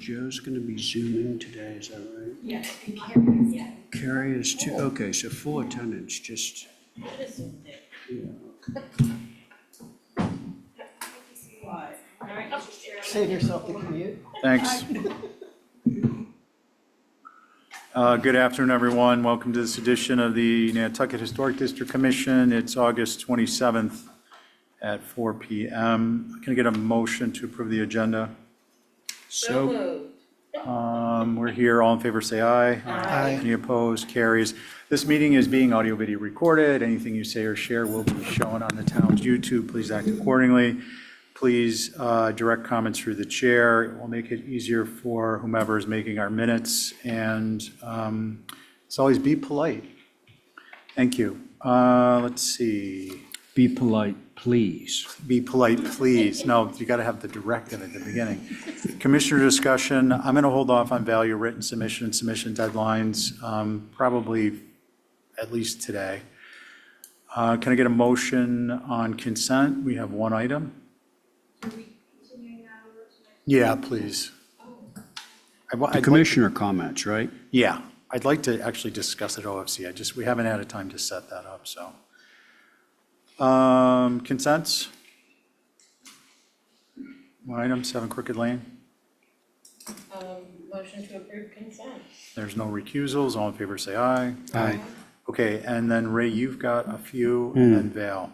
Joe's going to be Zooming today, is that right? Yes, and Carrie, yeah. Carrie is too, okay, so full attendance, just, Just assumed it. yeah. Why? All right, Mr. Chairman. Save yourself the commute. Thanks. Good afternoon, everyone. Welcome to this edition of the Nantucket Historic District Commission. It's August 27th at 4 p.m. Can I get a motion to approve the agenda? So moved. We're here. All in favor, say aye. Aye. Any opposed? Carries. This meeting is being audio-video recorded. Anything you say or share will be shown on the town's YouTube. Please act accordingly. Please direct comments through the chair. It will make it easier for whomever is making our minutes. And as always, be polite. Thank you. Let's see. Be polite, please. Be polite, please. No, you got to have the directive at the beginning. Commissioner discussion. I'm going to hold off on value written submission and submission deadlines, probably at least today. Can I get a motion on consent? We have one item. Yeah, please. The commissioner comments, right? Yeah, I'd like to actually discuss it OFC. We haven't had a time to set that up, so. Consents? One item, 7 Crooked Lane. Motion to approve consent. There's no recusals. All in favor, say aye. Aye. Okay, and then Ray, you've got a few, and then Val.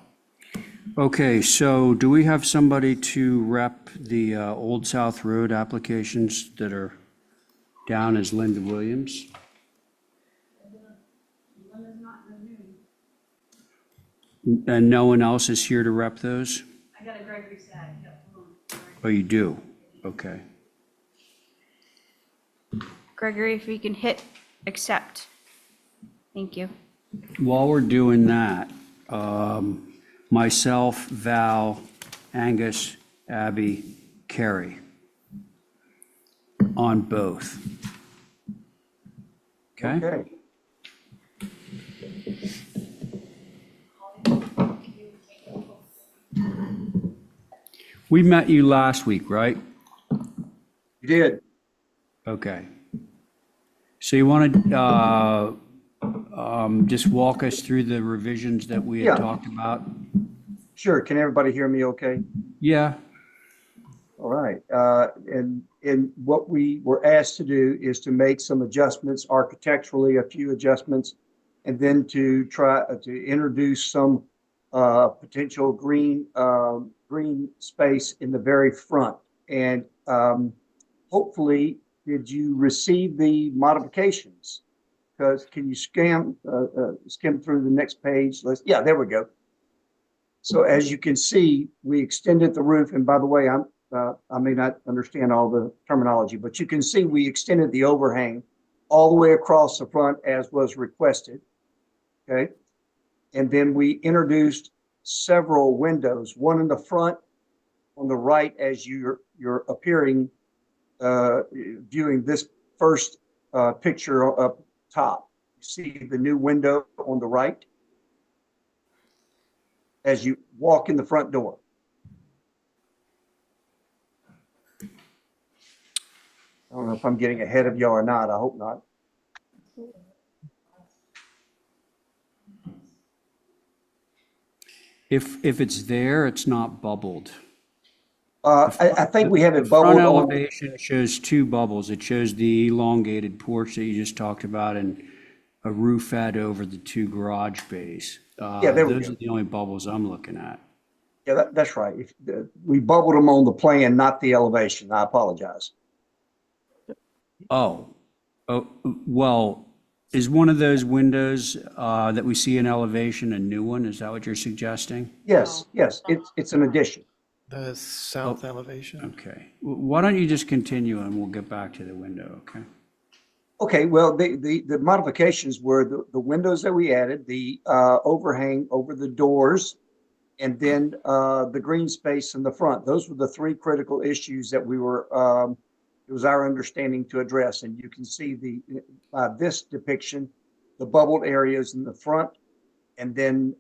Okay, so do we have somebody to rep the Old South Road applications that are down as Linda Williams? And no one else is here to rep those? I got a Gregory Sag. Oh, you do? Okay. Gregory, if you can hit accept. Thank you. While we're doing that, myself, Val, Angus, Abby, Carrie, on both. Okay? We met you last week, right? You did. Okay. So you want to just walk us through the revisions that we had Yeah. talked about? Sure. Can everybody hear me okay? Yeah. All right. And what we were asked to do is to make some adjustments architecturally, a few adjustments, and then to try to introduce some potential green space in the very front. And hopefully, did you receive the modifications? Because can you skim through the next page? Yeah, there we go. So as you can see, we extended the roof. And by the way, I may not understand all the terminology, but you can see we extended the overhang all the way across the front as was requested. Okay. And then we introduced several windows, one in the front, on the right as you're appearing, viewing this first picture up top. You see the new window on the right as you walk in the front door. I don't know if I'm getting ahead of y'all or not. I hope not. If it's there, it's not bubbled. I think we have it The front bubbled on. elevation shows two bubbles. It shows the elongated porch that you just talked about and a roofette over the two garage bays. Yeah, there we Those go. are the only bubbles I'm looking at. Yeah, that's right. We bubbled them on the plan, not the elevation. I apologize. Oh, well, is one of those windows that we see in elevation a new one? Is that what you're suggesting? Yes, it's an addition. The south elevation. Okay. Why don't you just continue and we'll get back to the window, okay? Okay, well, the modifications were the windows that we added, the overhang over the doors, and then the green space in the front. Those were the three critical issues that we were, it was our understanding to address. And you can see this depiction, the bubbled areas in the front, and then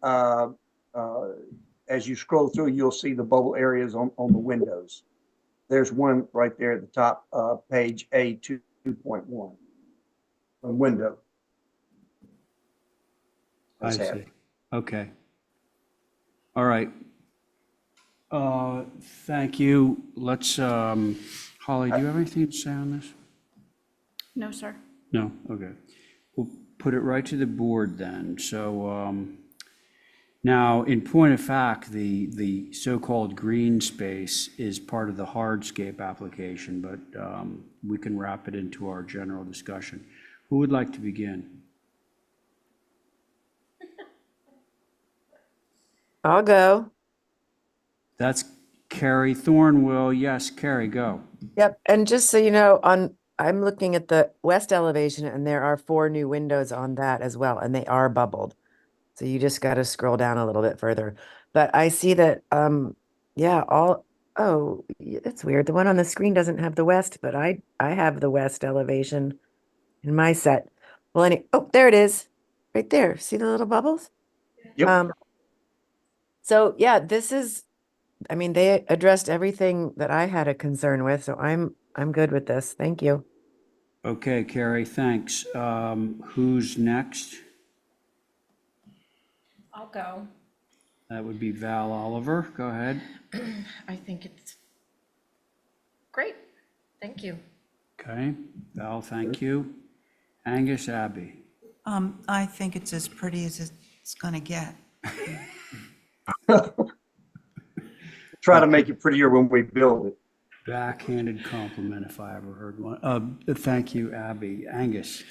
as you scroll through, you'll see the bubble areas on the windows. There's one right there at the top, page A 2.1. A window. I That's see. half. Okay. All right. Thank you. Let's, Holly, do you have anything to say on this? No, sir. No? Okay. We'll put it right to the board then. So, now, in point of fact, the so-called green space is part of the hardscape application, but we can wrap it into our general discussion. Who would like to begin? I'll go. That's Carrie Thornwell. Yes, Carrie, go. Yep. And just so you know, I'm looking at the west elevation and there are 4 new windows on that as well, and they are bubbled. So you just got to scroll down a little bit further. But I see that, yeah, that's weird. The one on the screen doesn't have the west, but I have the west elevation in my set. Well, oh, there it is. Right there. See the little bubbles? Yep. So yeah, I mean, they addressed everything that I had a concern with, so I'm good with this. Thank you. Okay, Carrie, thanks. Who's next? I'll go. That would be Val Oliver. Go ahead. I think it's great. Thank you. Okay, Val, thank you. Angus Abbey. I think it's as pretty as it's gonna get. Try to make it prettier when we build it. Backhanded compliment if I ever heard one. Thank you, Abby. Angus.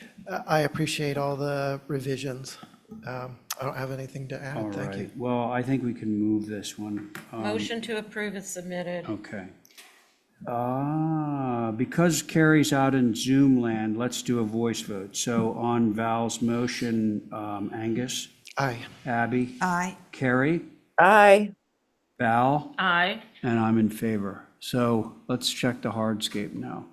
I appreciate all the revisions. I don't have anything to All add. Thank you. right. Well, I think we can move this one. Motion to approve is submitted. Okay. Because Carrie's out in Zoom land, let's do a voice vote. So on Val's motion, Angus, Aye. Abby, Aye. Carrie, Aye. Val, Aye. and I'm in favor. So let's check the hardscape now.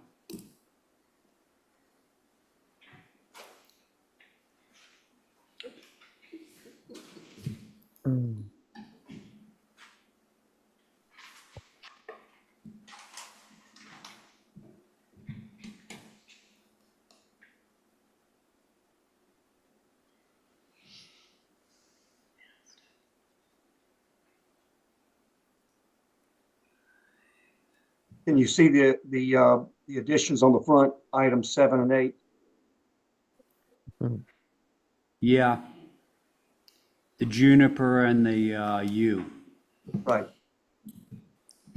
Can you see the additions on the front, items 7 and 8? Yeah. The juniper and the yew. Right.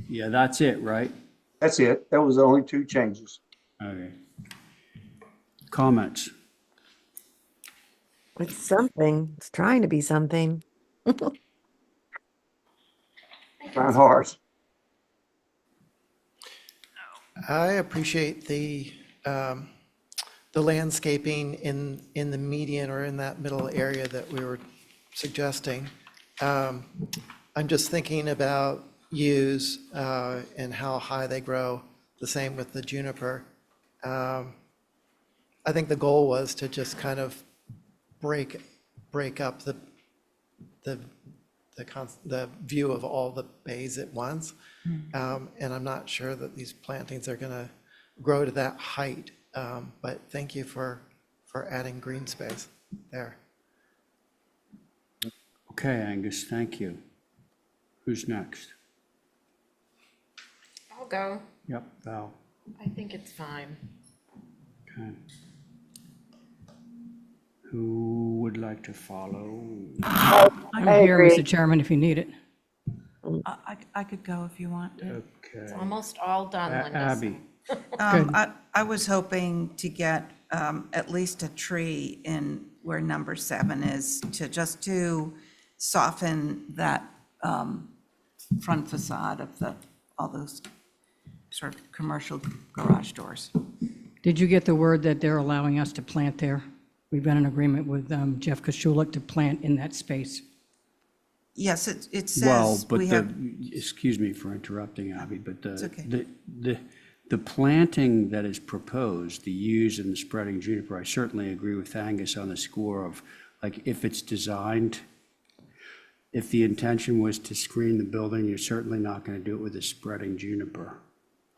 Yeah, that's it, right? That's it. That was the only 2 changes. Okay. Comments? It's something. It's trying to be something. Trying hard. I appreciate the landscaping in the median or in that middle area that we were suggesting. I'm just thinking about yews and how high they grow, the same with the juniper. I think the goal was to just kind of break up the view of all the bays at once. And I'm not sure that these plantings are going to grow to that height. But thank you for adding green space there. Okay, Angus, thank you. Who's next? I'll go. Yep, Val. I think it's fine. Okay. Who would like to follow? I'm I here, agree. Mr. Chairman, if you need it. I could go if you want to. Okay. It's almost all done, Linda. Abby. I was hoping to get at least a tree in where number 7 is, to soften that front facade of all those sort of commercial garage doors. Did you get the word that they're allowing us to plant there? We've been in agreement with Jeff Koschulik to plant in that space. Yes, it Well, says but we have, excuse me for interrupting, Abby, but It's okay. the planting that is proposed, the yews and the spreading juniper, I certainly agree with Angus on the score of, like, if it's designed, if the intention was to screen the building, you're certainly not going to do it with a spreading juniper.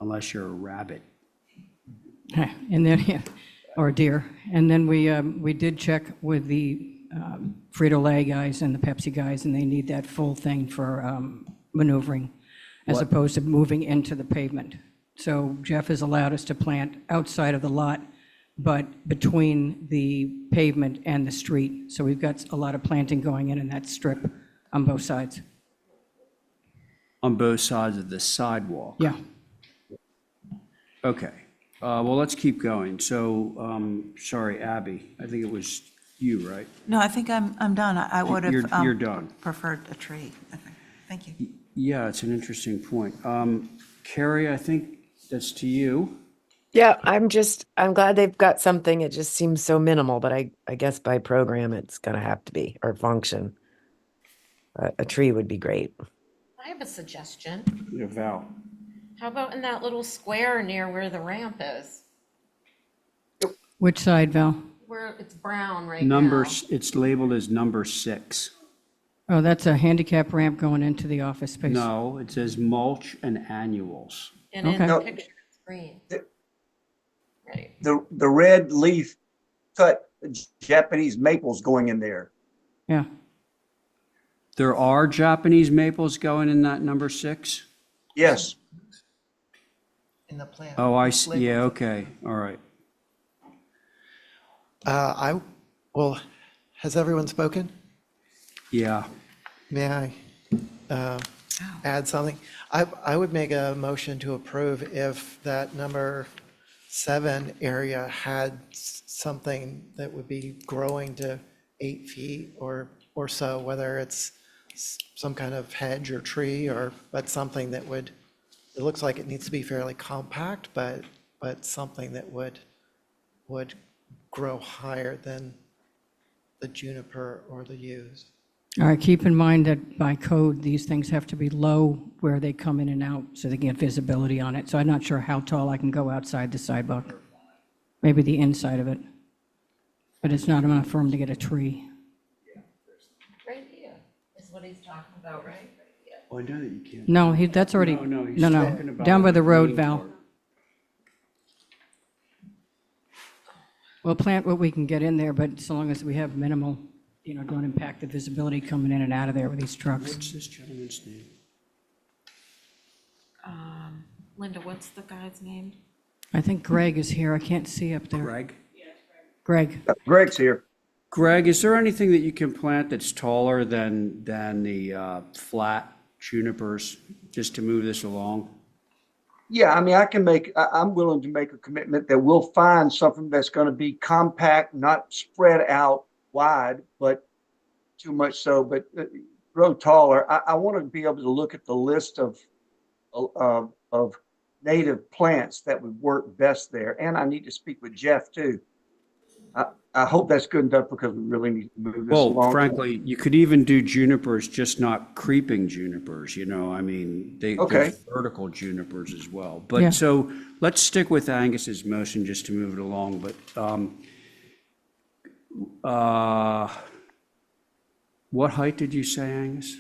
unless you're a rabbit. And then, yeah, or deer. And then we did check with the Frito-Lay guys and the Pepsi guys, and they need that full thing for maneuvering, as What? opposed to moving into the pavement. So Jeff has allowed us to plant outside of the lot, but between the pavement and the street. So we've got a lot of planting going in that strip on both sides. On both sides of the sidewalk? Yeah. Okay, well, let's keep going. So, sorry, Abby, I think it was you, right? No, I think I'm done. I would You're have done. preferred a tree. I think. Thank you. Yeah, it's an interesting point. Carrie, I think that's to you. Yeah, I'm glad they've got something. It just seems so minimal, but I guess by program it's gonna have to be, or function. A tree would be great. I have a suggestion. Yeah, Val. How about in that little square near where the ramp is? Which side, Val? Where it's brown right now. It's labeled as number 6. Oh, that's a handicap ramp going into the office space. No, it says mulch and annuals. And in Okay. the No. picture, it's green. Right. The red leaf cut Japanese maples going in there. Yeah. There are Japanese maples going in that number 6? Yes. In the plan. Oh, I see, yeah, okay, all right. Well, has everyone spoken? Yeah, May I add something? I would make a motion to approve if that number 7 area had something that would be growing to 8 feet or so, whether it's some kind of hedge or tree but something that would, it looks like it needs to be fairly compact, but something that would grow higher than the juniper or the yews. All right, keep in mind that by code, these things have to be low where they come in and out so they can get visibility on it. So I'm not sure how tall I can go outside the sidewalk. Maybe the inside of it. But it's not enough for them to get a tree. Right here is what he's talking about, right? Yeah. well, I know that you can't. No, that's already, No, he's no, talking about down by the road, green Val. part. We'll plant what we can get in there, but so long as we have minimal, don't impact the visibility coming in and out of there with these trucks. What's this gentleman's name? Linda, what's the guy's name? I think Greg is here. I can't see up there. Greg? Greg. Greg's here. Greg, is there anything that you can plant that's taller than the flat junipers, just to move this along? Yeah, I mean, I'm willing to make a commitment that we'll find something that's going to be compact, not spread out wide, but too much so, but grow taller. I want to be able to look at the list of native plants that would work best there. And I need to speak with Jeff too. I hope that's good enough because we really need to move this Well, along. frankly, you could even do junipers, just not creeping junipers, I mean, they're Okay. vertical junipers as well. Yeah. But so let's stick with Angus's motion just to move it along, but what height did you say, Angus?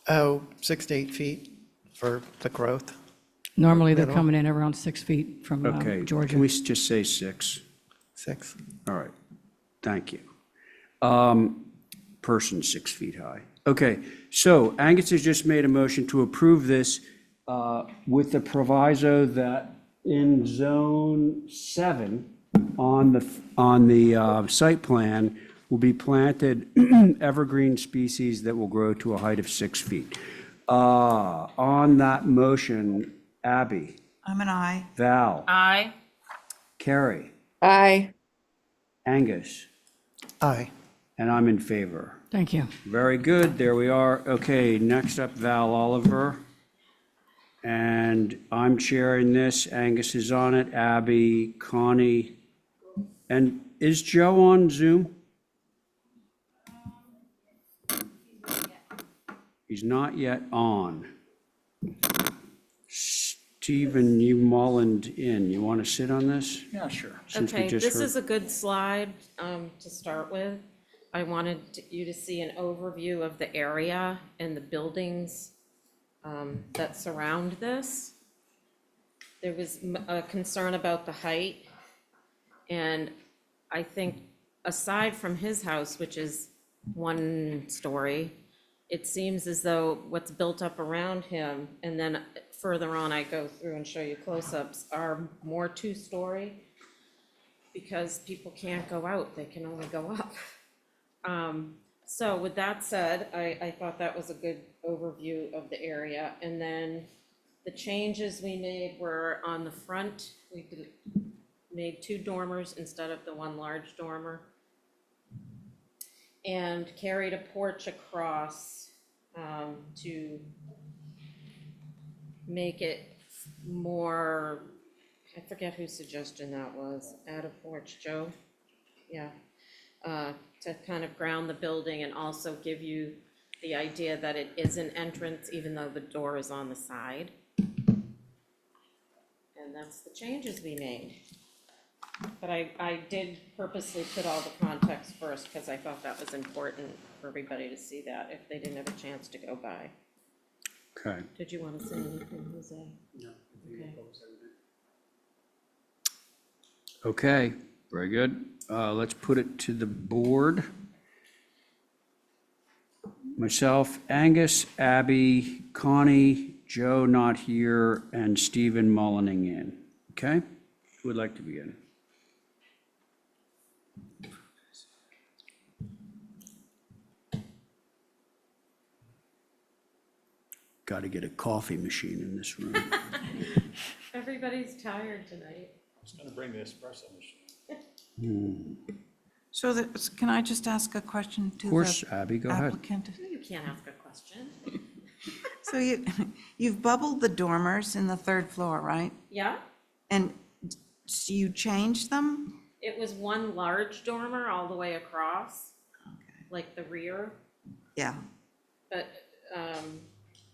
Oh, 6 to 8 feet for the growth. Normally, they're Middle. coming in around 6 feet from Okay, Georgia. can we just say 6? 6. All right, thank you. Person 6 feet high. Okay, so Angus has just made a motion to approve this with the proviso that in zone 7 on the site plan will be planted evergreen species that will grow to a height of 6 feet. On that motion, Abby, I'm an aye. Val, Aye. Carrie, Aye. Angus, Aye. and I'm in favor. Thank you. Very good, there we are. Okay, next up, Val Oliver. And I'm chairing this, Angus is on it, Abby, Connie. And is Joe on Zoom? He's not yet on. Stephen, you mullened in, you want to sit on this? Yeah, sure. Since we Okay, just this heard- is a good slide to start with. I wanted you to see an overview of the area and the buildings that surround this. there was a concern about the height. And I think aside from his house, which is 1 story, it seems as though what's built up around him, and then further on, I go through and show you close-ups, are more 2-story, because people can't go out, they can only go up. So with that said, I thought that was a good overview of the area. And then the changes we made were on the front, made 2 dormers instead of the 1 large dormer, and carried a porch across to make it more, I forget whose suggestion that was, add a porch, Joe? Yeah, to kind of ground the building and also give you the idea that it is an entrance even though the door is on the side. And that's the changes we made. But I did purposely put all the context first because I thought that was important for everybody to see that if they didn't have a chance to go by. Okay. Did you want to say anything, Jose? No. Okay. Okay, very good. Let's put it to the board. Myself, Angus, Abby, Connie, Joe not here, and Stephen mullining in. Okay? Who would like to begin? Got to get a coffee machine in this room. Everybody's tired tonight. I was gonna bring the espresso machine. So can I just ask a question to Of course, the Abby, go ahead. applicant? You can't ask a question. So you've bubbled the dormers in the 3rd floor, right? Yeah, And so you changed them? it was 1 large dormer all the way across, Okay. like the rear, Yeah, but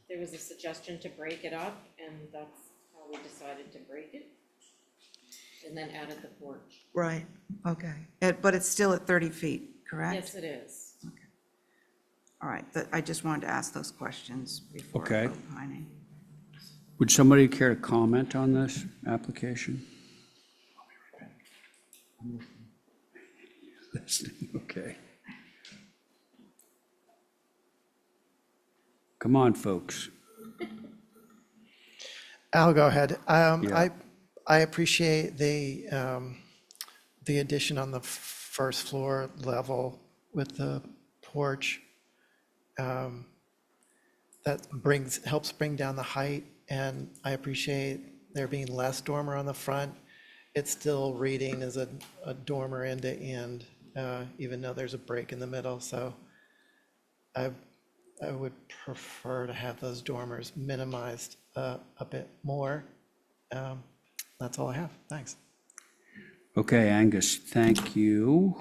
there was a suggestion to break it up, and that's how we decided to break it. And then added the porch. right, okay. But it's still at 30 feet, correct? Yes, it is. All right, I just wanted to ask those questions before Okay. opining. Would somebody care to comment on this application? Listening, okay. Come on, folks. I'll go ahead. Yeah. I appreciate the addition on the first floor level with the porch. That helps bring down the height, and I appreciate there being less dormer on the front. It's still reading as a dormer end to end, even though there's a break in the middle, so I would prefer to have those dormers minimized a bit more. That's all I have. Thanks. Okay, Angus, thank you.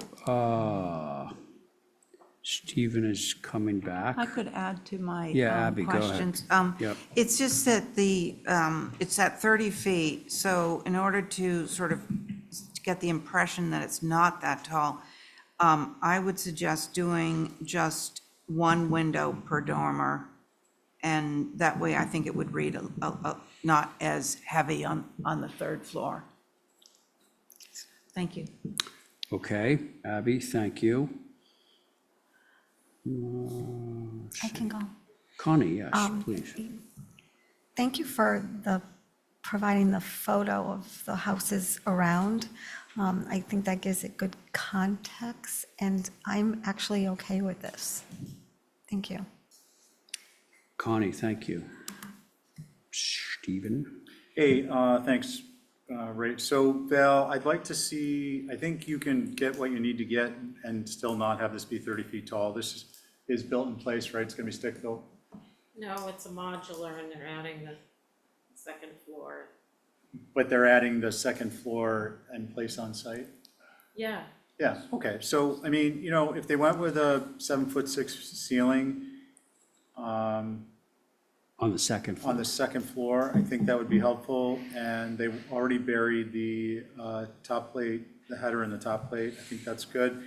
Stephen is coming back. I could add to my Yeah, Abby, go ahead. questions. Yep. It's just that it's at 30 feet, so in order to sort of get the impression that it's not that tall, I would suggest doing just 1 window per dormer, and that way I think it would read not as heavy on the 3rd floor. Thank you. Okay, Abby, thank you. I can go. Connie, yes, please. Thank you for providing the photo of the houses around. I think that gives it good context, and I'm actually okay with this. Thank you. Connie, thank you. Stephen? Hey, thanks, Ray. So Val, I'd like to see, I think you can get what you need to get and still not have this be 30 feet tall. This is built in place, right? It's gonna be stick built? No, it's a modular and they're adding the 2nd floor. But they're adding the 2nd floor and place on site? Yeah, Yeah, okay. So, I mean, you know, if they went with a 7'6" ceiling, On the second floor. on the 2nd floor, I think that would be helpful. And they already buried the top plate, the header and the top plate. I think that's good.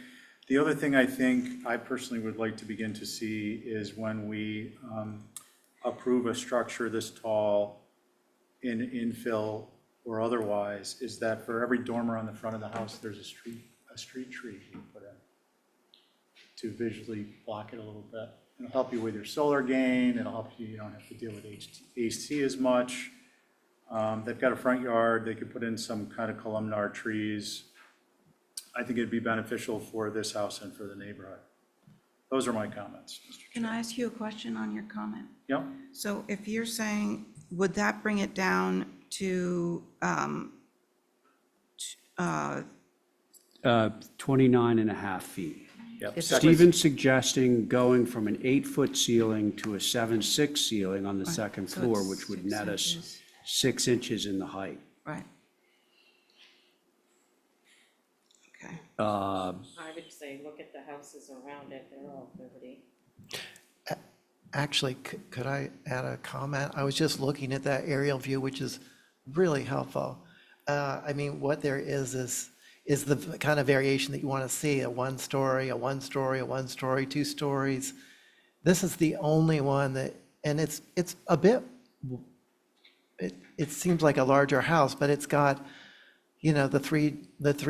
The other thing I think I personally would like to begin to see is when we approve a structure this tall in infill or otherwise, is that for every dormer on the front of the house, there's a street tree being put in to visually block it a little bit. It'll help you with your solar gain, it'll help you, you don't have to deal with AC as much. They've got a front yard, they could put in some kind of columnar trees. I think it'd be beneficial for this house and for the neighborhood. Those are my comments, Mr. Can I ask you a question on your comment? Yep. So if you're saying, would that bring it down to 29 and a half feet. Yep. Stephen's suggesting going from an 8-foot ceiling to a 7.6 ceiling on the second so floor, it's which would 6 net us inches. 6 inches in the height. Right. Okay. I would say, look at the houses around it, they're all pretty. Actually, could I add a comment? I was just looking at that aerial view, which is really helpful. I mean, what there is the kind of variation that you want to see, a 1-story, a 1-story, a 1-story, 2 stories. This is the only one that, and it's a bit, it seems like a larger house, but it's got, you know, the three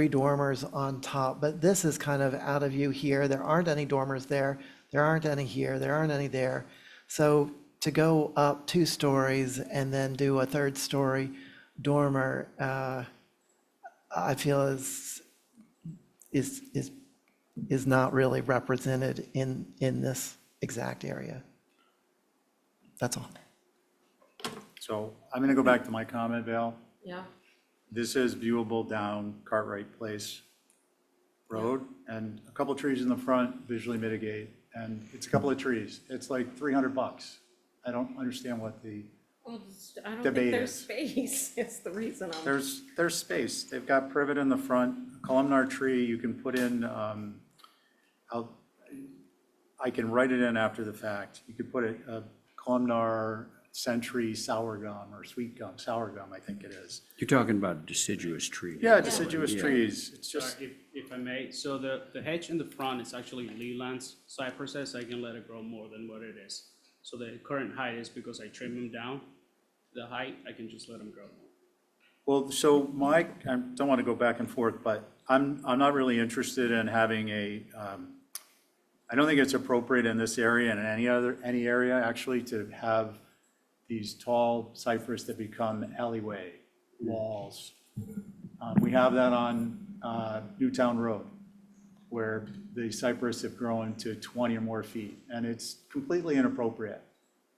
dormers on top, but this is kind of out of view here. There aren't any dormers there. There aren't any here. There aren't any there. So to go up 2 stories and then do a 3rd story dormer, I feel is not really represented in this exact area. That's all. So I'm going to go back to my comment, Val. Yeah, This is viewable down Cartwright Place Road, and a couple of trees in the front visually mitigate, and it's a couple of trees. It's like $300. I don't understand what the, well, I don't Debate think there's is. space, it's the reason I'm. there's space. They've got privet in the front, columnar tree, you can put in, I can write it in after the fact. You could put a columnar century sour gum or sweet gum, sour gum, I think it is. You're talking about a deciduous tree. Yeah, deciduous Yeah. trees. It's just, If I may, so the hedge in the front is actually Leland's cypresses. I can let it grow more than what it is. So the current height is because I trim them down. The height, I can just let them grow more. well, so I don't want to go back and forth, but I'm not really interested in having I don't think it's appropriate in this area and in any area actually to have these tall cypress that become alleyway walls. We have that on Newtown Road, where the cypress have grown to 20 or more feet, and it's completely inappropriate.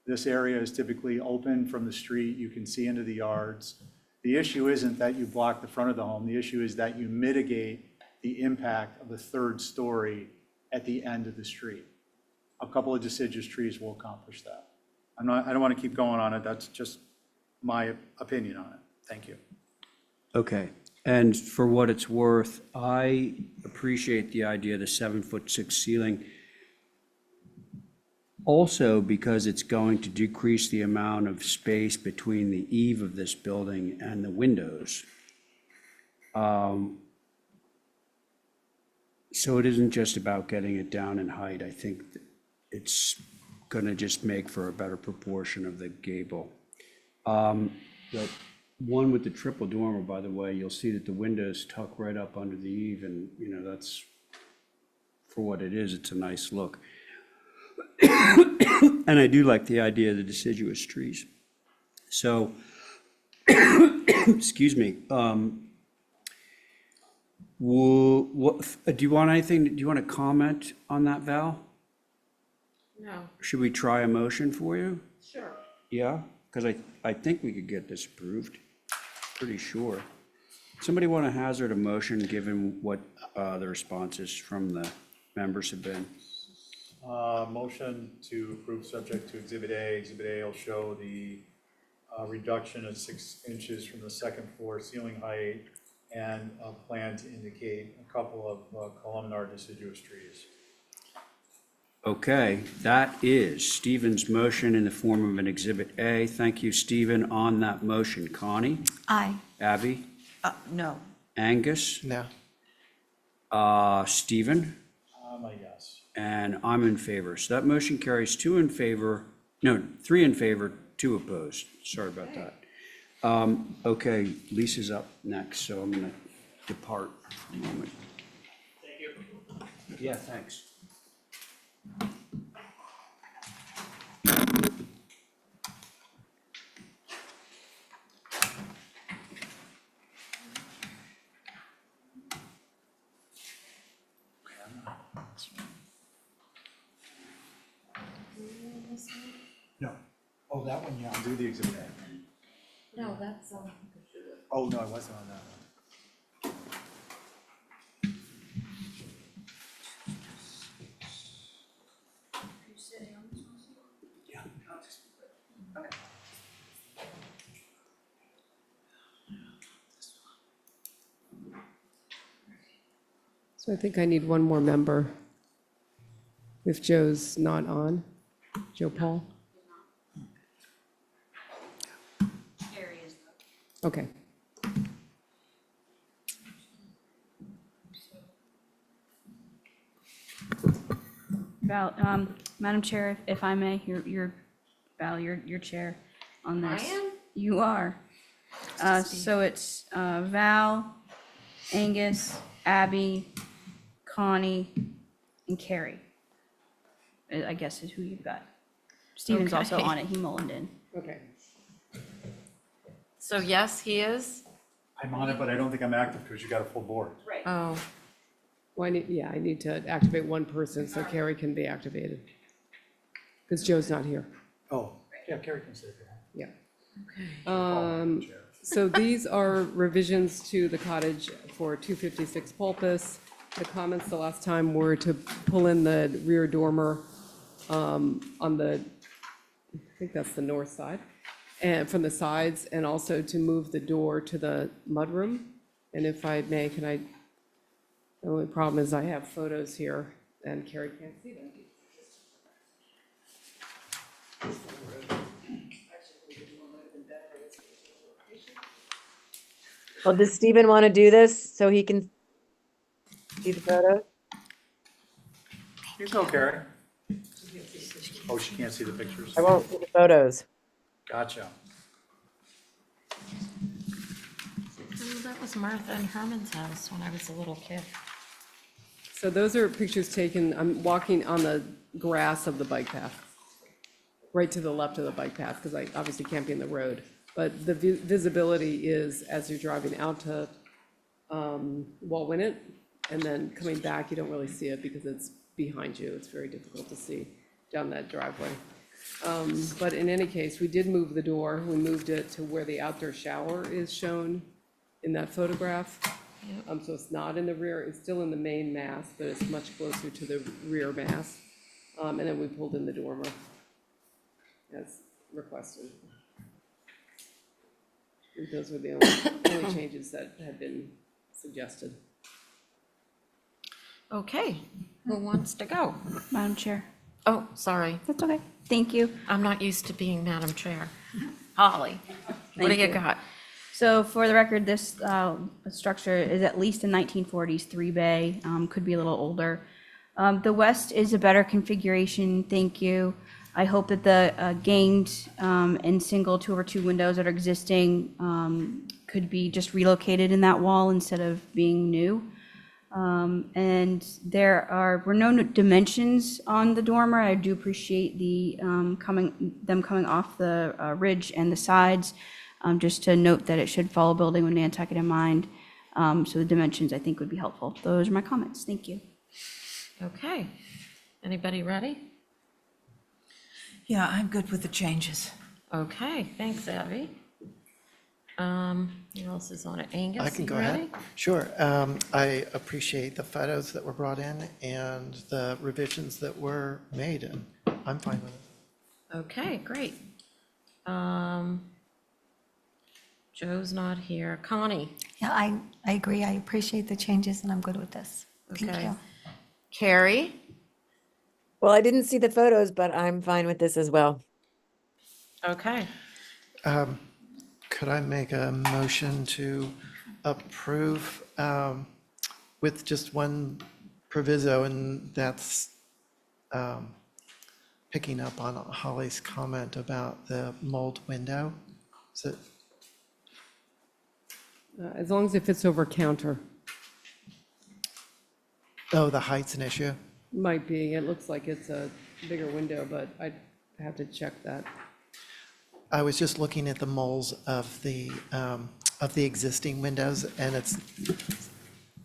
This area is typically open from the street, you can see into the yards. The issue isn't that you block the front of the home, the issue is that you mitigate the impact of a 3rd story at the end of the street. A couple of deciduous trees will accomplish that. I don't want to keep going on it, that's just my opinion on it. Thank you. Okay, and for what it's worth, I appreciate the idea of the 7'6" ceiling. Also, because it's going to decrease the amount of space between the eave of this building and the windows. So it isn't just about getting it down in height. I think that it's going to just make for a better proportion of the gable. The one with the triple dormer, by the way, you'll see that the windows tuck right up under the eave, and, you know, that's, for what it is, it's a nice look. And I do like the idea of the deciduous trees. So, excuse me, do you want anything, do you want to comment on that, Val? No, Should we try a motion for you? sure. Yeah, because I think we could get this approved, pretty sure. Somebody want to hazard a motion, given what the responses from the members have been? Motion to approve subject to Exhibit A. Exhibit A will show the reduction of 6 inches from the 2nd floor ceiling height and a plan to indicate a couple of columnar deciduous trees. Okay, that is Stephen's motion in the form of an Exhibit A. Thank you, Stephen, on that motion. Connie? Aye. Abby? No. Angus? No. Stephen? I guess. And I'm in favor. So that motion carries 3 in favor, 2 opposed. Sorry about that. Okay, Lisa's up next, so I'm gonna depart for a moment. Thank you. Yeah, thanks. No. Oh, that one, yeah, I'll do the exhibit A. No, that's, Oh, no, I wasn't on that one. Yeah. So I think I need one more member. If Joe's not on, Joe Paul? Okay. Val, Madam Chair, if I may, Val, your chair on this. I am? You are. So it's Val, Angus, Abby, Connie, and Carrie. I guess is who you've got. Stephen's also Okay. on it. He mulled in. Okay. so yes, he is? I'm on it, but I don't think I'm active because you got a full board. Oh, Well, I need to activate one person so Carrie can be activated. Because Joe's not here. Oh, yeah, Carrie can sit there. Yeah. So these are revisions to the cottage for 256 Polpis. The comments the last time were to pull in the rear dormer on the, I think that's the north side, and from the sides, and also to move the door to the mudroom. And if I may, the only problem is I have photos here and Carrie can't see them. Well, does Stephen want to do this so he can see the photos? You go, Carrie. Oh, she can't see the pictures. I won't see the photos. Gotcha. oh, that was Martha and Herman's house when I was a little kid. So those are pictures taken, I'm walking on the grass of the bike path, right to the left of the bike path, because I obviously can't be in the road. But the visibility is as you're driving out to Walwinet, and then coming back, you don't really see it because it's behind you. It's very difficult to see down that driveway. But in any case, we did move the door. We moved it to where the outdoor shower is shown in that photograph. So it's not in the rear, it's still in the main mass, but it's much closer to the rear mass. And then we pulled in the dormer as requested. And those were the only changes that had been suggested. Okay, who wants to go? Madam Chair. Oh, sorry, That's okay. Thank you. I'm not used to being Madam Chair. Holly, what do Thank you you. got? So for the record, this structure is at least a 1940s three-bay, could be a little older. The west is a better configuration, thank you. I hope that the ganged and single 2/2 windows that are existing could be just relocated in that wall instead of being new. And were no dimensions on the dormer. I do appreciate them coming off the ridge and the sides. Just to note that it should follow building with Nantucket in mind. So the dimensions, I think, would be helpful. Those are my comments. Thank you. Okay, anybody ready? Yeah, I'm good with the changes. Okay, thanks, Abby. Who else is on it? Angus, I can you go ready? ahead. Sure. I appreciate the photos that were brought in and the revisions that were made, and I'm fine with it. Okay, great. Joe's not here. Connie? Yeah, I agree. I appreciate the changes and I'm good with this. Thank Okay. you. Carrie? Well, I didn't see the photos, but I'm fine with this as well. Okay, Could I make a motion to approve with just one proviso, and that's picking up on Holly's comment about the mold window? So As long as it fits over counter, Oh, the height's an issue? might be, it looks like it's a bigger window, but I'd have to check that. I was just looking at the moles of the existing windows, and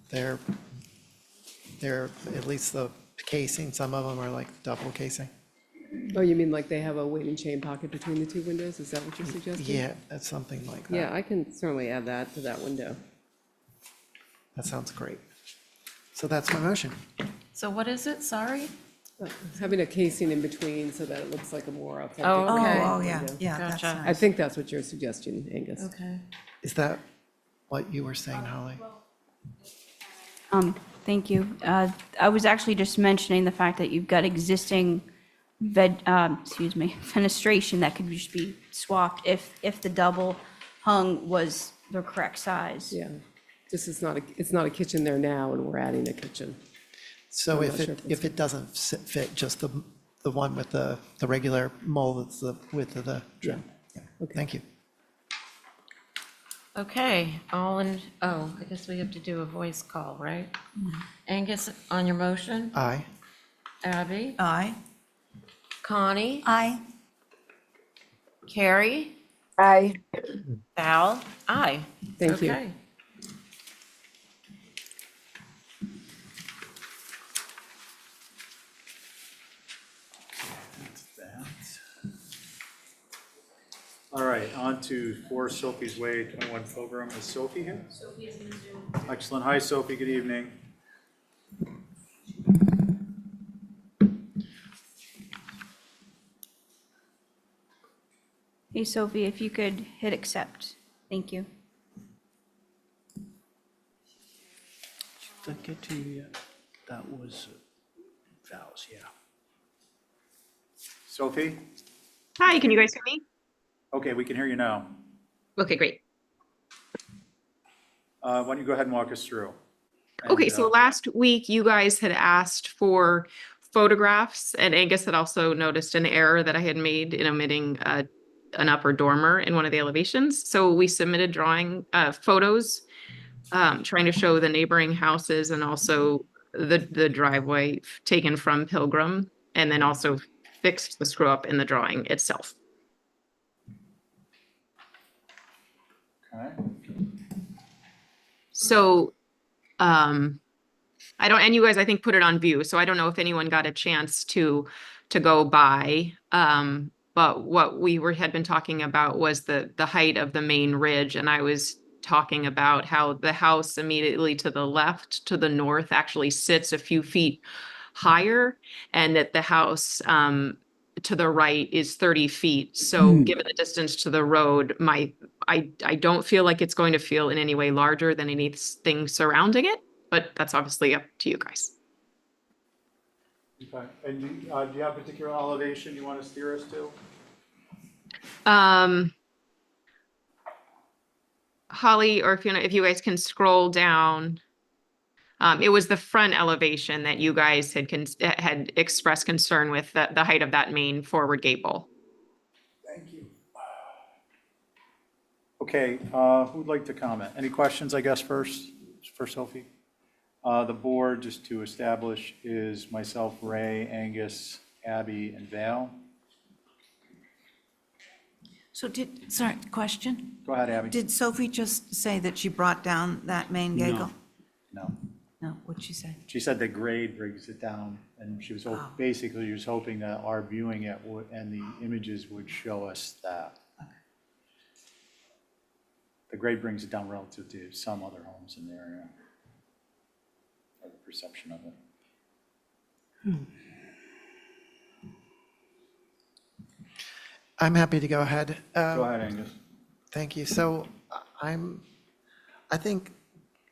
they're, at least the casing, some of them are like double casing. Oh, you mean like they have a weight and chain pocket between the two windows? Is that what you're suggesting? Yeah, that's something like that. Yeah, I can certainly add that to that window. That sounds great. So that's my motion. So what is it? Sorry? Having a casing in between so that it looks like a more authentic. Oh, Oh, okay. oh, yeah, window. yeah, that's Gotcha. I nice. think that's what you're suggesting, Angus. Okay. Is that what you were saying, Holly? Thank you. I was actually just mentioning the fact that you've got existing fenestration that could just be swapped if the double hung was the correct size. Yeah, this is not it's not a kitchen there now, and we're adding a kitchen. So I'm if not sure it, if if it doesn't fit just the one with the regular mold, that's the width of the trim? Yeah. Okay. Thank you. Okay, I guess we have to do a voice call, right? Angus, on your motion? Aye. Abby? Aye. Connie? Aye. Carrie? Aye. Val? Aye. Thank you. Okay. All right, on to 4 Sophie's Way, 21 Pilgrim. Is Sophie here? Sophie is in Zoom. Excellent. Hi, Sophie. Good evening. Hey, Sophie, if you could hit accept. Thank you. Did that get to you yet? That was Val's, yeah. Sophie? Hi, can you guys hear me? Okay, we can hear you now. Okay, great. Why don't you go ahead and walk us through? Okay, And, so last week you guys had asked for photographs, and Angus had also noticed an error that I had made in omitting an upper dormer in one of the elevations. So we submitted photos, trying to show the neighboring houses and also the driveway taken from Pilgrim, and then also fixed the screw up in the drawing itself. Okay. So, I don't, and you guys, I think, put it on view, so I don't know if anyone got a chance to go by. But what we had been talking about was the height of the main ridge, and I was talking about how the house immediately to the left, to the north, actually sits a few feet higher, and that the house to the right is 30 feet. So given the distance to the road, I don't feel like it's going to feel in any way larger than anything surrounding it, but that's obviously up to you guys. Okay. And do you have a particular elevation you want to steer us to? Holly, or if you guys can scroll down, it was the front elevation that you guys had expressed concern with, the height of that main forward gable. Thank you. Okay, who'd like to comment? Any questions, I guess, first for Sophie? The board, just to establish, is myself, Ray, Angus, Abby, and Val. So sorry, question? Go ahead, Abby. Did Sophie just say that she brought down that main gable? No. No, what'd she say? She said the grade brings it down, and she was basically, she was hoping that our viewing it and the images would show us that. Okay. The grade brings it down relative to some other homes in the area, or the perception of it. I'm happy to go ahead. Go ahead, Angus. Thank you. So I think,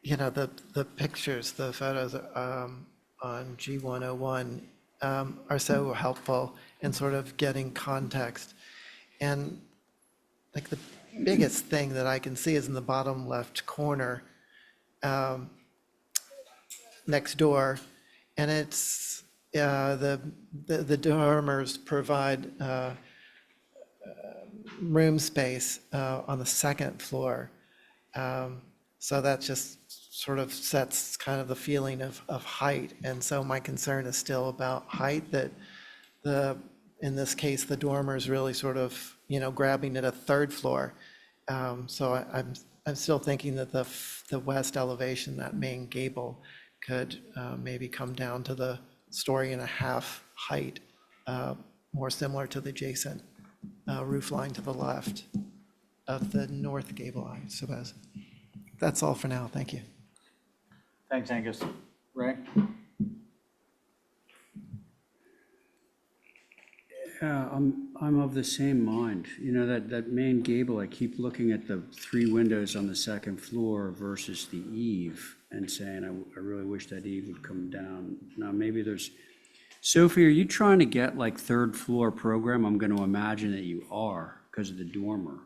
the pictures, the photos on G101 are so helpful in sort of getting context. And like the biggest thing that I can see is in the bottom left corner next door. And it's the dormers provide room space on the second floor. So that just sort of sets kind of the feeling of height. And so my concern is still about height, that in this case, the dormer is really sort of, grabbing at a third floor. So I'm still thinking that the west elevation, that main gable, could maybe come down to the 1.5-story height, more similar to the adjacent roof line to the left of the north gable, I suppose. That's all for now. Thank you. Thanks, Angus. Ray? Yeah, I'm of the same mind. That main gable, I keep looking at the 3 windows on the second floor versus the eave and saying, I really wish that eave would come down. Now, maybe there's, Sophie, are you trying to get like third floor program? I'm going to imagine that you are because of the dormer.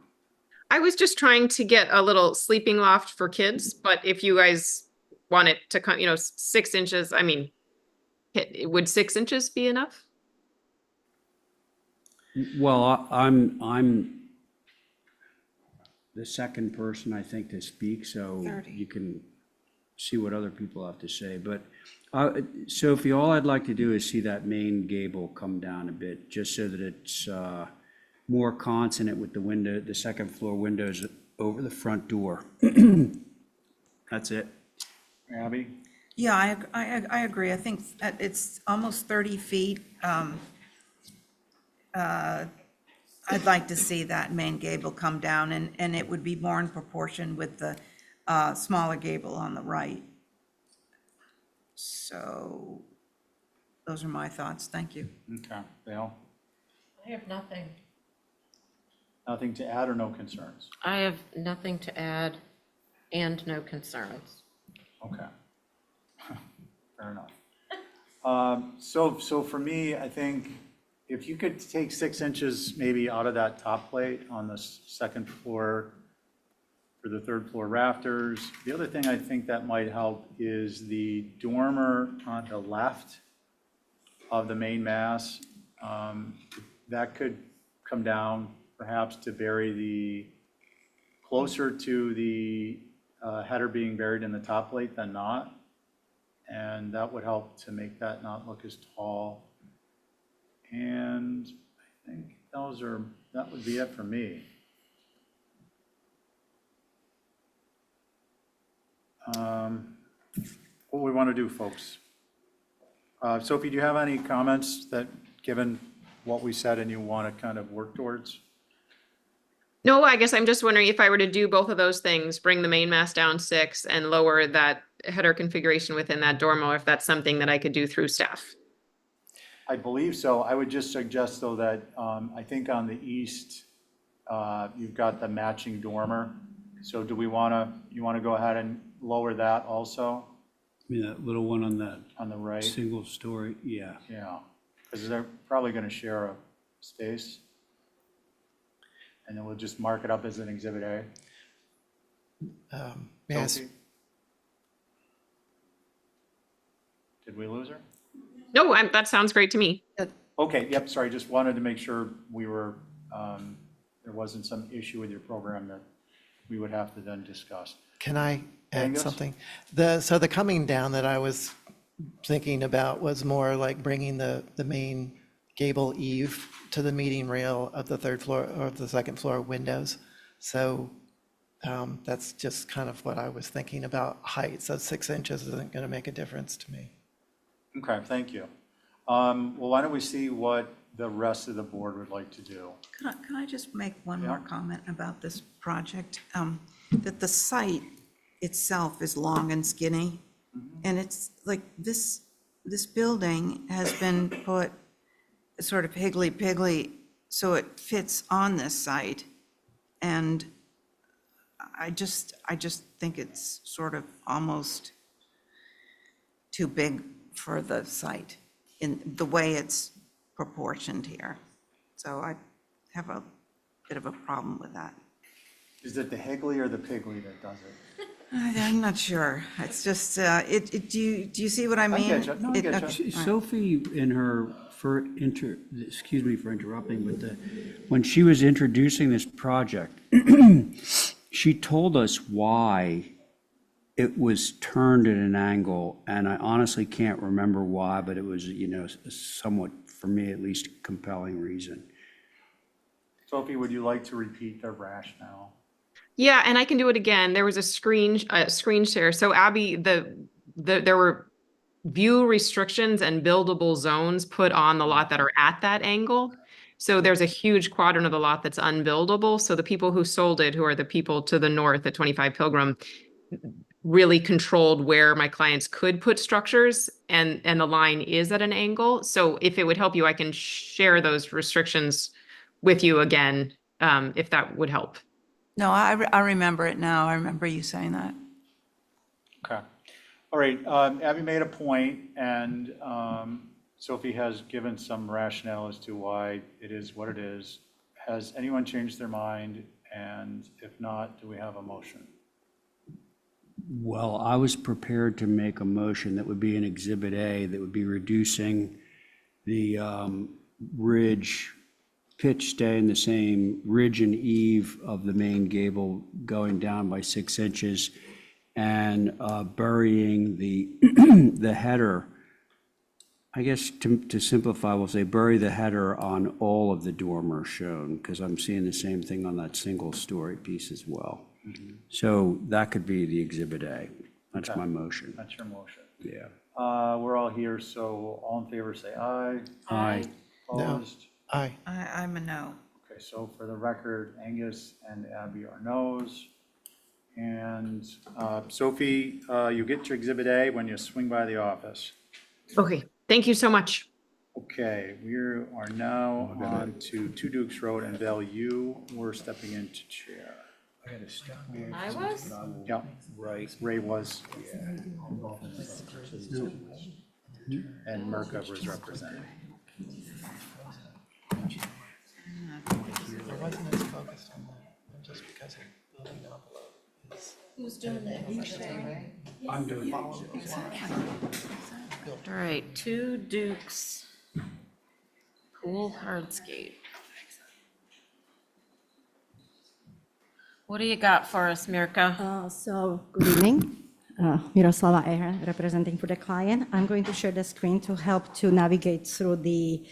I was just trying to get a little sleeping loft for kids, but if you guys want it to come, 6 inches, I mean, would 6 inches be enough? Well, I'm the second person, I think, to speak, so 30. you can see what other people have to say. But Sophie, all I'd like to do is see that main gable come down a bit, just so that it's more consonant with the second floor windows over the front door. That's it. Abby? Yeah, I agree. I think that it's almost 30 feet. I'd like to see that main gable come down, and it would be more in proportion with the smaller gable on the right. So those are my thoughts. Thank you. Okay. Dale? I have nothing. Nothing to add or no concerns? I have nothing to add and no concerns. Okay. Fair enough. So for me, I think if you could take 6 inches maybe out of that top plate on the second floor for the third floor rafters. The other thing I think that might help is the dormer on the left of the main mass. That could come down perhaps to bury closer to the header being buried in the top plate than not. And that would help to make that not look as tall. And I think that would be it for me. What we want to do, folks? Sophie, do you have any comments that, given what we said, and you want to kind of work towards? No, I guess I'm just wondering if I were to do both of those things, bring the main mast down 6 and lower that header configuration within that dormer, if that's something that I could do through staff. I believe so. I would just suggest, though, that I think on the east, you've got the matching dormer. So do you want to go ahead and lower that also I mean, that little one on the on the right? single story, yeah. Yeah, because they're probably going to share a space. And then we'll just mark it up as an Exhibit A. May I ask- Sophie? Did we lose her? No, that sounds great to me. Okay, yep, sorry, just wanted to make sure we were, there wasn't some issue with your program that we would have to then discuss. Can I add Angus? something? So the coming down that I was thinking about was more like bringing the main gable eave to the meeting rail of the third floor or the second floor windows. So that's just kind of what I was thinking about height. So 6 inches isn't going to make a difference to me. Okay, thank you. Well, why don't we see what the rest of the board would like to do? Can I just make one Yeah. more comment about this project? That the site itself is long and skinny. And it's like this building has been put sort of higgledy-piggledy so it fits on this site. And I just think it's sort of almost too big for the site in the way it's proportioned here. So I have a bit of a problem with that. Is it the Higley or the Pigley that does it? I'm not sure. It's just, do you see what I mean? get you. No, I get you. Okay, all right. Sophie, in her, excuse me for interrupting, but when she was introducing this project, she told us why it was turned at an angle, and I honestly can't remember why, but it was, somewhat, for me at least, compelling reason. Sophie, would you like to repeat the rationale? Yeah, and I can do it again. There was a screen share. So Abby, there were view restrictions and buildable zones put on the lot that are at that angle. So there's a huge quadrant of the lot that's unbuildable. So the people who sold it, who are the people to the north at 25 Pilgrim, really controlled where my clients could put structures, and the line is at an angle. So if it would help you, I can share those restrictions with you again, if that would help. No, I remember it now. I remember you saying that. Okay. All right, Abby made a point, and Sophie has given some rationale as to why it is what it is. Has anyone changed their mind? And if not, do we have a motion? Well, I was prepared to make a motion that would be an Exhibit A, that would be reducing the ridge, pitch staying the same, ridge and eave of the main gable going down by 6 inches, and burying the the header. I guess to simplify, we'll say bury the header on all of the dormers shown, because I'm seeing the same thing on that single-story piece as well. So that could be the Exhibit A. That's my motion. That's your motion. Yeah. We're all here, so all in favor say aye. Aye. No. Opposed? Aye. I'm a no. Okay, so for the record, Angus and Abby are noes. And Sophie, you get your Exhibit A when you swing by the office. Okay, thank you so much. Okay, we are now on to Two Dukes Road and Belle. You were stepping into chair. I was? Yeah, Ray was. And Merkava was representing. I wasn't as focused on that, just because of building envelope is. Who's doing the I'm doing All right, Two Dukes, Pool Hardscape. What do you got for us, Mirka? So, good evening. Miroslava Ehre, representing for the client. I'm going to share the screen to help to navigate through the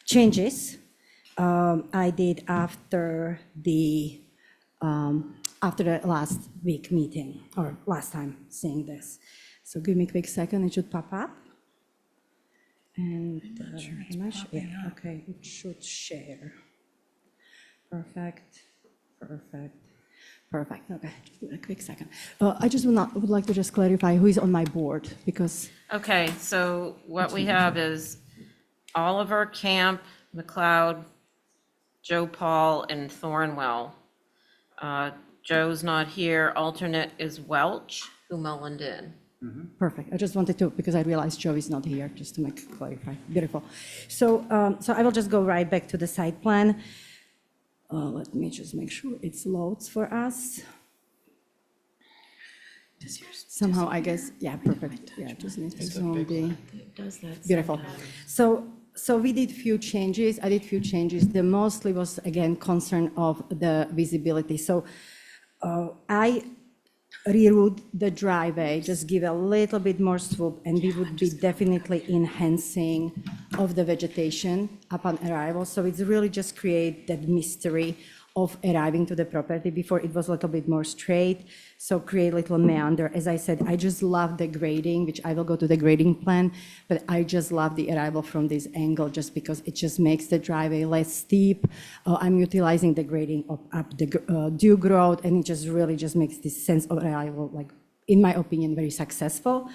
changes I did after the last week meeting, or last time seeing this. So give me a quick second, it should pop up. And yeah, okay, it should share. Perfect. Okay, just a quick second. I just would like to just clarify who is on my board, because Okay, so what we have is Oliver, Camp, McLeod, Joe Paul, and Thornwell. Joe's not here. Alternate is Welch, who Mullened in. perfect. I just wanted to, because I realized Joe is not here, just to clarify. Beautiful. So, I will just go right back to the site plan. Let me just make sure it loads for us. Somehow, I guess, yeah, perfect. Yeah, just need to zoom the. Does that? Beautiful. So we did few changes. I did few changes. The mostly was, again, concern of the visibility. So I reroute the driveway, just give a little bit more swoop, and we would be definitely enhancing of the vegetation upon arrival. So it's really just create that mystery of arriving to the property. Before it was a little bit more straight, so create a little meander. As I said, I just love the grading, which I will go to the grading plan, but I just love the arrival from this angle just because it just makes the driveway less steep. I'm utilizing the grading up the Duke Road, and it just really just makes this sense of arrival, like, in my opinion, very successful.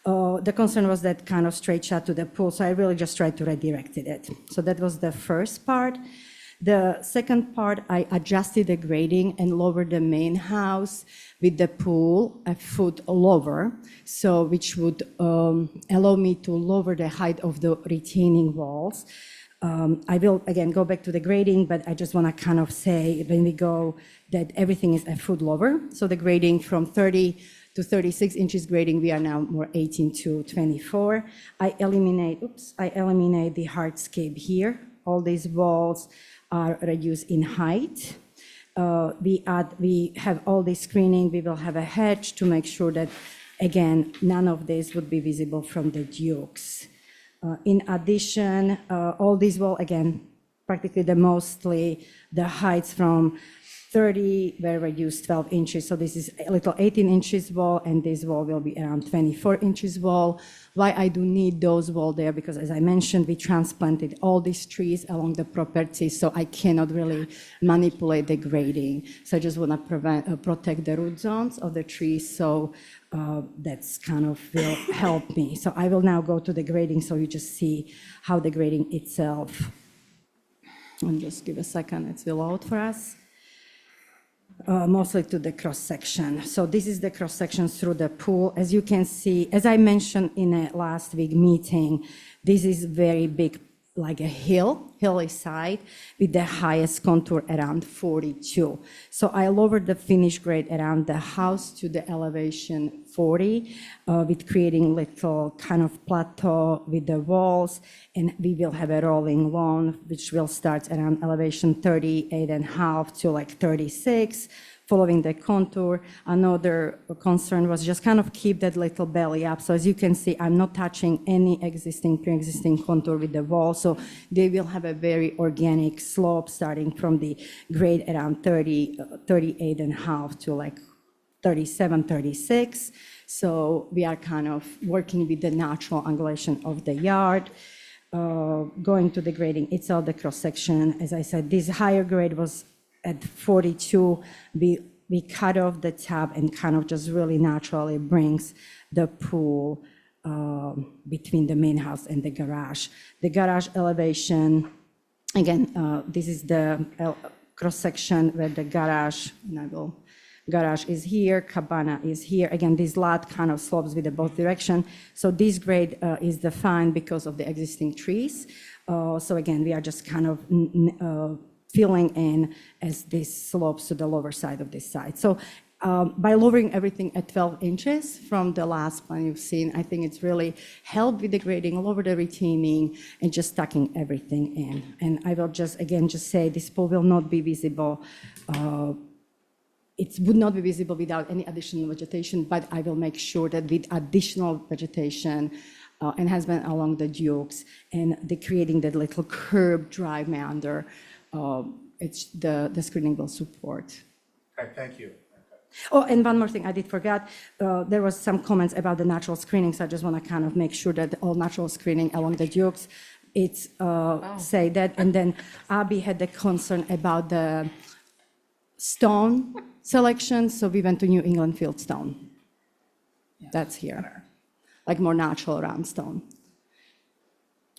The concern was that kind of straight shot to the pool, so I really just tried to redirect it. So that was the first part. The second part, I adjusted the grading and lowered the main house with the pool a foot lower, so which would allow me to lower the height of the retaining walls. I will, again, go back to the grading, but I just want to kind of say, when we go, that everything is a foot lower. So the grading from 30 to 36 inches grading, we are now more 18 to 24. I eliminate the hardscape here. All these walls are reduced in height. We have all this screening. We will have a hedge to make sure that Again, none of this would be visible from the Dukes. In addition, all these wall, again, practically mostly the heights from 30, where we use 12 inches. So this is a little 18 inches wall, and this wall will be around 24 inches wall. Why I do need those wall there, because as I mentioned, we transplanted all these trees along the property, so I cannot really manipulate the grading. So I just want to protect the root zones of the trees, so that's kind of will help me. So I will now go to the grading, so you just see how the grading itself. And just give a second, it will load for us. Mostly to the cross section. So this is the cross section through the pool. As you can see, as I mentioned in a last week meeting, this is very big, like a hilly side with the highest contour around 42. So I lowered the finish grade around the house to the elevation 40 with creating little kind of plateau with the walls, and we will have a rolling lawn which will start around elevation 38.5 to like 36, following the contour. Another concern was just kind of keep that little belly up. So as you can see, I'm not touching any pre-existing contour with the wall. So they will have a very organic slope starting from the grade around 38.5 to like 37, 36. So we are kind of working with the natural angulation of the yard. Going to the grading itself, the cross section, as I said, this higher grade was at 42, we cut off the top and kind of just really naturally brings the pool between the main house and the garage. The garage elevation, again, this is the cross section where the garage, garage is here, cabana is here. Again, this lot kind of slopes with the both direction. So this grade is defined because of the existing trees. So again, we are just kind of filling in as this slopes to the lower side of this side. So by lowering everything at 12 inches from the last plan you've seen, I think it's really helped with the grading, lower the retaining, and just tucking everything in. And I will just, again, just say this pool will not be visible. It would not be visible without any additional vegetation, but I will make sure that with additional vegetation, enhancement along the Dukes and creating that little curb drive meander, the screening will support. Okay, thank you. Oh, and one more thing I did forget. There was some comments about the natural screening, so I just want to kind of make sure that all natural screening along the Dukes, it's say that. And then Abby had the concern about the stone selection, so we went to New England fieldstone. That's here, like more natural round stone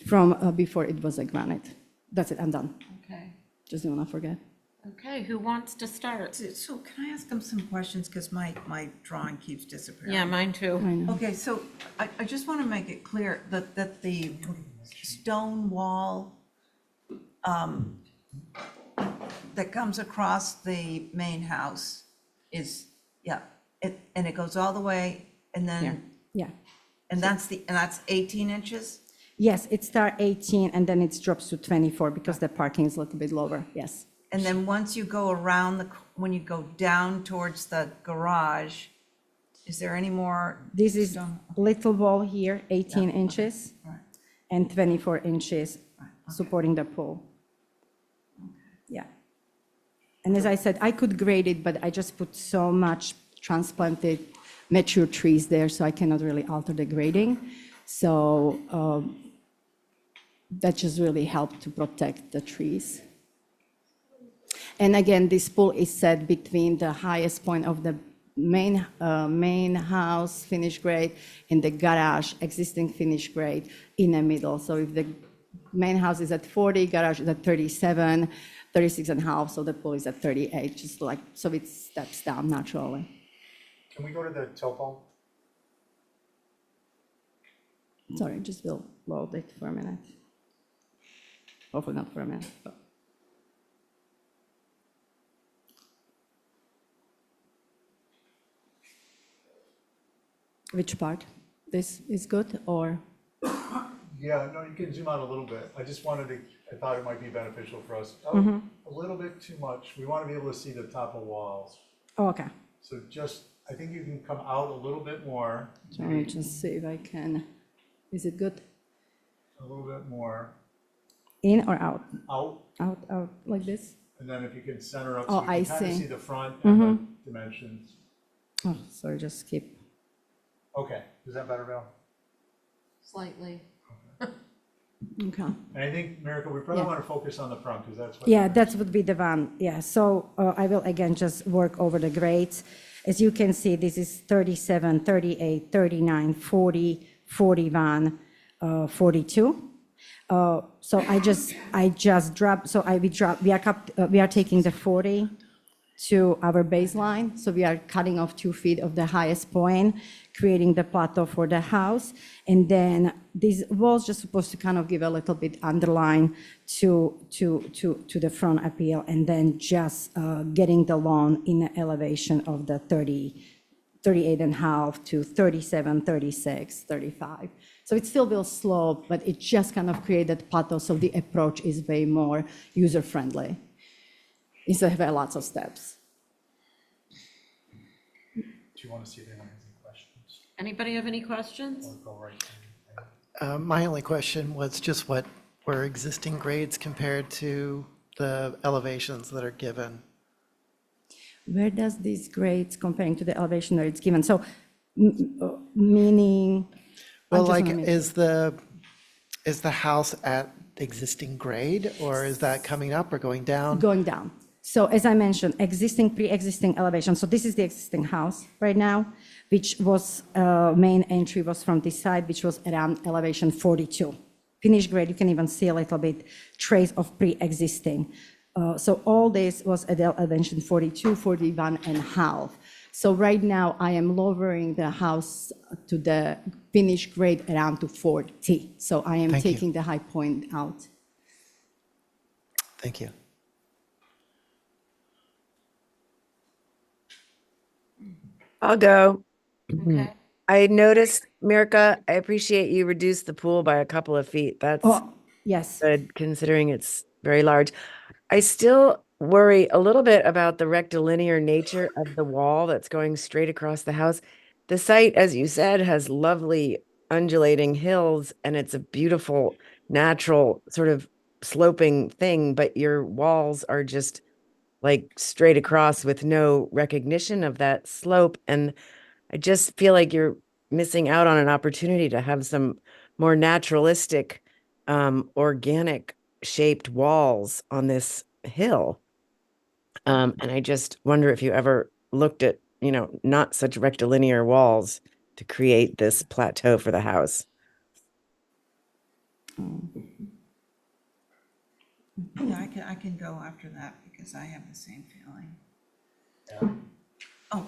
from before it was a granite. That's it, I'm done. Okay. Just don't want to forget. Okay, who wants to start? So can I ask them some questions, because my drawing keeps disappearing? Yeah, mine too. I know. Okay, so I just want to make it clear that the stone wall that comes across the main house is, and it goes all the way, and then, Yeah. and that's 18 inches? Yes, it starts 18 and then it drops to 24 because the parking is a little bit lower, yes. And then once you go around when you go down towards the garage, is there any more? This is stone? little wall here, 18 inches Right. and 24 inches supporting the pool. Yeah. And as I said, I could grade it, but I just put so much transplanted mature trees there, so I cannot really alter the grading. So that just really helped to protect the trees. And again, this pool is set between the highest point of the main house finished grade and the garage existing finished grade in the middle. So if the main house is at 40, garage is at 37, 36.5, so the pool is at 38, just like, so it steps down naturally. Can we go to the topo? Sorry, just will load it for a minute. Hopefully not for a minute, but. Which part? This is good, or? Yeah, no, you can zoom out a little bit. I just I thought it might be beneficial for us. A little bit too much. We want to be able to see the top of walls. Oh, okay. So just, I think you can come out a little bit more, So let me just see if I can, is it good? a little bit more, In or out? out, Out, like this? and then if you can center up, Oh, so you I can kind of see. see the front and the dimensions. Oh, sorry, just skip. Okay, is that better, Val? Slightly. Okay. And I think, Miracle, we probably Yeah. want to focus on the front, because that's what. Yeah, that would be the one, yeah. So I will again just work over the grades. As you can see, this is 37, 38, 39, 40, 41, 42. So I just dropped, so we are taking the 40 to our baseline. So we are cutting off 2 feet of the highest point, creating the plateau for the house. And then this was just supposed to kind of give a little bit underline to the front appeal, and then just getting the lawn in the elevation of the 38 and a half to 37, 36, 35. So it still will slope, but it just kind of created plateau, so the approach is way more user-friendly, instead of having lots of steps. Do you want to see if anyone has any questions? Anybody have any questions? Or go right to My only question was just what were existing grades compared to the elevations that are given? Where does these grades comparing to the elevation that it's given? So, meaning. Well, I'm just like, wanna make- is the house at existing grade, or is that coming up or going down? Going down. So as I mentioned, pre-existing elevation. So this is the existing house right now, which was, main entry was from this side, which was around elevation 42. Finished grade, you can even see a little bit trace of pre-existing. So all this was at elevation 42, 41 and a half. So right now I am lowering the house to the finished grade around to 40. So I am Thank you. taking the high point out. Thank you. I'll go. Okay. I noticed, Mirka, I appreciate you reduced the pool by a couple of feet. That's Oh, yes. good considering it's very large. I still worry a little bit about the rectilinear nature of the wall that's going straight across the house. The site, as you said, has lovely undulating hills, and it's a beautiful, natural sort of sloping thing, but your walls are just like straight across with no recognition of that slope. And I just feel like you're missing out on an opportunity to have some more naturalistic, organic shaped walls on this hill. And I just wonder if you ever looked at, not such rectilinear walls to create this plateau for the house. Yeah, I can go after that because I have the same feeling. Oh,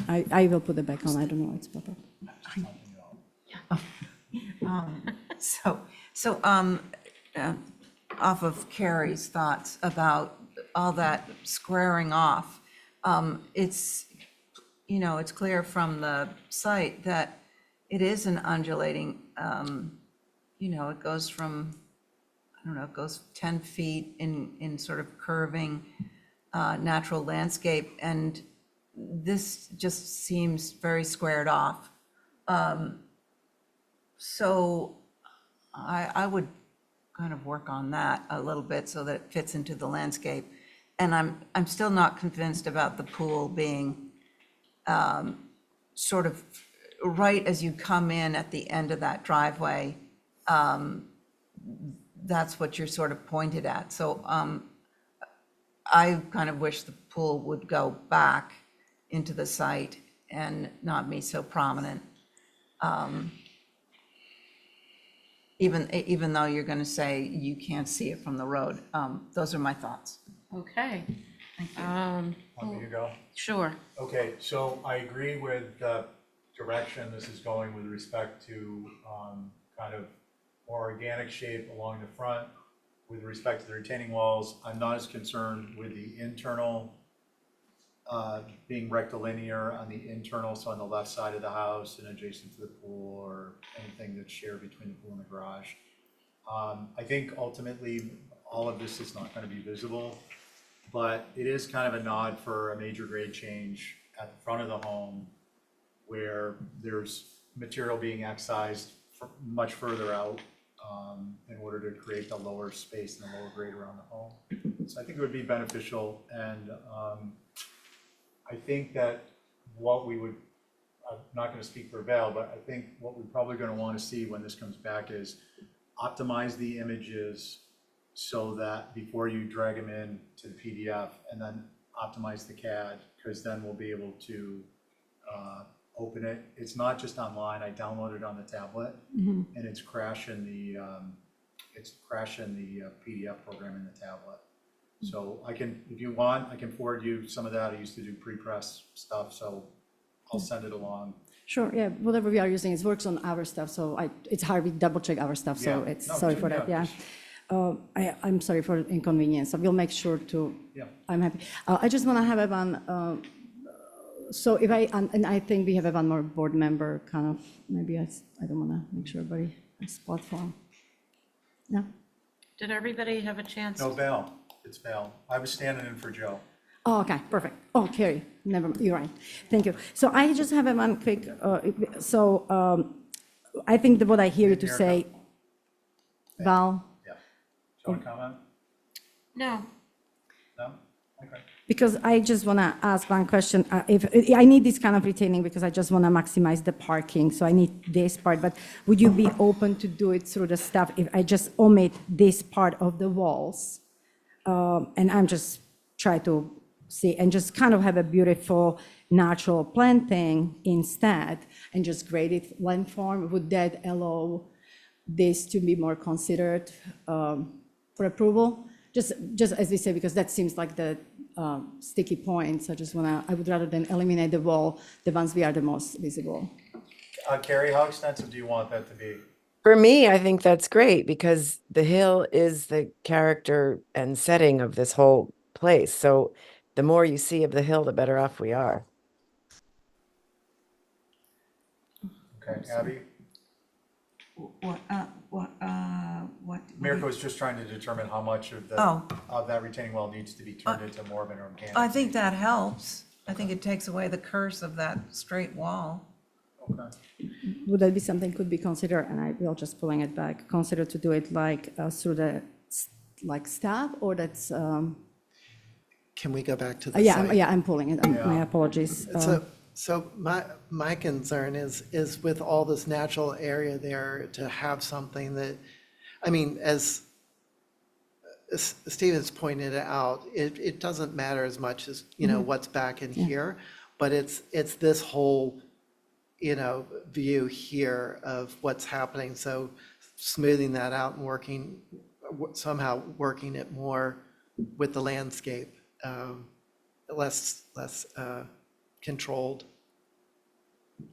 I will put it back on. I don't know. It's better. Off of Carrie's thoughts about all that squaring off, it's, it's clear from the site that it is an undulating, it goes from, I don't know, it goes 10 feet in sort of curving natural landscape, and this just seems very squared off. So I would kind of work on that a little bit so that it fits into the landscape. And I'm still not convinced about the pool being sort of right as you come in at the end of that driveway. That's what you're sort of pointed at. So I kind of wish the pool would go back into the site and not be so prominent. Even though you're going to say you can't see it from the road. Those are my thoughts. Okay. Want me to go? Sure. Okay, so I agree with the direction this is going with respect to kind of more organic shape along the front. With respect to the retaining walls, I'm not as concerned with the internal being rectilinear on the internal, so on the left side of the house and adjacent to the pool or anything that's shared between the pool and the garage. I think ultimately all of this is not going to be visible, but it is kind of a nod for a major grade change at the front of the home where there's material being excised much further out in order to create the lower space and the lower grade around the home. So I think it would be beneficial, and I think that what we would, I'm not going to speak for Val, but I think what we're probably going to want to see when this comes back is optimize the images so that before you drag them in to the PDF, and then optimize the CAD, because then we'll be able to open it. It's not just online. I downloaded it on the tablet, and it's crashing the PDF program in the tablet. So I can, if you want, I can forward you some of that. I used to do pre-press stuff, so I'll send it along. Sure, yeah, whatever we are using, it works on our stuff, so it's hard, we double check our stuff, so Yeah. it's, No, sorry sure, for that, yeah, yeah. I'm sorry for the inconvenience, we'll make sure to, Yeah. I'm happy. I just want to have one, so if and I think we have one more board member, kind of, maybe I don't want to make sure everybody has spot for him. No? Did everybody have a chance? No, Val, it's Val. I was standing in for Joe. Oh, okay, perfect. Oh, Carrie, never mind, you're right. Thank you. So I just have one quick, I think that what I hear you to say, Val, Yeah. Do you want to comment? No. No? Okay. because I just want to ask one question. If I need this kind of retaining because I just want to maximize the parking, so I need this part, but would you be open to do it through the stuff if I just omit this part of the walls? And I'm just try to see, and just kind of have a beautiful natural planting instead, and just grade it landform, would that allow this to be more considered for approval? Just as we say, because that seems like the sticky points. I would rather than eliminate the wall, the ones we are the most visible. Carrie, how extensive do you want that to be? For me, I think that's great because the hill is the character and setting of this whole place. So the more you see of the hill, the better off we are. Okay, Abby? What? Mirko was just trying to determine how much of Oh. of that retaining wall needs to be turned into more of an organic. I think that helps. I think it takes away the curse of that straight wall. Okay. Would that be something could be considered, and I will just pulling it back, consider to do it like through the staff, or that's, Can we go back to the yeah, site? I'm pulling it, my apologies. So my concern is with all this natural area there to have something that, I mean, as Stevens pointed out, it doesn't matter as much as, what's back in here, but it's this whole, view here of what's happening. So smoothing that out and somehow working it more with the landscape, less controlled.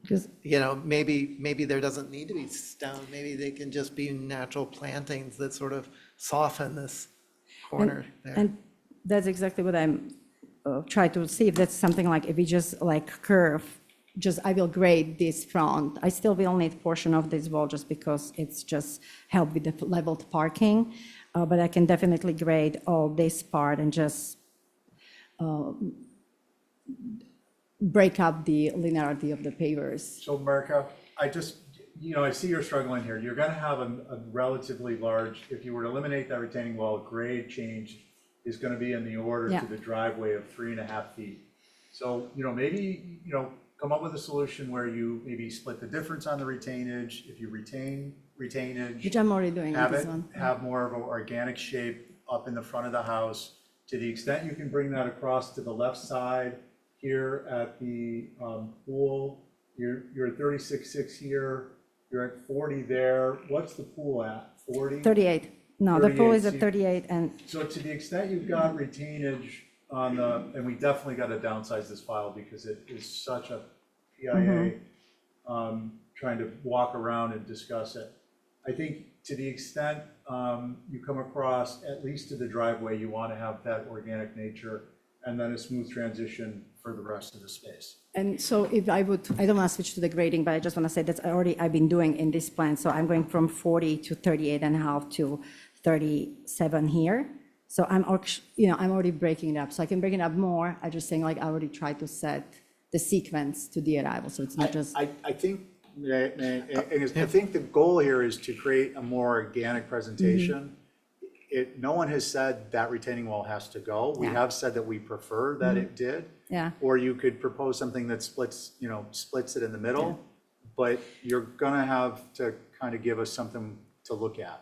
Because Maybe there doesn't need to be stone. Maybe they can just be natural plantings that sort of soften this corner there. And that's exactly what I'm trying to see, if that's something like, if we just like curve, I will grade this front. I still will need portion of this wall just because it's just help with the leveled parking. But I can definitely grade all this part and just break up the linearity of the pavers. So Mirko, I just, I see you're struggling here. You're gonna have a relatively large, if you were to eliminate that retaining wall, grade change is gonna be in the order Yeah. to the driveway of 3.5 feet. So, maybe, come up with a solution where you maybe split the difference on the retainage. If you retain retainage, Which I'm already doing with have this it, one. have more of an organic shape up in the front of the house. To the extent you can bring that across to the left side here at the pool, you're at 36.6 here, you're at 40 there. What's the pool at, 40? 38. No, the pool 38, is at 38, and So to the extent you've got retainage on and we definitely got to downsize this file because it is such a PIA, trying to walk around and discuss it. I think to the extent you come across, at least to the driveway, you want to have that organic nature and then a smooth transition for the rest of the space. And so if I don't want to switch to the grading, but I just want to say that's I've been doing in this plan. So I'm going from 40 to 38.5 to 37 here. So I'm already breaking it up. So I can break it up more. I just saying like I already tried to set the sequence to the arrival, so it's not just, I think, I think the goal here is to create a more organic presentation. No one has said that retaining wall has to go. We Yeah. have said that we prefer that it did. yeah. Or you could propose something that splits it in the middle, but you're gonna have to kind of give us something to look at.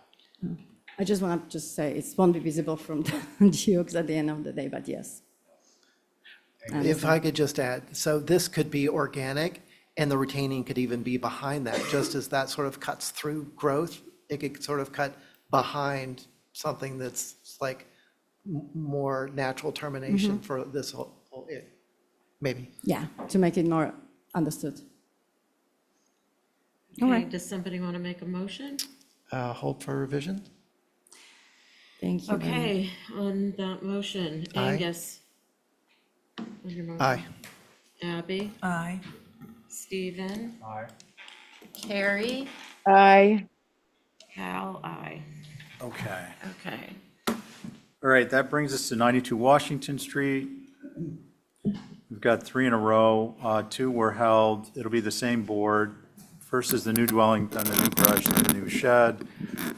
I just want to just say, it won't be visible from the Dukes at the end of the day, but yes. If I could just add, so this could be organic, and the retaining could even be behind that, just as that sort of cuts through growth. It could sort of cut behind something that's like more natural termination for this whole maybe. Yeah, to make it more understood. All Okay, right. does somebody want to make a motion? Hold for revision? Thank you. very much. Okay, on that motion, Aye. Angus. On your motion. Aye. Abby, Aye. Stephen, Aye. Carrie, Aye. Hal, aye. Okay. Okay. All right, that brings us to 92 Washington Street. We've got 3 in a row. 2 were held. It'll be the same board. First is the new dwelling, then the new garage, then the new shed.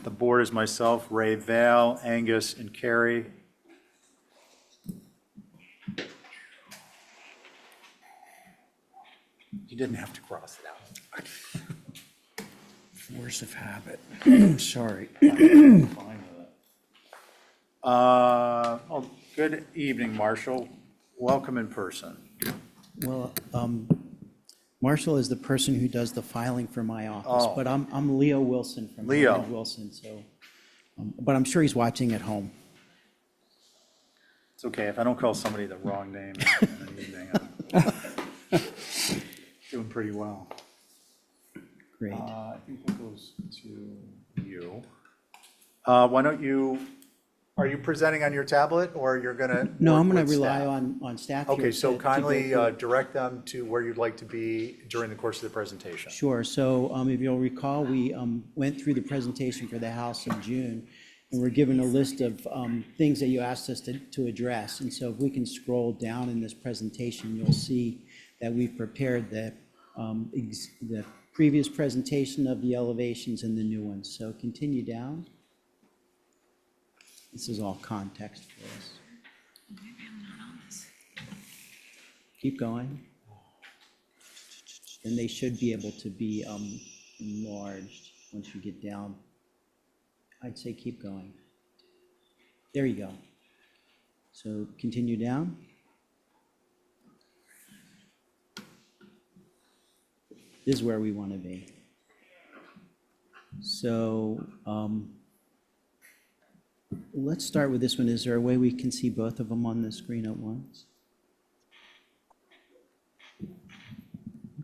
The board is myself, Ray Vale, Angus, and Carrie. You didn't have to cross it out. Force of habit. Sorry. Good evening, Marshall. Welcome in person. Well, Marshall is the person who does the filing for my office, Oh. but I'm Leo Wilson from Leo. Hammond Wilson, so, but I'm sure he's watching at home. It's okay if I don't call somebody the wrong name in the evening. I'm doing pretty well. Great. I think that goes to you. Why don't you, are you presenting on your tablet or you're gonna? No, I'm work going to with rely staff? on staff here. Okay, so to go kindly through- direct them to where you'd like to be during the course of the presentation. Sure. So if you'll recall, we went through the presentation for the house in June, and we're given a list of things that you asked us to address. And so if we can scroll down in this presentation, you'll see that we've prepared the previous presentation of the elevations and the new ones. So continue down. This is all context for us. Keep going. And they should be able to be enlarged once you get down. I'd say keep going. There you go. So continue down. This is where we want to be. So let's start with this one. Is there a way we can see both of them on the screen at once?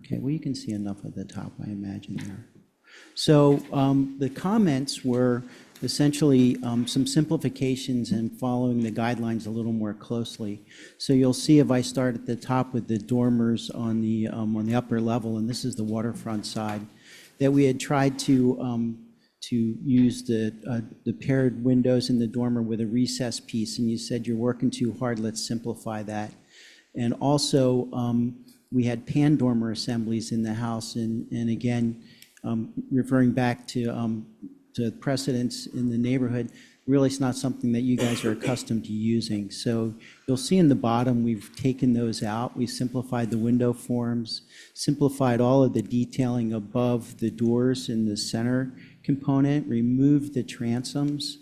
Okay, well, you can see enough at the top, I imagine there. So the comments were essentially some simplifications and following the guidelines a little more closely. So you'll see if I start at the top with the dormers on the upper level, and this is the waterfront side, that we had tried to use the paired windows in the dormer with a recess piece, and you said you're working too hard, let's simplify that. And also, we had pan dormer assemblies in the house, and again, referring back to precedents in the neighborhood, really it's not something that you guys are accustomed to using. So you'll see in the bottom, we've taken those out. We've simplified the window forms, simplified all of the detailing above the doors in the center component, removed the transoms.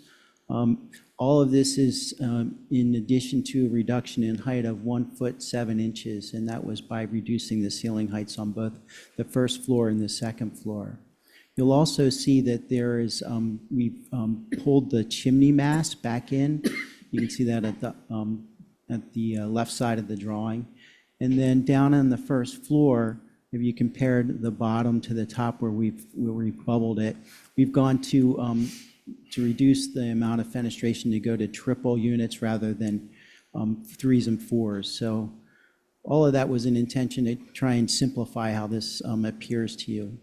All of this is in addition to a reduction in height of 1 foot 7 inches, and that was by reducing the ceiling heights on both the first floor and the second floor. You'll also see that there is, we've pulled the chimney mast back in. You can see that at the left side of the drawing. And then down on the first floor, if you compared the bottom to the top where we bubbled it, we've gone to reduce the amount of fenestration to go to triple units rather than 3s and 4s. So all of that was an intention to try and simplify how this appears to you.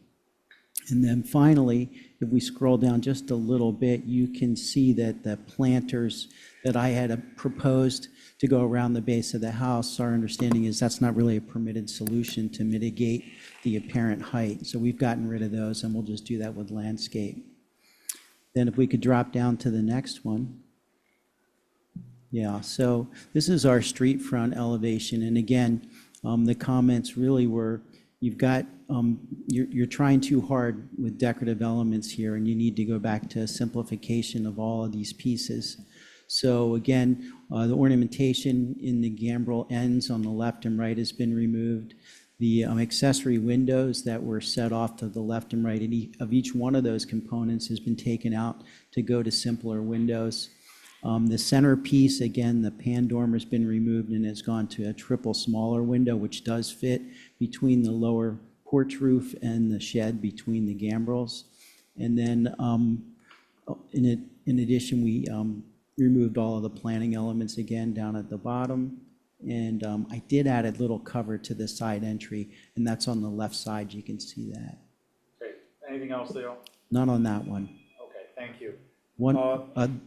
And then finally, if we scroll down just a little bit, you can see that the planters that I had proposed to go around the base of the house, our understanding is that's not really a permitted solution to mitigate the apparent height. So we've gotten rid of those, and we'll just do that with landscape. Then if we could drop down to the next one. Yeah, so this is our street front elevation. And again, the comments really were, you've got, you're trying too hard with decorative elements here, and you need to go back to a simplification of all of these pieces. So again, the ornamentation in the gambrel ends on the left and right has been removed. The accessory windows that were set off to the left and right of each one of those components has been taken out to go to simpler windows. The centerpiece, again, the pan dormer has been removed and has gone to a triple smaller window, which does fit between the lower porch roof and the shed between the gambrels. And then in addition, we removed all of the planting elements again down at the bottom. And I did add a little cover to the side entry, and that's on the left side. You can see that. Great. Anything else, Leo? Not on that one. Okay, thank you. One,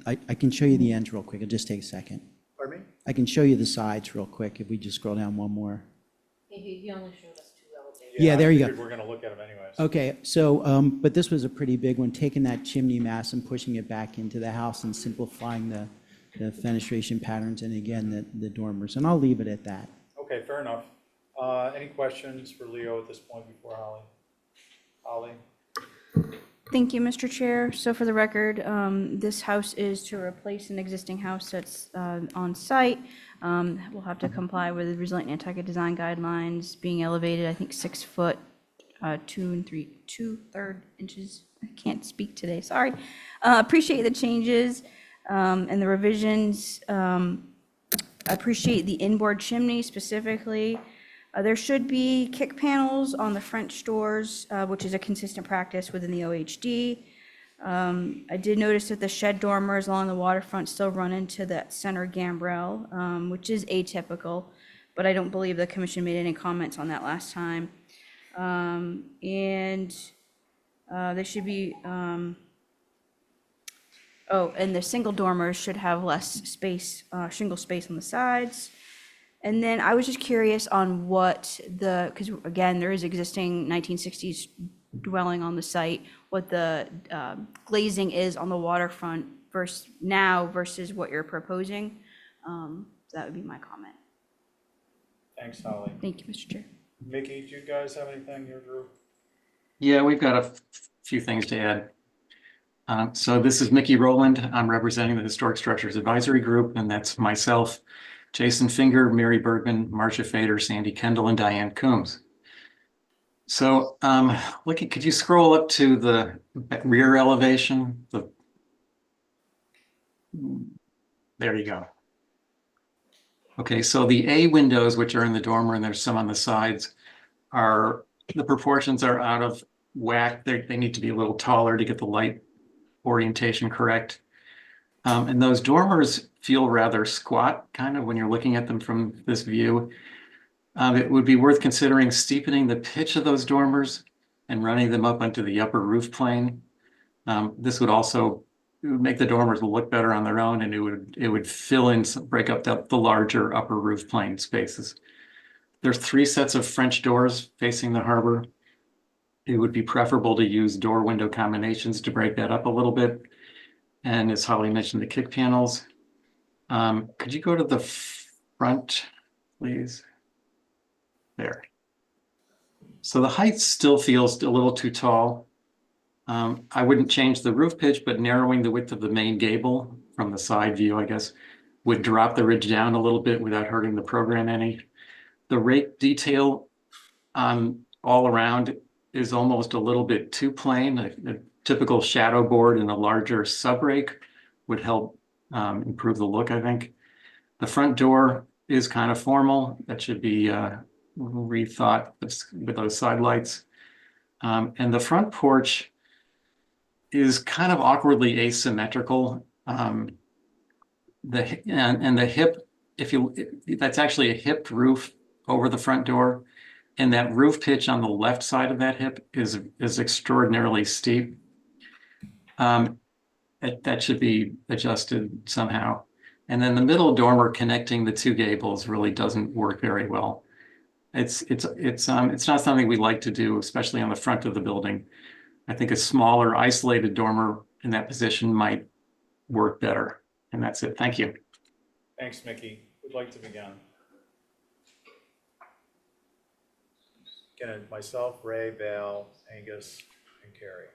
I can show you the ends real quick. It'll just take a second. Pardon me? I can show you the sides real quick if we just scroll down one more. He only showed us 2 elevators. Yeah, there you go. I figured we're going to look at them anyways. Okay, so, but this was a pretty big one, taking that chimney mass and pushing it back into the house and simplifying the fenestration patterns and again, the dormers. And I'll leave it at that. Okay, fair enough. Any questions for Leo at this point before Holly? Holly? Thank you, Mr. Chair. So for the record, this house is to replace an existing house that's on site. We'll have to comply with the resilient Nantucket design guidelines, being elevated, I think 6 foot, 2 3/4 inches. I can't speak today, sorry. Appreciate the changes and the revisions. I appreciate the inboard chimney specifically. There should be kick panels on the French doors, which is a consistent practice within the OHD. I did notice that the shed dormers along the waterfront still run into that center gambrel, which is atypical, but I don't believe the commission made any comments on that last time. And they should be, and the single dormers should have less space, shingle space on the sides. And then I was just curious on what because again, there is existing 1960s dwelling on the site, what the glazing is on the waterfront versus what you're proposing. That would be my comment. Thanks, Holly. Thank you, Mr. Chair. Mickey, do you guys have anything, your group? Yeah, we've got a few things to add. So this is Mickey Rowland. I'm representing the Historic Structures Advisory Group, and that's myself, Jason Finger, Mary Bergman, Marcia Fader, Sandy Kendall, and Diane Coombs. So could you scroll up to the rear elevation? There you go. Okay, so the A windows, which are in the dormer, and there's some on the sides, the proportions are out of whack. They need to be a little taller to get the light orientation correct. And those dormers feel rather squat, kind of, when you're looking at them from this view. It would be worth considering steepening the pitch of those dormers and running them up onto the upper roof plane. This would also make the dormers look better on their own, and it would fill in, break up the larger upper roof plane spaces. There's 3 sets of French doors facing the harbor. It would be preferable to use door-window combinations to break that up a little bit. And as Holly mentioned, the kick panels. Could you go to the front, please? There. So the height still feels a little too tall. I wouldn't change the roof pitch, but narrowing the width of the main gable from the side view, I guess, would drop the ridge down a little bit without hurting the program any. The rake detail all around is almost a little bit too plain. A typical shadow board and a larger sub rake would help improve the look, I think. The front door is kind of formal. That should be rethought with those side lights. And the front porch is kind of awkwardly asymmetrical. The hip, that's actually a hipped roof over the front door. And that roof pitch on the left side of that hip is extraordinarily steep. That should be adjusted somehow. And then the middle dormer connecting the two gables really doesn't work very well. It's not something we like to do, especially on the front of the building. I think a smaller isolated dormer in that position might work better. And that's it. Thank you. Thanks, Mickey. Would like to begin. Again, myself, Ray, Val, Angus, and Carrie.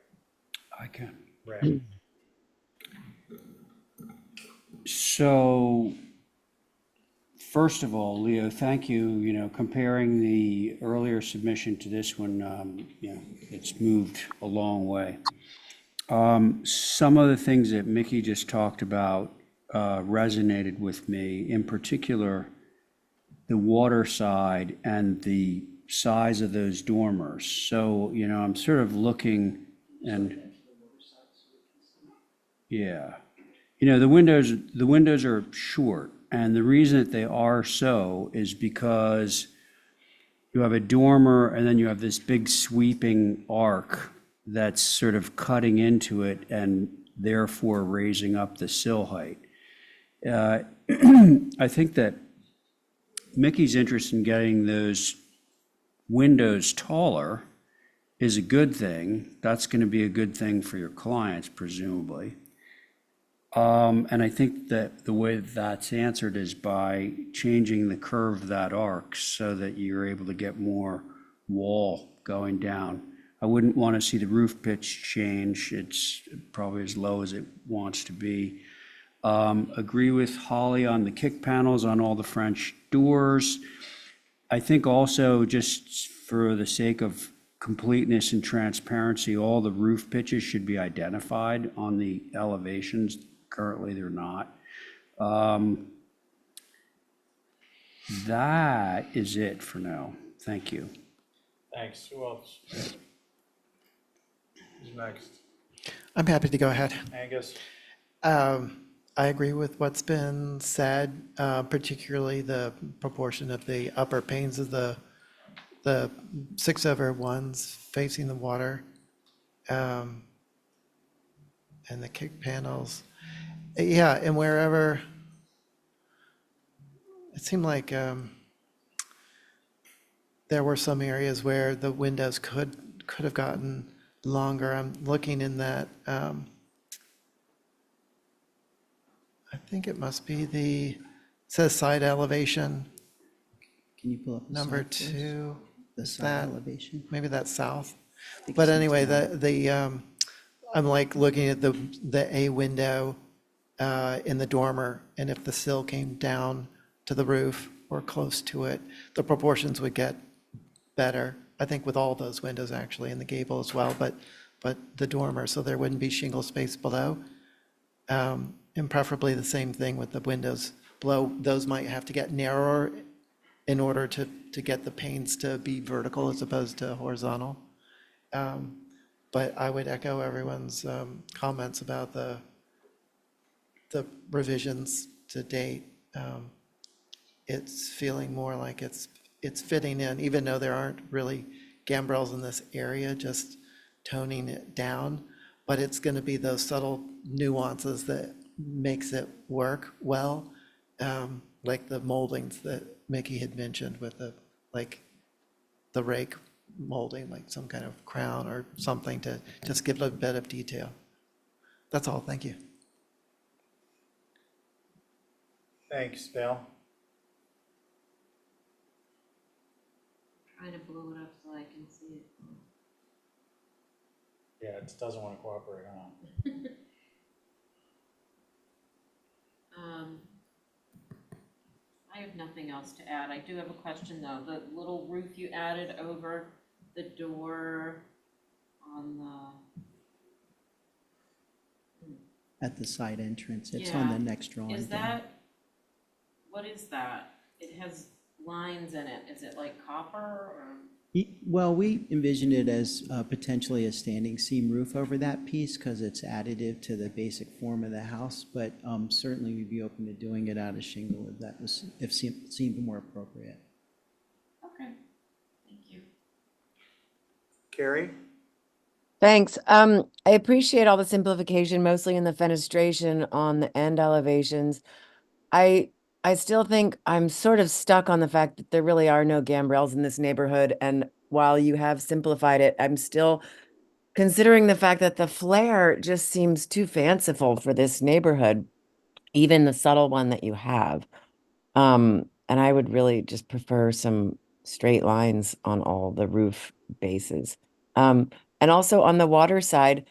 I can. Ray. So, first of all, Leo, thank you. You know, comparing the earlier submission to this one, you know, it's moved a long way. Some of the things that Mickey just talked about resonated with me, in particular, the water side and the size of those dormers. So, you know, I'm sort of looking and, yeah. You know, the windows are short, and the reason that they are so is because you have a dormer and then you have this big sweeping arc that's sort of cutting into it and therefore raising up the sill height. I think that Mickey's interest in getting those windows taller is a good thing. That's going to be a good thing for your clients, presumably. And I think that the way that's answered is by changing the curve of that arc so that you're able to get more wall going down. I wouldn't want to see the roof pitch change. It's probably as low as it wants to be. Agree with Holly on the kick panels on all the French doors. I think also, just for the sake of completeness and transparency, all the roof pitches should be identified on the elevations. Currently, they're not. That is it for now. Thank you. Thanks. Who else? Who's next? I'm happy to go ahead. Angus? I agree with what's been said, particularly the proportion of the upper panes of the 6/1s facing the water, and the kick panels. Yeah, and wherever, it seemed like there were some areas where the windows could have gotten longer. I'm looking in that, I think it must be it says side elevation, Can you pull up the number side first? 2. The Is side that, elevation? maybe that's south. think But it's anyway, down. I'm like looking at the A window in the dormer, and if the sill came down to the roof or close to it, the proportions would get better. I think with all those windows actually, and the gable as well, but the dormer, so there wouldn't be shingle space below. And preferably the same thing with the windows below. Those might have to get narrower in order to get the panes to be vertical as opposed to horizontal. But I would echo everyone's comments about the revisions to date. It's feeling more like it's fitting in, even though there aren't really gambrels in this area, just toning it down. But it's going to be those subtle nuances that makes it work well, like the moldings that Mickey had mentioned with the rake molding, like some kind of crown or something to just give a bit of detail. That's all. Thank you. Thanks, Val. Trying to blow it up so I can see it. Yeah, it doesn't want to cooperate, huh? I have nothing else to add. I do have a question though. The little roof you added over the door on the, At the side entrance, it's on the Yeah. next drawing. is down. that, what is that? It has lines in it. Is it like copper or? Well, we envisioned it as potentially a standing seam roof over that piece because it's additive to the basic form of the house, but certainly we'd be open to doing it out of shingle if that seemed more appropriate. Okay, thank you. Carrie? Thanks. I appreciate all the simplification, mostly in the fenestration on the end elevations. I still think I'm sort of stuck on the fact that there really are no gambrels in this neighborhood. And while you have simplified it, I'm still considering the fact that the flare just seems too fanciful for this neighborhood, even the subtle one that you have. And I would really just prefer some straight lines on all the roof bases. And also on the water side,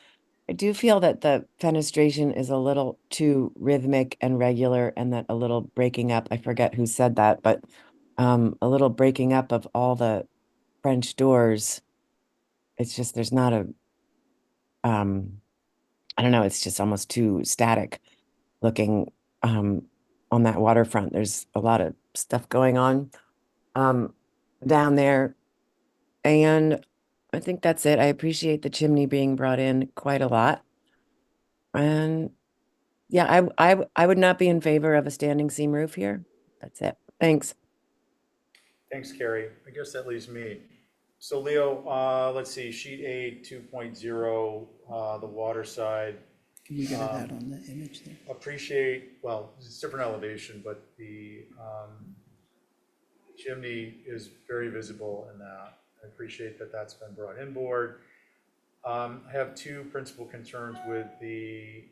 I do feel that the fenestration is a little too rhythmic and regular, and that a little breaking up, I forget who said that, but a little breaking up of all the French doors. It's just, there's not a, I don't know, it's just almost too static looking on that waterfront. There's a lot of stuff going on down there. And I think that's it. I appreciate the chimney being brought in quite a lot. And yeah, I would not be in favor of a standing seam roof here. That's it. Thanks. Thanks, Carrie. I guess that leaves me. So Leo, let's see, sheet A 2.0, the water side. Can you get that on the image there? Appreciate, well, it's a different elevation, but the chimney is very visible in that. I appreciate that that's been brought inboard. I have two principal concerns with the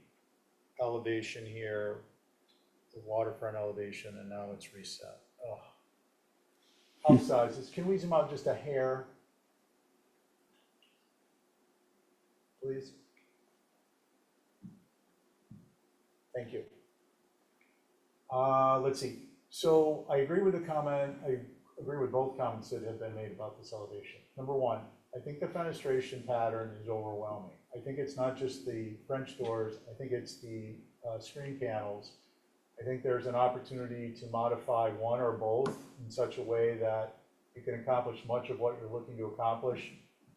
elevation here, the waterfront elevation, and now it's reset. House sizes, can we zoom out just a hair? Please. Thank you. Let's see. So I agree with the comment. I agree with both comments that have been made about this elevation. Number one, I think the fenestration pattern is overwhelming. I think it's not just the French doors. I think it's the screen panels. I think there's an opportunity to modify one or both in such a way that you can accomplish much of what you're looking to accomplish,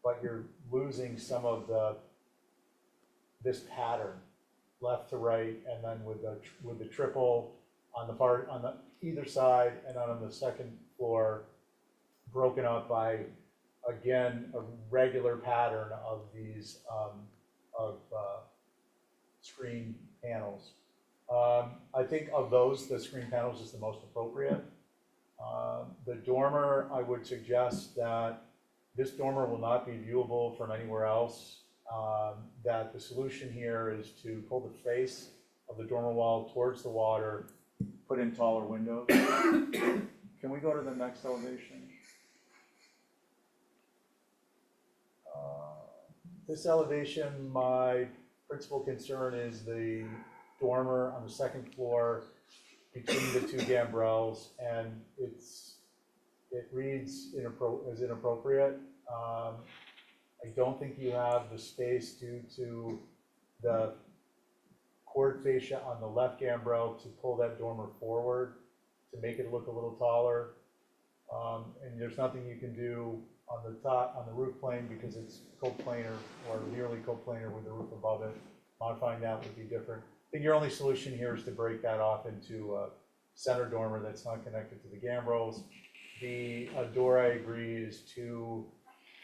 but you're losing some of this pattern left to right, and then with the triple on the either side, and then on the second floor, broken up by, again, a regular pattern of these screen panels. I think of those, the screen panels is the most appropriate. The dormer, I would suggest that this dormer will not be viewable from anywhere else. That the solution here is to pull the face of the dormer wall towards the water, put in taller windows. Can we go to the next elevation? This elevation, my principal concern is the dormer on the second floor between the two gambrels, and it reads as inappropriate. I don't think you have the space due to the cord fascia on the left gambrel to pull that dormer forward to make it look a little taller. And there's nothing you can do on the top, on the roof plane, because it's coplanar or nearly coplanar with the roof above it. Modifying that would be different. I think your only solution here is to break that off into a center dormer that's not connected to the gambrels. The door, I agree, is too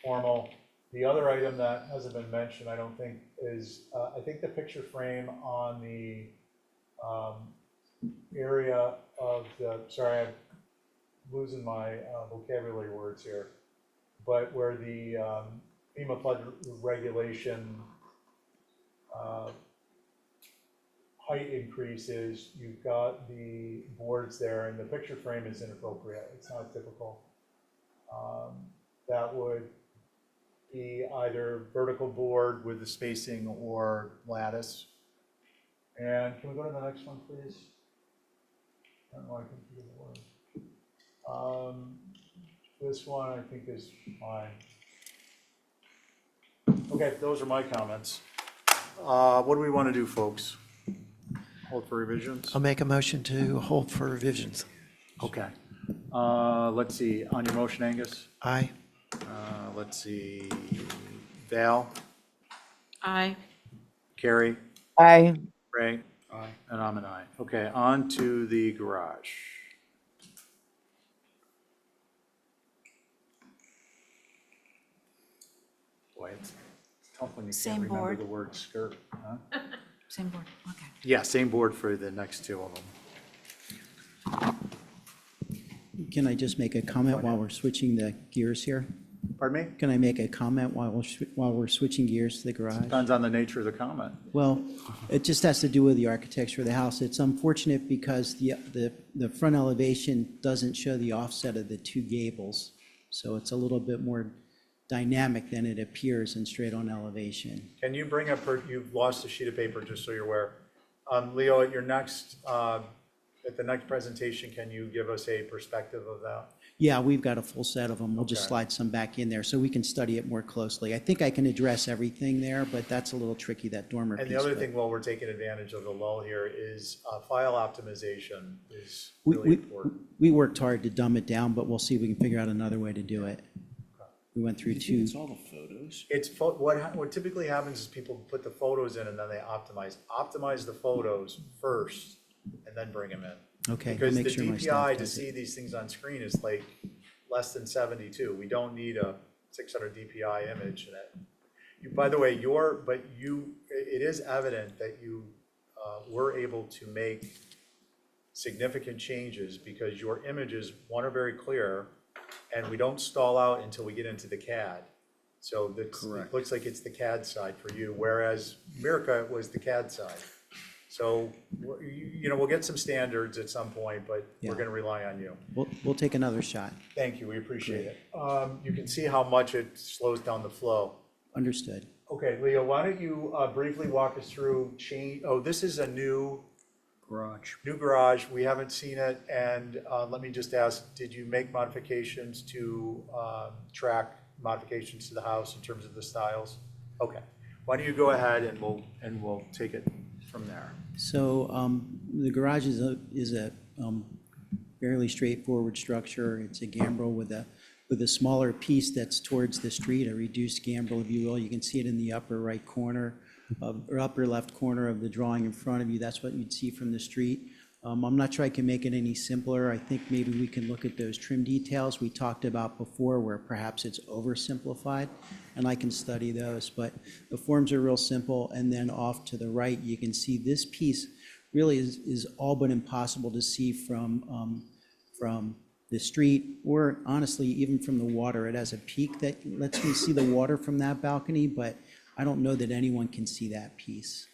formal. The other item that hasn't been mentioned, I don't think, is I think the picture frame on the area of the, sorry, I'm losing my vocabulary words here, but where the FEMA flood regulation height increases, you've got the boards there, and the picture frame is inappropriate. It's not typical. That would be either vertical board with the spacing or lattice. And can we go to the next one, please? I don't know, I can figure the word. This one I think is fine. Okay, those are my comments. What do we want to do, folks? Hold for revisions? I'll make a motion to hold for revisions. Okay. Let's see, on your motion, Angus? Aye. Let's see, Val, Aye. Carrie, Aye. Ray? Aye. And I'm an aye. Okay, on to the garage. Boy, it's tough when you Same can't remember board. the word skirt, huh? Same board, okay. Yeah, same board for the next two of them. Can I just make a comment while we're switching the gears here? Pardon me? Can I make a comment while we're switching gears to the garage? Depends on the nature of the comment. Well, it just has to do with the architecture of the house. It's unfortunate because the front elevation doesn't show the offset of the two gables. So it's a little bit more dynamic than it appears in straight-on elevation. Can you bring up, you've lost a sheet of paper, just so you're aware. Leo, at your next, at the next presentation, can you give us a perspective of that? Yeah, we've got a full set of them. We'll just Okay. slide some back in there so we can study it more closely. I think I can address everything there, but that's a little tricky, that dormer piece. And the other but- thing, while we're taking advantage of the lull here, is file optimization is We, really we, important. we worked hard to dumb it down, but we'll see if we can figure out another way to do it. We went through two. It's all the photos. It's, what typically happens is people put the photos in and then they optimize the photos first and then bring them in. Okay, I'll Because the make sure my DPI staff to does it. see these things on screen is like less than 72. We don't need a 600 DPI image in it. By the way, it is evident that you were able to make significant changes because your images, one, are very clear, and we don't stall out until we get into the CAD. So it looks like it's the CAD side for you, whereas Mirka was the CAD side. So, we'll get some standards at some point, but we're Yeah. going to rely on you. We'll take another shot. Thank you, we appreciate it. You can see how much it slows down the flow. Understood. Okay, Leo, why don't you briefly walk us through this is a new garage. We haven't seen it, and let me just ask, did you make modifications to track modifications to the house in terms of the styles? Okay, why don't you go ahead and we'll take it from there. So the garage is a fairly straightforward structure. It's a gambrel with a smaller piece that's towards the street, a reduced gambrel, if you will. You can see it in the upper right corner or upper left corner of the drawing in front of you. That's what you'd see from the street. I'm not sure I can make it any simpler. I think maybe we can look at those trim details we talked about before where perhaps it's oversimplified, and I can study those. But the forms are real simple, and then off to the right, you can see this piece really is all but impossible to see from the street, or honestly, even from the water. It has a peak that lets me see the water from that balcony, but I don't know that anyone can see that piece.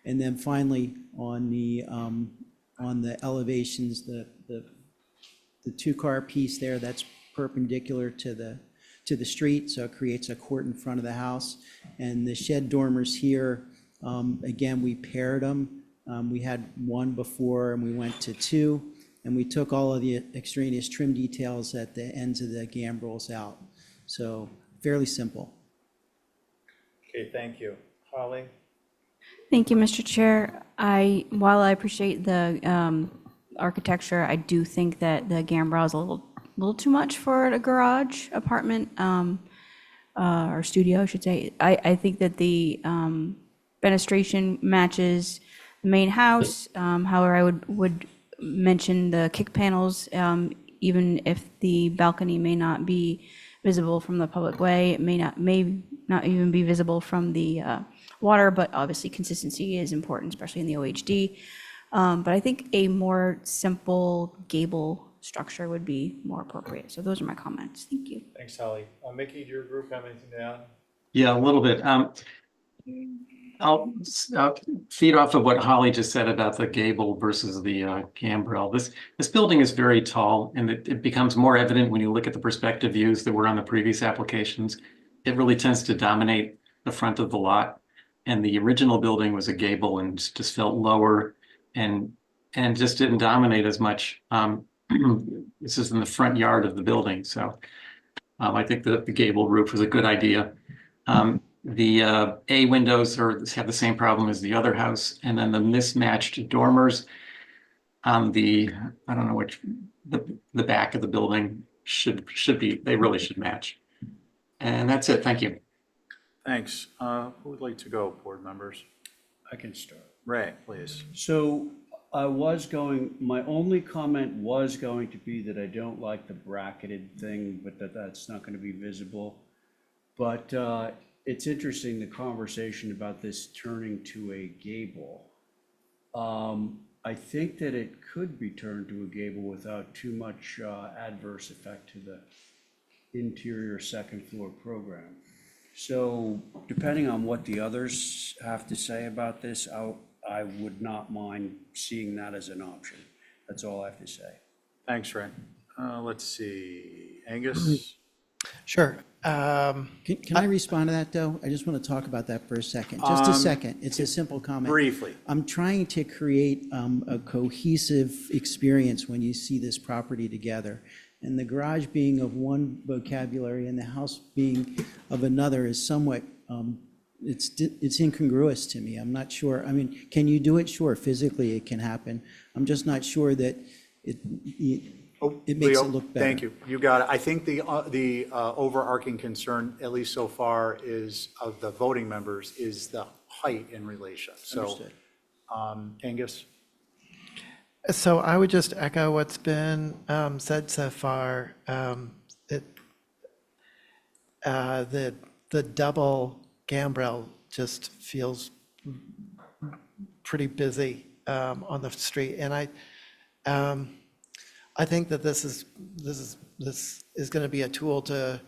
And then finally, on the elevations, the two-car piece there, that's perpendicular to the street, so it creates a court in front of the house. And the shed dormers here, again, we paired them. We had one before and we went to two, and we took all of the extraneous trim details at the ends of the gambrels out. So fairly simple. Okay, thank you. Holly? Thank you, Mr. Chair. While I appreciate the architecture, I do think that the gambrel is a little too much for a garage apartment, or studio, I should say. I think that the fenestration matches the main house. However, I would mention the kick panels, even if the balcony may not be visible from the public way, it may not even be visible from the water, but obviously consistency is important, especially in the OHD. But I think a more simple gable structure would be more appropriate. So those are my comments. Thank you. Thanks, Holly. Mickey, do your group have anything to add? Yeah, a little bit. I'll feed off of what Holly just said about the gable versus the gambrel. This building is very tall, and it becomes more evident when you look at the perspective views that were on the previous applications. It really tends to dominate the front of the lot, and the original building was a gable and just felt lower and just didn't dominate as much. This is in the front yard of the building, so I think that the gable roof was a good idea. The A windows have the same problem as the other house, and then the mismatched dormers on the, I don't know which, the back of the building should be, they really should match. And that's it. Thank you. Thanks. Who would like to go, board members? I can start. Ray, please. So my only comment was going to be that I don't like the bracketed thing, but that's not going to be visible. But it's interesting, the conversation about this turning to a gable. I think that it could be turned to a gable without too much adverse effect to the interior second floor program. So depending on what the others have to say about this, I would not mind seeing that as an option. That's all I have to say. Thanks, Ray. Let's see, Angus? Sure. Can I respond to that, though? I just want to talk about that for a second. Just a second. It's a simple comment. Briefly. I'm trying to create a cohesive experience when you see this property together. And the garage being of one vocabulary and the house being of another is somewhat, it's incongruous to me. I'm not sure. I mean, can you do it? Sure, physically it can happen. I'm just not sure that it makes Leo, it look better. thank you. You got it. I think the overarching concern, at least so far, is of the voting members, is the height in relation. So, Understood. Angus? So I would just echo what's been said so far. The double gambrel just feels pretty busy on the street, and I think that this is going to be a tool to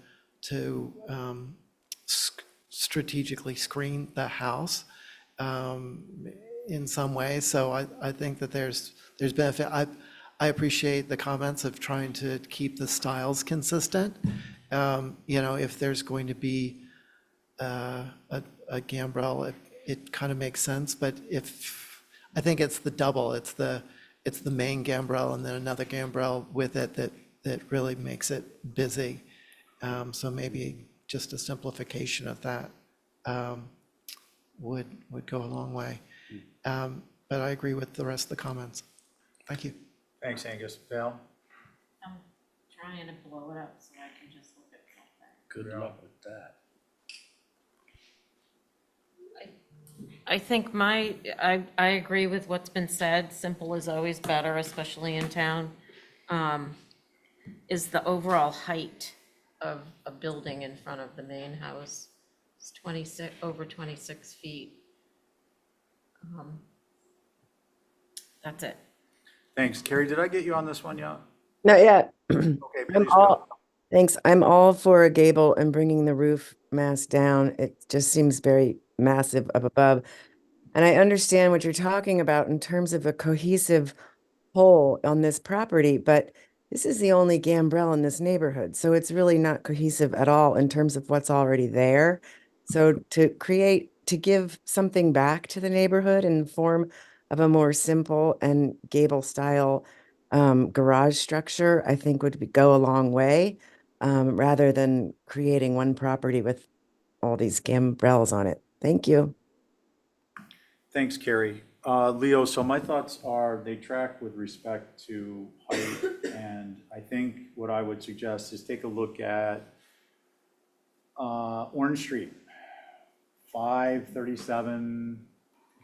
strategically screen the house in some way. So I think that there's benefit. I appreciate the comments of trying to keep the styles consistent. If there's going to be a gambrel, it kind of makes sense. But I think it's the double, it's the main gambrel and then another gambrel with it that really makes it busy. So maybe just a simplification of that would go a long way. But I agree with the rest of the comments. Thank you. Thanks, Angus. Val? I'm trying to blow it up so I can just look at something. Good luck with that. I think I agree with what's been said. Simple is always better, especially in town. Is the overall height of a building in front of the main house. It's over 26 feet. That's it. Thanks. Carrie, did I get you on this one yet? Not yet. Okay, I'm please all, go. thanks. I'm all for a gable and bringing the roof mass down. It just seems very massive up above. And I understand what you're talking about in terms of a cohesive whole on this property, but this is the only gambrel in this neighborhood. So it's really not cohesive at all in terms of what's already there. So to give something back to the neighborhood in the form of a more simple and gable style garage structure, I think go a long way, rather than creating one property with all these gambrels on it. Thank you. Thanks, Carrie. Leo, so my thoughts are they track with respect to height, and I think what I would suggest is take a look at Orange Street, 537,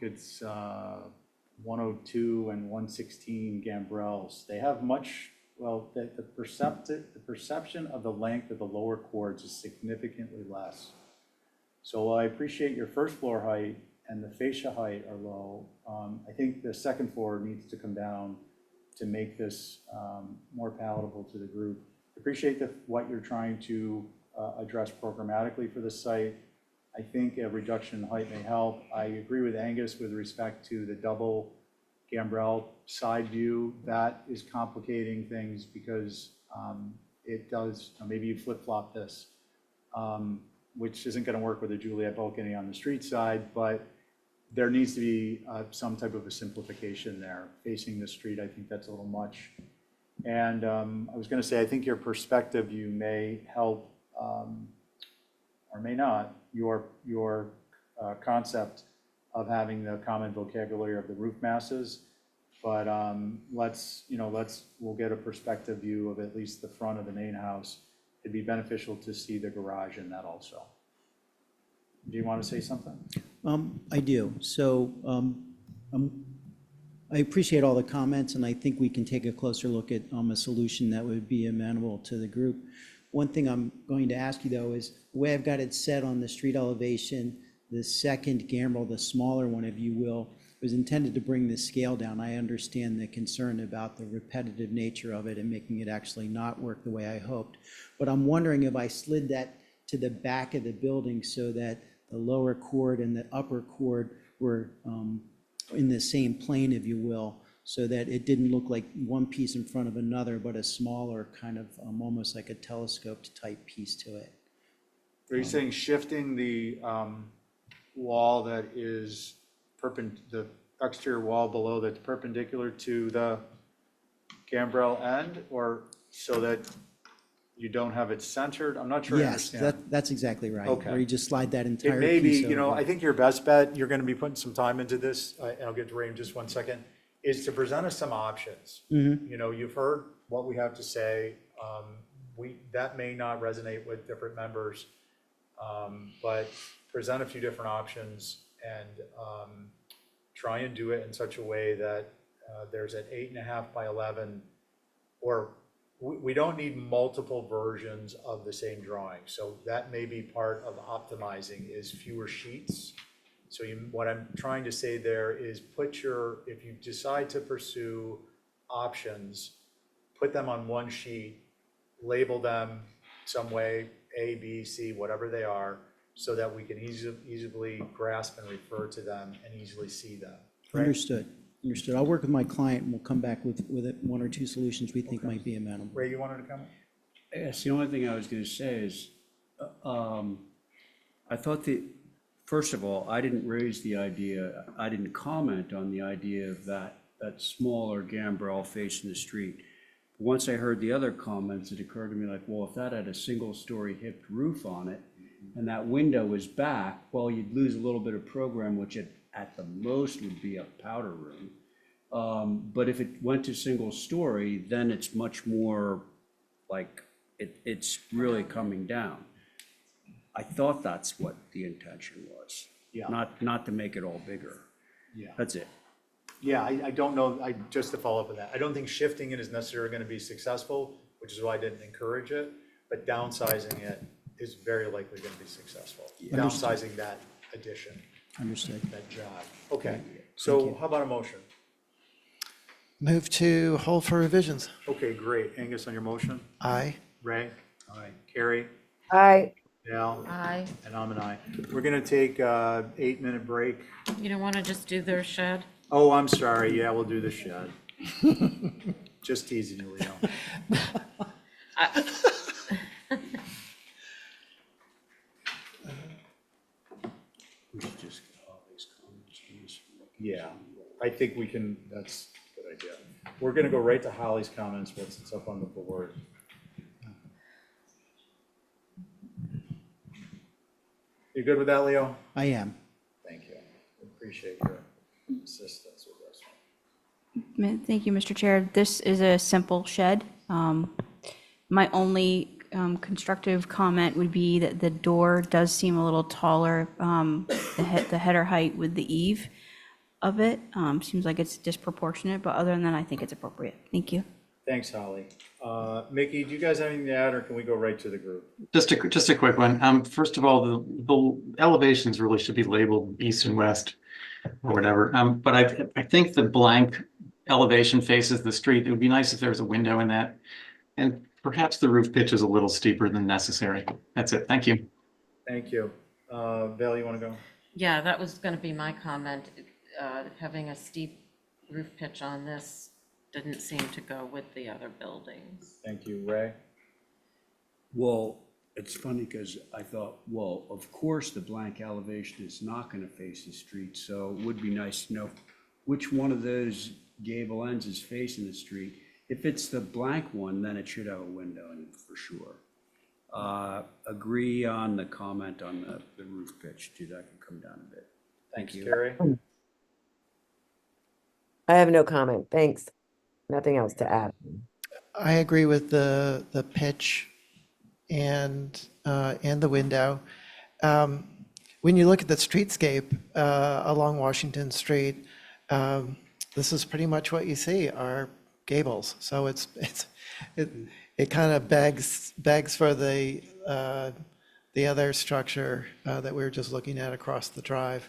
it's 102 and 116 gambrels. They have the perception of the length of the lower chords is significantly less. So while I appreciate your first floor height and the fascia height are low, I think the second floor needs to come down to make this more palatable to the group. Appreciate what you're trying to address programmatically for this site. I think a reduction in height may help. I agree with Angus with respect to the double gambrel side view. That is complicating things because it does, maybe you flip-flop this, which isn't going to work with a Juliet balcony on the street side, but there needs to be some type of a simplification there. Facing the street, I think that's a little much. And I was going to say, I think your perspective, you may help or may not, your concept of having the common vocabulary of the roof masses. But we'll get a perspective view of at least the front of the main house. It'd be beneficial to see the garage in that also. Do you want to say something? I do. So I appreciate all the comments, and I think we can take a closer look at a solution that would be amenable to the group. One thing I'm going to ask you though is, the way I've got it set on the street elevation, the second gambrel, the smaller one, if you will, was intended to bring the scale down. I understand the concern about the repetitive nature of it and making it actually not work the way I hoped. But I'm wondering if I slid that to the back of the building so that the lower chord and the upper chord were in the same plane, if you will, so that it didn't look like one piece in front of another, but a smaller kind of almost like a telescoped type piece to it. Are you saying shifting the wall that is the exterior wall below that's perpendicular to the gambrel end, or so that you don't have it centered? I'm not sure I Yes, understand. that's exactly right. Okay. Where you just slide that It entire may be, piece you know, over. I think your best bet, you're gonna be putting some time into this, and I'll get to Ray in just 1 second, is to present us some options. You know, you've heard what we have to say. That may not resonate with different members, but present a few different options and try and do it in such a way that there's an 8.5 by 11, or we don't need multiple versions of the same drawing. So that may be part of optimizing, is fewer sheets. So what I'm trying to say there is if you decide to pursue options, put them on one sheet, label them some way, A, B, C, whatever they are, so that we can easily grasp and refer to them and easily see them. Right? Understood. I'll work with my client and we'll come back with one or two solutions we think might be amenable. Ray, you wanted to comment? Yes, the only thing I was gonna say is, I thought first of all, I didn't comment on the idea of that smaller gambrel facing the street. Once I heard the other comments, it occurred to me like, well, if that had a single-story hipped roof on it, and that window was back, well, you'd lose a little bit of program, which at the most would be a powder room. But if it went to single story, then it's much more like it's really coming down. I thought that's what the intention was. Yeah. Not to make it all bigger. Yeah. That's it. Yeah, I don't know, just to follow up on that, I don't think shifting it is necessarily gonna be successful, which is why I didn't encourage it, but downsizing it is very likely gonna be successful. Downsizing that addition, Understood. that job. Okay, so how about a motion? Move to hold for revisions. Okay, great. Angus on your motion? Aye. Ray? Aye. Carrie? Aye. Dal? Aye. And I'm an aye. We're gonna take a 8-minute break. You don't want to just do their shed? Oh, I'm sorry, yeah, we'll do the shed. Just teasing you, Leo. We should just get all these comments on this. Yeah, I think we can, that's a good idea. We're gonna go right to Holly's comments, what's up on the board. You good with that, Leo? I am. Thank you. Appreciate your assistance with this. Thank you, Mr. Chair. This is a simple shed. My only constructive comment would be that the door does seem a little taller, the header height with the eave of it. Seems like it's disproportionate, but other than that, I think it's appropriate. Thank you. Thanks, Holly. Mickey, do you guys have anything to add, or can we go right to the group? Just a quick one. First of all, the elevations really should be labeled east and west or whatever. But I think the blank elevation faces the street. It would be nice if there was a window in that. And perhaps the roof pitch is a little steeper than necessary. That's it. Thank you. Thank you. Val, you want to go? Yeah, that was going to be my comment. Having a steep roof pitch on this didn't seem to go with the other buildings. Thank you. Ray? Well, it's funny because I thought, well, of course, the blank elevation is not going to face the street, so it would be nice to know which one of those gable ends is facing the street. If it's the blank one, then it should have a window in it for sure. Agree on the comment on the roof pitch, too. That can come down a bit. Thank you. Carrie? I have no comment. Thanks. Nothing else to add. I agree with the pitch and the window. When you look at the streetscape along Washington Street, this is pretty much what you see are gables. So it kind of begs for the other structure that we were just looking at across the drive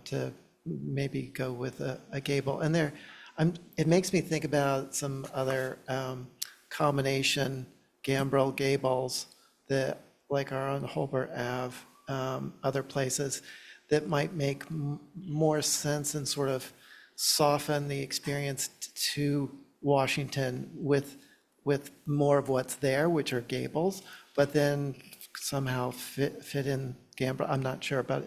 to maybe go with a gable. And it makes me think about some other combination gambrel gables that, like are on Holbert Ave, other places that might make more sense and sort of soften the experience to Washington with more of what's there, which are gables, but then somehow fit in gambrel. I'm not sure, but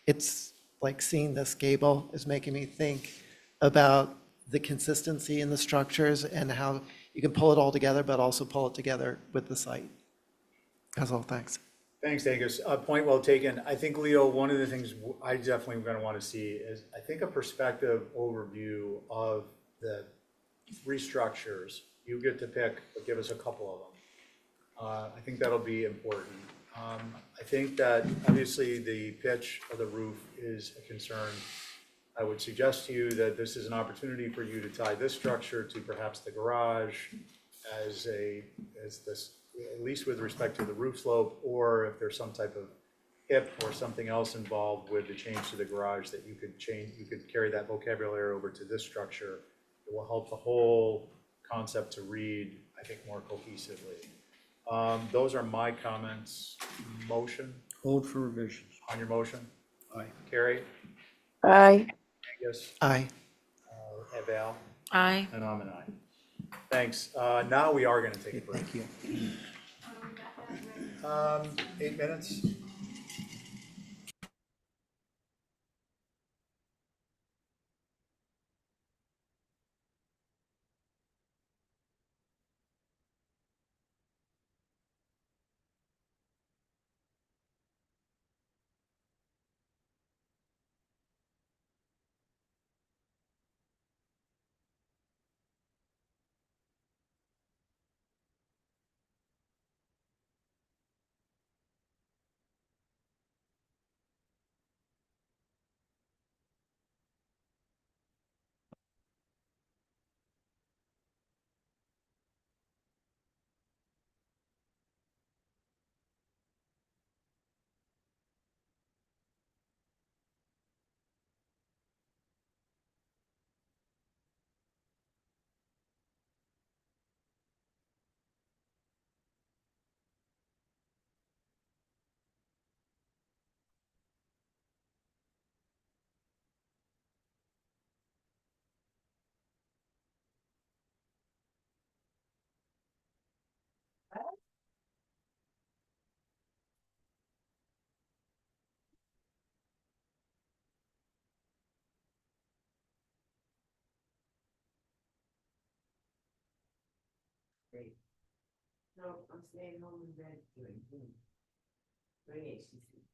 it's like seeing this gable is making me think about the consistency in the structures and how you can pull it all together, but also pull it together with the site. That's all, thanks. Thanks, Angus. Point well taken. I think, Leo, one of the things I definitely going to want to see is, I think, a perspective overview of the three structures. You get to pick, but give us a couple of them. I think that'll be important. I think that obviously the pitch of the roof is a concern. I would suggest to you that this is an opportunity for you to tie this structure to perhaps the garage as this, at least with respect to the roof slope, or if there's some type of hip or something else involved with the change to the garage, that you could carry that vocabulary over to this structure. It will help the whole concept to read, I think, more cohesively. Those are my comments. Motion? Hold for revisions. On your motion? Aye. Carrie? Aye. Angus? Aye. Val? Aye. And I'm an aye. Thanks. Now we are going to take a break. Thank you. 8 minutes. No, I'm staying home in bed doing HTC.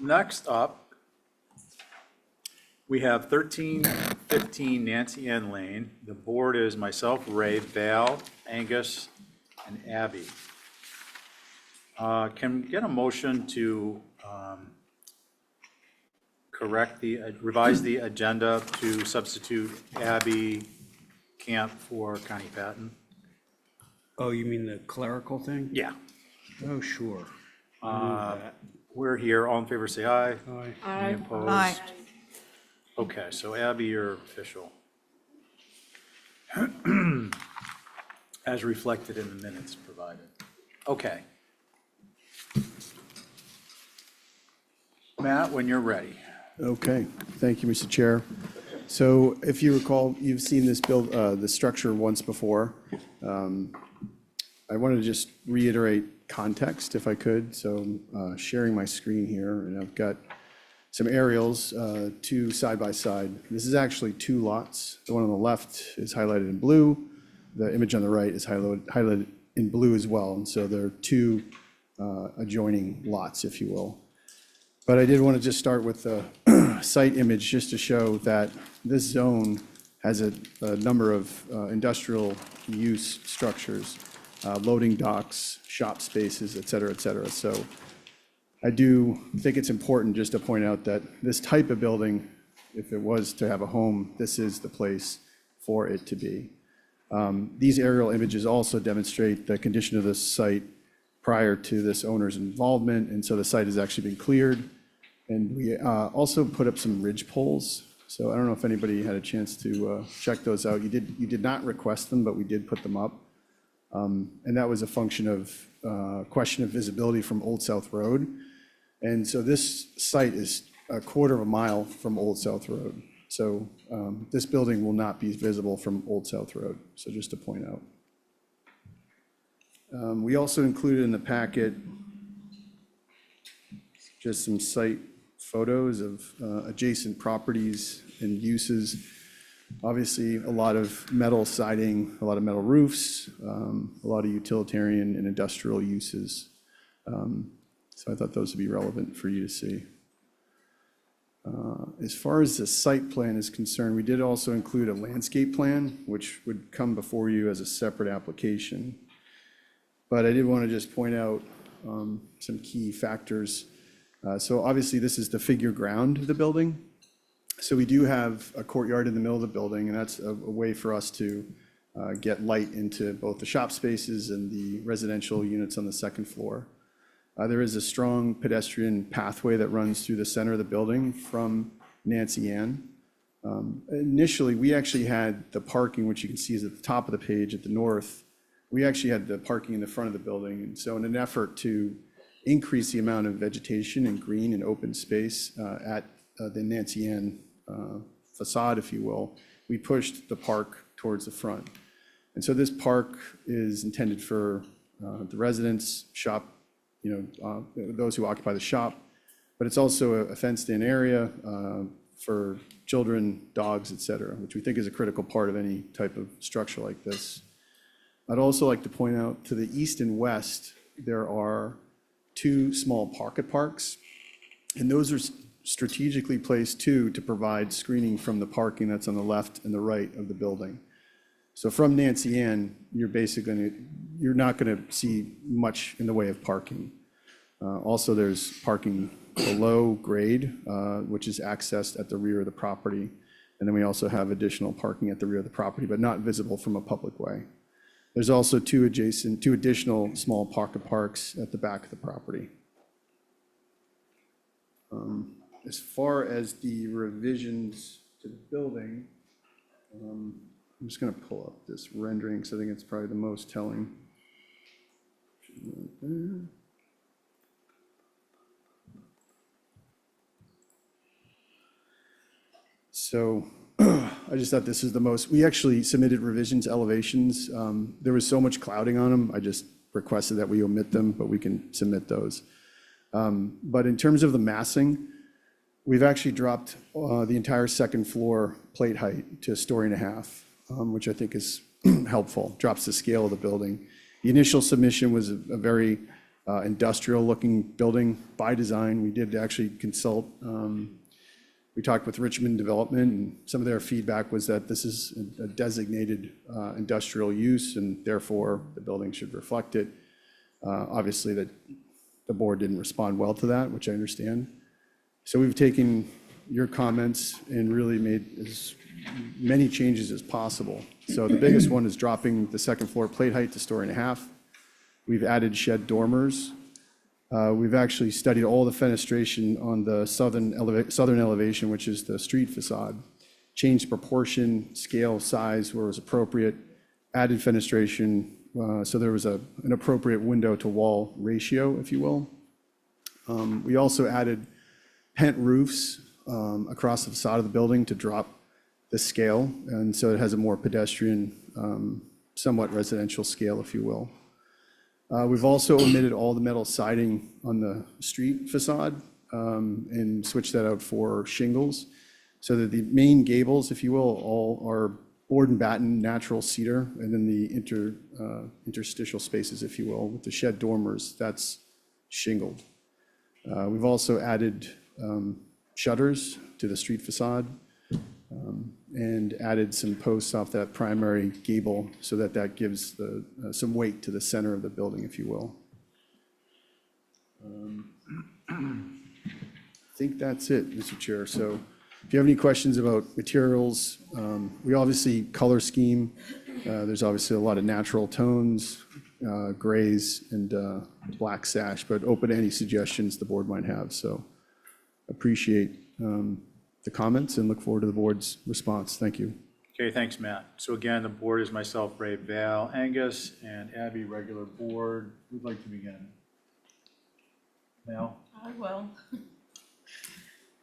Next up, we have 1315 Nancy Ann Lane. The board is myself, Ray, Val, Angus, and Abby. Can we get a motion to revise the agenda to substitute Abby Camp for Connie Patton? Oh, you mean the clerical thing? Yeah. Oh, sure. I'll move that. We're here. All in favor, say aye. Aye. Any opposed? Aye. Okay, so Abby, you're official. As reflected in the minutes provided. Okay. Matt, when you're ready. Okay, thank you, Mr. Chair. So if you recall, you've seen this the structure once before. I wanted to just reiterate context if I could. So I'm sharing my screen here, and I've got some aerials, two side by side. This is actually two lots. The one on the left is highlighted in blue. The image on the right is highlighted in blue as well. And so there are two adjoining lots, if you will. But I did want to just start with the site image just to show that this zone has a number of industrial use structures, loading docks, shop spaces, et cetera, et cetera. So I do think it's important just to point out that this type of building, if it was to have a home, this is the place for it to be. These aerial images also demonstrate the condition of this site prior to this owner's involvement, and so the site has actually been cleared. And we also put up some ridge poles. So I don't know if anybody had a chance to check those out. You did not request them, but we did put them up. And that was a function of question of visibility from Old South Road. And so this site is a quarter of a mile from Old South Road. So this building will not be visible from Old South Road. So just to point out. We also included in the packet just some site photos of adjacent properties and uses. Obviously, a lot of metal siding, a lot of metal roofs, a lot of utilitarian and industrial uses. So I thought those would be relevant for you to see. As far as the site plan is concerned, we did also include a landscape plan, which would come before you as a separate application. But I did want to just point out some key factors. So obviously, this is the figure ground of the building. So we do have a courtyard in the middle of the building, and that's a way for us to get light into both the shop spaces and the residential units on the second floor. There is a strong pedestrian pathway that runs through the center of the building from Nancy Ann. Initially, we actually had the parking, which you can see is at the top of the page at the north. We actually had the parking in the front of the building. And so in an effort to increase the amount of vegetation and green and open space at the Nancy Ann facade, if you will, we pushed the park towards the front. And so this park is intended for the residents, shop, those who occupy the shop, but it's also a fenced-in area for children, dogs, et cetera, which we think is a critical part of any type of structure like this. I'd also like to point out to the east and west, there are two small pocket parks, and those are strategically placed too to provide screening from the parking that's on the left and the right of the building. So from Nancy Ann, you're not going to see much in the way of parking. Also, there's parking below grade, which is accessed at the rear of the property. And then we also have additional parking at the rear of the property, but not visible from a public way. There's also two additional small pocket parks at the back of the property. As far as the revisions to the building, I'm just going to pull up this rendering because I think it's probably the most telling. So I just thought this is the most, we actually submitted revisions, elevations. There was so much clouding on them. I just requested that we omit them, but we can submit those. But in terms of the massing, we've actually dropped the entire second floor plate height to 1.5 stories, which I think is helpful, drops the scale of the building. The initial submission was a very industrial-looking building by design. We did actually consult, we talked with Richmond Development, and some of their feedback was that this is a designated industrial use, and therefore the building should reflect it. Obviously, the board didn't respond well to that, which I understand. So we've taken your comments and really made as many changes as possible. So the biggest one is dropping the second floor plate height to 1.5 stories. We've added shed dormers. We've actually studied all the fenestration on the southern elevation, which is the street facade, changed proportion, scale, size where it was appropriate, added fenestration, so there was an appropriate window to wall ratio, if you will. We also added pent roofs across the facade of the building to drop the scale, and so it has a more pedestrian, somewhat residential scale, if you will. We've also omitted all the metal siding on the street facade and switched that out for shingles, so that the main gables, if you will, all are board and batten, natural cedar, and then the interstitial spaces, if you will, with the shed dormers, that's shingled. We've also added shutters to the street facade and added some posts off that primary gable so that that gives some weight to the center of the building, if you will. I think that's it, Mr. Chair. So if you have any questions about materials, we obviously color scheme. There's obviously a lot of natural tones, grays and black sash, but open to any suggestions the board might have. So appreciate the comments and look forward to the board's response. Thank you. Okay, thanks, Matt. So again, the board is myself, Ray, Val, Angus, and Abby, regular board. Who'd like to begin? Val? I will.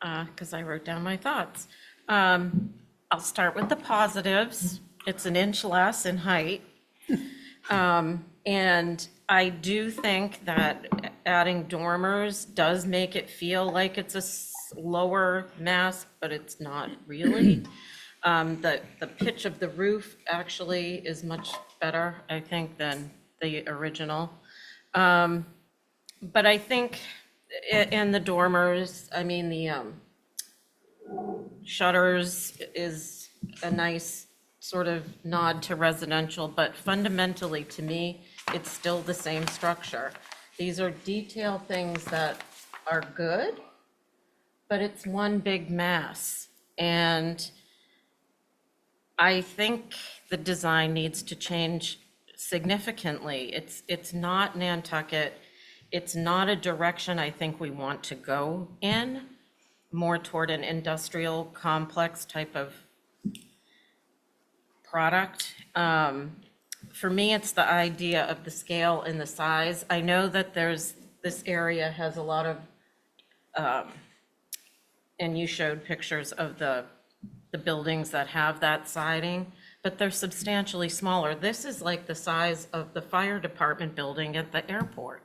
Because I wrote down my thoughts. I'll start with the positives. It's an inch less in height. And I do think that adding dormers does make it feel like it's a lower mass, but it's not really. The pitch of the roof actually is much better, I think, than the original. But I think, and the dormers, I mean, the shutters is a nice sort of nod to residential, but fundamentally, to me, it's still the same structure. These are detail things that are good, but it's one big mass. And I think the design needs to change significantly. It's not Nantucket. It's not a direction I think we want to go in, more toward an industrial complex type of product. For me, it's the idea of the scale and the size. I know that this area has a lot of, and you showed pictures of the buildings that have that siding, but they're substantially smaller. This is like the size of the fire department building at the airport.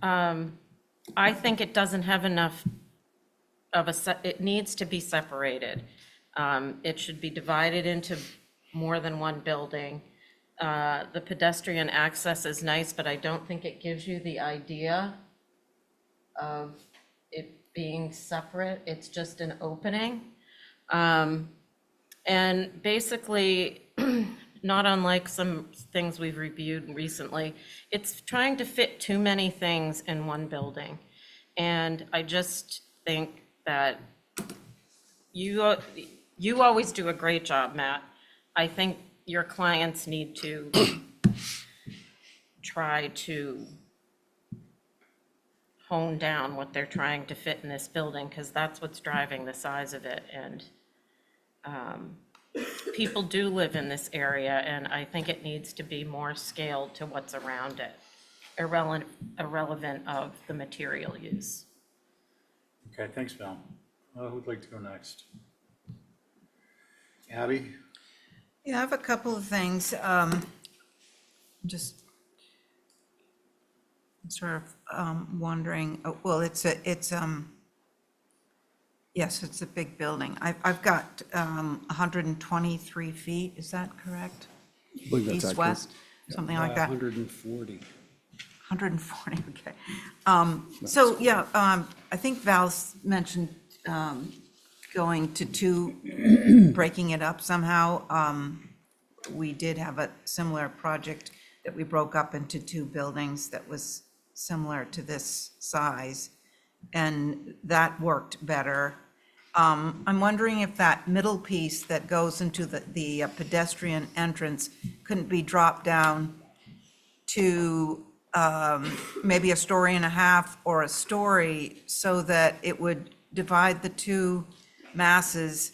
I think it doesn't have enough of it needs to be separated. It should be divided into more than one building. The pedestrian access is nice, but I don't think it gives you the idea of it being separate. It's just an opening. And basically, not unlike some things we've reviewed recently, it's trying to fit too many things in one building. And I just think that you always do a great job, Matt. I think your clients need to try to hone down what they're trying to fit in this building, because that's what's driving the size of it. And people do live in this area, and I think it needs to be more scaled to what's around it, irrelevant of the material use. Okay, thanks, Val. Who'd like to go next? Abby? Yeah, I have a couple of things. Just sort of wondering, well, yes, it's a big building. I've got 123 feet, is that correct? I believe that's accurate. East-west, something like that. 140. 140, okay. So, yeah, I think Val's mentioned going to two, breaking it up somehow. We did have a similar project that we broke up into two buildings that was similar to this size, and that worked better. I'm wondering if that middle piece that goes into the pedestrian entrance couldn't be dropped down to maybe a story and a half or a story, so that it would divide the two masses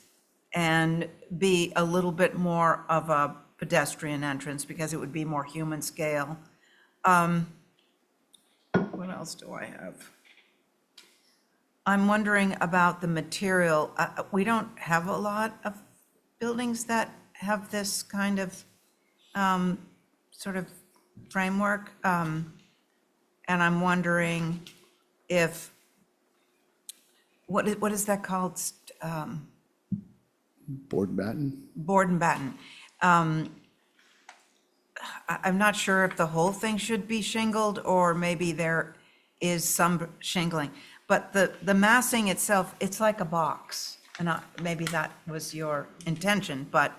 and be a little bit more of a pedestrian entrance, because it would be more human scale. What else do I have? I'm wondering about the material. We don't have a lot of buildings that have this kind of sort of framework. And I'm wondering if, what is that called? Board and batten? Board and batten. I'm not sure if the whole thing should be shingled, or maybe there is some shingling. But the massing itself, it's like a box. And maybe that was your intention, but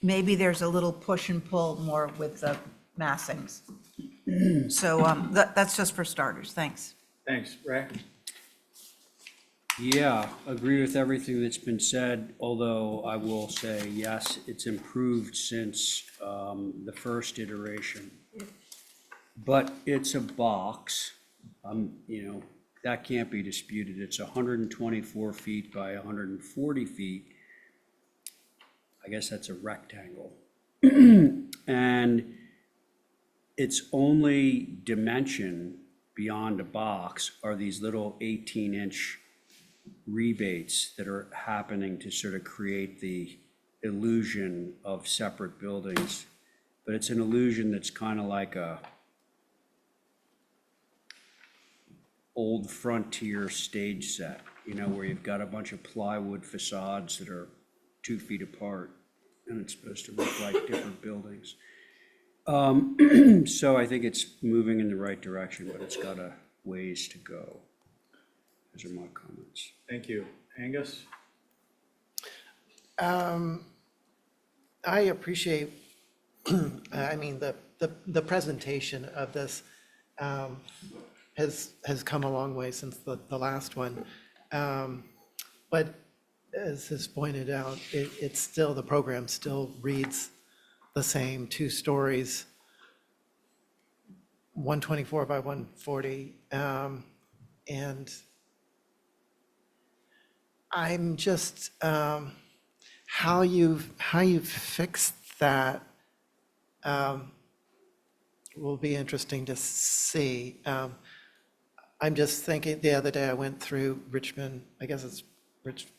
maybe there's a little push and pull more with the massings. So that's just for starters. Thanks. Thanks, Ray. Yeah, agree with everything that's been said, although I will say, yes, it's improved since the first iteration. But it's a box, you know, that can't be disputed. It's 124 feet by 140 feet. I guess that's a rectangle. And its only dimension beyond a box are these little 18-inch rebates that are happening to sort of create the illusion of separate buildings. But it's an illusion that's kind of like a old frontier stage set, you know, where you've got a bunch of plywood facades that are 2 feet apart, and it's supposed to look like different buildings. So I think it's moving in the right direction, but it's got a ways to go. Those are my comments. Thank you. Angus? I appreciate, I mean, the presentation of this has come a long way since the last one. But as is pointed out, it's still, the program still reads the same, 2 stories, 124 by 140. And I'm just, how you've fixed that will be interesting to see. I'm just thinking, the other day I went through Richmond, I guess it's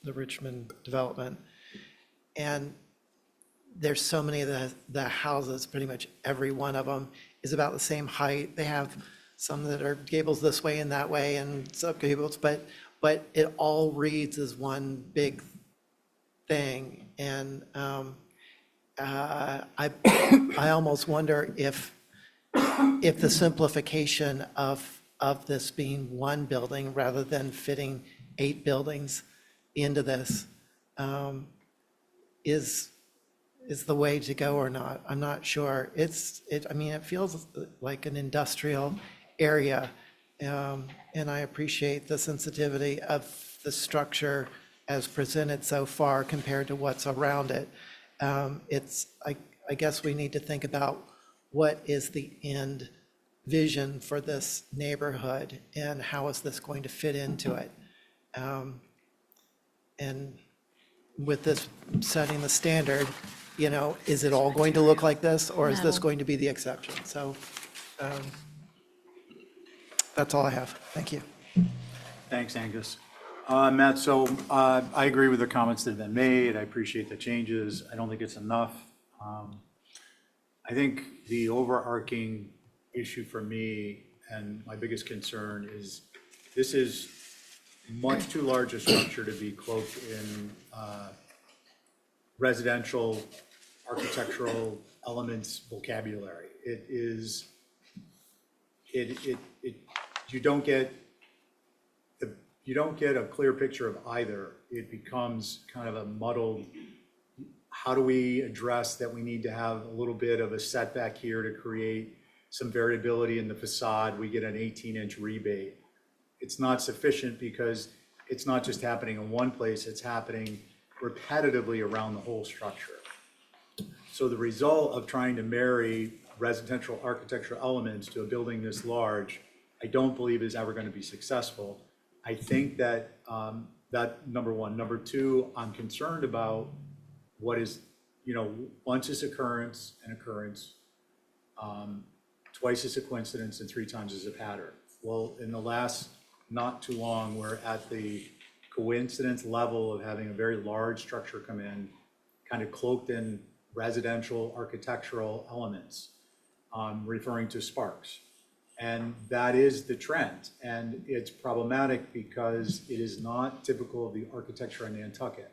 the Richmond development, and there's so many of the houses, pretty much every one of them is about the same height. They have some that are gables this way and that way and sub gables, but it all reads as one big thing. And I almost wonder if the simplification of this being one building rather than fitting 8 buildings into this is the way to go or not. I'm not sure. I mean, it feels like an industrial area. And I appreciate the sensitivity of the structure as presented so far compared to what's around it. I guess we need to think about what is the end vision for this neighborhood and how is this going to fit into it. And with this setting the standard, you know, is it all going to look like this, or is this going to be the exception? So that's all I have. Thank you. Thanks, Angus. Matt, so I agree with the comments that have been made. I appreciate the changes. I don't think it's enough. I think the overarching issue for me and my biggest concern is this is much too large a structure to be cloaked in residential, architectural elements vocabulary. It is you don't get a clear picture of either. It becomes kind of a muddled, how do we address that we need to have a little bit of a setback here to create some variability in the facade? We get an 18-inch rebate. It's not sufficient because it's not just happening in one place, it's happening repetitively around the whole structure. So the result of trying to marry residential architectural elements to a building this large, I don't believe is ever going to be successful. I think that that number one. Number two, I'm concerned about what is, once is occurrence, twice is a coincidence, and three times is a pattern. Well, in the last not too long, we're at the coincidence level of having a very large structure come in, kind of cloaked in residential architectural elements, referring to sparks. And that is the trend. And it's problematic because it is not typical of the architecture in Nantucket.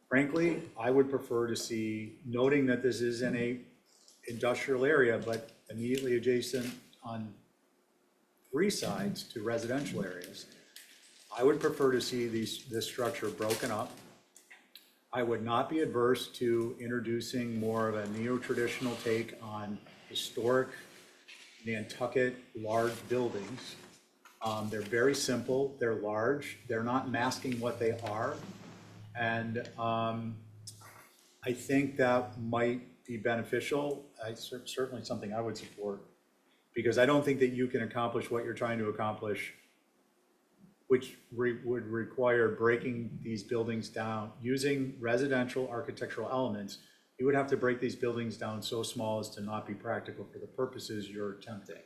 Frankly, I would prefer to see, noting that this is in a industrial area, but immediately adjacent on three sides to residential areas, I would prefer to see this structure broken up. I would not be adverse to introducing more of a neo-traditional take on historic Nantucket large buildings. They're very simple, they're large, they're not masking what they are. And I think that might be beneficial. Certainly something I would support, because I don't think that you can accomplish what you're trying to accomplish, which would require breaking these buildings down using residential architectural elements. You would have to break these buildings down so small as to not be practical for the purposes you're attempting.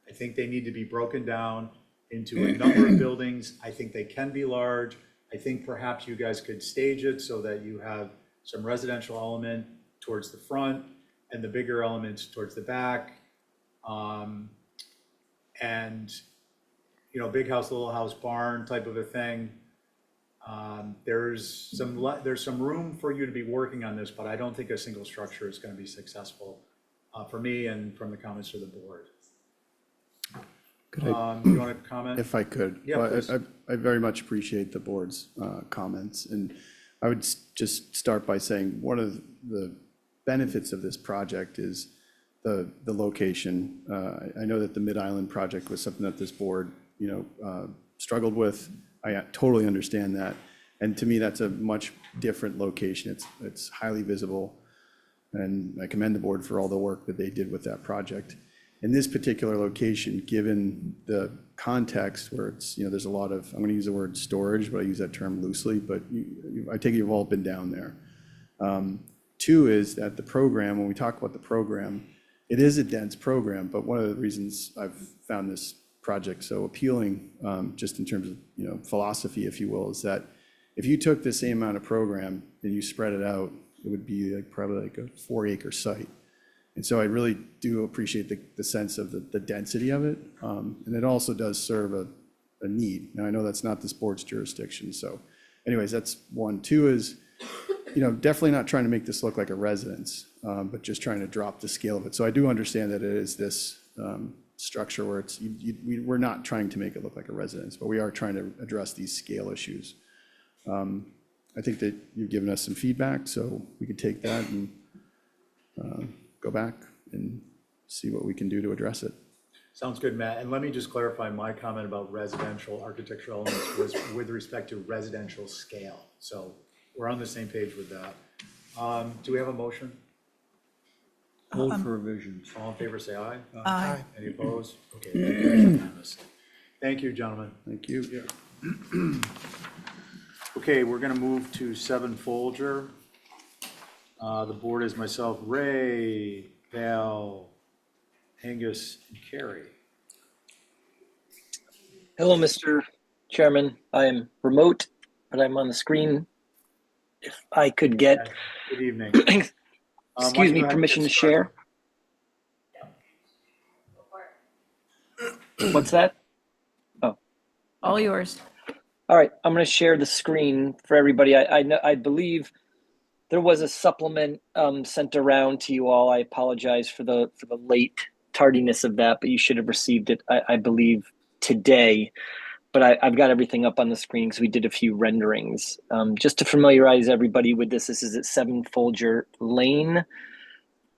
I think they need to be broken down into a number of buildings. I think they can be large. I think perhaps you guys could stage it so that you have some residential element towards the front and the bigger elements towards the back. And, big house, little house, barn type of a thing. There's some room for you to be working on this, but I don't think a single structure is going to be successful for me and from the comments of the board. Could You want to comment? If I could. Yeah, Well, please. I very much appreciate the board's comments. And I would just start by saying one of the benefits of this project is the location. I know that the Mid-Island project was something that this board, struggled with. I totally understand that. And to me, that's a much different location. It's highly visible. And I commend the board for all the work that they did with that project. In this particular location, given the context where it's, there's a lot of, I'm going to use the word storage, but I use that term loosely, but I take it you've all been down there. Two is that the program, when we talk about the program, it is a dense program, but one of the reasons I've found this project so appealing, just in terms of, philosophy, if you will, is that if you took the same amount of program and you spread it out, it would be probably like a 4-acre site. And so I really do appreciate the sense of the density of it. And it also does serve a need. Now, I know that's not this board's jurisdiction. So anyways, that's one. Two is, definitely not trying to make this look like a residence, but just trying to drop the scale of it. So I do understand that it is this structure where we're not trying to make it look like a residence, but we are trying to address these scale issues. I think that you've given us some feedback, so we could take that and go back and see what we can do to address it. Sounds good, Matt. And let me just clarify my comment about residential architectural elements was with respect to residential scale. So we're on the same page with that. Do we have a motion? Hold for revisions. All in favor, say aye. Aye. Any opposed? Okay, that carries unanimously. Thank you, gentlemen. Thank you. Okay, we're going to move to 7 Folger. The board is myself, Ray, Val, Angus, and Carrie. Hello, Mr. Chairman. I am remote, but I'm on the screen. If I could get, Good evening. excuse me, permission to share. What's that? Oh, All yours. all right. I'm going to share the screen for everybody. I believe there was a supplement sent around to you all. I apologize for the late tardiness of that, but you should have received it, I believe, today. But I've got everything up on the screen because we did a few renderings. Just to familiarize everybody with this is at 7 Folger Lane.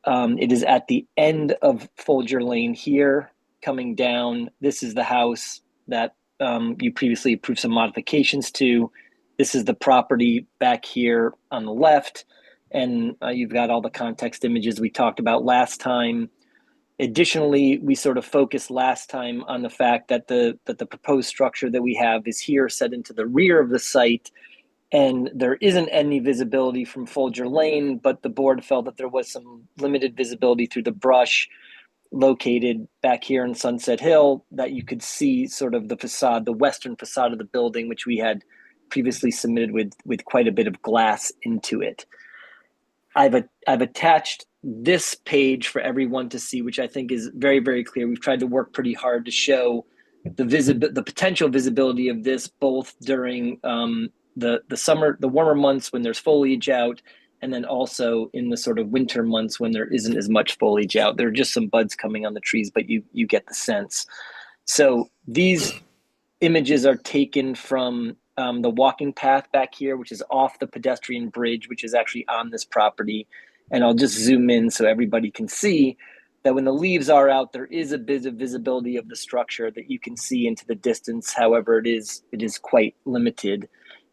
It is at the end of Folger Lane here, coming down. This is the house that you previously approved some modifications to. This is the property back here on the left. And you've got all the context images we talked about last time. Additionally, we sort of focused last time on the fact that the proposed structure that we have is here set into the rear of the site, and there isn't any visibility from Folger Lane, but the board felt that there was some limited visibility through the brush located back here in Sunset Hill that you could see sort of the facade, the western facade of the building, which we had previously submitted with quite a bit of glass into it. I've attached this page for everyone to see, which I think is very, very clear. We've tried to work pretty hard to show the potential visibility of this, both during the summer, the warmer months when there's foliage out, and then also in the sort of winter months when there isn't as much foliage out. There are just some buds coming on the trees, but you get the sense. So these images are taken from the walking path back here, which is off the pedestrian bridge, which is actually on this property. And I'll just zoom in so everybody can see that when the leaves are out, there is a bit of visibility of the structure that you can see into the distance. However, it is quite limited.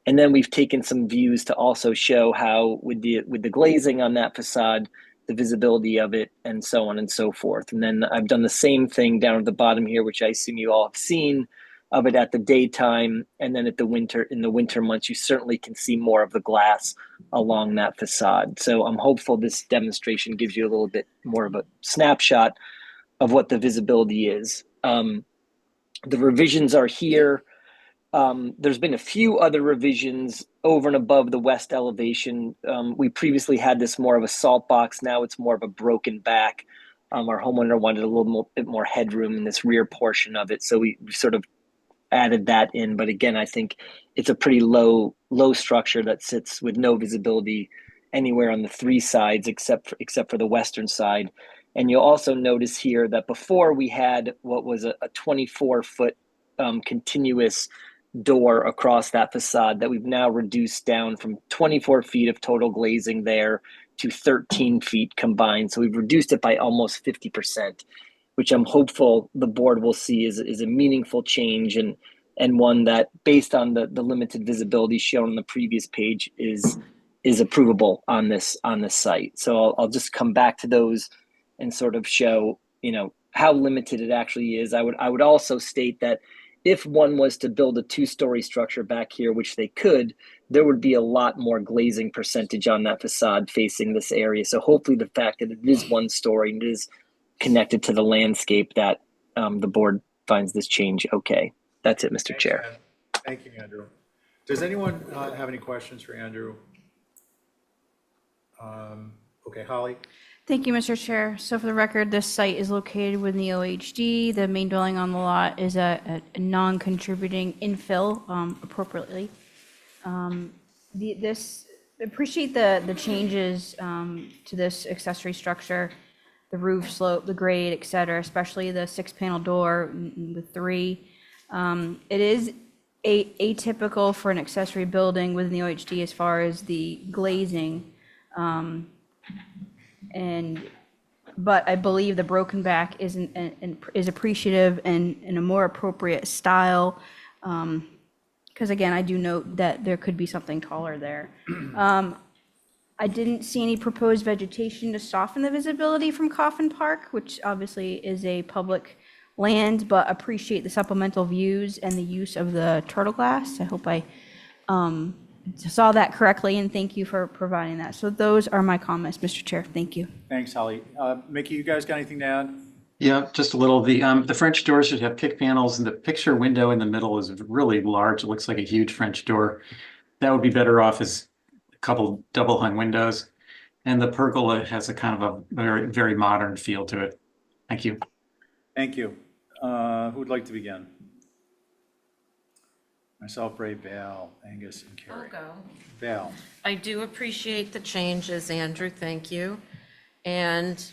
And then we've taken some views to also show how with the glazing on that facade, the visibility of it, and so on and so forth. And then I've done the same thing down at the bottom here, which I assume you all have seen, of it at the daytime, and then in the winter months, you certainly can see more of the glass along that facade. So I'm hopeful this demonstration gives you a little bit more of a snapshot of what the visibility is. The revisions are here. There's been a few other revisions over and above the west elevation. We previously had this more of a salt box. Now it's more of a broken back. Our homeowner wanted a little bit more headroom in this rear portion of it. So we sort of added that in. But again, I think it's a pretty low structure that sits with no visibility anywhere on the 3 sides except for the western side. And you'll also notice here that before we had what was a 24-foot continuous door across that facade that we've now reduced down from 24 feet of total glazing there to 13 feet combined. So we've reduced it by almost 50%, which I'm hopeful the board will see is a meaningful change and one that, based on the limited visibility shown on the previous page, is approvable on this site. So I'll just come back to those and sort of show, how limited it actually is. I would also state that if one was to build a 2-story structure back here, which they could, there would be a lot more glazing percentage on that facade facing this area. So hopefully the fact that it is 1 story and it is connected to the landscape, that the board finds this change okay. That's it, Mr. Chair. Thank you, Andrew. Does anyone have any questions for Andrew? Okay, Holly? Thank you, Mr. Chair. So for the record, this site is located within the OHD. The main dwelling on the lot is a non-contributing infill appropriately. Appreciate the changes to this accessory structure, the roof slope, the grade, et cetera, especially the 6-panel door with 3. It is atypical for an accessory building within the OHD as far as the glazing. But I believe the broken back is appreciative and in a more appropriate style. Because again, I do note that there could be something taller there. I didn't see any proposed vegetation to soften the visibility from Coffin Park, which obviously is a public land, but appreciate the supplemental views and the use of the turtle glass. I hope I saw that correctly, and thank you for providing that. So those are my comments, Mr. Chair. Thank you. Thanks, Holly. Mickey, you guys got anything to add? Yeah, just a little. The French door should have kick panels, and the picture window in the middle is really large. It looks like a huge French door. That would be better off as a couple double hung windows. And the pergola has a kind of a very, very modern feel to it. Thank you. Thank you. Who would like to begin? Myself, Ray, Val, Angus, and Carrie. I'll go. Val. I do appreciate the changes, Andrew, thank you. And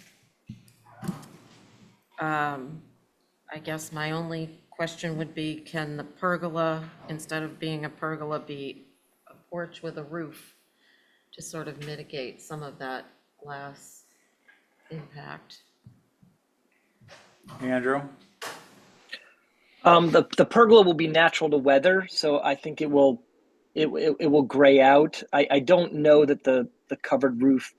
I guess my only question would be, can the pergola, instead of being a pergola, be a porch with a roof to sort of mitigate some of that glass impact? Andrew? The pergola will be natural to weather, so I think it will gray out. I don't know that the covered roof,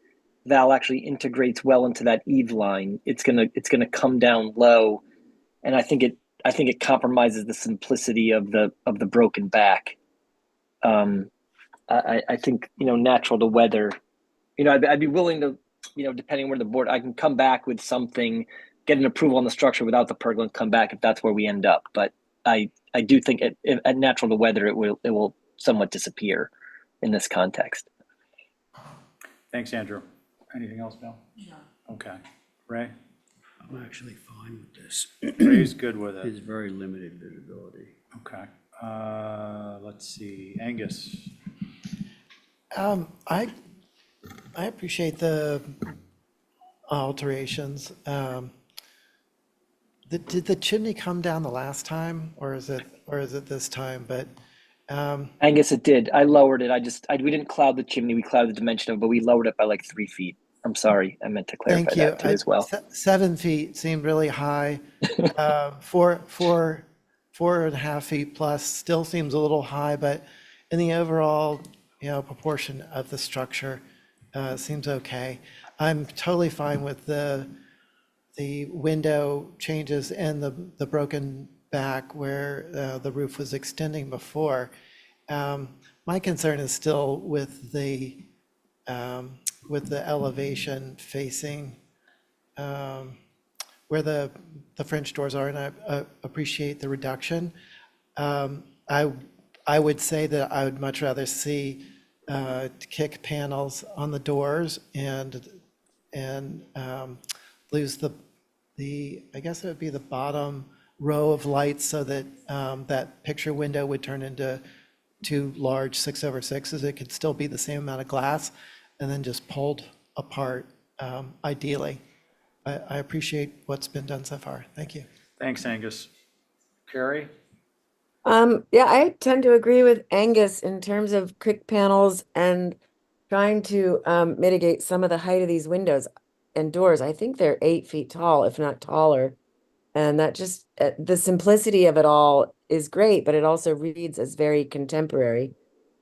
Val, actually integrates well into that eave line. It's gonna come down low, and I think it compromises the simplicity of the broken back. I think, natural to weather. I'd be willing to, depending where the board, I can come back with something, get an approval on the structure without the pergola and come back if that's where we end up. But I do think at natural to weather, it will somewhat disappear in this context. Thanks, Andrew. Anything else, Bill? No. Okay. Ray? I'm actually fine with this. Ray's good with it. It's very limited visibility. Okay. Let's see. Angus? I appreciate the alterations. Did the chimney come down the last time, or is it this time? But Angus, it did. I lowered it. We didn't cloud the chimney. We clouded the dimension of it, but we lowered it by like 3 feet. I'm sorry. I meant to clarify thank you. that too as well. 7 feet seemed really high. 4.5 feet plus still seems a little high, but in the overall, proportion of the structure, seems okay. I'm totally fine with the window changes and the broken back where the roof was extending before. My concern is still with the elevation facing where the French doors are, and I appreciate the reduction. I would say that I would much rather see kick panels on the doors and lose I guess it would be the bottom row of lights, so that that picture window would turn into 2 large 6x6s. It could still be the same amount of glass and then just pulled apart, ideally. I appreciate what's been done so far. Thank you. Thanks, Angus. Carrie? Yeah, I tend to agree with Angus in terms of crick panels and trying to mitigate some of the height of these windows and doors. I think they're 8 feet tall, if not taller. And that just, the simplicity of it all is great, but it also reads as very contemporary.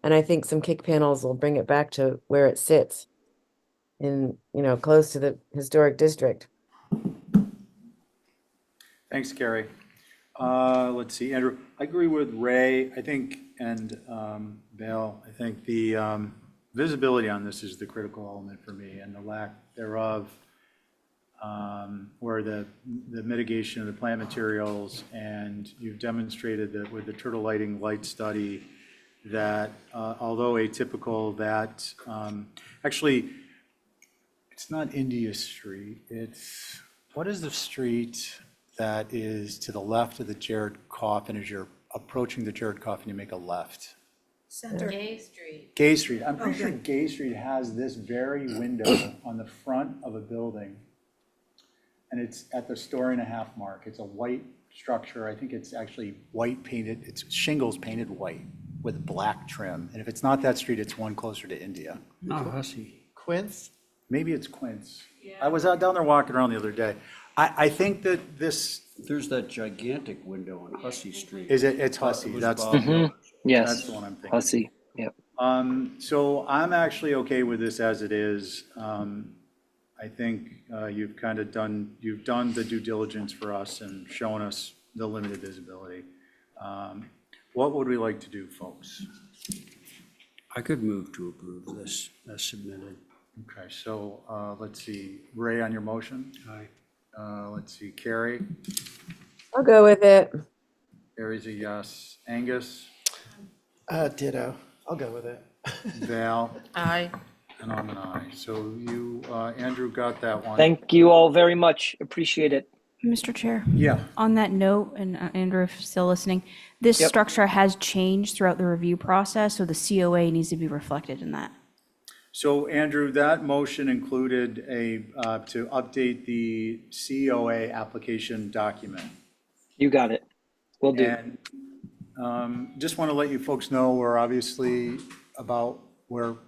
And I think some kick panels will bring it back to where it sits in, close to the historic district. Thanks, Carrie. Let's see, Andrew. I agree with Ray, I think, and Bill. I think the visibility on this is the critical element for me, and the lack thereof, where the mitigation of the plant materials, and you've demonstrated that with the turtle lighting light study that although atypical, that actually it's not India Street. It's, what is the street that is to the left of the Jared Coffin as you're approaching the Jared Coffin, you make a left? Gay Street. Gay Street. I'm pretty sure Gay Street has this very window on the front of a building. And it's at the 1.5-story mark. It's a white structure. I think it's actually white painted. It's shingles painted white with black trim. And if it's not that street, it's one closer to India. Not Hussey. Quince? Maybe it's Quince. Yeah. I was out down there walking around the other day. I think that this. There's that gigantic window on Hussey Street. Is it? It's Hussey. That's Yes. That's the one I'm thinking. Hussey. Yep. So I'm actually okay with this as it is. I think you've done the due diligence for us and shown us the limited visibility. What would we like to do, folks? I could move to approve this as submitted. Okay, so let's see. Ray, on your motion? Aye. Let's see. Carrie? I'll go with it. Carrie's a yes. Angus? Ditto. I'll go with it. Val? Aye. And I'm an aye. So you, Andrew, got that one. Thank you all very much. Appreciate it. Mr. Chair? Yeah. On that note, and Andrew, if you're still listening, this structure has changed throughout the review process, so the COA needs to be reflected in that. So Andrew, that motion included to update the COA application document. You got it. Will do. And just want to let you folks know, we're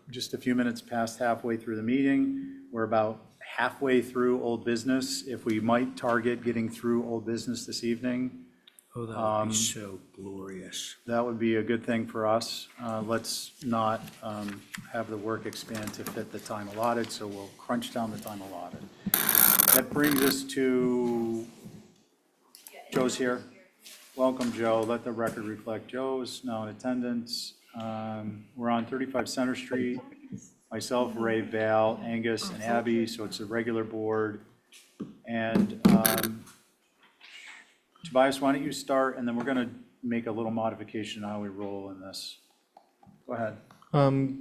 just a few minutes past halfway through the meeting. We're about halfway through old business. If we might target getting through old business this evening, Oh, that would be so glorious. that would be a good thing for us. Let's not have the work expand to fit the time allotted, so we'll crunch down the time allotted. That brings us to, Joe's here. Welcome, Joe. Let the record reflect Joe's now in attendance. We're on 35 Center Street. Myself, Ray, Val, Angus, and Abby, so it's a regular board. And Tobias, why don't you start, and then we're going to make a little modification on how we roll in this. Go ahead.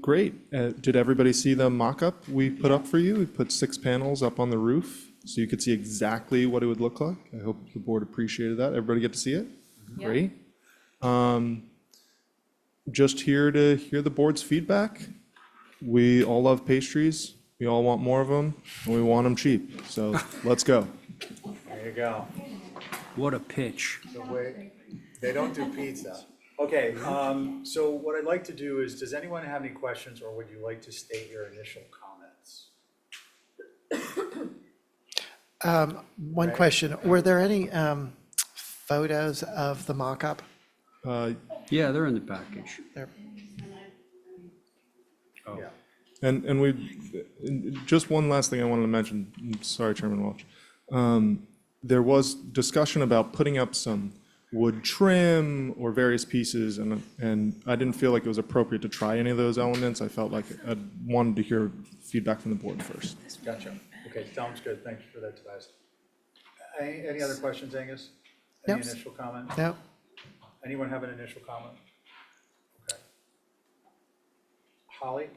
Great. Did everybody see the mock-up we put up for you? We put 6 panels up on the roof, so you could see exactly what it would look like. I hope the board appreciated that. Everybody get to see it? Yeah. Great. Just here to hear the board's feedback. We all love pastries. We all want more of them, and we want them cheap. So let's go. There you go. What a pitch. The way, they don't do pizza. Okay, so what I'd like to do is, does anyone have any questions, or would you like to state your initial comments? One question, were there any photos of the mock-up? Yeah, they're in the package. There- Oh. Yeah. And just one last thing I wanted to mention. Sorry, Chairman Welch. There was discussion about putting up some wood trim or various pieces, and I didn't feel like it was appropriate to try any of those elements. I felt like I wanted to hear feedback from the board first. Gotcha. Okay, sounds good. Thank you for that, Tobias. Any other questions, Angus? Nope. Any initial comment? No, Anyone have an initial comment? Okay. Holly?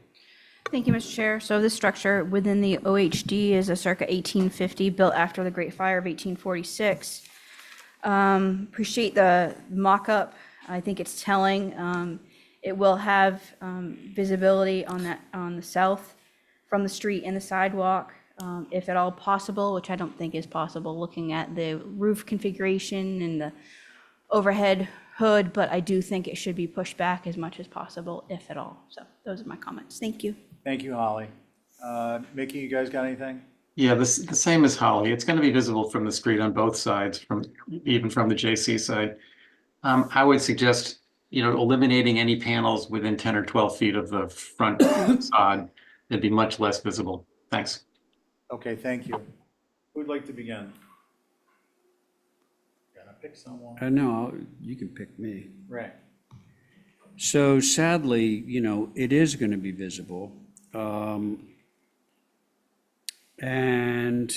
Thank you, Mr. Chair. So this structure within the OHD is a circa 1850, built after the Great Fire of 1846. Appreciate the mock-up. I think it's telling. It will have visibility on the south from the street and the sidewalk, if at all possible, which I don't think is possible looking at the roof configuration and the overhead hood, but I do think it should be pushed back as much as possible, if at all. So those are my comments. Thank you. Thank you, Holly. Mickey, you guys got anything? Yeah, the same as Holly. It's going to be visible from the street on both sides, even from the JC side. I would suggest, eliminating any panels within 10 or 12 feet of the front facade. It'd be much less visible. Thanks. Okay, thank you. Who'd like to begin? Gotta pick someone. No, you can pick me. Ray. So sadly, it is going to be visible. And,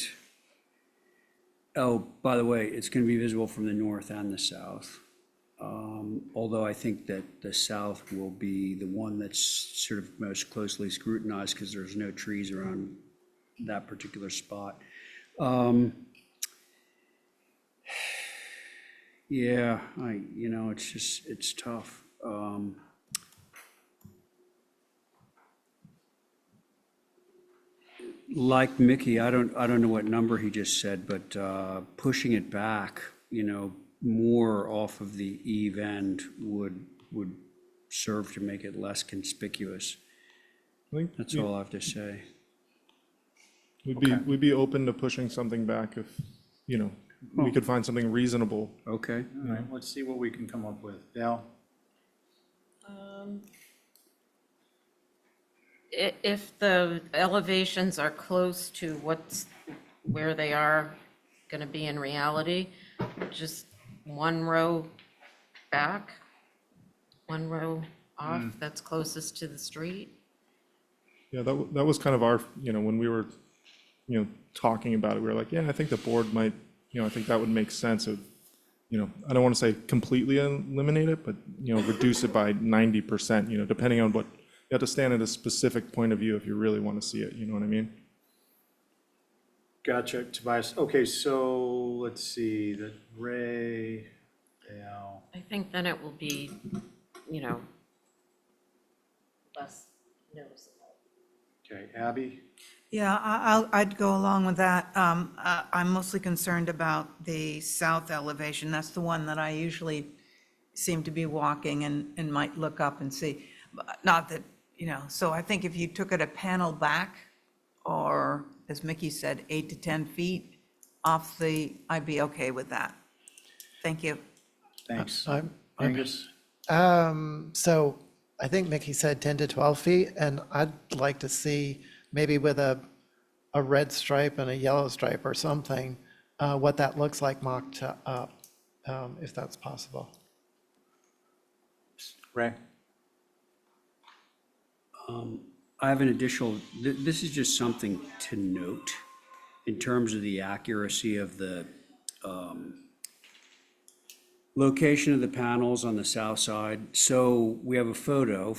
oh, by the way, it's going to be visible from the north and the south. Although I think that the south will be the one that's sort of most closely scrutinized because there's no trees around that particular spot. Yeah, it's tough. Like Mickey, I don't know what number he just said, but pushing it back, more off of the eve end would serve to make it less conspicuous. I think That's all I have to say. we'd be open to pushing something back if, we could find something reasonable. Okay. All right, let's see what we can come up with. Val? If the elevations are close to where they are going to be in reality, just one row back, one row off, that's closest to the street. Yeah, that was kind of our, when we were, talking about it, we were like, yeah, I think the board might, I think that would make sense of, I don't want to say completely eliminate it, but, reduce it by 90%, depending on what, you have to stand at a specific point of view if you really want to see it, you know what I mean? Gotcha, Tobias. Okay, so let's see, the Ray, Val. I think then it will be, less noticeable. Okay, Abby? Yeah, I'd go along with that. I'm mostly concerned about the south elevation. That's the one that I usually seem to be walking and might look up and see. But not that, so I think if you took it a panel back, or as Mickey said, 8 to 10 feet off I'd be okay with that. Thank you. Thanks. I'm- Angus? So I think Mickey said 10 to 12 feet, and I'd like to see maybe with a red stripe and a yellow stripe or something, what that looks like mocked up, if that's possible. Ray? I have an additional, this is just something to note in terms of the accuracy of the location of the panels on the south side. So we have a photo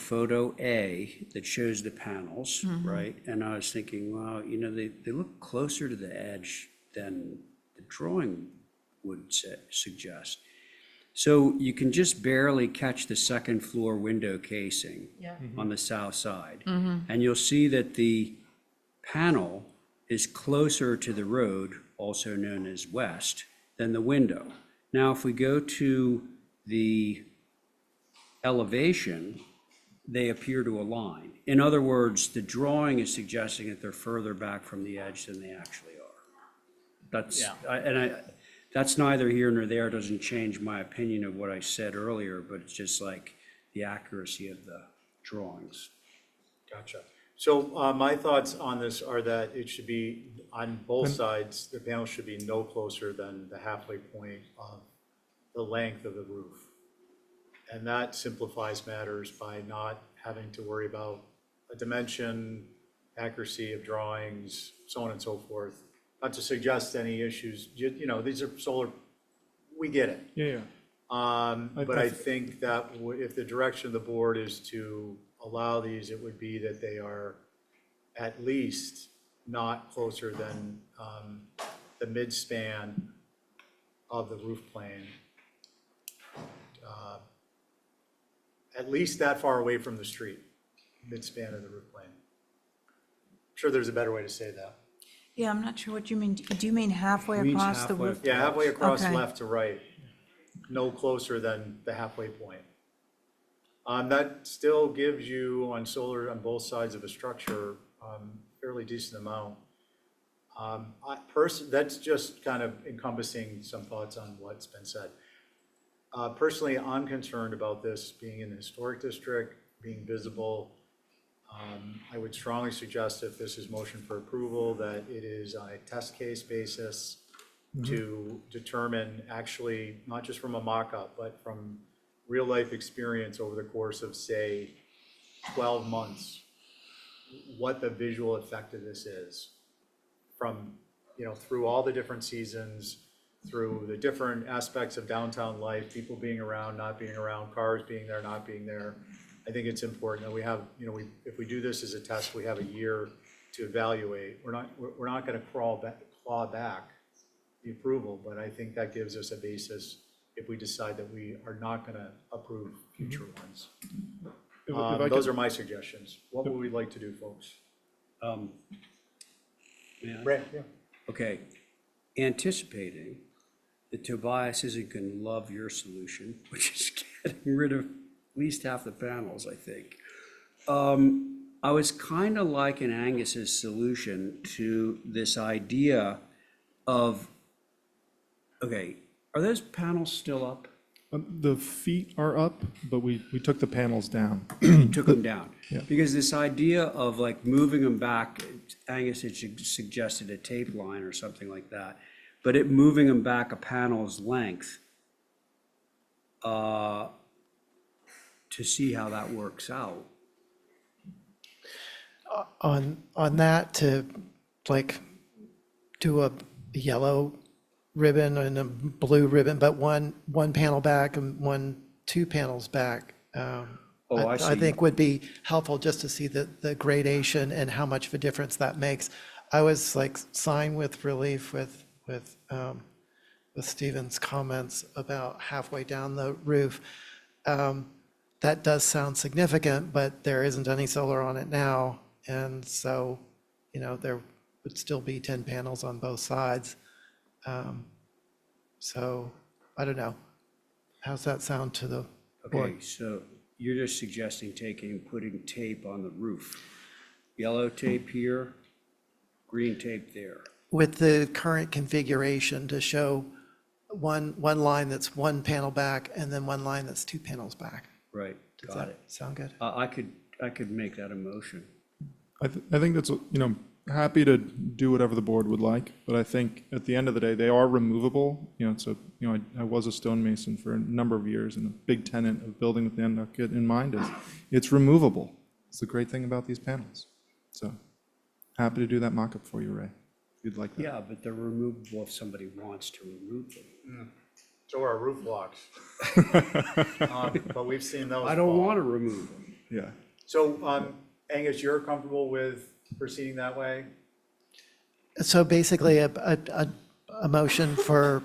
A, that shows the panels, right? And I was thinking, well, they look closer to the edge than the drawing would suggest. So you can just barely catch the second floor window casing on the south side. And you'll see that the panel is closer to the road, also known as west, than the window. Now, if we go to the elevation, they appear to align. In other words, the drawing is suggesting that they're further back from the edge than they actually are. That's neither here nor there, doesn't change my opinion of what I said earlier, but it's just like the accuracy of the drawings. Gotcha. So my thoughts on this are that it should be, on both sides, the panel should be no closer than the halfway point of the length of the roof. And that simplifies matters by not having to worry about a dimension, accuracy of drawings, so on and so forth. Not to suggest any issues, these are solar, we get it. Yeah. But I think that if the direction of the board is to allow these, it would be that they are at least not closer than the midspan of the roof plane. At least that far away from the street, midspan of the roof plane. I'm sure there's a better way to say that. Yeah, I'm not sure what you mean. Do you mean halfway Means across the halfway roof? Yeah, halfway across Okay. left to right, no closer than the halfway point. That still gives you on solar on both sides of a structure, fairly decent amount. That's just kind of encompassing some thoughts on what's been said. Personally, I'm concerned about this being in the historic district, being visible. I would strongly suggest if this is motion for approval, that it is on a test case basis to determine actually, not just from a mock-up, but from real-life experience over the course of, say, 12 months, what the visual effect of this is from, through all the different seasons, through the different aspects of downtown life, people being around, not being around, cars being there, not being there. I think it's important that we have, if we do this as a test, we have a year to evaluate. We're not going to claw back the approval, but I think that gives us a basis if we decide that we are not going to approve future ones. Those are my suggestions. What would we like to do, folks? Brett, yeah. Okay, anticipating that Tobias isn't going to love your solution, which is getting rid of at least half the panels, I think. I was kind of liking Angus's solution to this idea of, okay, are those panels still up? The feet are up, but we took the panels down. Took them down. Yeah. Because this idea of like moving them back, Angus had suggested a tape line or something like that, but moving them back a panel's length to see how that works out. On that, to like do a yellow ribbon and a blue ribbon, but one panel back and two panels back. I see. I think would be helpful just to see the gradation and how much of a difference that makes. I was like sighing with relief with Stephen's comments about halfway down the roof. That does sound significant, but there isn't any solar on it now. And so, there would still be 10 panels on both sides. So I don't know. How's that sound to the board? Okay, so you're just suggesting putting tape on the roof. Yellow tape here, green tape there. With the current configuration to show one line that's one panel back and then one line that's two panels back. Right, Does got that it. sound good? I could make that a motion. I think that's, happy to do whatever the board would like, but I think at the end of the day, they are removable. I was a stonemason for a number of years, and a big tenet of building with Nantucket in mind is it's removable. It's the great thing about these panels. So happy to do that mock-up for you, Ray, if you'd like that. Yeah, but they're removable if somebody wants to remove them. So are our roof blocks. But we've seen those. I don't fall. want to remove them. Yeah. So, Angus, you're comfortable with proceeding that way? So basically, a motion for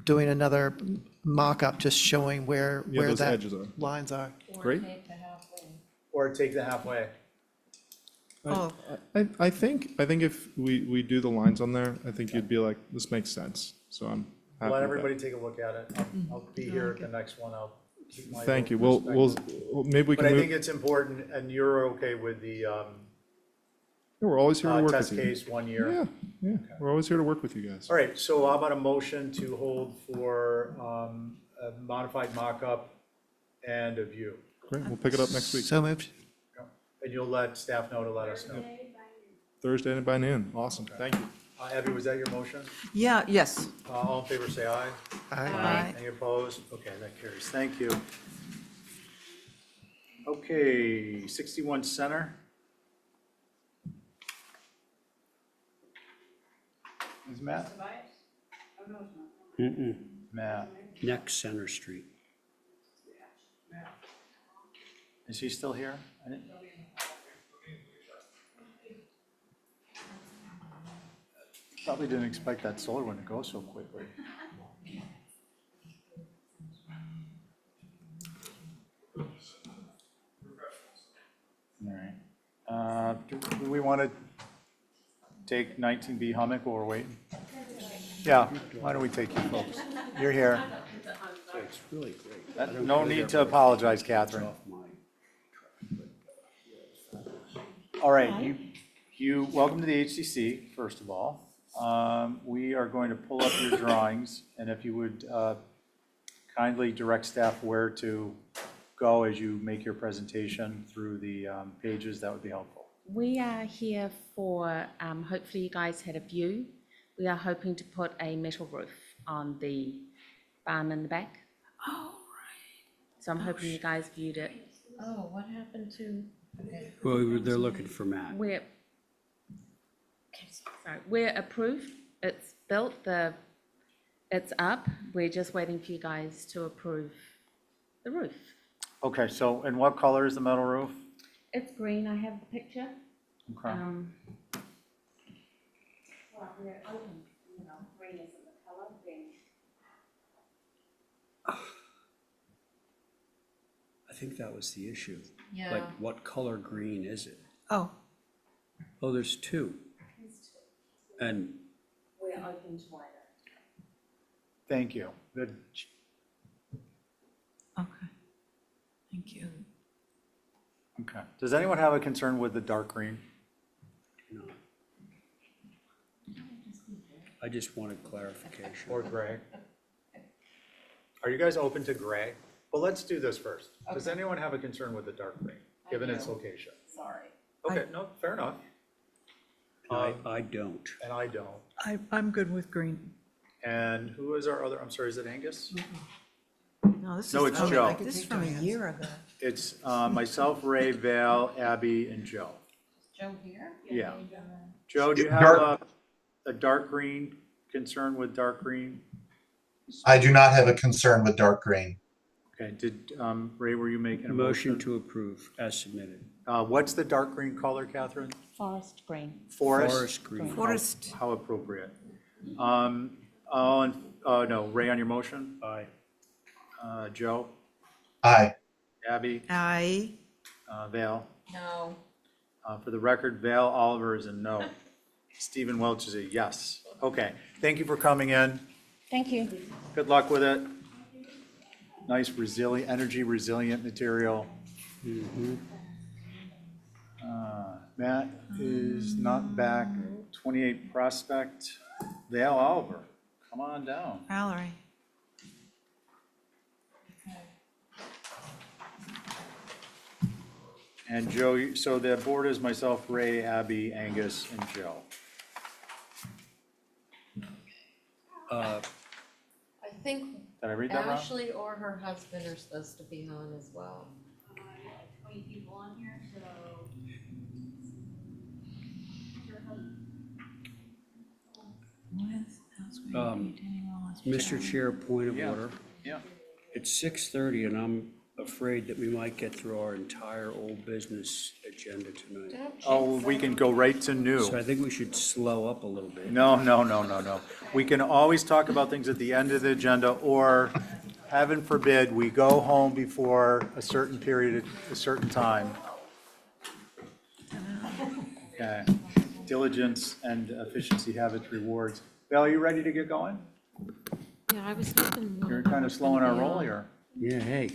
doing another mock-up, just showing where those that edges are. lines are. Great. Or take the halfway? Oh, I think if we do the lines on there, I think you'd be like, this makes sense. So I'm happy Let with everybody take a look at it. I'll be here at the next one. I'll keep my. that. Thank you. vote We'll perspective. maybe we But can I move. think it's important, and you're okay with the We're always here to work test with you. case 1 year? Yeah. We're always here to work with you guys. All right, so how about a motion to hold for a modified mock-up and a view? Great. We'll pick it up next week. So moved. And you'll let staff know to let us know. Thursday by noon. Awesome. Thank you. Abby, was that your motion? yeah, yes. All in favor, say aye. Aye. Any opposed? Okay, that carries. Thank you. Okay, 61 Center. Is Matt? Matt, Next Center Street. is he still here? Probably didn't expect that solar one to go so quickly. All right. Do we want to take 19B Hummock while we're waiting? Yeah, why don't we take you folks? You're here. It's really great. No need to apologize, Catherine. All right, welcome to the HCC, first of all. We are going to pull up your drawings, and if you would kindly direct staff where to go as you make your presentation through the pages, that would be helpful. We are here for, hopefully you guys had a view. We are hoping to put a metal roof on the barn in the back. Oh, right. So I'm hoping you guys viewed it. Oh, what happened to? Well, they're looking for Matt. We're approved. It's built, it's up. We're just waiting for you guys to approve the roof. Okay, so in what color is the metal roof? It's green. I have the picture. Okay. Well, we're open, green isn't the color, green. I think that was the issue. Yeah. Like, what color green is it? Oh, Oh, there's two. And We're open to wider. Thank you. Good. okay. Thank you. Okay. Does anyone have a concern with the dark green? no. I just wanted clarification. Or gray? Are you guys open to gray? Well, let's do this first. Does anyone have a concern with the dark green, given its location? Sorry. Okay, no, fair enough. I don't. And I don't. I'm good with green. And who is our other, I'm sorry, is it Angus? No, this is. No, it's Joe. This is from a year ago. It's myself, Ray, Val, Abby, and Joe. Joe here? Yeah. Joe, do you have a dark green, concern with dark green? I do not have a concern with dark green. Okay, did, Ray, were you making a Motion motion? to approve as submitted. What's the dark green color, Catherine? Forest green. Forest green. Forest. How appropriate. No, Ray on your motion? Aye. Joe? Aye. Abby? Aye. Val? No. For the record, Val Oliver is a no. Stephen Welch is a yes. Okay, thank you for coming in. Thank you. Good luck with it. Nice resilient, energy resilient material. Matt is not back. 28 Prospect, Val Oliver, come on down. Valerie. And Joe, so the board is myself, Ray, Abby, Angus, and Joe. I think Did I read that wrong? Ashley or her husband are supposed to be on as well. 20 people on here, so. Mr. Chair, point of Yeah. order. Yeah. It's 6:30 and I'm afraid that we might get through our entire old business agenda tonight. Oh, we can go right to new. So I think we should slow up a little bit. No. We can always talk about things at the end of the agenda, or heaven forbid, we go home before a certain period, a certain time. Okay. Diligence and efficiency have its rewards. Val, are you ready to get going? Yeah, I was hoping. You're kind of slowing our roll here. Yeah, hey.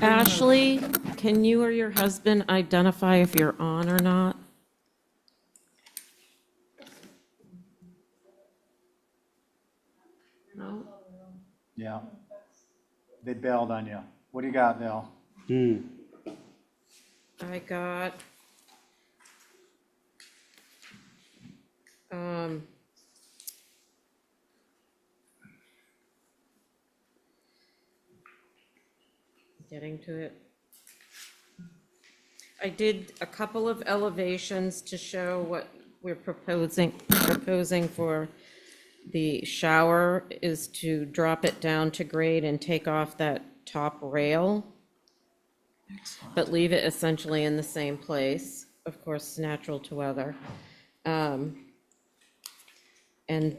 Ashley, can you or your husband identify if you're on or not? No? Yeah. They bailed on you. What do you got, Val? I got, getting to it. I did a couple of elevations to show what we're proposing for the shower is to drop it down to grade and take off that top rail, but leave it essentially in the same place, of course, natural to weather. And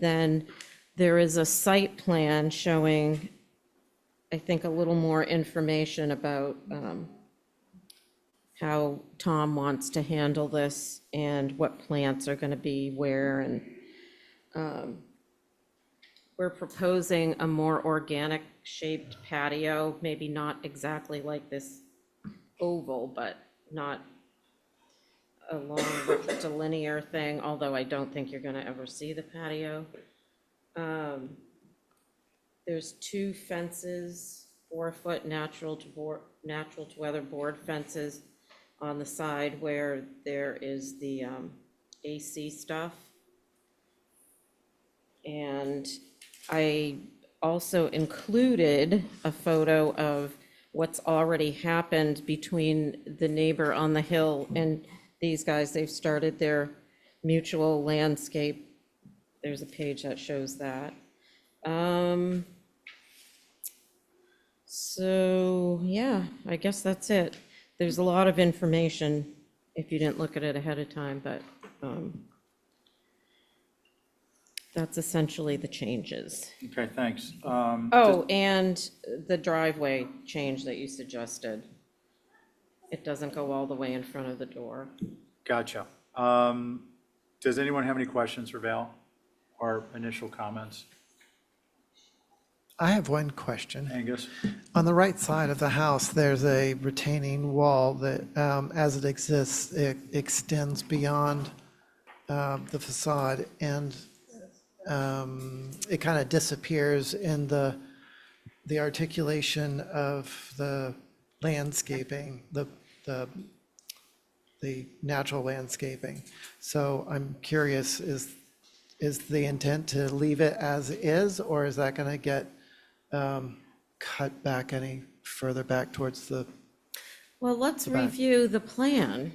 then there is a site plan showing, I think, a little more information about how Tom wants to handle this and what plants are going to be where. And we're proposing a more organic shaped patio, maybe not exactly like this oval, but not a long rectilinear thing, although I don't think you're going to ever see the patio. There's 2 fences, 4-foot natural to weather board fences on the side where there is the AC stuff. And I also included a photo of what's already happened between the neighbor on the hill and these guys. They've started their mutual landscape. There's a page that shows that. So yeah, I guess that's it. There's a lot of information if you didn't look at it ahead of time, but that's essentially the changes. Okay, thanks. Oh, and the driveway change that you suggested. It doesn't go all the way in front of the door. Gotcha. Does anyone have any questions for Val or initial comments? I have one question. Angus? On the right side of the house, there's a retaining wall that, as it exists, it extends beyond the facade, and it kind of disappears in the articulation of the landscaping, the natural landscaping. So I'm curious, is the intent to leave it as is, or is that going to get cut back any further back towards the? Well, let's the back? review the plan.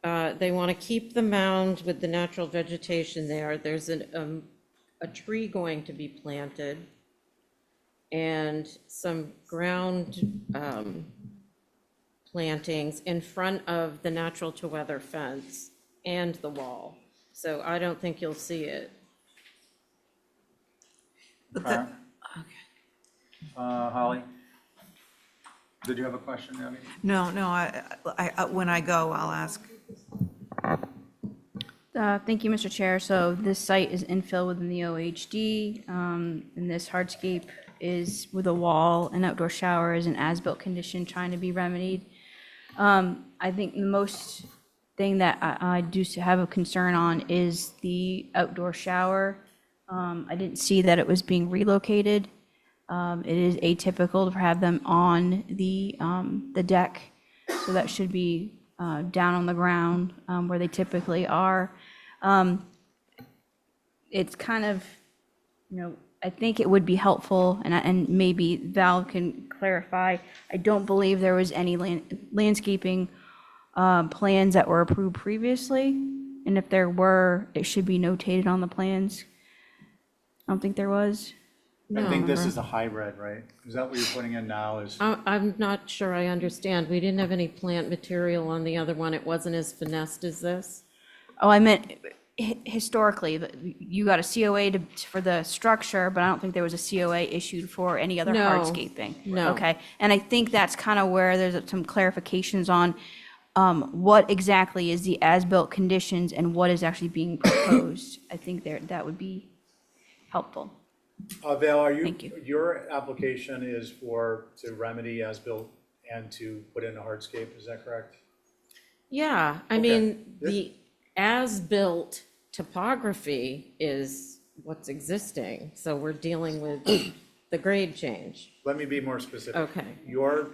They want to keep the mound with the natural vegetation there. There's a tree going to be planted and some ground plantings in front of the natural to weather fence and the wall. So I don't think you'll see it. But Okay. Holly? Did you have a question, Abby? No, when I go, I'll ask. Thank you, Mr. Chair. So this site is infill within the OHD, and this hardscape is with a wall, an outdoor shower is an as-built condition trying to be remedied. I think the most thing that I do have a concern on is the outdoor shower. I didn't see that it was being relocated. It is atypical to have them on the deck, so that should be down on the ground where they typically are. It's kind of, I think it would be helpful, and maybe Val can clarify. I don't believe there was any landscaping plans that were approved previously, and if there were, it should be notated on the plans. I don't think there was. I think this is a hybrid, right? Is that what you're putting in now is? I'm not sure I understand. We didn't have any plant material on the other one. It wasn't as finessed as this. Oh, I meant historically, you got a COA for the structure, but I don't think there was a COA issued for any other No, hardscaping. no. Okay, and I think that's kind of where there's some clarifications on what exactly is the as-built conditions and what is actually being proposed. I think that would be helpful. Val, Thank you. your application is to remedy as built and to put in a hardscape, is that correct? Yeah, I Okay. mean, the as-built topography is what's existing, so we're dealing with the grade change. Let me be more specific. Okay. You're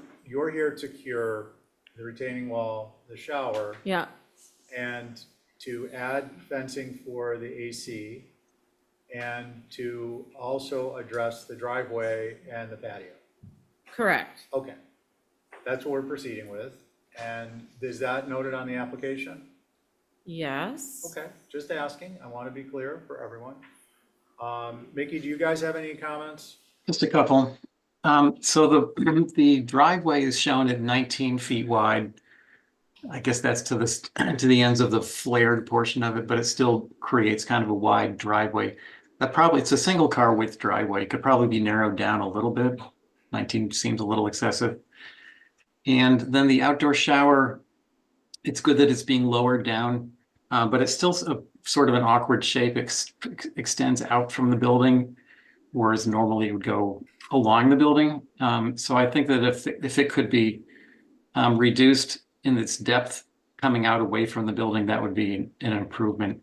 here to cure the retaining wall, the shower, Yeah, and to add fencing for the AC, and to also address the driveway and the patio. correct. Okay, that's what we're proceeding with. And is that noted on the application? Yes. Okay, just asking. I want to be clear for everyone. Mickey, do you guys have any comments? Just a couple. So the driveway is shown at 19 feet wide. I guess that's to the ends of the flared portion of it, but it still creates kind of a wide driveway. It's a single car width driveway. It could probably be narrowed down a little bit. 19 seems a little excessive. And then the outdoor shower, it's good that it's being lowered down, but it's still sort of an awkward shape. Extends out from the building, whereas normally it would go along the building. So I think that if it could be reduced in its depth coming out away from the building, that would be an improvement.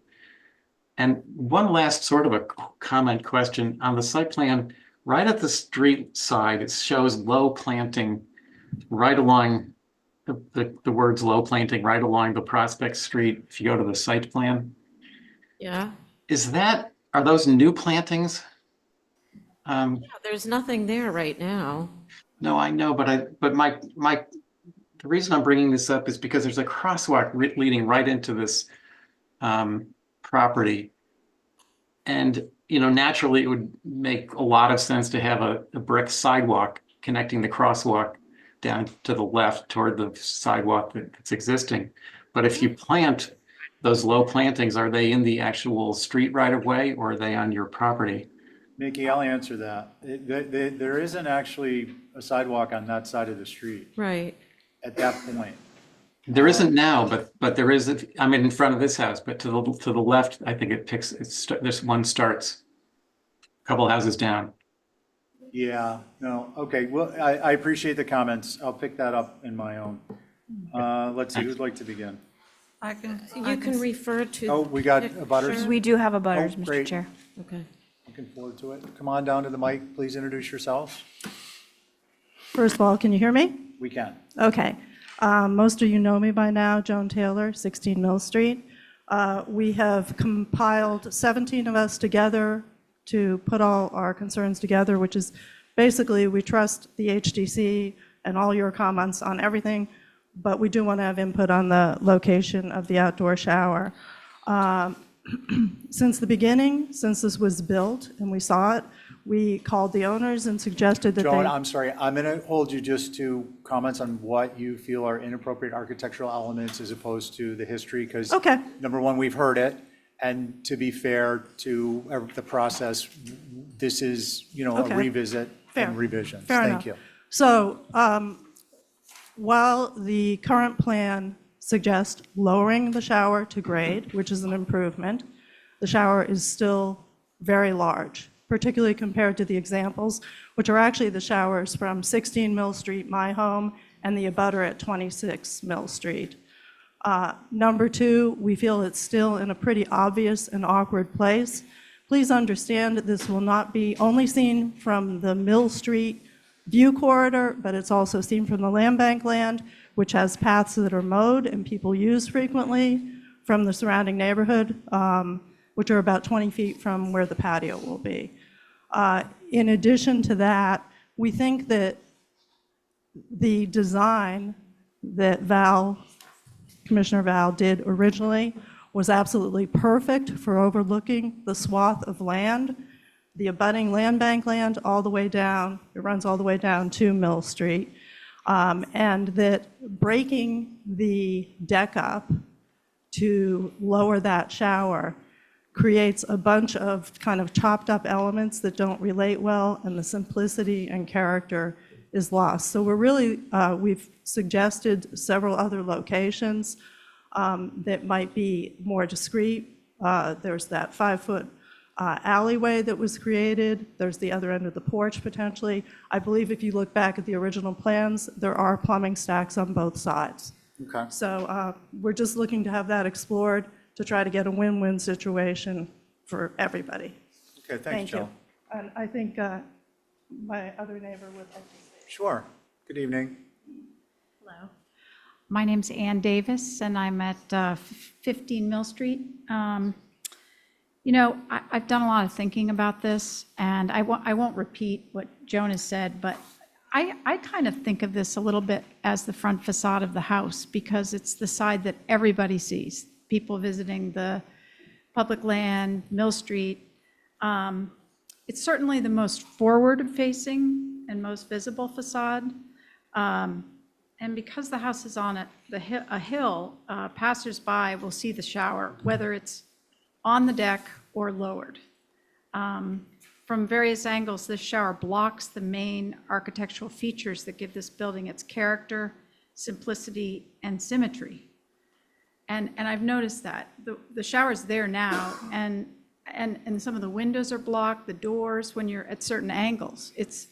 And one last sort of a comment question on the site plan, right at the street side, it shows low planting right along the words low planting right along the Prospect Street. If you go to the site plan, Yeah. Are those new plantings? Yeah, there's nothing there right now. No, I know, but the reason I'm bringing this up is because there's a crosswalk leading right into this property. And, naturally it would make a lot of sense to have a brick sidewalk connecting the crosswalk down to the left toward the sidewalk that's existing. But if you plant those low plantings, are they in the actual street right of way or are they on your property? Mickey, I'll answer that. There isn't actually a sidewalk on that side of the street Right. at that point. There isn't now, but there is, in front of this house, but to the left, I think this one starts a couple houses down. Yeah, no, okay, well, I appreciate the comments. I'll pick that up in my own. Let's see, who'd like to begin? You can refer to. Oh, we got a butters? We do have a butters, Oh, Mr. great. Chair. Okay. Looking forward to it. Come on down to the mic, please introduce yourselves. First of all, can you hear me? We can. Okay. Most of you know me by now, Joan Taylor, 16 Mill Street. We have compiled 17 of us together to put all our concerns together, which is basically we trust the HDC and all your comments on everything, but we do want to have input on the location of the outdoor shower. Since the beginning, since this was built and we saw it, we called the owners and suggested that Joan, they... I'm sorry, I'm going to hold you just to comments on what you feel are inappropriate architectural elements as opposed to the history, because Okay. number one, we've heard it, and to be fair to the process, this is, a Okay. revisit Fair. and revisions. Fair Thank enough. you. So While the current plan suggests lowering the shower to grade, which is an improvement, the shower is still very large, particularly compared to the examples, which are actually the showers from 16 Mill Street, my home, and the abutter at 26 Mill Street. Number two, we feel it's still in a pretty obvious and awkward place. Please understand that this will not be only seen from the Mill Street view corridor, but it's also seen from the land bank land, which has paths that are mowed and people use frequently from the surrounding neighborhood, which are about 20 feet from where the patio will be. In addition to that, we think that the design that Commissioner Val did originally was absolutely perfect for overlooking the swath of land, the abutting land bank land all the way down, it runs all the way down to Mill Street, and that breaking the deck up to lower that shower creates a bunch of kind of chopped up elements that don't relate well, and the simplicity and character is lost. So we've suggested several other locations that might be more discreet. There's that 5-foot alleyway that was created. There's the other end of the porch potentially. I believe if you look back at the original plans, there are plumbing stacks on both sides. Okay. So we're just looking to have that explored to try to get a win-win situation for everybody. Okay, thanks, Jill. And I think my other neighbor would like to say. Sure. Good evening. Hello. My name's Ann Davis, and I'm at 15 Mill Street. You know, I've done a lot of thinking about this, and I won't repeat what Joan has said, but I kind of think of this a little bit as the front facade of the house, because it's the side that everybody sees. People visiting the public land, Mill Street. It's certainly the most forward-facing and most visible facade. And because the house is on a hill, passersby will see the shower, whether it's on the deck or lowered. From various angles, this shower blocks the main architectural features that give this building its character, simplicity, and symmetry. And I've noticed that. The shower's there now, and some of the windows are blocked, the doors, when you're at certain angles. It's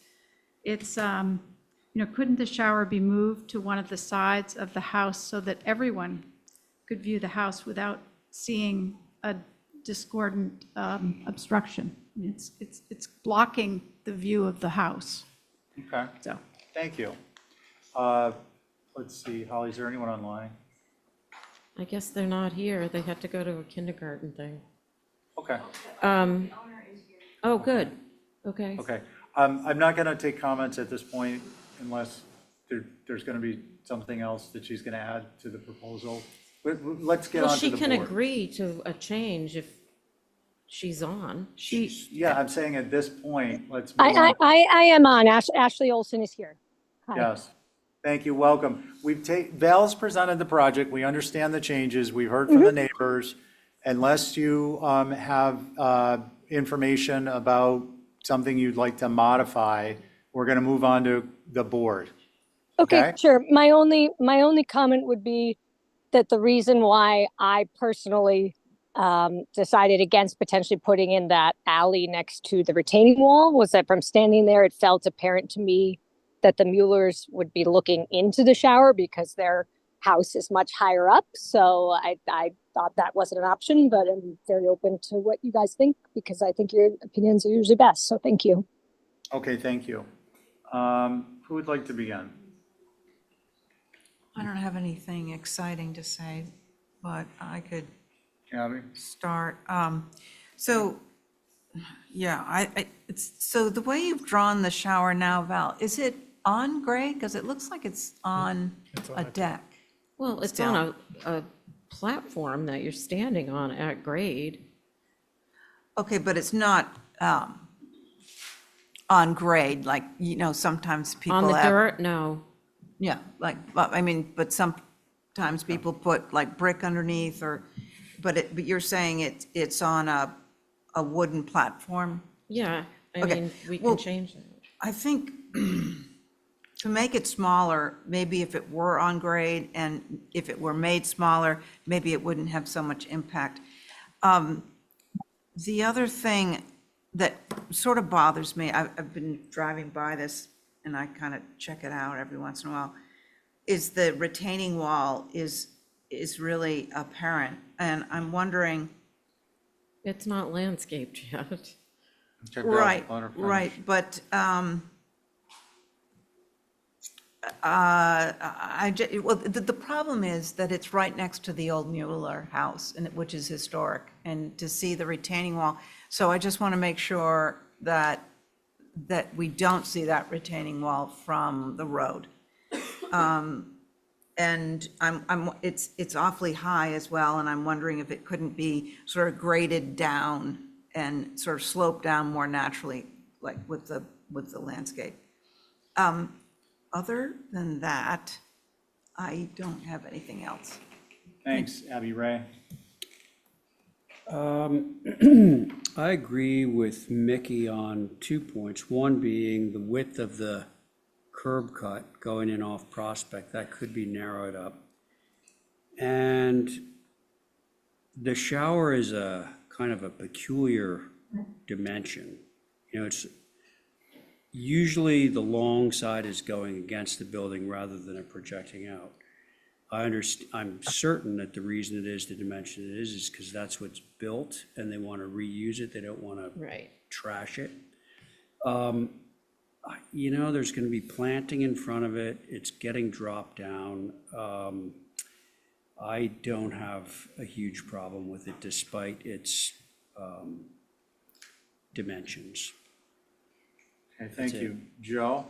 you know, couldn't the shower be moved to one of the sides of the house so that everyone could view the house without seeing a discordant obstruction? It's blocking the view of the house. Okay. So. Thank you. Let's see, Holly, is there anyone online? I guess they're not here. They had to go to a kindergarten thing. Okay. Oh, good. Okay. Okay. I'm not going to take comments at this point unless there's going to be something else that she's going to add to the proposal. Let's get Well, on to the she board. can agree to a change if she's on. Yeah, I'm saying at this point, let's move on. I am on. Ashley Olson is here. Hi. Yes. Thank you. Welcome. Val's presented the project. We understand the changes. We've heard from the neighbors. Unless you have information about something you'd like to modify, we're going to move on to the board. Okay, sure. My only comment would be that the reason why I personally decided against potentially putting in that alley next to the retaining wall was that from standing there, it felt apparent to me that the Muellers would be looking into the shower because their house is much higher up. So I thought that wasn't an option, but I'm very open to what you guys think because I think your opinions are usually best. So thank you. Okay, thank you. Who would like to begin? I don't have anything exciting to say, but I could Abby? start. So, yeah, so the way you've drawn the shower now, Val, is it on grade? Because it looks like it's on a deck. Well, it's on a platform that you're standing on at grade. Okay, but it's not on grade, like, you know, sometimes people On the have. dirt, no. Yeah, like, I mean, but sometimes people put like brick underneath but you're saying it's on a wooden platform? Yeah, I Okay, mean, we well, can change that. I think to make it smaller, maybe if it were on grade and if it were made smaller, maybe it wouldn't have so much impact. The other thing that sort of bothers me, I've been driving by this and I kind of check it out every once in a while, is the retaining wall is really apparent. And I'm wondering. It's not landscaped yet. Right, right, but well, the problem is that it's right next to the old Mueller house, and which is historic, and to see the retaining wall. So I just want to make sure that we don't see that retaining wall from the road. And it's awfully high as well, and I'm wondering if it couldn't be sort of graded down and sort of slope down more naturally, like with the landscape. Other than that, I don't have anything else. Thanks, Abby Ray. I agree with Mickey on 2 points. One being the width of the curb cut going in off Prospect, that could be narrowed up. And the shower is a kind of a peculiar dimension. You know, it's usually the long side is going against the building rather than it projecting out. I'm certain that the reason it is the dimension it is because that's what's built and they want to reuse it. They don't want to trash it. You know, there's going to be planting in front of it. It's getting dropped down. I don't have a huge problem with it despite its dimensions. Okay, thank you. Joe?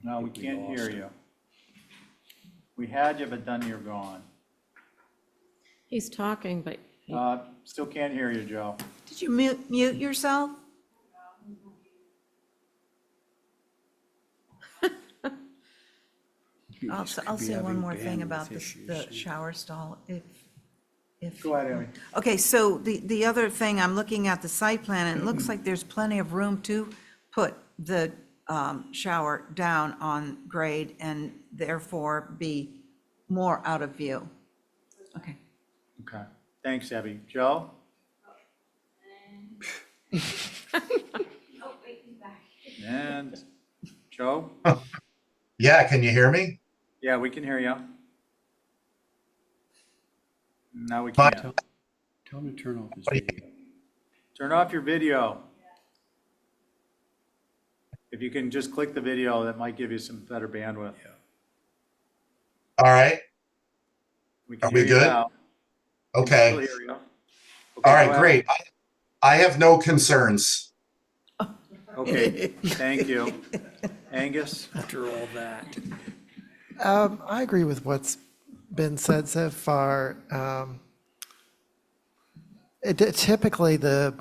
No, we can't hear you. We had you, but then you're gone. He's talking, but Still can't hear you, Joe. Did you mute yourself? I'll say one more thing about the shower stall, if. Go ahead, Amy. Okay, so the other thing, I'm looking at the site plan, and it looks like there's plenty of room to put the shower down on grade and therefore be more out of view. Okay. Okay, thanks, Abby. Joe? And Joe? Yeah, can you hear me? Yeah, we can hear you. Now we can't. Tell him to turn off his video. Turn off your video. If you can just click the video, that might give you some better bandwidth. All right. We can Are we hear you good? now. We can Okay. still hear you. Okay, All right, go ahead. great. I have no concerns. Okay, thank you. Angus? After all that. I agree with what's been said so far. Typically, the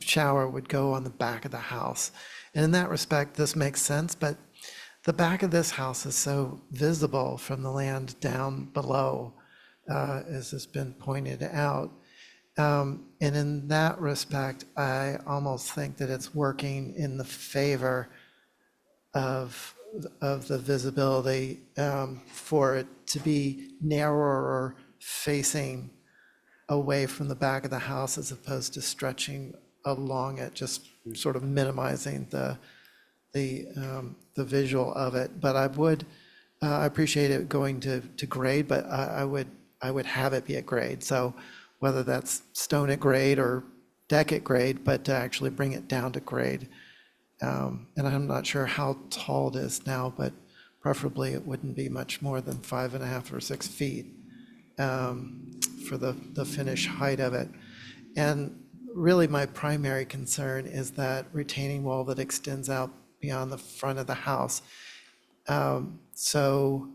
shower would go on the back of the house. And in that respect, this makes sense, but the back of this house is so visible from the land down below, as has been pointed out. And in that respect, I almost think that it's working in the favor of the visibility, for it to be narrower facing away from the back of the house as opposed to stretching along it, just sort of minimizing the visual of it. But I appreciate it going to grade, but I would have it be at grade. So whether that's stone at grade or deck at grade, but to actually bring it down to grade. And I'm not sure how tall it is now, but preferably it wouldn't be much more than 5.5 or 6 feet for the finish height of it. And really my primary concern is that retaining wall that extends out beyond the front of the house. So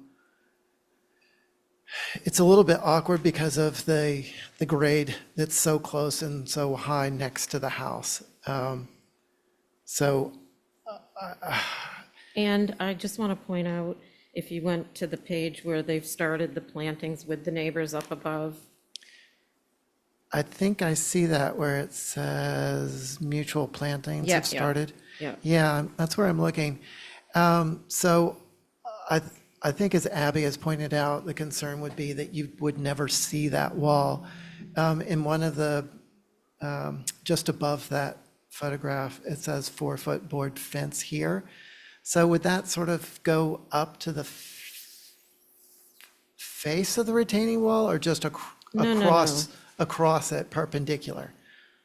it's a little bit awkward because of the grade that's so close and so high next to the house. And I just want to point out, if you went to the page where they've started the plantings with the neighbors up above. I think I see that where it says mutual plantings Yeah, have yeah, started. yeah. Yeah, that's where I'm looking. So I think as Abby has pointed out, the concern would be that you would never see that wall. In one of the, just above that photograph, it says 4-foot board fence here. So would that sort of go up to the face of the retaining wall or just No, across it perpendicular?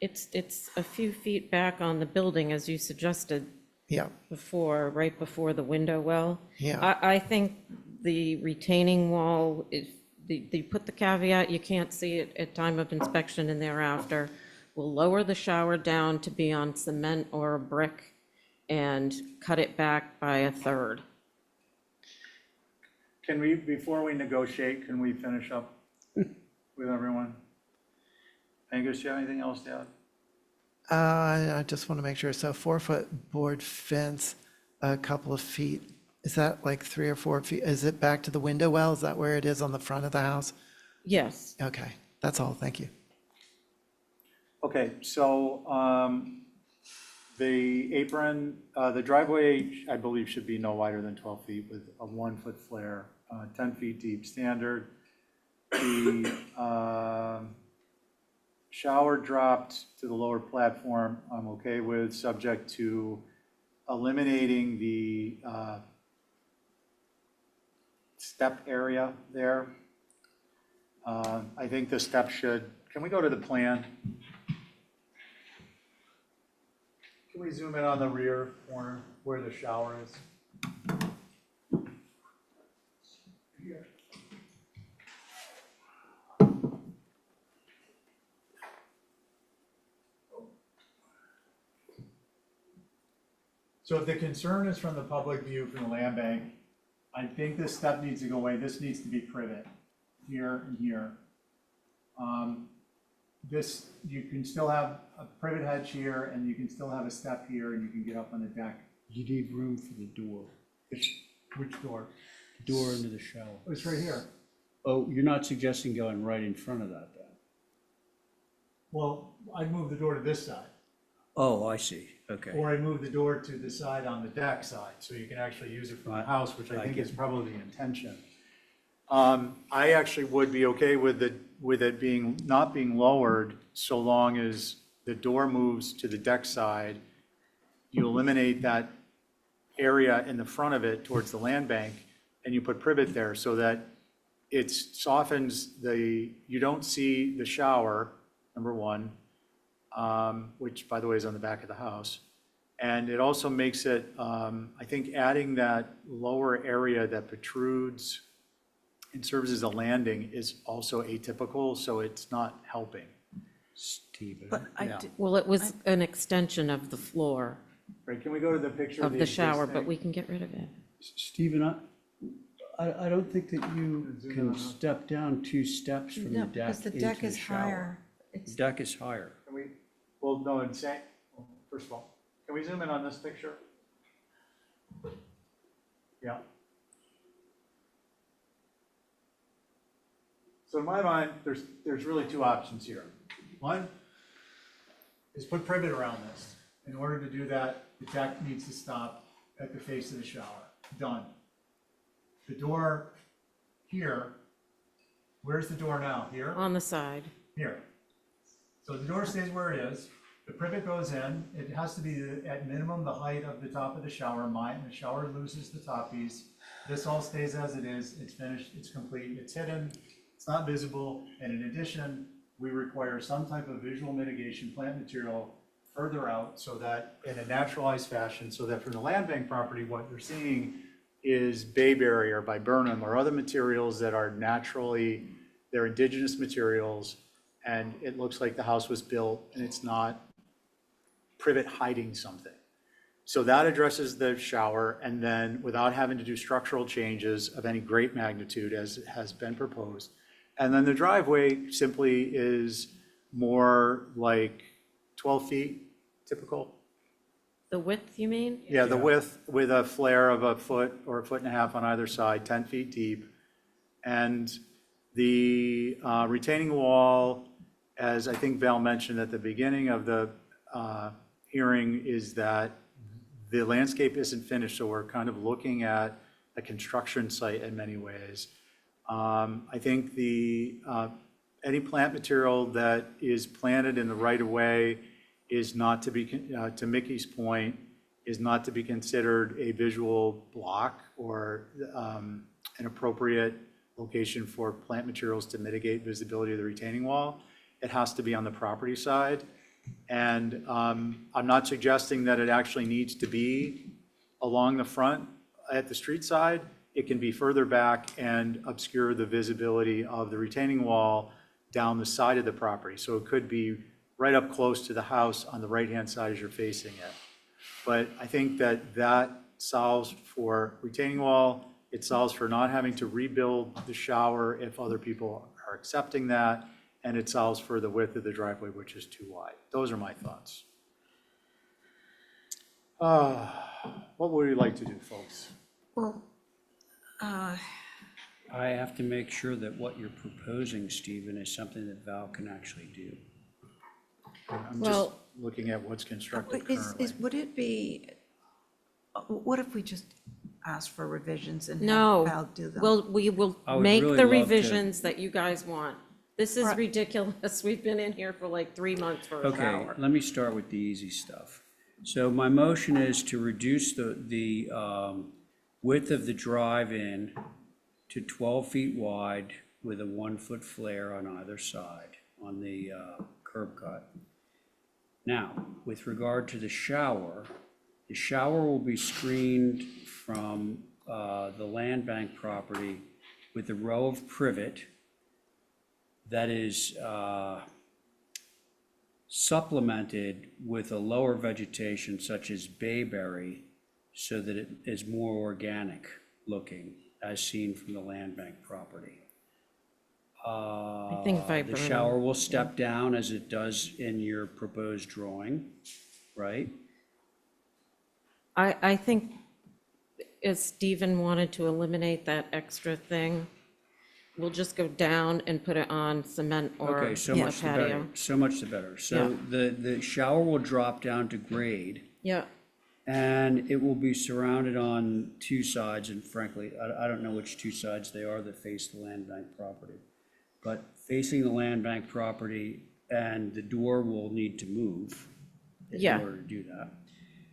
It's a few feet back on the building, as you suggested Yeah, before, right before the window well. yeah. I think the retaining wall, if they put the caveat, you can't see it at time of inspection and thereafter. We'll lower the shower down to be on cement or a brick and cut it back by a third. Can we, before we negotiate, can we finish up with everyone? Angus, do you have anything else to add? I just want to make sure. So 4-foot board fence, a couple of feet. Is that like 3 or 4 feet? Is it back to the window well? Is that where it is on the front of the house? Yes. Okay, that's all. Thank you. Okay, so the apron, the driveway, I believe, should be no wider than 12 feet with a 1-foot flare, 10 feet deep standard. The shower dropped to the lower platform, I'm okay with, subject to eliminating the step area there. I think the step should, can we go to the plan? Can we zoom in on the rear corner where the shower is? Here. So if the concern is from the public view from the land bank, I think this step needs to go away. This needs to be privet here and here. This, you can still have a privet hedge here, and you can still have a step here, and you can get up on the deck. You need room for the door, Which door? door into the shower. It's right here. Oh, you're not suggesting going right in front of that then? Well, I'd move the door to this side, Oh, I see, okay. or I'd move the door to the side on the deck side, so you can actually use it from the house, which I think is probably the intention. I actually would be okay with it being, not being lowered, so long as the door moves to the deck side. You eliminate that area in the front of it towards the land bank, and you put privet there so that it softens you don't see the shower, number one, which by the way is on the back of the house. And it also makes it, I think adding that lower area that protrudes and serves as a landing is also atypical, so it's not helping. Stephen. But Well, it was an extension of the floor Right, can we go to the picture of the shower, existing? but we can get rid of it. Stephen, I don't think that you can step down 2 steps from the No, deck because the into deck the is shower. higher. It's, Deck is higher. Can we, well, no, first of all, can we zoom in on this picture? Yeah. So in my mind, there's really 2 options here. One is put privet around this. In order to do that, the deck needs to stop at the face of the shower. Done. The door here, where's the door now? Here? On the side. Here. So the door stays where it is, the privet goes in, it has to be at minimum the height of the top of the shower, the shower loses the top piece. This all stays as it is, it's finished, it's complete, it's hidden, it's not visible, and in addition, we require some type of visual mitigation plant material further out so that, in a naturalized fashion, so that from the land bank property, what you're seeing is bayberry or viburnum or other materials that are naturally, they're indigenous materials, and it looks like the house was built and it's not privet hiding something. So that addresses the shower, and then without having to do structural changes of any great magnitude as has been proposed. And then the driveway simply is more like 12 feet, typical. The width, you mean? Yeah, the width with a flare of 1 foot or 1.5 feet on either side, 10 feet deep. And the retaining wall as I think Val mentioned at the beginning of the hearing, is that the landscape isn't finished, so we're kind of looking at a construction site in many ways. I think any plant material that is planted in the right-of-way is not to be, to Mickey's point, is not to be considered a visual block or an appropriate location for plant materials to mitigate visibility of the retaining wall. It has to be on the property side. And I'm not suggesting that it actually needs to be along the front at the street side. It can be further back and obscure the visibility of the retaining wall down the side of the property. So it could be right up close to the house on the right-hand side as you're facing it. But I think that solves for retaining wall. It solves for not having to rebuild the shower if other people are accepting that. And it solves for the width of the driveway, which is too wide. Those are my thoughts. What would you like to do, folks? Well, I have to make sure that what you're proposing, Stephen, is something that Val can actually do. I'm just looking at what's constructed currently. would it be, what if we just ask for revisions and No, have Val do them? we will I would make really the love to- revisions that you guys want. This is ridiculous. We've been in here for like 3 months for an Okay, hour. let me start with the easy stuff. So my motion is to reduce the width of the drive-in to 12 feet wide with a 1-foot flare on either side on the curb cut. Now, with regard to the shower will be screened from the land bank property with a row of privet that is supplemented with a lower vegetation such as bayberry so that it is more organic looking as seen from the land bank property. I think The viburnum. shower will step down as it does in your proposed drawing, right? I think if Stephen wanted to eliminate that extra thing, we'll just go down and put it on cement or Okay, so a much the better, patio. so much the better. So the shower will drop down to grade. Yeah, And it will be surrounded on 2 sides, and frankly, I don't know which 2 sides they are that face the land bank property. But facing the land bank property, and the door will need to move in Yeah. order to do that.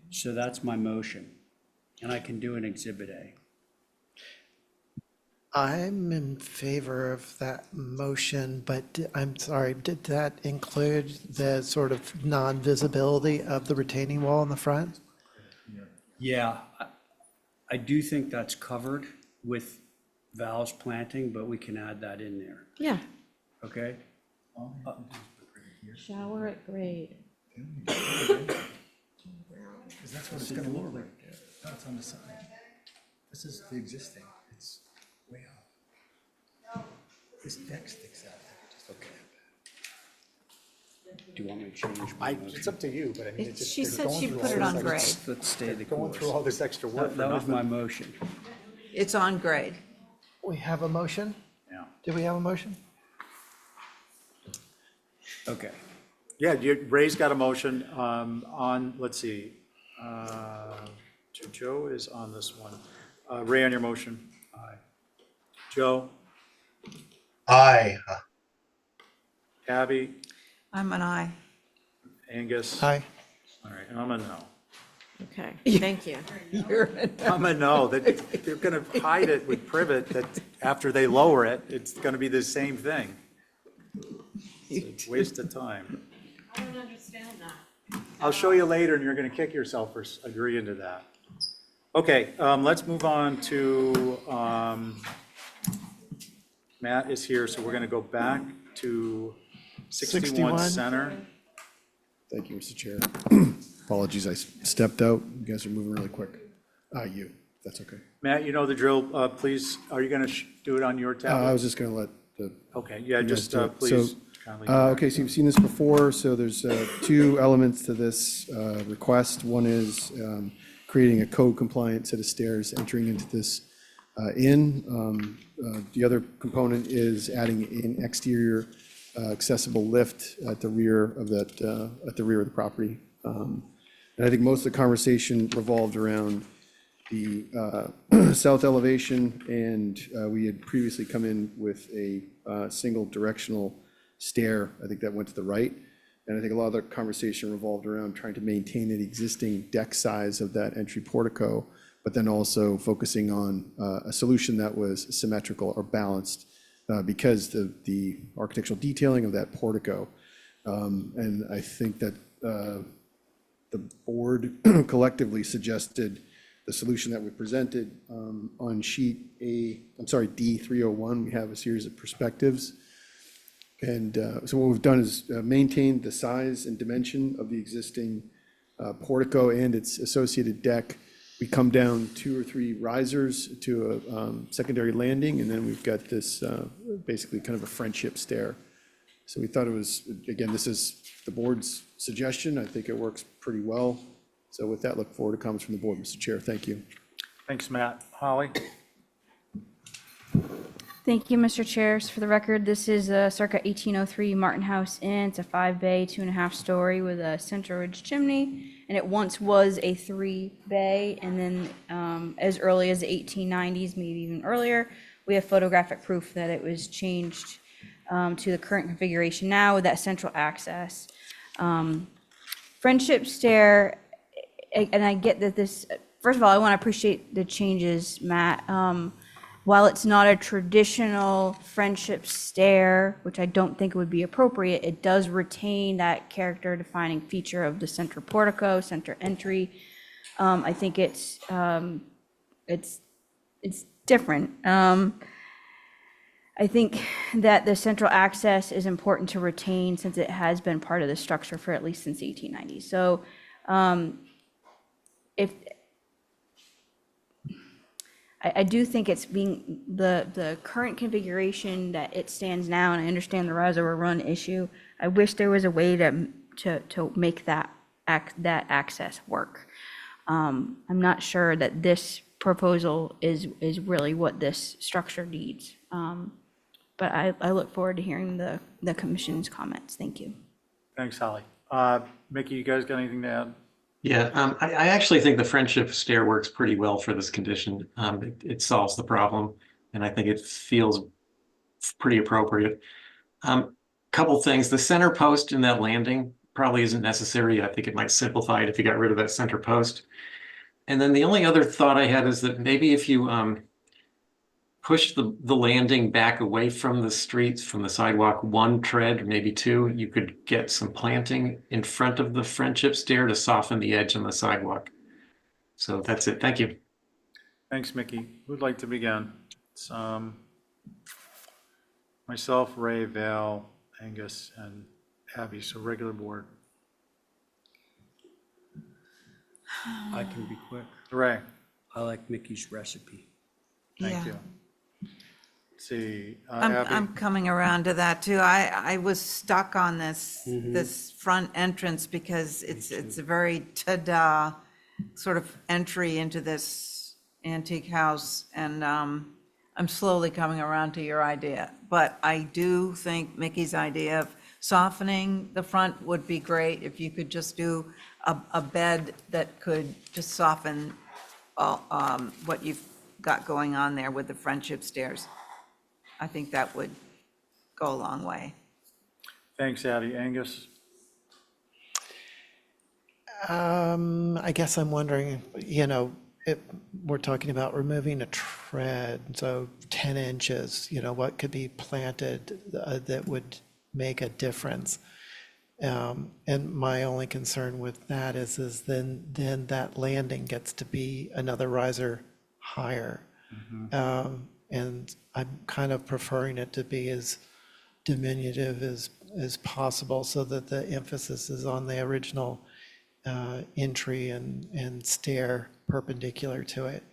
So that's my motion, and I can do an Exhibit A. I'm in favor of that motion, but I'm sorry, did that include the sort of non-visibility of the retaining wall in the front? Yeah, I do think that's covered with Val's planting, but we can add that in there, yeah. okay? Shower at grade. Because that's what it's gonna look like. No, it's on the side. This is the existing, it's way up. This deck sticks out there, just okay. Do you want me to change my motion? It's up to you, but I mean, it's just. She they're said going she'd through put all it on this grade. extra- Let's stay the Going through all course. this extra work for That was my nothing. motion. It's on grade. We have a motion? Yeah. Do we have a motion? Okay. Yeah, Ray's got a motion on, let's see. Joe is on this one. Ray, on your motion. Aye. Joe, Aye. Abby, I'm an aye. Angus. Aye. All right, and I'm a no. Okay, thank you. I'm a no, that they're gonna hide it with privet, that after they lower it, it's gonna be the same thing. It's a waste of time. I don't understand that. I'll show you later, and you're gonna kick yourself for agreeing to that. Okay, let's move on to, Matt is here, so we're gonna go back to 61 61. Center. Thank you, Mr. Chair. Apologies, I stepped out. You guys are moving really quick. You, that's okay. Matt, you know the drill, please, are you gonna do it on your I tablet? was just gonna let the. Okay, yeah, you guys just do it. please. So, kindly- okay, so you've seen this before, so there's 2 elements to this request. One is creating a code-compliant set of stairs entering into this inn. The other component is adding an exterior accessible lift at the rear of that, at the rear of the property. And I think most of the conversation revolved around the south elevation, and we had previously come in with a single directional stair. I think that went to the right. And I think a lot of the conversation revolved around trying to maintain the existing deck size of that entry portico, but then also focusing on a solution that was symmetrical or balanced because the architectural detailing of that portico. And I think that the board collectively suggested the solution that we presented on sheet D301. We have a series of perspectives. And so what we've done is maintained the size and dimension of the existing portico and its associated deck. We come down 2 or 3 risers to a secondary landing, and then we've got this basically kind of a friendship stair. So we thought it was, again, this is the board's suggestion. I think it works pretty well. So with that, look forward to comments from the board, Mr. Chair. Thank you. Thanks, Matt. Holly? Thank you, Mr. Chairs. For the record, this is a circa 1803 Martin House Inn. It's a 5-bay, 2.5-story with a central ridge chimney. And it once was a 3-bay. And then as early as the 1890s, maybe even earlier, we have photographic proof that it was changed to the current configuration now with that central access. Friendship stair, and I get that this, first of all, I want to appreciate the changes, Matt. While it's not a traditional friendship stair, which I don't think would be appropriate, it does retain that character defining feature of the center portico, center entry. I think it's different. I think that the central access is important to retain since it has been part of the structure for at least since the 1890s. So if I do think it's being the current configuration that it stands now, and I understand the rise over run issue. I wish there was a way to make that access work. I'm not sure that this proposal is really what this structure needs. But I look forward to hearing the commission's comments. Thank you. Thanks, Holly. Mickey, you guys got anything to add? Yeah, I actually think the friendship stair works pretty well for this condition. It solves the problem, and I think it feels pretty appropriate. Couple things, the center post in that landing probably isn't necessary. I think it might simplify it if you got rid of that center post. And then the only other thought I had is that maybe if you push the landing back away from the streets, from the sidewalk, 1 tread, maybe 2, you could get some planting in front of the friendship stair to soften the edge on the sidewalk. So that's it. Thank you. Thanks, Mickey. Who'd like to begin? It's myself, Ray, Val, Angus, and Abby, so regular board. I can be quick. Ray, I like Mickey's recipe. thank Yeah. you. Let's see, I'm Abby? coming around to that too. I was stuck on this, this front entrance because it's a very ta-da sort of entry into this antique house. And I'm slowly coming around to your idea. But I do think Mickey's idea of softening the front would be great if you could just do a bed that could just soften what you've got going on there with the friendship stairs. I think that would go a long way. Thanks, Abby. Angus? I guess I'm wondering, if we're talking about removing a tread, so 10 inches, what could be planted that would make a difference? And my only concern with that is then that landing gets to be another riser higher. And I'm kind of preferring it to be as diminutive as possible so that the emphasis is on the original entry and stair perpendicular to it.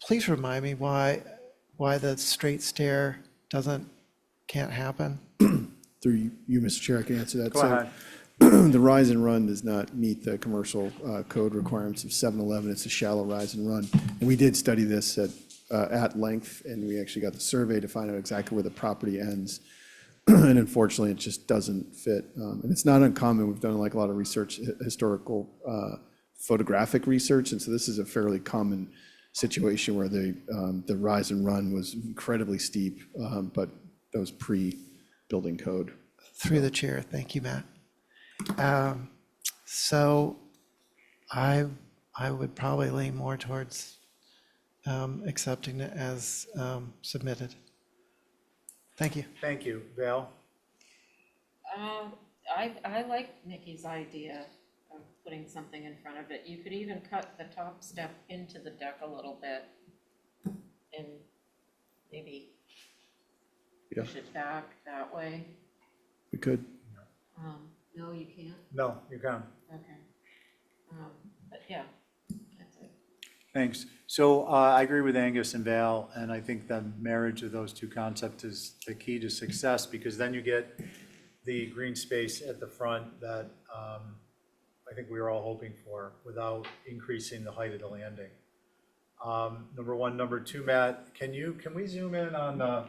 Please remind me why the straight stair can't happen? Through you, Mr. Chair, I can answer that. Go ahead. The rise and run does not meet the commercial code requirements of 711. It's a shallow rise and run. And we did study this at at length, and we actually got the survey to find out exactly where the property ends. And unfortunately, it just doesn't fit. And it's not uncommon. We've done like a lot of research, historical photographic research, and so this is a fairly common situation where the rise and run was incredibly steep, but that was pre-building code. Through the chair, thank you, Matt. So I would probably lean more towards accepting it as submitted. Thank you. Thank you. Val? I like Nikki's idea of putting something in front of it. You could even cut the top step into the deck a little bit and maybe push it back that way. We could. No, you can't? No, you can. Okay. But yeah, that's it. Thanks. So I agree with Angus and Val, and I think the marriage of those two concepts is the key to success, because then you get the green space at the front that I think we were all hoping for without increasing the height of the landing. Number one. Number two, Matt, can we zoom in on the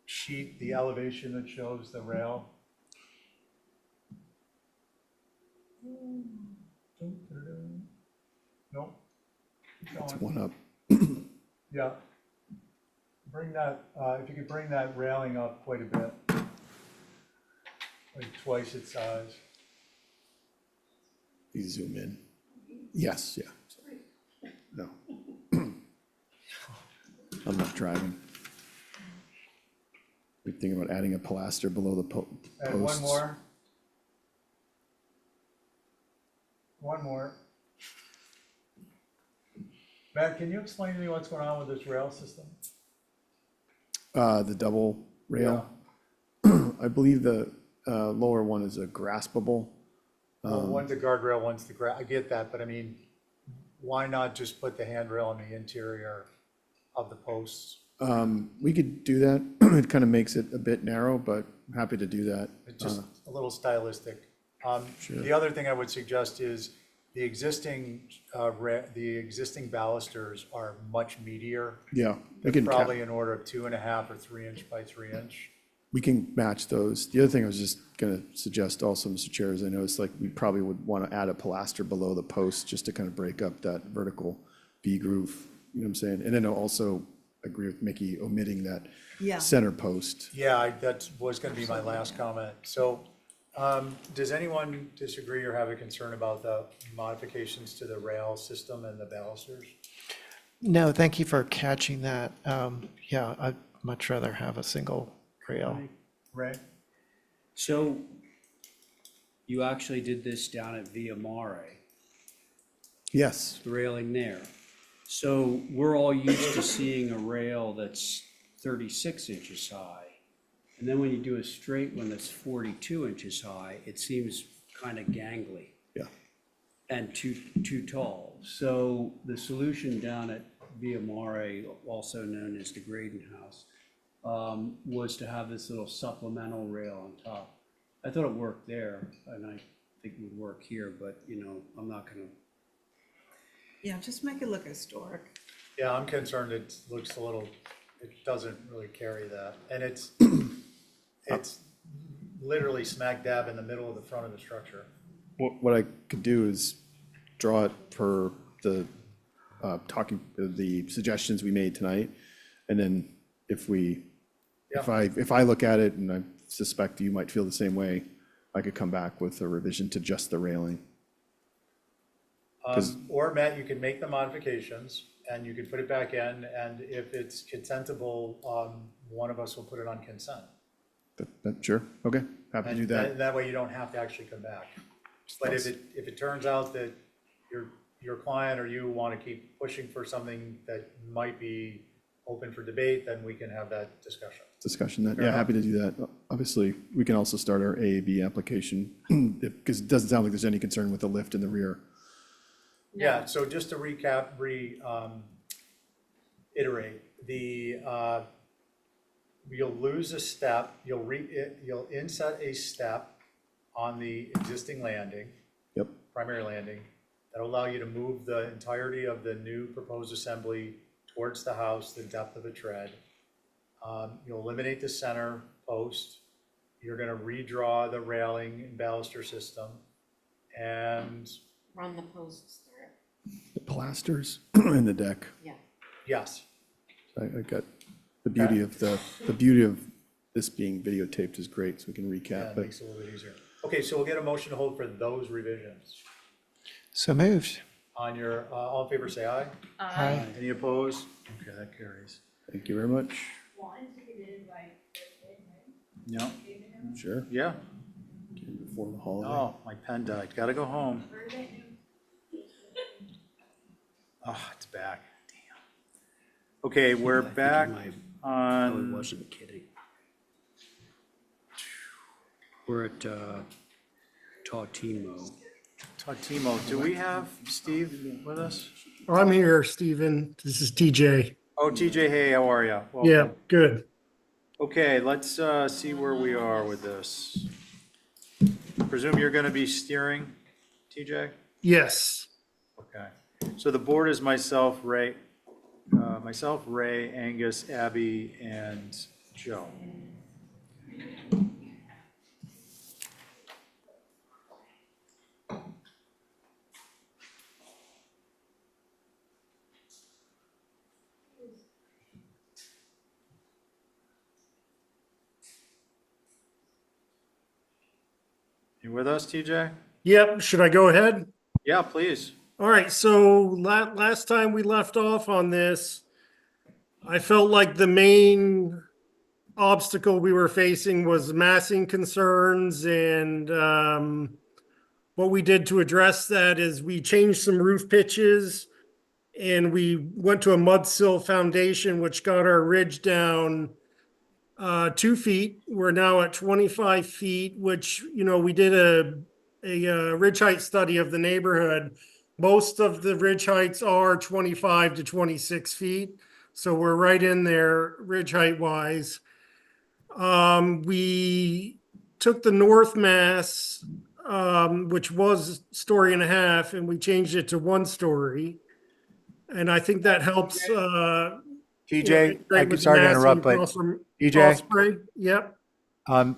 sheet, the elevation that shows the rail? Nope. It's one up. Yeah. Bring that, if you could bring that railing up quite a bit, like twice its size. You zoom in. Yes, yeah. No. I'm not driving. We're thinking about adding a pilaster below the posts. And one more. One more. Matt, can you explain to me what's going on with this rail system? The double rail. I believe the lower one is a graspable. Well, one's a guardrail, one's the I get that, but I mean, why not just put the handrail in the interior of the posts? We could do that. It kind of makes it a bit narrow, but I'm happy to do that. It's just a little stylistic. Sure. The other thing I would suggest is the existing balusters are much meatier. Yeah, we They're can probably in order of 2.5 or 3 inch by 3 inch. we can match those. The other thing I was just going to suggest also, Mr. Chair, is I noticed like we probably would want to add a pilaster below the post just to kind of break up that vertical V groove. You know what I'm saying? And then I'll also agree with Mickey omitting that center post. Yeah, that was going to be my last comment. So does anyone disagree or have a concern about the modifications to the rail system and the balusters? No, thank you for catching that. Yeah, I'd much rather have a single rail. Right. So you actually did this down at Via Mare, Yes. the railing there. So we're all used to seeing a rail that's 36 inches high. And then when you do a straight one that's 42 inches high, it seems kind of gangly. Yeah. And too tall. So the solution down at Via Mare, also known as the Graydon House, was to have this little supplemental rail on top. I thought it worked there, and I think it would work here, but, you know, I'm not gonna. Yeah, just make it look historic. Yeah, I'm concerned it looks a little, it doesn't really carry that. And it's literally smack dab in the middle of the front of the structure. What I could do is draw it per the the suggestions we made tonight, and then if I look at it and I suspect you might feel the same way, I could come back with a revision to just the railing. Or Matt, you can make the modifications and you can put it back in, and if it's consentable, one of us will put it on consent. Sure, okay, happy to do that. That way you don't have to actually come back. But if it turns out that your client or you want to keep pushing for something that might be open for debate, then we can have that discussion. Yeah, happy to do that. Obviously, we can also start our AAB application, because it doesn't sound like there's any concern with the lift in the rear. Yeah, so just to recap, iterate, you'll lose a step, you'll inset a step on the existing landing. Primary landing, that'll allow you to move the entirety of the new proposed assembly towards the house, the depth of a tread. You'll eliminate the center post. You're gonna redraw the railing and baluster system. And Run the posts through. The pilasters in the deck. Yeah. yes, I got the beauty of the beauty of this being videotaped is great, so we can yeah, recap. it But makes it a little bit easier. Okay, so we'll get a motion to hold for those revisions. So moved. On your, all in favor, say aye. Aye. Any opposed? Okay, that carries. thank you very much. No, Sure. yeah. Before the holiday. Oh, my pen died. Gotta go home. Oh, it's back. Damn. Okay, we're back I on, wasn't kidding. We're at Tautimo. Timo. Do we have Steve with us? I'm here, Stephen. This is TJ. Oh, TJ, hey, how are you? Yeah, good. Okay, let's see where we are with this. Presume you're gonna be steering, TJ? Yes. Okay. So the board is myself, Ray, Angus, Abby, and Joe. You with us, TJ? Yep. Should I go ahead? Yeah, please. All right. So last time we left off on this, I felt like the main obstacle we were facing was massing concerns. And what we did to address that is we changed some roof pitches and we went to a mud sill foundation, which got our ridge down 2 feet. We're now at 25 feet, which, you know, we did a ridge height study of the neighborhood. Most of the ridge heights are 25 to 26 feet. So we're right in there ridge height wise. We took the north mass, which was 1.5 stories, and we changed it to 1 story. And I think that helps. TJ, sorry to interrupt, but TJ, Osprey. Yep.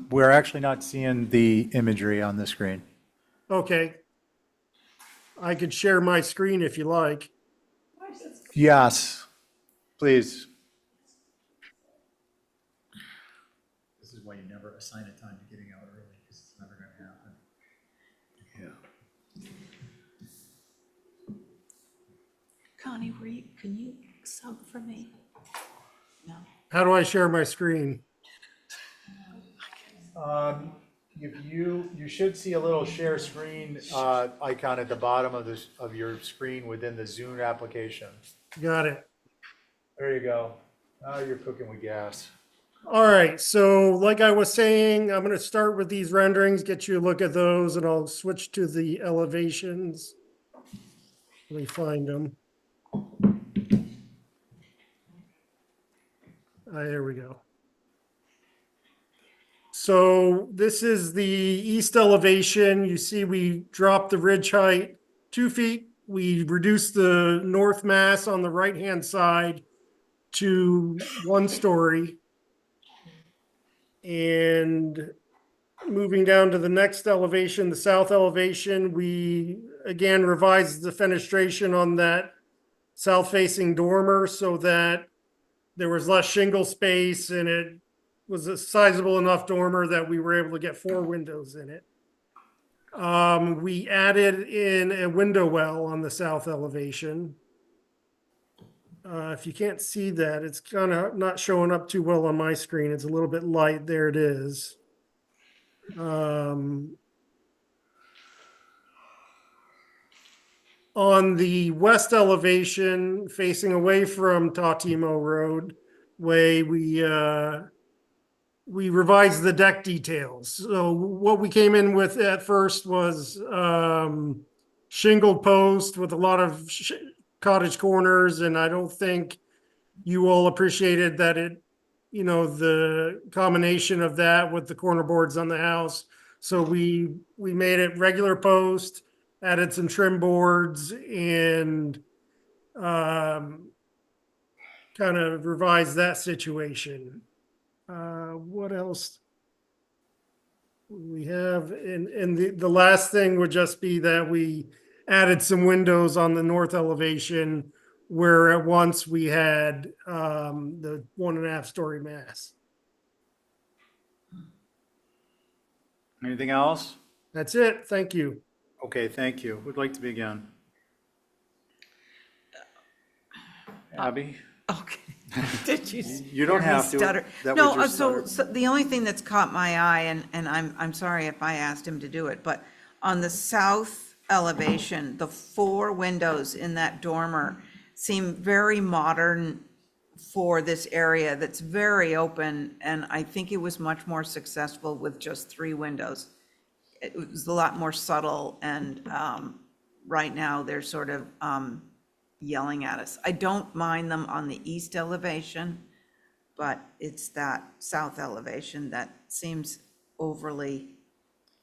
we're actually not seeing the imagery on the screen. Okay. I could share my screen if you like. Yes, please. This is why you never assign a time to getting out early, because it's never going to happen. Yeah. Connie, can you sub for me? No. How do I share my screen? If you should see a little share screen icon at the bottom of your screen within the Zoom application. Got it. There you go. Now you're cooking with gas. All right. So like I was saying, I'm going to start with these renderings, get you a look at those, and I'll switch to the elevations. Let me find them. There we go. So this is the east elevation. You see we dropped the ridge height 2 feet. We reduced the north mass on the right-hand side to 1 story. And moving down to the next elevation, the south elevation, we again revised the fenestration on that south-facing dormer so that there was less shingle space and it was a sizable enough dormer that we were able to get 4 windows in it. We added in a window well on the south elevation. If you can't see that, it's kind of not showing up too well on my screen. It's a little bit light. There it is. On the west elevation, facing away from Tautimo Road way, we revised the deck details. So what we came in with at first was shingled post with a lot of cottage corners, and I don't think you all appreciated that the combination of that with the corner boards on the house. So we made it regular post, added some trim boards, and kind of revise that situation. What else we have? And the last thing would just be that we added some windows on the north elevation where at once we had the 1.5-story mass. Anything else? That's it. Thank you. Okay, thank you. Who'd like to begin? Abby? Okay. Did you? You don't hear me have to. stutter? That No, was your so stutter. the only thing that's caught my eye, and I'm sorry if I asked him to do it, but on the south elevation, the 4 windows in that dormer seem very modern for this area that's very open, and I think it was much more successful with just 3 windows. It was a lot more subtle, and right now they're sort of yelling at us. I don't mind them on the east elevation, but it's that south elevation that seems overly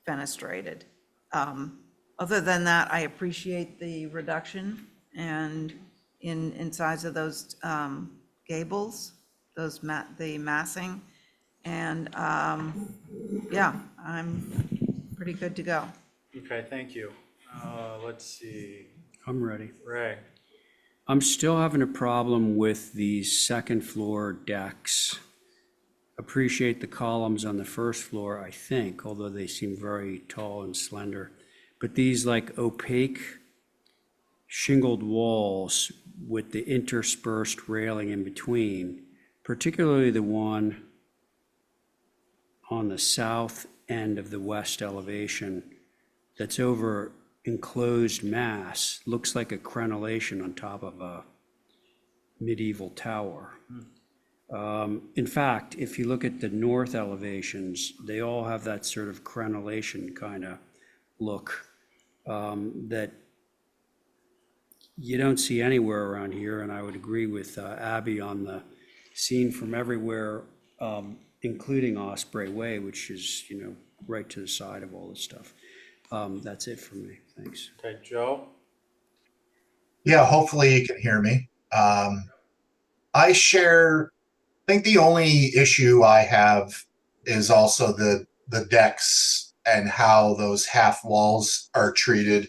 fenestrated. Other than that, I appreciate the reduction and in size of those gables, the massing, and yeah, I'm pretty good to go. Okay, thank you. Let's see. I'm ready. Ray? I'm still having a problem with these second floor decks. Appreciate the columns on the first floor, I think, although they seem very tall and slender. But these like opaque shingled walls with the interspersed railing in between, particularly the one on the south end of the west elevation that's over enclosed mass, looks like a crenellation on top of a medieval tower. In fact, if you look at the north elevations, they all have that sort of crenellation kind of look that you don't see anywhere around here. And I would agree with Abby on the scene from everywhere, including Osprey Way, which is, right to the side of all this stuff. That's it for me. Thanks. Okay, Joe? Yeah, hopefully you can hear me. I think the only issue I have is also the decks and how those half walls are treated,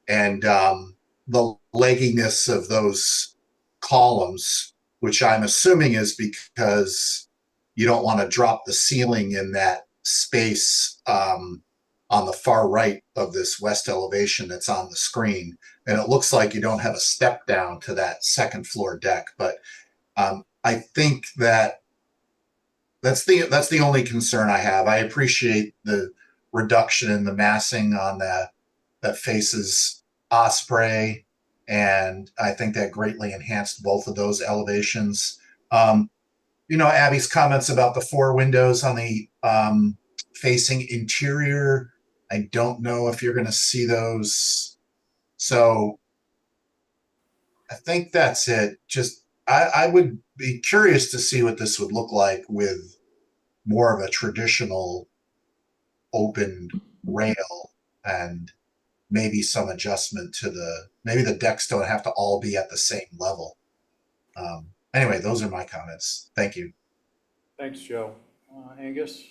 and the legginess of those columns, which I'm assuming is because you don't want to drop the ceiling in that space on the far right of this west elevation that's on the screen. And it looks like you don't have a step down to that second floor deck, but I think that's the only concern I have. I appreciate the reduction in the massing on that faces Osprey, and I think that greatly enhanced both of those elevations. Abby's comments about the 4 windows on the facing interior, I don't know if you're going to see those. So I think that's it. Just I would be curious to see what this would look like with more of a traditional open rail, and maybe some adjustment to maybe the decks don't have to all be at the same level. Anyway, those are my comments. Thank you. Thanks, Joe. Angus?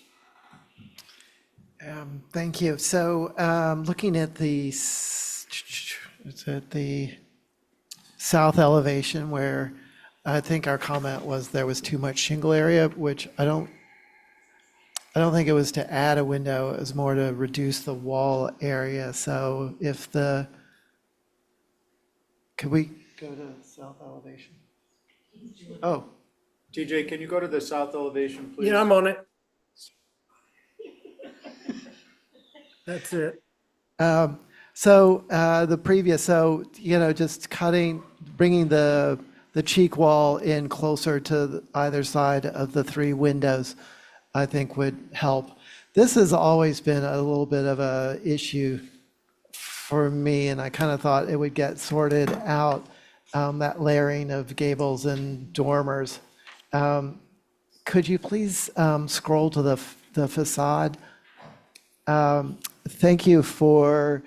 Thank you. So looking at the south elevation, where I think our comment was there was too much shingle area, which I don't think it was to add a window, it was more to reduce the wall area. So could we go to south elevation? Oh. TJ, can you go to the south elevation, please? Yeah, I'm on it. That's it. The previous, just bringing the cheek wall in closer to either side of the 3 windows, I think would help. This has always been a little bit of a issue for me, and I kind of thought it would get sorted out, that layering of gables and dormers. Could you please scroll to the facade? Thank you for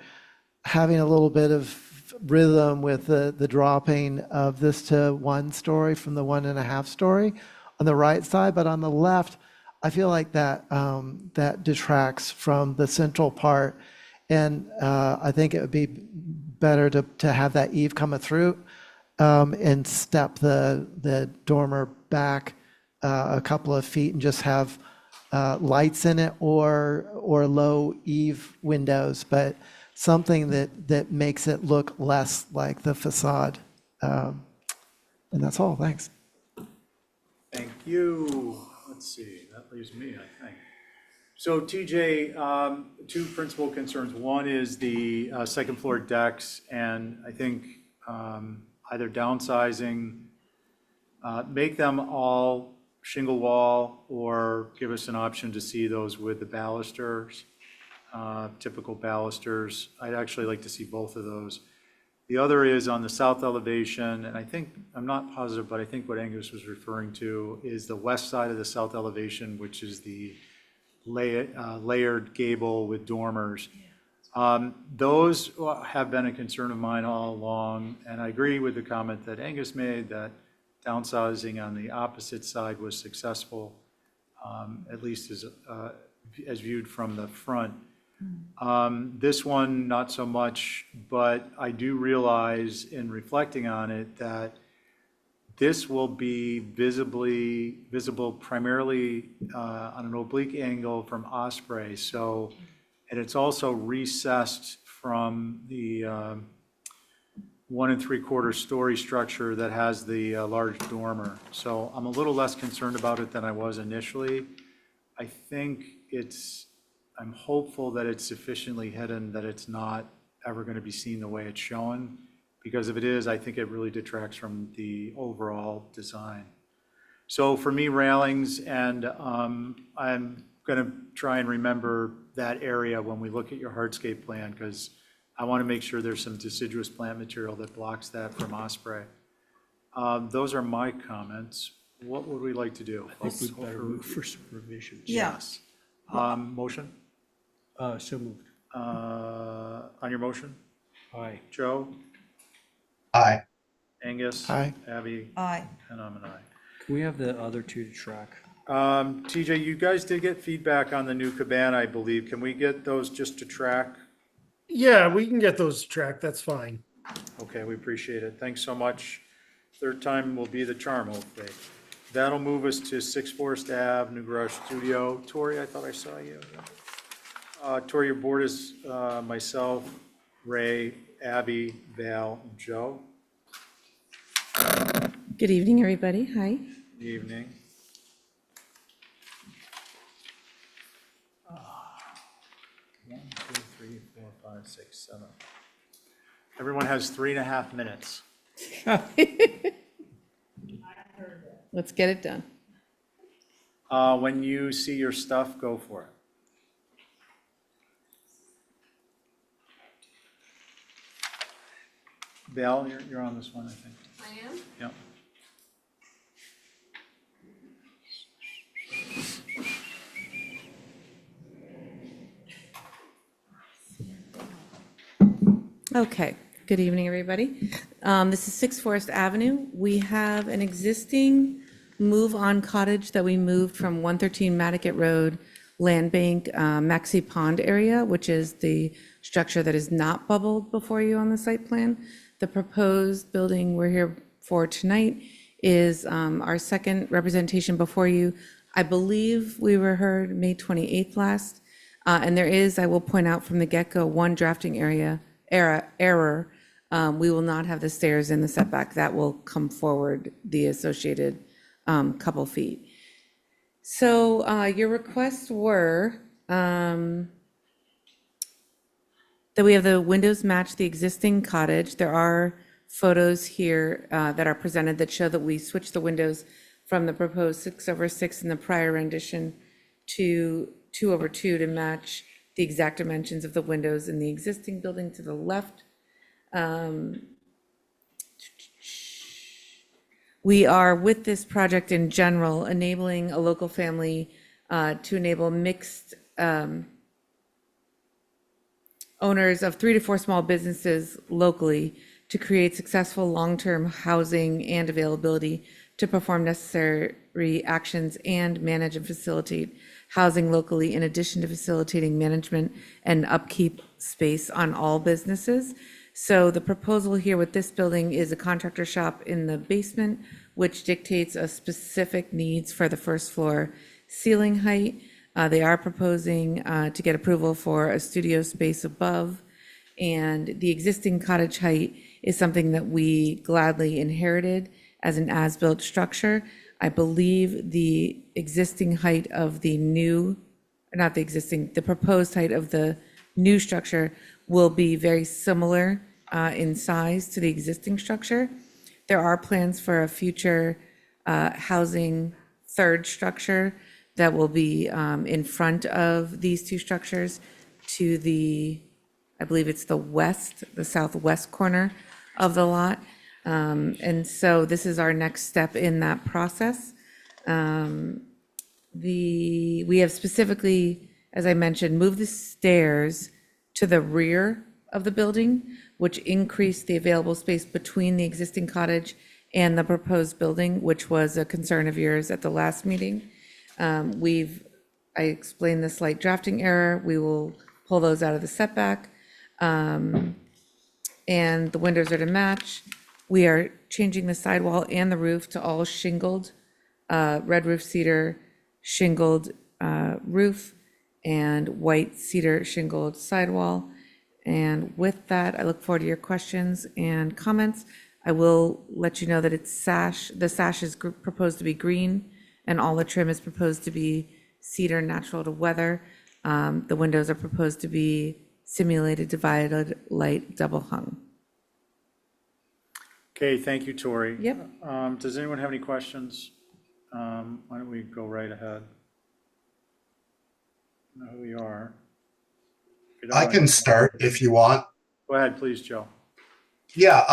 having a little bit of rhythm with the dropping of this to 1 story from the 1.5 story on the right side, but on the left, I feel like that detracts from the central part. And I think it would be better to have that eave coming through and step the dormer back a couple of feet and just have lights in it or low eave windows, but something that makes it look less like the facade. And that's all. Thanks. Thank you. Let's see, that leaves me, I think. So TJ, 2 principal concerns. One is the second floor decks, and I think either downsizing, make them all shingle wall, or give us an option to see those with the balusters, typical balusters. I'd actually like to see both of those. The other is on the south elevation, and I think, I'm not positive, but I think what Angus was referring to is the west side of the south elevation, which is the layered gable with dormers. Those have been a concern of mine all along, and I agree with the comment that Angus made that downsizing on the opposite side was successful, at least as viewed from the front. This one, not so much, but I do realize in reflecting on it that this will be visible primarily on an oblique angle from Osprey. So, and it's also recessed from the 1 3/4 story structure that has the large dormer. So I'm a little less concerned about it than I was initially. I think I'm hopeful that it's sufficiently hidden that it's not ever going to be seen the way it's shown. Because if it is, I think it really detracts from the overall design. So for me, railings, and I'm going to try and remember that area when we look at your hardscape plan, because I want to make sure there's some deciduous plant material that blocks that from Osprey. Those are my comments. What would we like to do? I think we better move for some revisions. Yes. Motion? So moved. On your motion? Aye. Joe? Aye. Angus? Aye. Abby? Aye. And I'm an aye. Can we have the other 2 to track? TJ, you guys did get feedback on the new cabana, I believe. Can we get those just to track? Yeah, we can get those tracked. That's fine. Okay, we appreciate it. Thanks so much. Third time will be the charm, hopefully. That'll move us to 6 Forest Ave, New Garage Studio. Tori, I thought I saw you. Tori, your board is myself, Ray, Abby, Val, and Joe. Good evening, everybody. Hi. Good evening. 1, 2, 3, 4, 5, 6, 7. Everyone has 3.5 minutes. Let's get it done. When you see your stuff, go for it. Val, you're on this one, I think. I am? Yep. Okay. Good evening, everybody. This is 6 Forest Avenue. We have an existing move-on cottage that we moved from 113 Nantucket Road, Land Bank, Maxi Pond area, which is the structure that is not bubbled before you on the site plan. The proposed building we're here for tonight is our second representation before you. I believe we were heard May 28th last, and there is, I will point out from the get-go, one drafting error. We will not have the stairs in the setback. That will come forward the associated couple feet. So your requests were that we have the windows match the existing cottage. There are photos here that are presented that show that we switched the windows from the proposed 6/6 in the prior rendition to 2/2 to match the exact dimensions of the windows in the existing building to the left. We are, with this project in general, enabling a local family to enable mixed owners of 3 to 4 small businesses locally to create successful long-term housing and availability to perform necessary actions and manage and facilitate housing locally, in addition to facilitating management and upkeep space on all businesses. So the proposal here with this building is a contractor shop in the basement, which dictates a specific needs for the first floor ceiling height. They are proposing to get approval for a studio space above, and the existing cottage height is something that we gladly inherited as an as-built structure. I believe the existing height of the new, not the existing, the proposed height of the new structure will be very similar in size to the existing structure. There are plans for a future housing third structure that will be in front of these two structures to the, I believe it's the southwest corner of the lot. And so this is our next step in that process. We have specifically, as I mentioned, moved the stairs to the rear of the building, which increased the available space between the existing cottage and the proposed building, which was a concern of yours at the last meeting. I explained the slight drafting error. We will pull those out of the setback. And the windows are to match. We are changing the sidewall and the roof to all shingled, red roof cedar shingled roof and white cedar shingled sidewall. And with that, I look forward to your questions and comments. I will let you know that the sash is proposed to be green, and all the trim is proposed to be cedar natural to weather. The windows are proposed to be simulated divided light double hung. Okay, thank you, Tori. Yep. Does anyone have any questions? Why don't we go right ahead? I know who we are. If you don't I mind- can start if you want. Go ahead, please, Joe. Yeah,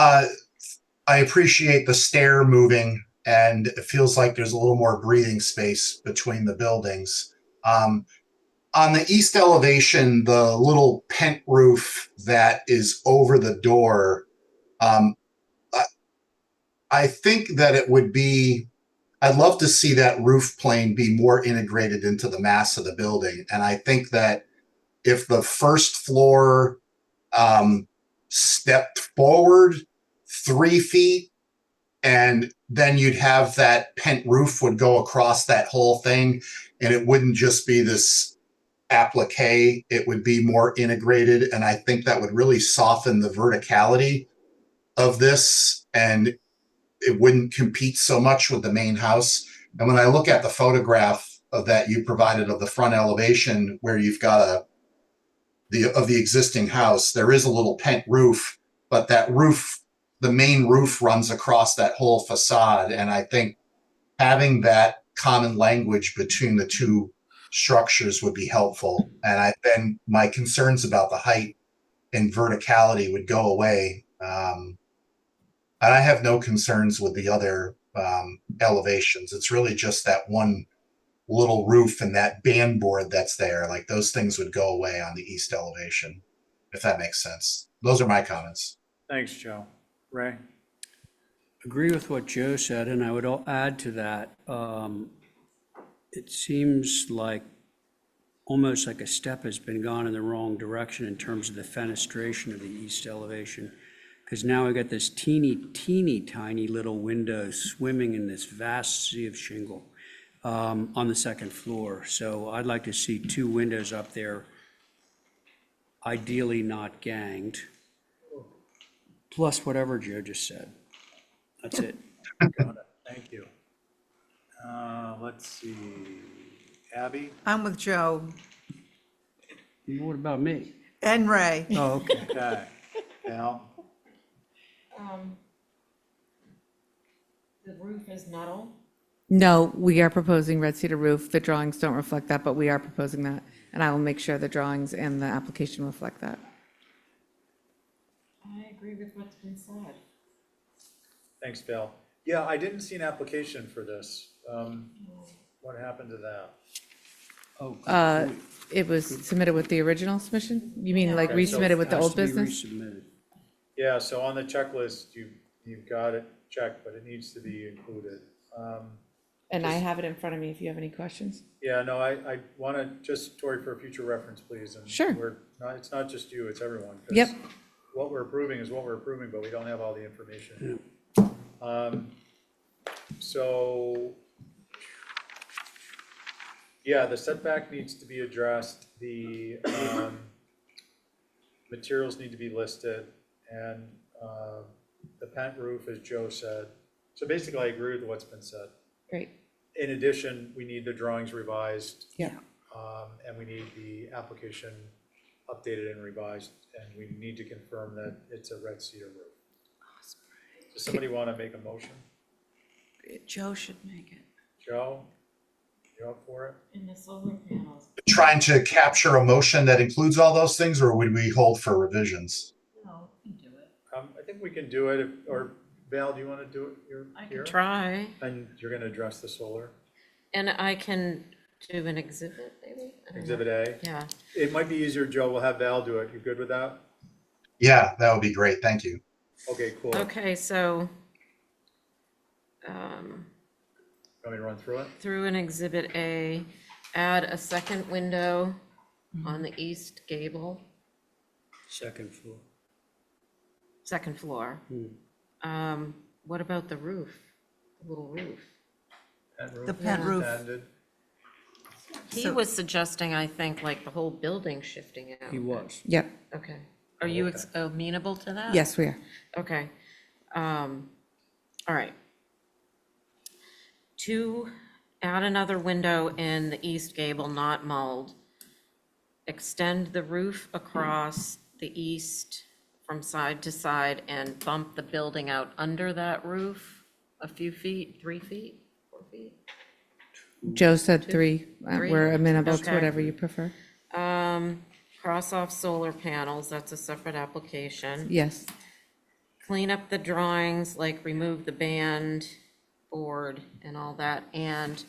I appreciate the stair moving, and it feels like there's a little more breathing space between the buildings. On the east elevation, the little pent roof that is over the door, I think that it would be, I'd love to see that roof plane be more integrated into the mass of the building. And I think that if the first floor stepped forward 3 feet, and then you'd have that pent roof would go across that whole thing, and it wouldn't just be this applique, it would be more integrated. And I think that would really soften the verticality of this, and it wouldn't compete so much with the main house. And when I look at the photograph of that you provided of the front elevation, where you've got the existing house, there is a little pent roof, but that roof, the main roof runs across that whole facade. And I think having that common language between the two structures would be helpful. And then my concerns about the height and verticality would go away. And I have no concerns with the other elevations. It's really just that one little roof and that band board that's there. Like, those things would go away on the east elevation, if that makes sense. Those are my comments. Thanks, Joe. Ray? Agree with what Joe said, and I would add to that. It seems like almost like a step has been gone in the wrong direction in terms of the fenestration of the east elevation. Because now we got this teeny tiny little window swimming in this vast sea of shingle on the second floor. So I'd like to see 2 windows up there, ideally not ganged, plus whatever Joe just said. That's it. Got it. Thank you. Let's see. Abby? I'm with Joe What about me? and Ray. Oh, okay. Okay. Al? The roof is metal. No, we are proposing red cedar roof. The drawings don't reflect that, but we are proposing that. And I will make sure the drawings and the application reflect that. I agree with what's been said. Thanks, Bill. Yeah, I didn't see an application for this. What happened to that? Oh, good Uh, point. It was submitted with the original submission? You mean like Okay, so resubmitted with the Has old to be business? resubmitted. Yeah, so on the checklist, you've got it checked, but it needs to be included. And I have it in front of me if you have any questions. Yeah, no, I want to, just, Tori, for future reference, please. And Sure. it's not just you, it's everyone. 'cause Yep. What we're approving is what we're approving, but we don't have all the information. So, yeah, the setback needs to be addressed, the materials need to be listed, and the pent roof, as Joe said. So basically, I agree with what's been said. Great. In addition, we need the drawings revised. Yeah. And we need the application updated and revised, and we need to confirm that it's a red cedar roof. Does somebody want to make a motion? Joe should make it. Joe, you up for it? In the solar panels. Trying to capture a motion that includes all those things, or would we hold for revisions? No, you can do it. I think we can do it, or Val, do you want to do it? You're I here? can try, And you're going to address the solar? and I can do an exhibit, maybe? I don't know. Exhibit A? Yeah. It might be easier, Joe, we'll have Val do it. You good with that? Yeah, that would be great. Thank you. Okay, cool. Okay, so, Want me to run through it? through an exhibit A, add a second window on the east gable, Second floor. second floor. What about the roof, the little roof? The pent roof. Ended. He was suggesting, I think, like the whole building shifting out. He was. Yep. Okay. Are you amenable to that? Yes, we are. Okay. All right. To add another window in the east gable, not mulled. Extend the roof across the east from side to side and bump the building out under that roof a few feet, 3 feet, 4 feet? Joe said 3. Three? We're amenable to Okay. whatever you prefer. Cross off solar panels, that's a separate application. Yes. Clean up the drawings, like remove the band board and all that, and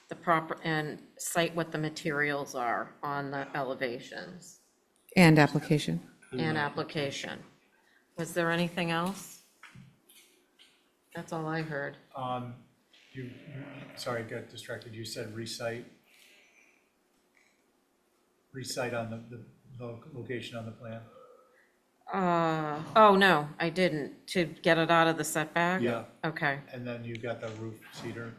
the proper, and cite what the materials are on the elevations And application. and application. Was there anything else? That's all I heard. Sorry, got distracted. You said recite? Recite on the location on the plan? Oh, no, I didn't. To get it out of the setback? Yeah. Okay, And then you got the roof cedar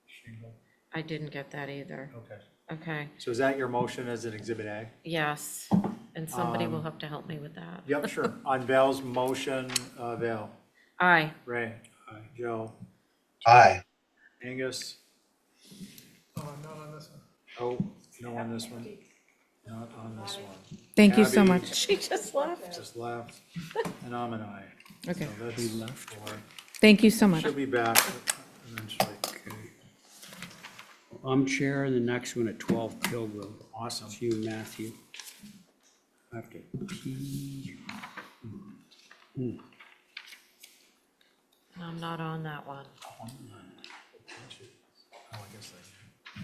shingle? I didn't get that either. Okay. Okay, So is that your motion as an exhibit A? yes, and somebody will have to help me with that. Yep, sure. On Val's motion, Val, Aye. Ray, Joe, Aye. Angus? Oh, I'm not on this one. Oh, no on this one? Not on this one. Thank you so Abby much. She just left. Just left, and I'm an aye. Okay. So that's left. Thank you so much. She'll be back eventually. I'm chair, and the next one at 12 Pilgrim. Awesome. It's you, Matthew. I have to pee. I'm not on that one. Oh, I guess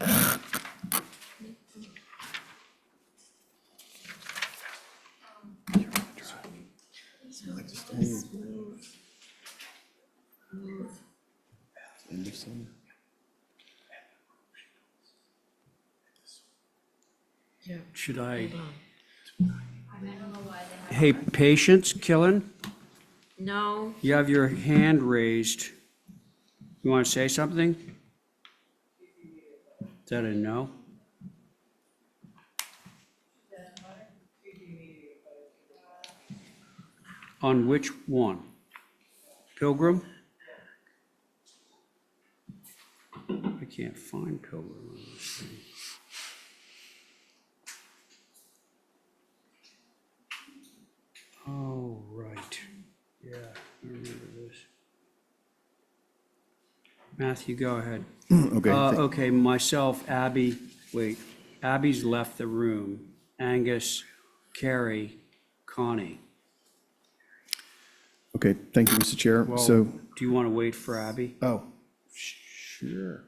I. End of summer. Yeah. Should I? Hold on. Hey, Patience, Killen, No, you have your hand raised. You want to say something? Is that a no? On which one? Pilgrim? I can't find Pilgrim on this thing. Oh, right. Yeah, I remember this. Matthew, go ahead. Okay. Okay, myself, Abby, wait, Abby's left the room. Angus, Carrie, Connie. Okay, thank you, Mr. Chair. Well, So, do you want to wait for Abby? oh, sure.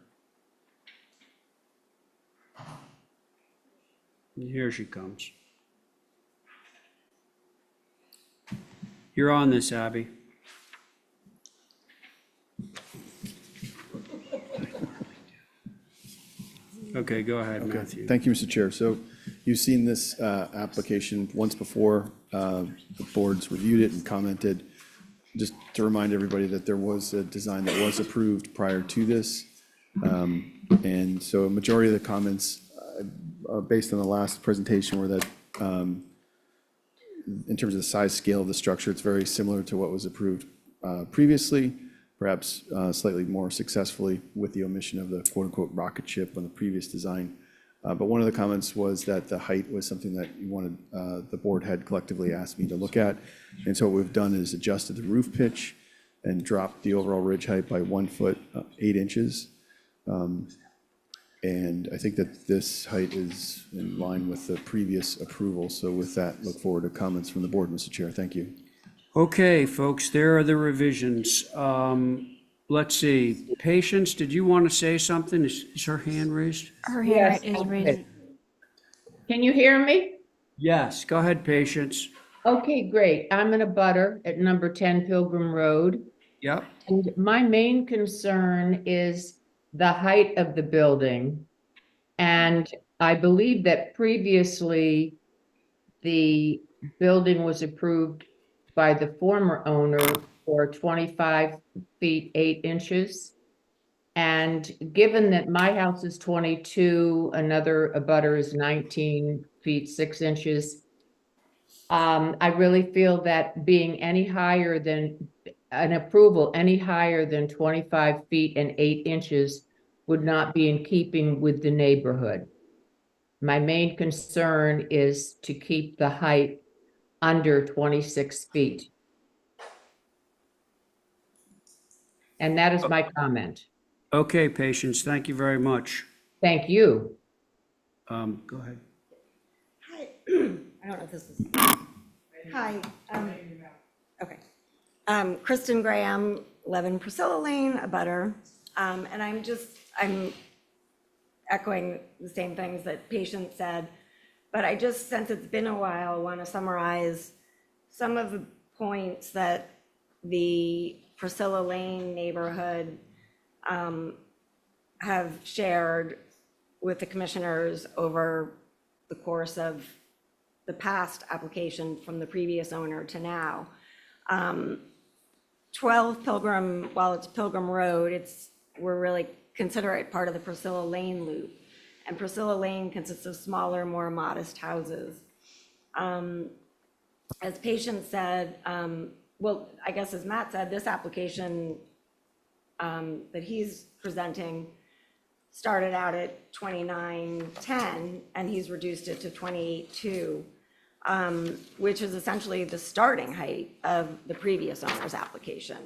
Here she comes. You're on this, Abby. Okay, go ahead, Okay, Matthew. thank you, Mr. Chair. So you've seen this application once before. The board's reviewed it and commented. Just to remind everybody that there was a design that was approved prior to this. And so a majority of the comments, based on the last presentation, were that in terms of the size scale of the structure, it's very similar to what was approved previously, perhaps slightly more successfully with the omission of the quote-unquote rocket ship on the previous design. But one of the comments was that the height was something that you wanted, the board had collectively asked me to look at. And so what we've done is adjusted the roof pitch and dropped the overall ridge height by 1 foot, 8 inches. And I think that this height is in line with the previous approval. So with that, look forward to comments from the board, Mr. Chair. Thank you. Okay, folks, there are the revisions. Let's see, Patience, did you want to say something? Is her hand raised? Her Yes, hand is okay. raised. Can you hear me? Yes, go ahead, Patience. Okay, great. I'm in a butter at number 10 Pilgrim Road. Yep. And my main concern is the height of the building. And I believe that previously the building was approved by the former owner for 25 feet, 8 inches. And given that my house is 22, another abutter is 19 feet, 6 inches. I really feel that being any higher than an approval, any higher than 25 feet and 8 inches would not be in keeping with the neighborhood. My main concern is to keep the height under 26 feet. And that is my comment. Okay, Patience, thank you very much. Thank you. Go ahead. Hi. I don't know if this is. Hi. Okay. Kristen Graham, 11 Priscilla Lane, a butter. And I'm echoing the same things that Patience said, but I just, since it's been a while, want to summarize some of the points that the Priscilla Lane neighborhood have shared with the commissioners over the course of the past application from the previous owner to now. 12 Pilgrim, while it's Pilgrim Road, we're really consider it part of the Priscilla Lane loop. And Priscilla Lane consists of smaller, more modest houses. As Patience said, well, I guess as Matt said, this application that he's presenting started out at 2910 and he's reduced it to 28.2, which is essentially the starting height of the previous owner's application,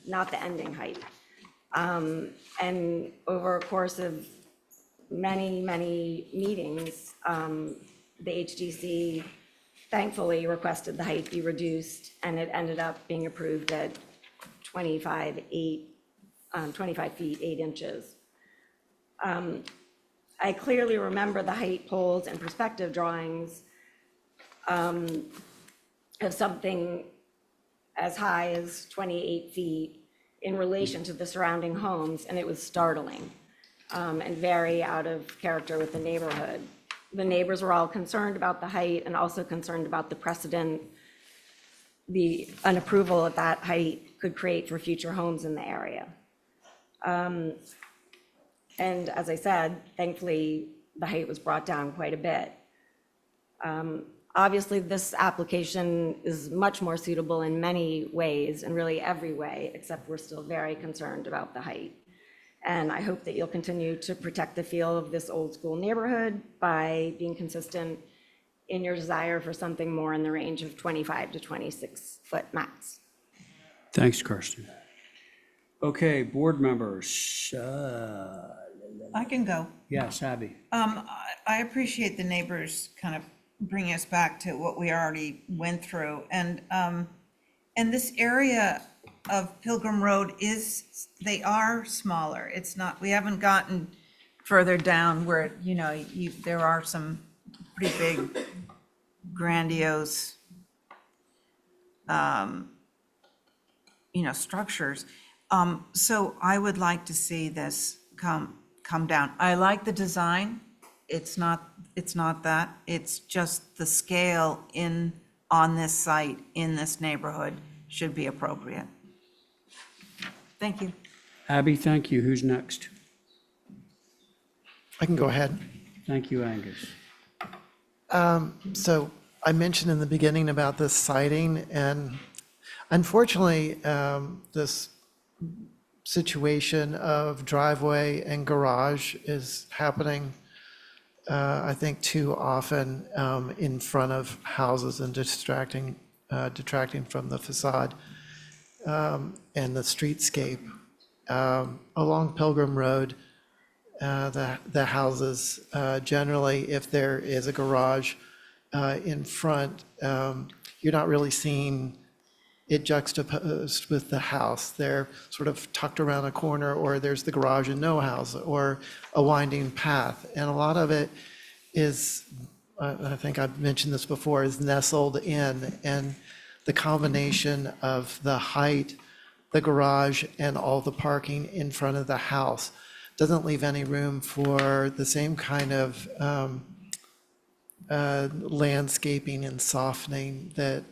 not the ending height. And over a course of many, many meetings, the HDC thankfully requested the height be reduced, and it ended up being approved at 25 feet, 8 inches. I clearly remember the height poles and perspective drawings of something as high as 28 feet in relation to the surrounding homes, and it was startling and very out of character with the neighborhood. The neighbors were all concerned about the height and also concerned about the precedent an approval of that height could create for future homes in the area. And as I said, thankfully, the height was brought down quite a bit. Obviously, this application is much more suitable in many ways, and really every way, except we're still very concerned about the height. And I hope that you'll continue to protect the feel of this old school neighborhood by being consistent in your desire for something more in the range of 25 to 26 foot max. Thanks, Kirsten. Okay, board members. I can go. Yes, Abby. I appreciate the neighbors kind of bringing us back to what we already went through. And this area of Pilgrim Road they are smaller. It's not, we haven't gotten further down where, there are some pretty big, grandiose, structures. So I would like to see this come down. I like the design. It's not that. It's just the scale on this site, in this neighborhood, should be appropriate. Thank you. Abby, thank you. Who's next? I can go ahead. Thank you, Angus. So I mentioned in the beginning about this siding, and unfortunately, this situation of driveway and garage is happening, I think, too often in front of houses and detracting from the facade and the streetscape. Along Pilgrim Road, the houses, generally, if there is a garage in front, you're not really seeing it juxtaposed with the house. They're sort of tucked around a corner, or there's the garage and no house, or a winding path. And a lot of it is, I think I've mentioned this before, is nestled in. And the combination of the height, the garage, and all the parking in front of the house doesn't leave any room for the same kind of landscaping and softening that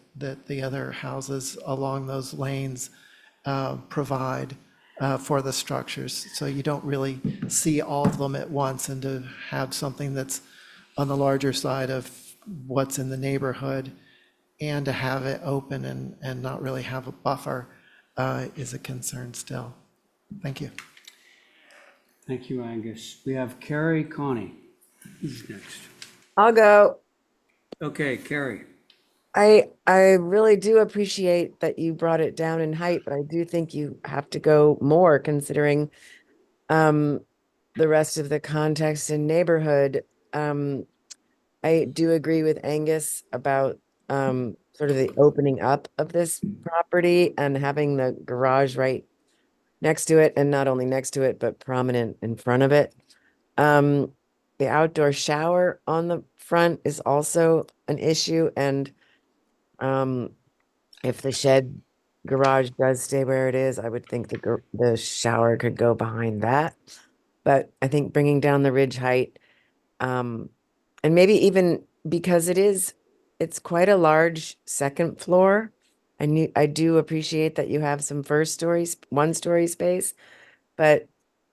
the other houses along those lanes provide for the structures. So you don't really see all of them at once, and to have something that's on the larger side of what's in the neighborhood and to have it open and not really have a buffer is a concern still. Thank you. Thank you, Angus. We have Carrie Connie. Who's next? I'll go. Okay, Carrie. I really do appreciate that you brought it down in height, but I do think you have to go more considering the rest of the context and neighborhood. I do agree with Angus about sort of the opening up of this property and having the garage right next to it, and not only next to it, but prominent in front of it. The outdoor shower on the front is also an issue, and if the shed garage does stay where it is, I would think the shower could go behind that. But I think bringing down the ridge height, and maybe even because it's quite a large second floor. I do appreciate that you have some one-story space, but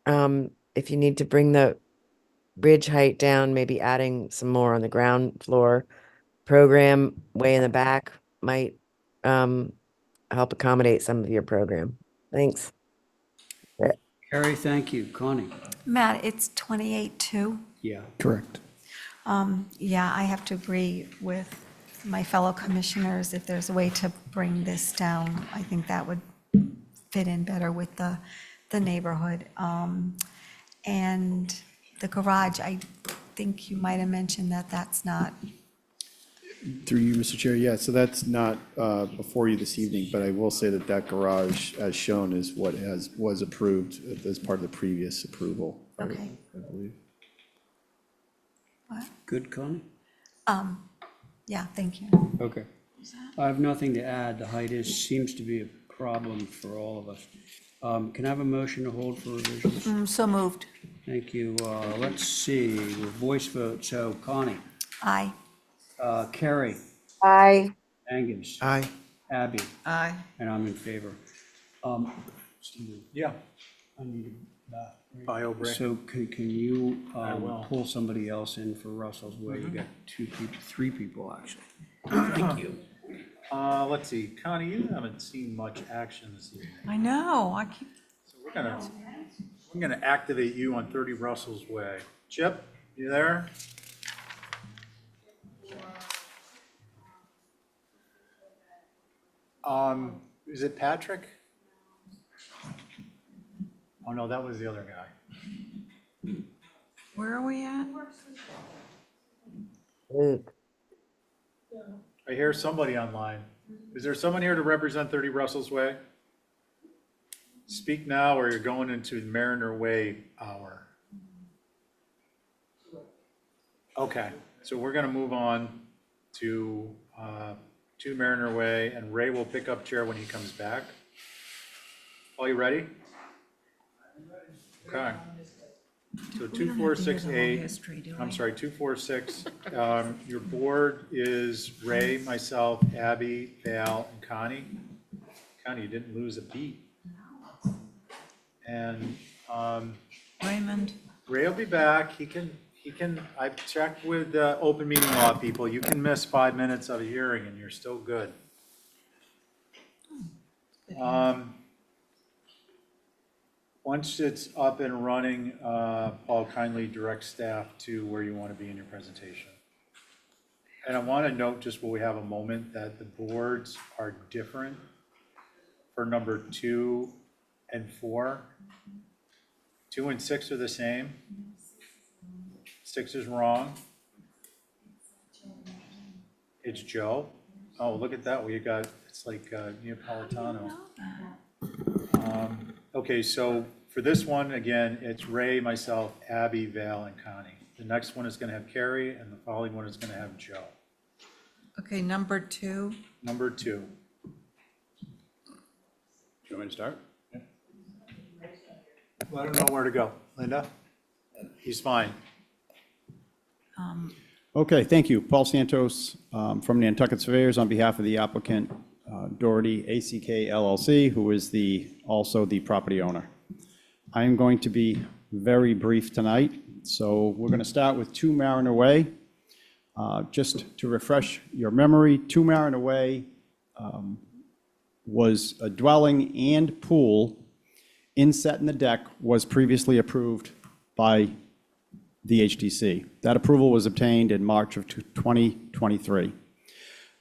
if you need to bring the ridge height down, maybe adding some more on the ground floor program way in the back might help accommodate some of your program. Thanks. Carrie, thank you. Connie? Matt, it's 28-2. Yeah. Correct. Yeah, I have to agree with my fellow commissioners. If there's a way to bring this down, I think that would fit in better with the neighborhood. And the garage, I think you might have mentioned that that's not. Through you, Mr. Chair, yeah, so that's not before you this evening, but I will say that that garage, as shown, is what was approved as part of the previous approval. Okay. I believe. What? Good, Connie? Yeah, thank you. Okay. I have nothing to add. The height seems to be a problem for all of us. Can I have a motion to hold for revisions? So moved. Thank you. Let's see, with voice vote. So Connie? Aye. Carrie? Aye. Angus? Aye. Abby? Aye. And I'm in favor. Stephen, Yeah. I need that. Bio break. So can you will. pull somebody else in for Russell's Way? You got 3 people, actually. Thank you. Let's see, Connie, you haven't seen much action this evening. I know, I keep. So we're gonna activate you on 30 Russell's Way. Chip, you there? Is it Patrick? Oh, no, that was the other guy. Where are we at? Luke. I hear somebody online. Is there someone here to represent 30 Russell's Way? Speak now or you're going into the Mariner Way hour. Okay, So we're going to move on to 2 Mariner Way, and Ray will pick up chair when he comes back. Are you ready? Okay. So 2468, I'm sorry, 246, your board is Ray, myself, Abby, Val, and Connie. Connie, you didn't lose a beat. And Raymond? Ray will be back. He can, I've checked with open meeting law people. You can miss 5 minutes of a hearing and you're still good. Once it's up and running, Paul, kindly direct staff to where you want to be in your presentation. And I want to note, just while we have a moment, that the boards are different for number 2 and 4. 2 and 6 are the same. 6 is wrong. It's Joe. Oh, look at that. We got, it's like Neapolitano. Okay, so for this one, again, it's Ray, myself, Abby, Val, and Connie. The next one is going to have Carrie, and the following one is going to have Joe. Okay, number 2. Number 2. Do you want me to start? Yeah. Let him know where to go. Linda? He's fine. Okay, thank you. Paul Santos from Nantucket Surveyors on behalf of the applicant Doherty ACK LLC, who is also the property owner. I am going to be very brief tonight. So we're going to start with 2 Mariner Way. Just to refresh your memory, 2 Mariner Way was a dwelling and pool inset in the deck, was previously approved by the HDC. That approval was obtained in March of 2023.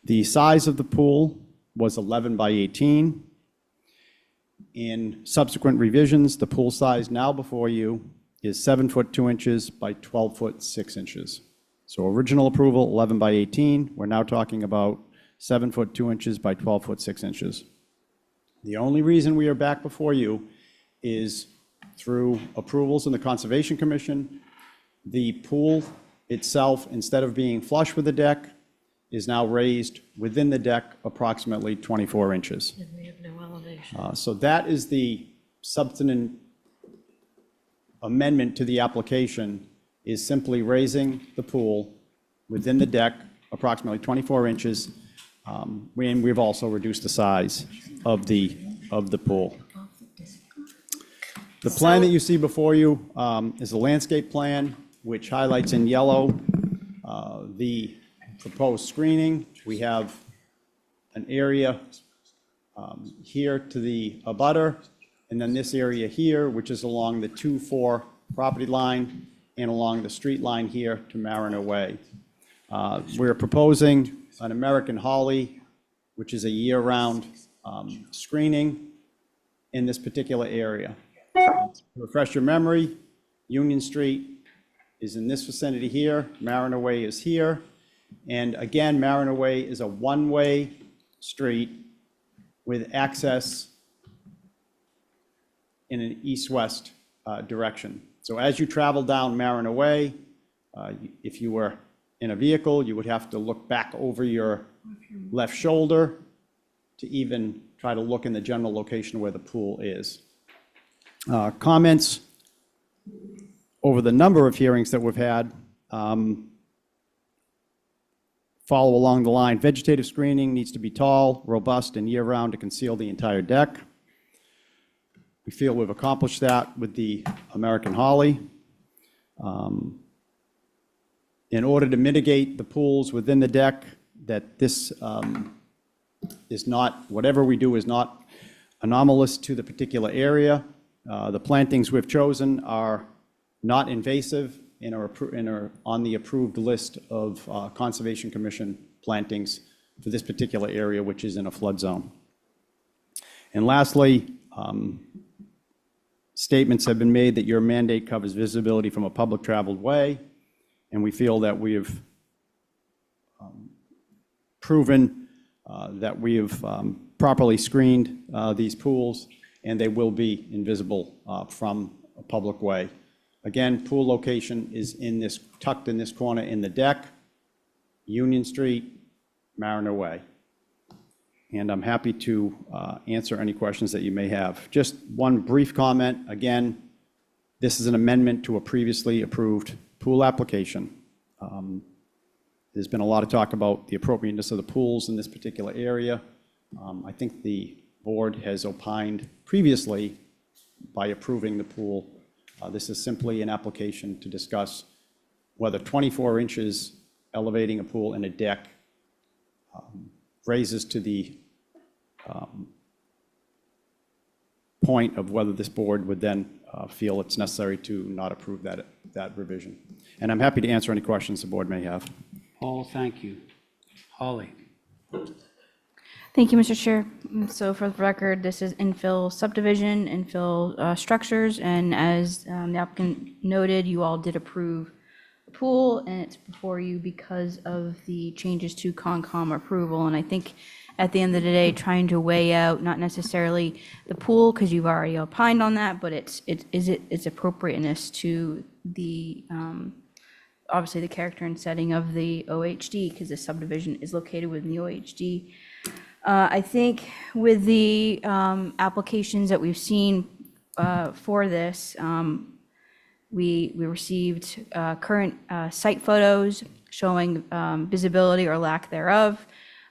The size of the pool was 11 by 18. In subsequent revisions, the pool size now before you is 7 foot 2 inches by 12 foot 6 inches. So original approval, 11 by 18. We're now talking about 7 foot 2 inches by 12 foot 6 inches. The only reason we are back before you is through approvals in the Conservation Commission. The pool itself, instead of being flush with the deck, is now raised within the deck approximately 24 inches. And we have no elevation. So that is the substantive amendment to the application, is simply raising the pool within the deck approximately 24 inches. And we've also reduced the size of the pool. The plan that you see before you is a landscape plan, which highlights in yellow the proposed screening. We have an area here to the abutter, and then this area here, which is along the 2-4 property line and along the street line here to Mariner Way. We're proposing an American holly, which is a year-round screening in this particular area. To refresh your memory, Union Street is in this vicinity here, Mariner Way is here, and again, Mariner Way is a one-way street with access in an east-west direction. So as you travel down Mariner Way, if you were in a vehicle, you would have to look back over your left shoulder to even try to look in the general location where the pool is. Comments over the number of hearings that we've had follow along the line. Vegetative screening needs to be tall, robust, and year-round to conceal the entire deck. We feel we've accomplished that with the American holly. In order to mitigate the pools within the deck, that this is not, whatever we do is not anomalous to the particular area. The plantings we've chosen are not invasive and are on the approved list of Conservation Commission plantings for this particular area, which is in a flood zone. And lastly, statements have been made that your mandate covers visibility from a public traveled way, and we feel that we have proven that we have properly screened these pools, and they will be invisible from a public way. Again, pool location is tucked in this corner in the deck. Union Street, Mariner Way. And I'm happy to answer any questions that you may have. Just one brief comment. Again, this is an amendment to a previously approved pool application. There's been a lot of talk about the appropriateness of the pools in this particular area. I think the board has opined previously by approving the pool. This is simply an application to discuss whether 24 inches elevating a pool and a deck raises to the point of whether this board would then feel it's necessary to not approve that revision. And I'm happy to answer any questions the board may have. Paul, thank you. Holly? Thank you, Mr. Chair. So for the record, this is infill subdivision, infill structures, and as the applicant noted, you all did approve the pool, and it's before you because of the changes to Concom approval. And I think at the end of the day, trying to weigh out not necessarily the pool, because you've already opined on that, but its appropriateness to the obviously the character and setting of the OHD, because the subdivision is located within the OHD. I think with the applications that we've seen for this, we received current site photos showing visibility or lack thereof.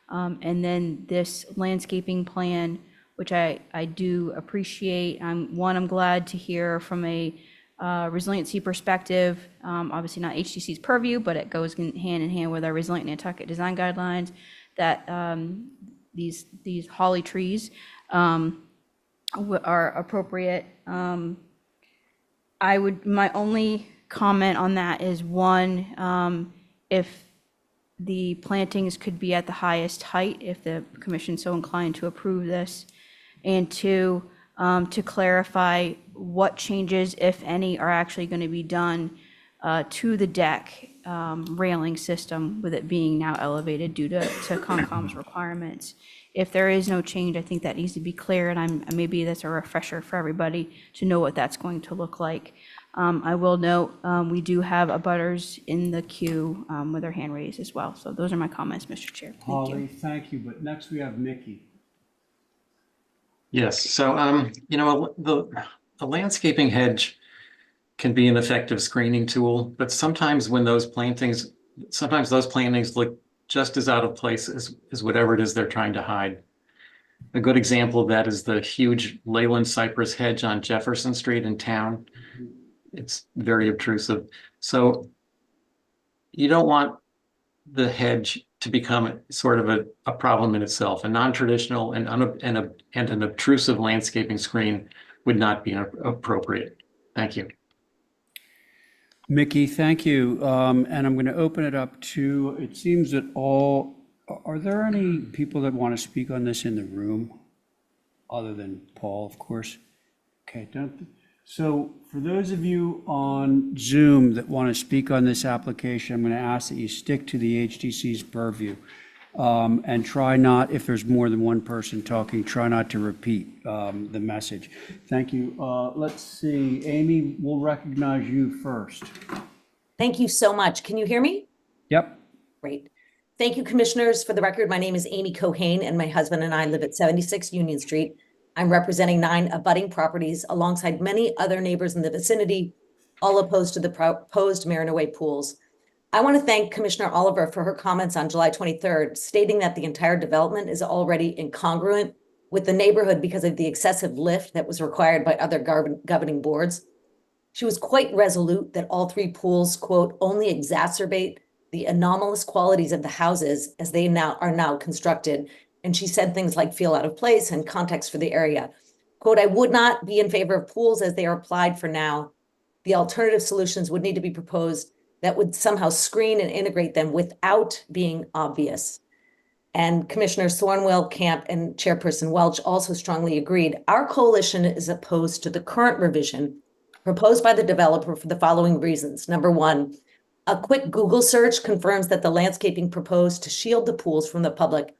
And then this landscaping plan, which I do appreciate. I'm glad to hear from a resiliency perspective, obviously not HTC's purview, but it goes hand in hand with our resilient Nantucket design guidelines, that these holly trees are appropriate. My only comment on that is one, if the plantings could be at the highest height, if the commission's so inclined to approve this, and two, to clarify what changes, if any, are actually going to be done to the deck railing system, with it being now elevated due to Concom's requirements. If there is no change, I think that needs to be clear, and maybe that's a refresher for everybody to know what that's going to look like. I will note, we do have abutters in the queue with their hand raised as well. So those are my comments, Mr. Chair. Thank you. Holly, thank you. But next we have Mickey. Yes, so, the landscaping hedge can be an effective screening tool, but sometimes those plantings look just as out of place as whatever it is they're trying to hide. A good example of that is the huge Leyland cypress hedge on Jefferson Street in town. It's very obtrusive. So you don't want the hedge to become sort of a problem in itself. A non-traditional and an obtrusive landscaping screen would not be appropriate. Thank you. Mickey, thank you. And I'm going to open it up to, it seems that are there any people that want to speak on this in the room? Other than Paul, of course. Okay, so for those of you on Zoom that want to speak on this application, I'm going to ask that you stick to the HDC's purview. And try not, if there's more than one person talking, try not to repeat the message. Thank you. Let's see, Amy, we'll recognize you first. Thank you so much. Can you hear me? Yep. Great. Thank you, commissioners. For the record, my name is Amy Cohane, and my husband and I live at 76 Union Street. I'm representing 9 abutting properties alongside many other neighbors in the vicinity, all opposed to the proposed Mariner Way pools. I want to thank Commissioner Oliver for her comments on July 23rd, stating that the entire development is already incongruent with the neighborhood because of the excessive lift that was required by other governing boards. She was quite resolute that all 3 pools, quote, only exacerbate the anomalous qualities of the houses as they are now constructed. And she said things like feel out of place and context for the area. Quote, I would not be in favor of pools as they are applied for now. The alternative solutions would need to be proposed that would somehow screen and integrate them without being obvious. And Commissioner Thornwell, Camp, and Chairperson Welch also strongly agreed. Our coalition is opposed to the current revision proposed by the developer for the following reasons. Number 1, a quick Google search confirms that the landscaping proposed to shield the pools from the public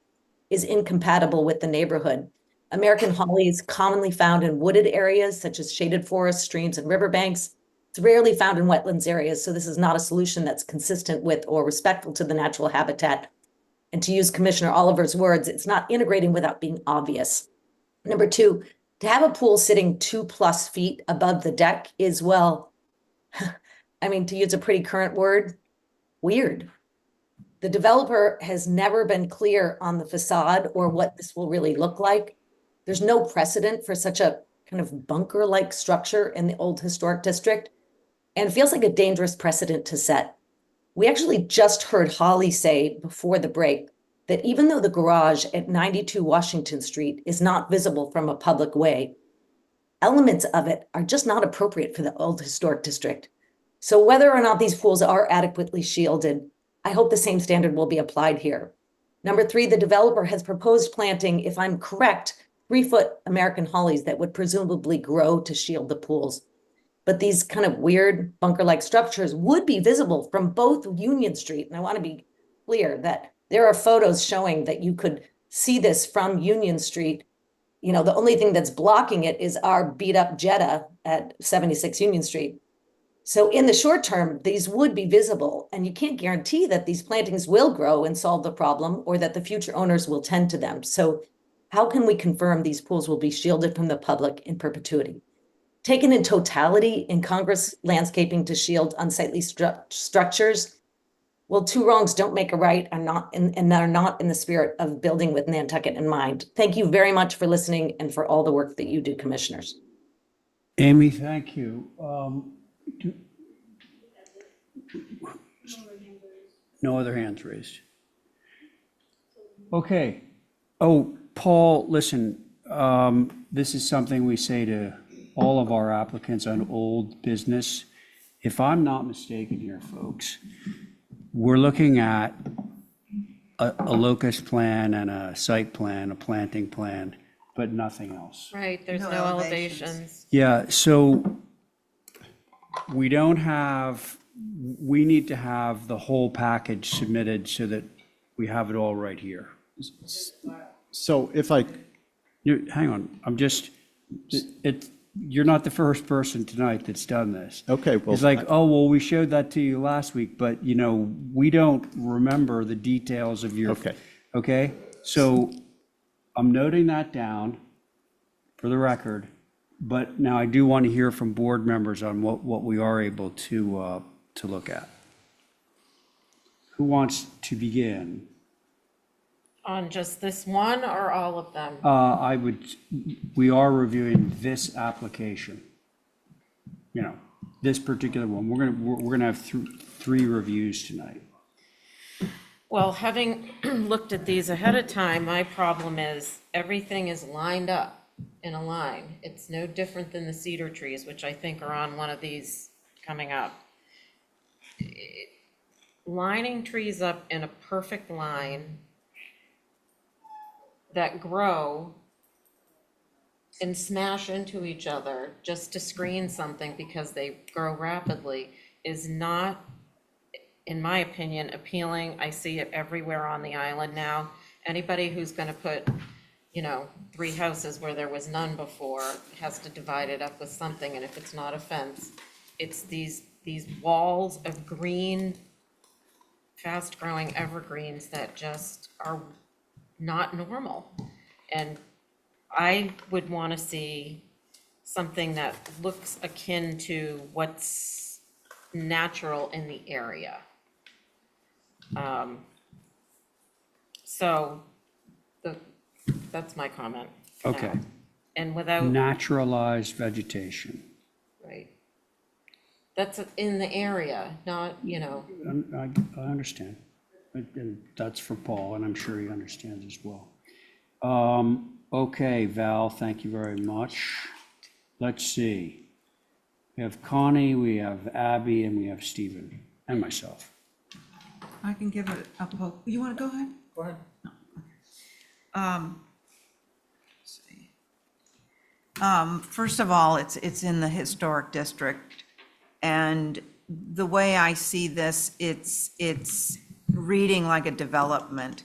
is incompatible with the neighborhood. American holly is commonly found in wooded areas such as shaded forests, streams, and riverbanks. It's rarely found in wetlands areas, so this is not a solution that's consistent with or respectful to the natural habitat. And to use Commissioner Oliver's words, it's not integrating without being obvious. Number two, to have a pool sitting 2+ feet above the deck is, well, I mean, to use a pretty current word, weird. The developer has never been clear on the facade or what this will really look like. There's no precedent for such a kind of bunker-like structure in the old historic district, and it feels like a dangerous precedent to set. We actually just heard Holly say before the break that even though the garage at 92 Washington Street is not visible from a public way, elements of it are just not appropriate for the old historic district. So whether or not these pools are adequately shielded, I hope the same standard will be applied here. Number three, the developer has proposed planting, if I'm correct, 3-foot American hollies that would presumably grow to shield the pools. But these kind of weird bunker-like structures would be visible from both Union Street. And I want to be clear that there are photos showing that you could see this from Union Street. You know, the only thing that's blocking it is our beat up Jetta at 76 Union Street. So in the short term, these would be visible, and you can't guarantee that these plantings will grow and solve the problem or that the future owners will tend to them. So how can we confirm these pools will be shielded from the public in perpetuity? Taken in totality, in Congress landscaping to shield unsightly structures, well, two wrongs don't make a right and are not in the spirit of building with Nantucket in mind. Thank you very much for listening and for all the work that you do, commissioners. Amy, thank you. No other hands raised. Okay. Oh, Paul, listen, this is something we say to all of our applicants on old business. If I'm not mistaken here, folks, we're looking at a locust plan and a site plan, a planting plan, but nothing else. Right, there's No no elevations. elevations. Yeah, so we don't have, we need to have the whole package submitted so that we have it all right here. So if I, Hang on, I'm just, you're not the first person tonight that's done this. okay, well. It's like, oh, well, we showed that to you last week, but you know, we don't remember the details of your. Okay. Okay, so I'm noting that down for the record, but now I do want to hear from board members on what we are able to look at. Who wants to begin? On just this one or all of them? We are reviewing this application. You know, this particular one. We're gonna have three reviews tonight. Well, having looked at these ahead of time, my problem is everything is lined up in a line. It's no different than the cedar trees, which I think are on one of these coming up. Lining trees up in a perfect line that grow and smash into each other just to screen something because they grow rapidly is not, in my opinion, appealing. I see it everywhere on the island now. Anybody who's gonna put, you know, 3 houses where there was none before has to divide it up with something, and if it's not a fence, it's these walls of green, fast-growing evergreens that just are not normal. And I would want to see something that looks akin to what's natural in the area. So that's my comment. for Okay. now. And without, Naturalized vegetation. right. That's in the area, not, you know, I understand. And that's for Paul, and I'm sure he understands as well. Okay, Val, thank you very much. Let's see. We have Connie, we have Abby, and we have Stephen, and myself. I can give it a poke. You want to go ahead? Go ahead. Let's see. First of all, it's in the historic district. And the way I see this, it's reading like a development.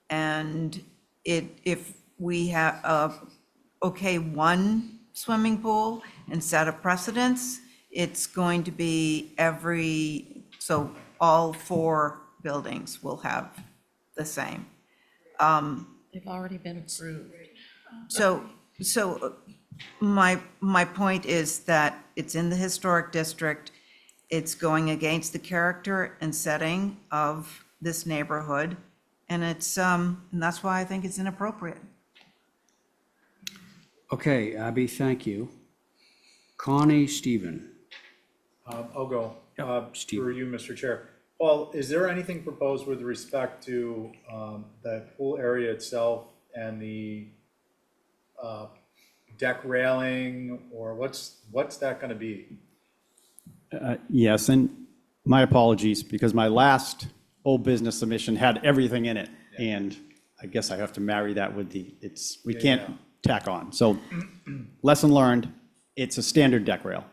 And if we have, okay, one swimming pool and set a precedence, it's going to be so all 4 buildings will have the same. They've already been approved. So my point is that it's in the historic district. It's going against the character and setting of this neighborhood. And and that's why I think it's inappropriate. Okay, Abby, thank you. Connie, Stephen. I'll go. Steve. Through you, Mr. Chair. Paul, is there anything proposed with respect to the pool area itself and the deck railing, or what's that going to be? Yes, and my apologies, because my last old business submission had everything in it, and I guess I have to marry that with we can't tack on. So, lesson learned, it's a standard deck rail.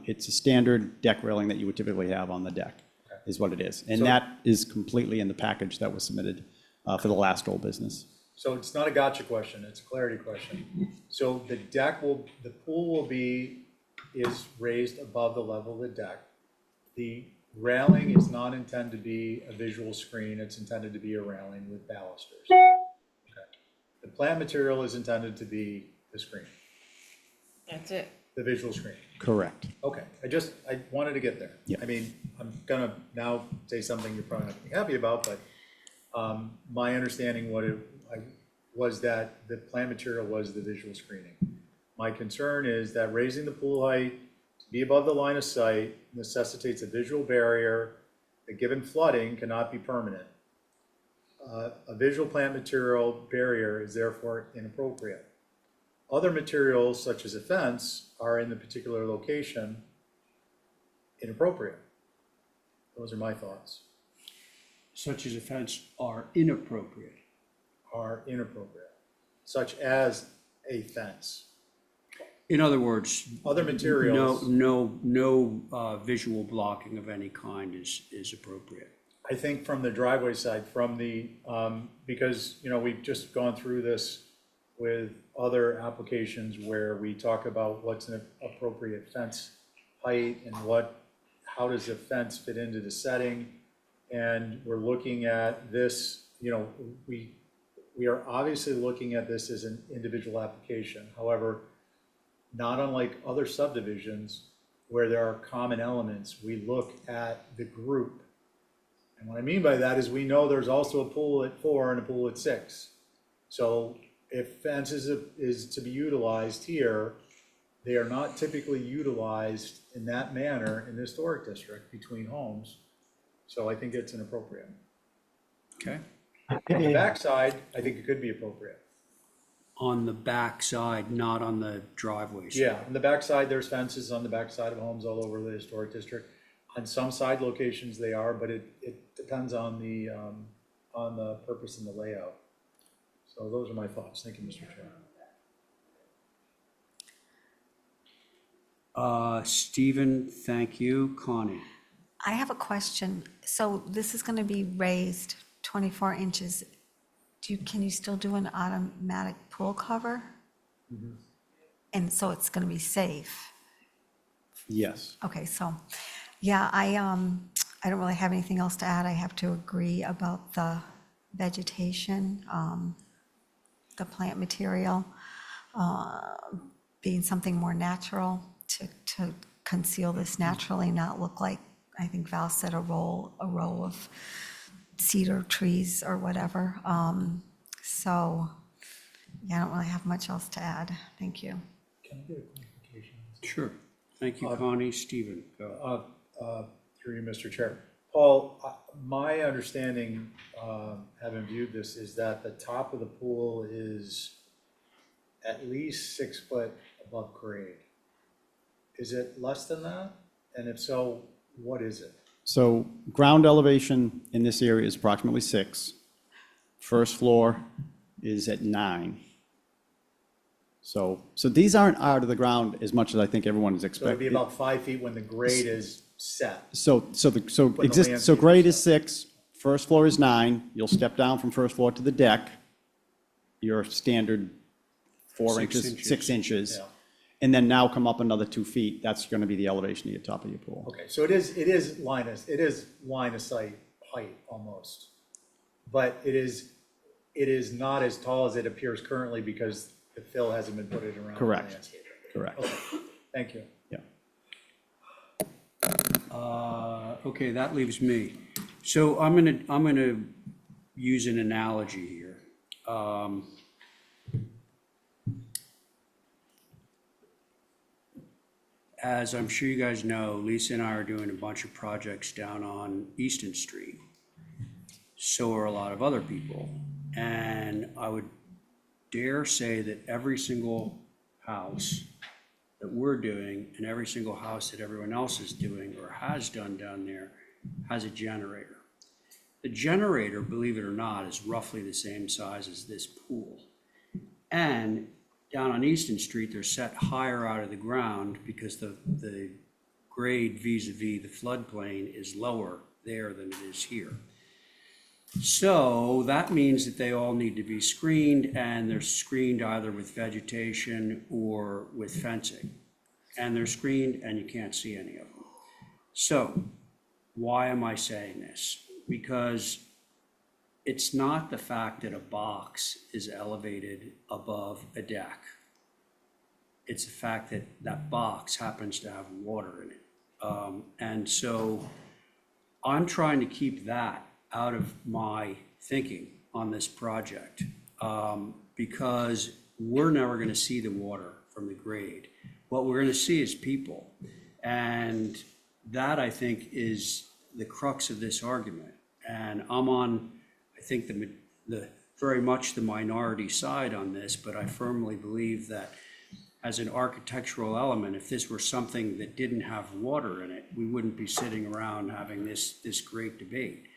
It's a standard deck railing that you would typically have on the deck, is what it is. And So- that is completely in the package that was submitted for the last old business. So it's not a gotcha question, it's a clarity question. So the pool is raised above the level of the deck. The railing is not intended to be a visual screen, it's intended to be a railing with balusters. Okay. The plant material is intended to be the screen, That's it. the visual screen. Correct. Okay, I wanted to get there. Yeah. I mean, I'm gonna now say something you're probably not gonna be happy about, but my understanding was that the plant material was the visual screening. My concern is that raising the pool height to be above the line of sight necessitates a visual barrier that, given flooding, cannot be permanent. A visual plant material barrier is therefore inappropriate. Other materials, such as a fence, are in the particular location inappropriate. Those are my thoughts. Such as a fence are inappropriate. Are inappropriate, such as a fence. In other words. Other materials. No visual blocking of any kind is appropriate. I think from the driveway side, because, we've just gone through this with other applications where we talk about what's an appropriate fence height and how does the fence fit into the setting? And we're looking at this, we are obviously looking at this as an individual application. However, not unlike other subdivisions where there are common elements, we look at the group. And what I mean by that is we know there's also a pool at 4 and a pool at 6. So if fence is to be utilized here, they are not typically utilized in that manner in the historic district between homes. So I think it's inappropriate. Okay. On the backside, I think it could be appropriate. On the back side, not on the driveway side. Yeah, on the backside, there's fences on the backside of homes all over the historic district. On some side locations they are, but it depends on the purpose and the layout. So those are my thoughts. Thank you, Mr. Chair. Stephen, thank you. Connie. I have a question. So this is going to be raised 24 inches. Can you still do an automatic pool cover? Mm-hmm. And so it's going to be safe? Yes. Okay, so, yeah, I don't really have anything else to add. I have to agree about the vegetation, the plant material, being something more natural to conceal this naturally, not look like, I think Val said, a row of cedar trees or whatever. So, yeah, I don't really have much else to add. Thank you. Can I get a clarification? Sure. Thank you, Connie. Stephen, go. Through you, Mr. Chair. Paul, my understanding, having viewed this, is that the top of the pool is at least 6 foot above grade. Is it less than that? And if so, what is it? So ground elevation in this area is approximately 6. First floor is at 9. So these aren't out of the ground as much as I think everyone is So it'd expecting. be about 5 feet when the grade is set. So landscape grade is is 6, first floor is 9. You'll step down from first floor to the deck, your standard 4 6 inches, inches. 6 inches. Yeah. and then now come up another 2 feet, that's gonna be the elevation of your top of your pool. Okay, so it is line of sight height almost. But it is not as tall as it appears currently because the fill hasn't been put in around the Correct. landscape. Correct. Okay, thank you. Yeah. Okay, that leaves me. So I'm gonna use an analogy here. As I'm sure you guys know, Lisa and I are doing a bunch of projects down on Easton Street. So are a lot of other people. And I would dare say that every single house that we're doing and every single house that everyone else is doing or has done down there has a generator. The generator, believe it or not, is roughly the same size as this pool. And down on Easton Street, they're set higher out of the ground because the grade vis-a-vis the floodplain is lower there than it is here. So that means that they all need to be screened, and they're screened either with vegetation or with fencing. And they're screened and you can't see any of them. So why am I saying this? Because it's not the fact that a box is elevated above a deck. It's the fact that that box happens to have water in it. And so I'm trying to keep that out of my thinking on this project, because we're never going to see the water from the grade. What we're going to see is people. And that, I think, is the crux of this argument. And I'm on, I think, the very much the minority side on this, but I firmly believe that as an architectural element, if this were something that didn't have water in it, we wouldn't be sitting around having this great debate.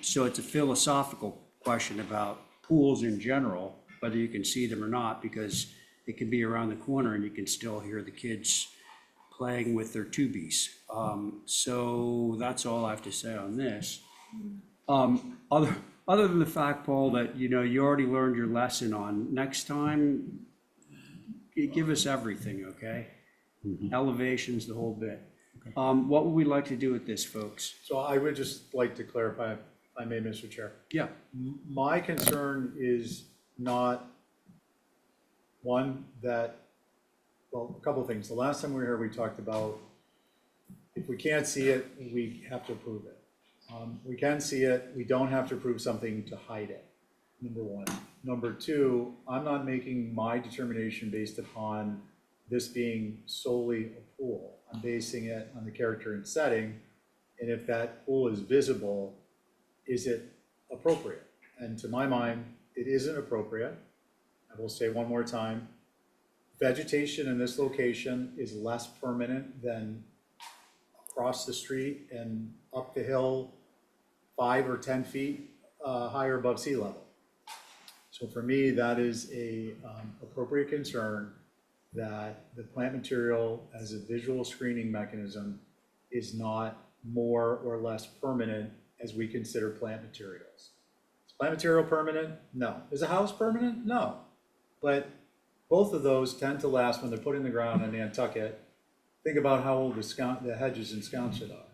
So it's a philosophical question about pools in general, whether you can see them or not, because it can be around the corner and you can still hear the kids playing with their tubies. So that's all I have to say on this. Other than the fact, Paul, that, you already learned your lesson on next time, give us everything, okay? Elevations, the whole bit. What would we like to do with this, folks? So I would just like to clarify, if I may, Mr. Chair. Yeah. My concern is not one that, well, a couple of things. The last time we were here, we talked about if we can't see it, we have to approve it. We can see it, we don't have to approve something to hide it, number one. Number two, I'm not making my determination based upon this being solely a pool. I'm basing it on the character and setting, and if that pool is visible, is it appropriate? And to my mind, it isn't appropriate. I will say one more time, vegetation in this location is less permanent than across the street and up the hill 5 or 10 feet higher above sea level. So for me, that is a appropriate concern, that the plant material as a visual screening mechanism is not more or less permanent as we consider plant materials. Is plant material permanent? No. Is a house permanent? No. But both of those tend to last when they're put in the ground in Nantucket. Think about how old the hedges in Sconset are.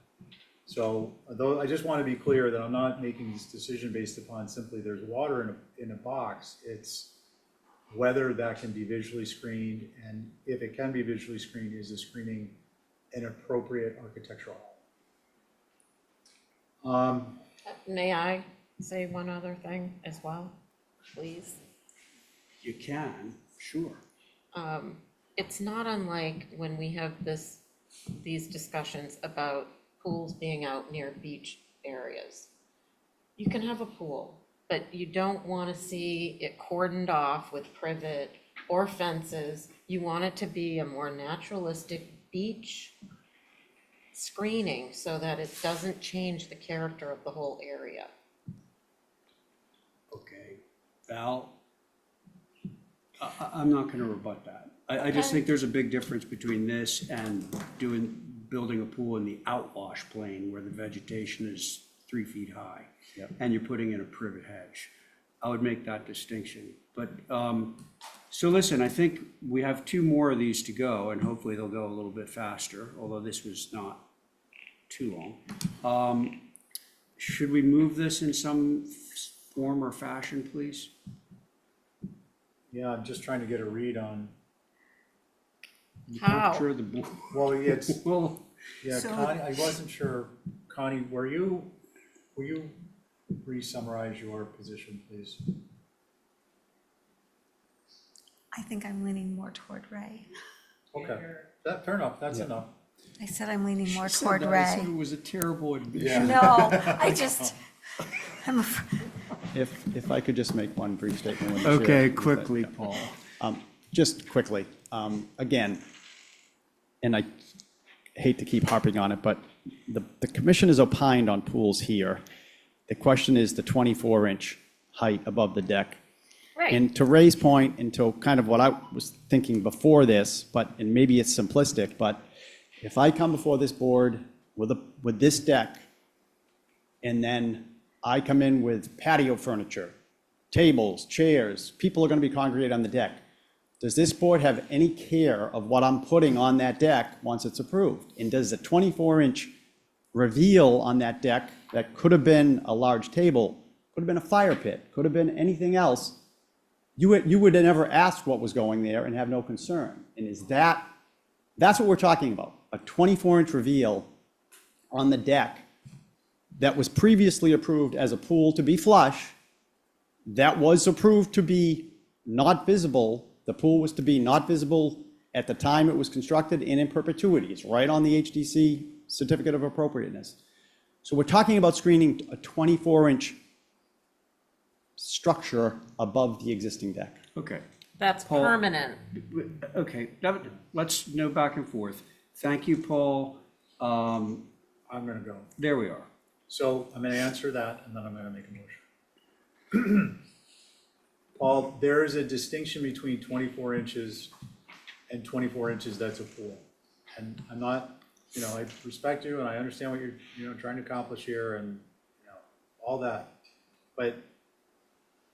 So though I just want to be clear that I'm not making this decision based upon simply there's water in a box. It's whether that can be visually screened, and if it can be visually screened, is the screening an appropriate architectural element? May I say one other thing as well, please? You can, sure. It's not unlike when we have these discussions about pools being out near beach areas. You can have a pool, but you don't want to see it cordoned off with privet or fences. You want it to be a more naturalistic beach screening so that it doesn't change the character of the whole area. Okay, Val, I'm not going to rebut that. I just think there's a big difference between this and building a pool in the outwash plain where the vegetation is 3 feet high. Yep. And you're putting in a privet hedge. I would make that distinction. But So listen, I think we have two more of these to go, and hopefully they'll go a little bit faster, although this was not too long. Should we move this in some form or fashion, please? Yeah, I'm just trying to get a read on, How? Sure, the board. well, it's, Well, yeah, So- Connie, I wasn't sure, Connie, will you re-summarize your position, please? I think I'm leaning more toward Ray. Okay, that, fair enough, that's enough. I said I'm leaning more she said toward that, I said Ray. it was a terrible admission. No, I just, I'm, If I could just make one brief statement. when the chair- Okay, quickly, Paul. Just quickly, again, and I hate to keep harping on it, but the commission is opined on pools here. The question is the 24-inch height above the deck. Right. And to Ray's point, and to kind of what I was thinking before this, and maybe it's simplistic, but if I come before this board with this deck, and then I come in with patio furniture, tables, chairs, people are going to be congregated on the deck. Does this board have any care of what I'm putting on that deck once it's approved? And does the 24-inch reveal on that deck that could have been a large table, could have been a fire pit, could have been anything else, you would never ask what was going there and have no concern? And that's what we're talking about, a 24-inch reveal on the deck that was previously approved as a pool to be flush, that was approved to be not visible. The pool was to be not visible at the time it was constructed and in perpetuity. It's right on the HDC certificate of appropriateness. So we're talking about screening a 24-inch structure above the existing deck. Okay. That's Paul- permanent. Okay, let's no back and forth. Thank you, Paul. I'm gonna go. There we are. So I'm gonna answer that, and then I'm gonna make a motion. Paul, there is a distinction between 24 inches and 24 inches that's a pool. And I'm not, I respect you and I understand what you're, trying to accomplish here and, all that. But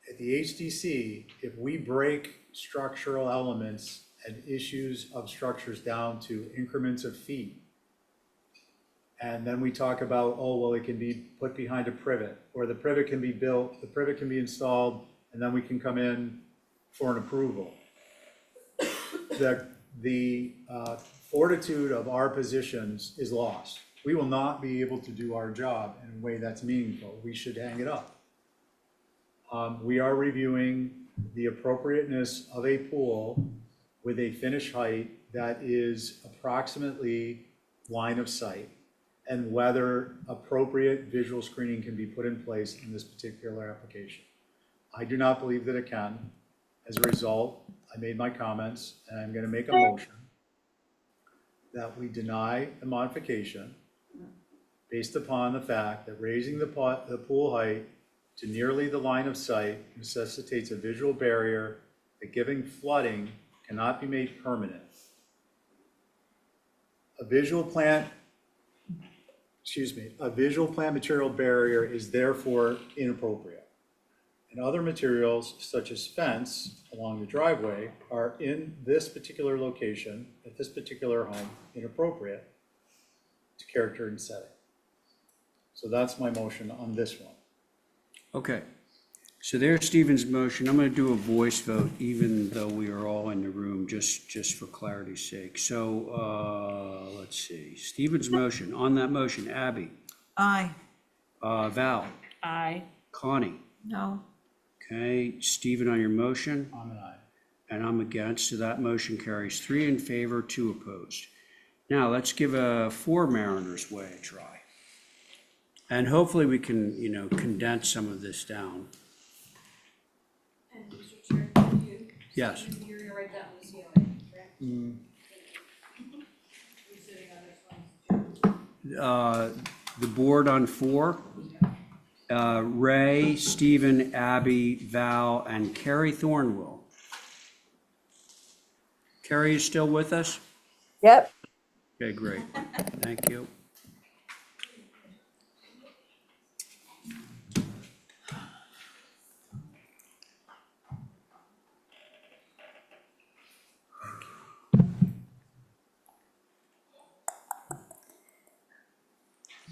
at the HDC, if we break structural elements and issues of structures down to increments of feet, and then we talk about, oh, well, it can be put behind a privet, or the privet can be built, the privet can be installed, and then we can come in for an approval. The fortitude of our positions is lost. We will not be able to do our job in a way that's meaningful. We should hang it up. We are reviewing the appropriateness of a pool with a finish height that is approximately line of sight, and whether appropriate visual screening can be put in place in this particular application. I do not believe that it can. As a result, I made my comments, and I'm going to make a motion that we deny the modification based upon the fact that raising the pool height to nearly the line of sight necessitates a visual barrier that, given flooding, cannot be made permanent. A visual plant material barrier is therefore inappropriate. And other materials, such as fence along the driveway, are in this particular location, at this particular home, inappropriate to character and setting. So that's my motion on this one. Okay. So there's Stephen's motion. I'm going to do a voice vote, even though we are all in the room, just for clarity's sake. So let's see. Stephen's motion. On that motion, Abby, aye. Val, Aye. Connie. no. Okay, Stephen on your motion, I'm an aye. and I'm against, so that motion carries 3 in favor, 2 opposed. Now, let's give a 4 Mariners Way a try. And hopefully we can, condense some of this down. And Mr. Chair, Yes. you're gonna write that on the COA, correct? Who's sitting on this one? The board on 4, Ray, Stephen, Abby, Val, and Carrie Thornwell. Carrie is still with us? Yep. Okay, great. Thank you.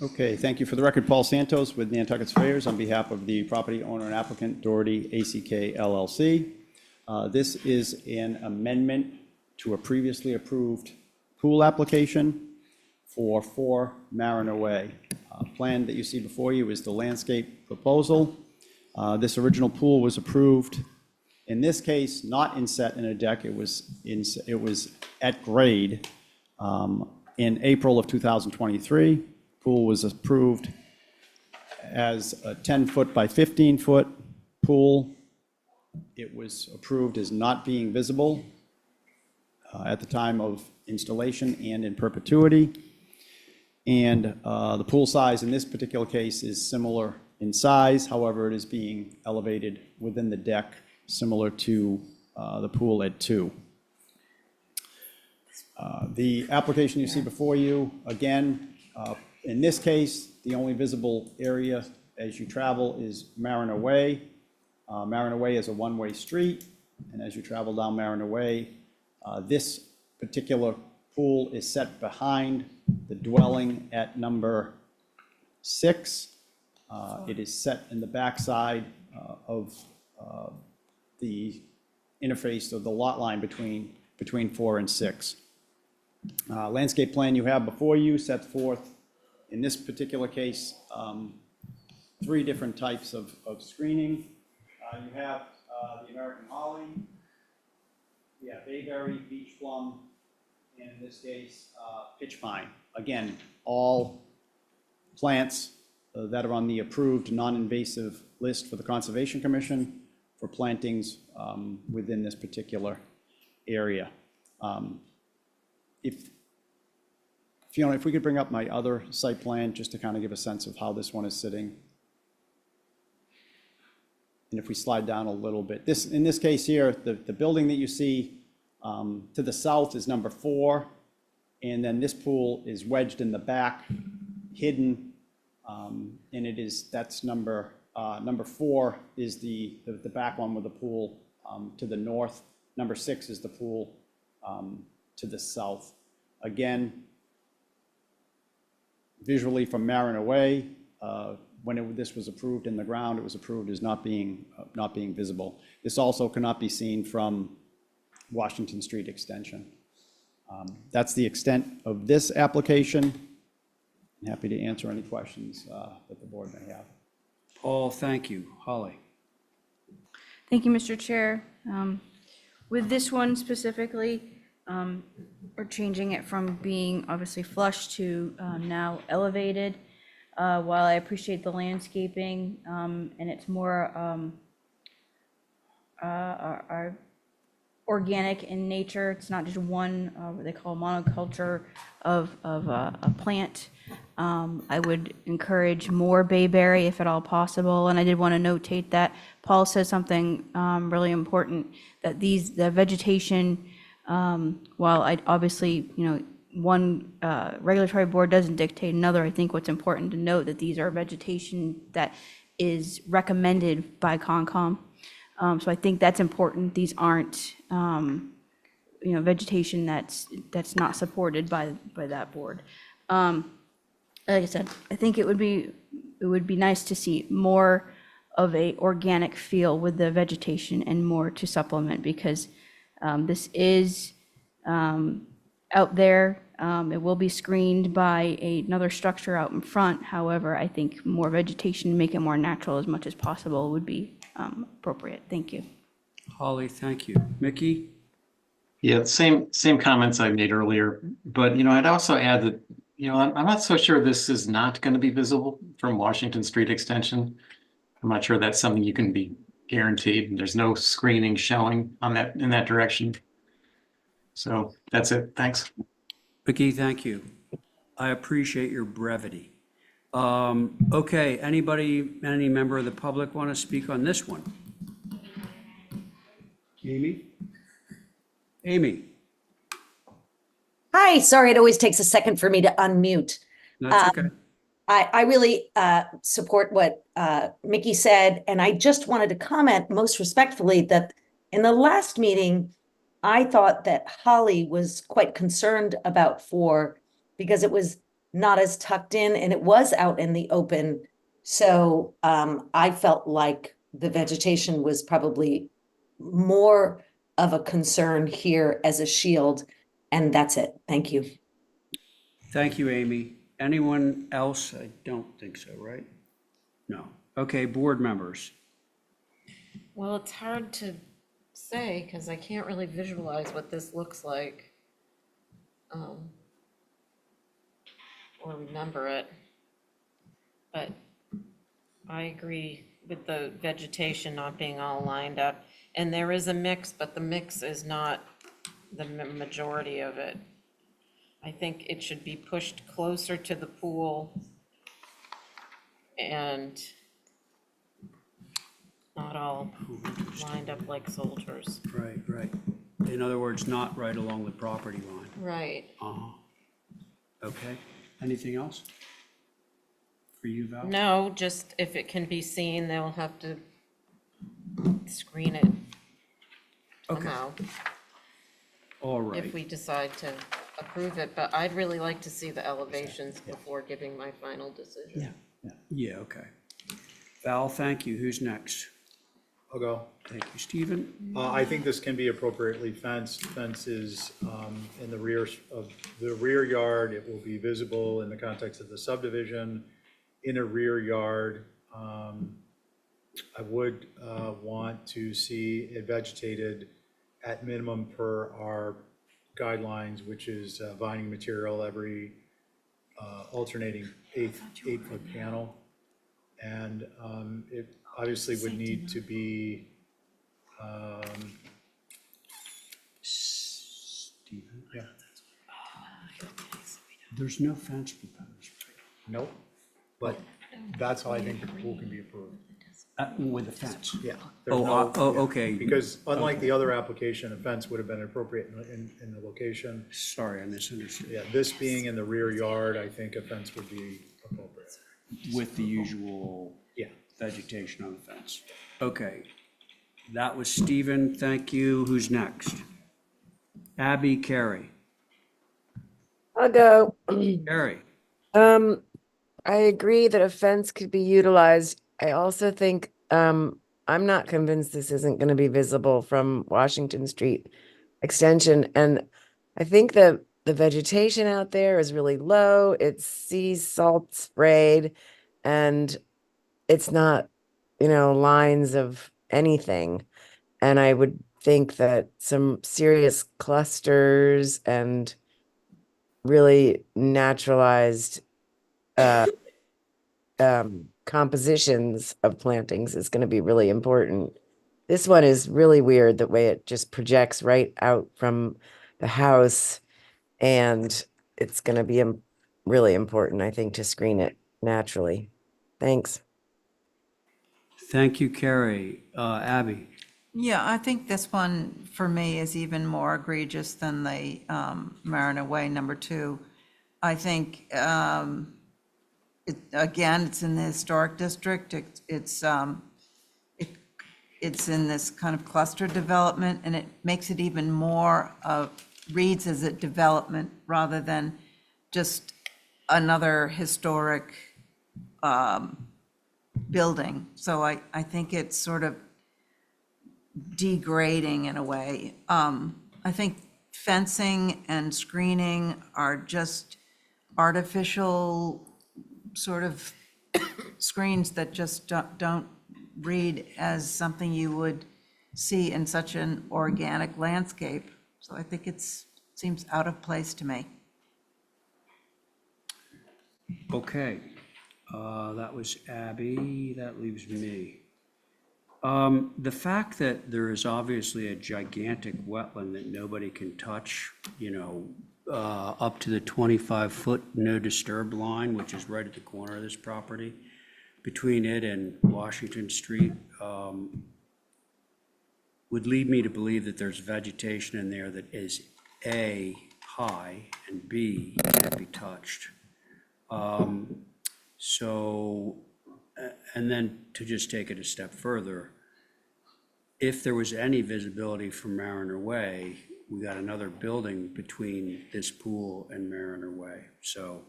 Okay, thank you. For the record, Paul Santos with Nantucket Surveyors on behalf of the property owner and applicant Doherty ACK LLC. This is an amendment to a previously approved pool application for 4 Mariner Way. Plan that you see before you is the landscape proposal. This original pool was approved, in this case, not inset in a deck. It was at grade in April of 2023. Pool was approved as a 10-foot by 15-foot pool. It was approved as not being visible at the time of installation and in perpetuity. And the pool size in this particular case is similar in size. However, it is being elevated within the deck, similar to the pool at 2. The application you see before you, again, in this case, the only visible area as you travel is Mariner Way. Mariner Way is a one-way street, and as you travel down Mariner Way, this particular pool is set behind the dwelling at number 6. It is set in the backside of the interface of the lot line between 4 and 6. Landscape plan you have before you sets forth, in this particular case, 3 different types of screening. You have the American holly, bayberry, beech plum, and in this case, pitch pine. Again, all plants that are on the approved non-invasive list for the Conservation Commission for plantings within this particular area. If Fiona, if we could bring up my other site plan, just to kind of give a sense of how this one is sitting. And if we slide down a little bit, in this case here, the building that you see to the south is number 4, and then this pool is wedged in the back, hidden, and that's number 4 is the back one with the pool to the north. Number 6 is the pool to the south. Again, visually from Mariner Way, when this was approved in the ground, it was approved as not being visible. This also cannot be seen from Washington Street Extension. That's the extent of this application. I'm happy to answer any questions that the board may have. Paul, thank you. Holly? Thank you, Mr. Chair. With this one specifically, we're changing it from being obviously flush to now elevated. While I appreciate the landscaping, and it's more organic in nature, it's not just one, what they call monoculture of a plant. I would encourage more bayberry if at all possible, and I did want to notate that Paul says something really important, that the vegetation, while I obviously, one regulatory board doesn't dictate another, I think what's important to note that these are vegetation that is recommended by Concom. So I think that's important. These aren't, vegetation that's not supported by that board. Like I said, I think it would be nice to see more of a organic feel with the vegetation and more to supplement, because this is out there. It will be screened by another structure out in front. However, I think more vegetation, make it more natural as much as possible would be appropriate. Thank you. Holly, thank you. Mickey? Yeah, same comments I made earlier, but I'd also add that I'm not so sure this is not going to be visible from Washington Street Extension. I'm not sure that's something you can be guaranteed. There's no screening showing in that direction. So that's it. Thanks. Mickey, thank you. I appreciate your brevity. Okay, any member of the public want to speak on this one? Amy? Amy? Hi, sorry, it always takes a second for me to unmute. That's okay. I really support what Mickey said, and I just wanted to comment most respectfully that in the last meeting, I thought that Holly was quite concerned about 4 because it was not as tucked in, and it was out in the open. So I felt like the vegetation was probably more of a concern here as a shield. And that's it. Thank you. Thank you, Amy. Anyone else? I don't think so, right? No. Okay, board members. Well, it's hard to say because I can't really visualize what this looks like. Or remember it. But I agree with the vegetation not being all lined up. And there is a mix, but the mix is not the majority of it. I think it should be pushed closer to the pool and not all lined up like soldiers. Right, right. In other words, not right along the property line. Right. Okay. Anything else for you, Val? No, just if it can be seen, they'll have to screen it somehow. All right. If we decide to approve it, but I'd really like to see the elevations before giving my final decision. Yeah, okay. Val, thank you. Who's next? I'll go. Thank you, Stephen. I think this can be appropriately fenced. Fence is in the rear of the rear yard. It will be visible in the context of the subdivision. In a rear yard, I would want to see it vegetated at minimum per our guidelines, which is vining material every alternating 8-foot panel. And it obviously would need to be Stephen? Yeah. There's no fence proposed. Nope, but that's how I think the pool can be approved. With a fence? Yeah. Okay. Because unlike the other application, a fence would have been appropriate in the location. Sorry, I misunderstood. Yeah, this being in the rear yard, I think a fence would be appropriate. With the usual vegetation on the fence. Okay. That was Stephen. Thank you. Who's next? Abby, Carey. I'll go. Carey. I agree that a fence could be utilized. I also think, I'm not convinced this isn't going to be visible from Washington Street Extension. And I think the vegetation out there is really low. It's sea salt sprayed and it's not, lines of anything. And I would think that some serious clusters and really naturalized compositions of plantings is going to be really important. This one is really weird, the way it just projects right out from the house. And it's going to be really important, I think, to screen it naturally. Thanks. Thank you, Carey. Abby. Yeah, I think this one for me is even more egregious than the Mariner Way number 2. I think, again, it's in the historic district. It's in this kind of cluster development, and it makes it even more reads as a development rather than just another historic building. So I think it's sort of degrading in a way. I think fencing and screening are just artificial sort of screens that just don't read as something you would see in such an organic landscape. So I think seems out of place to me. Okay. That was Abby. That leaves me. The fact that there is obviously a gigantic wetland that nobody can touch, up to the 25-foot no disturb line, which is right at the corner of this property, between it and Washington Street, would lead me to believe that there's vegetation in there that is A, high, and B, can't be touched. And then to just take it a step further, if there was any visibility from Mariner Way, we got another building between this pool and Mariner Way. So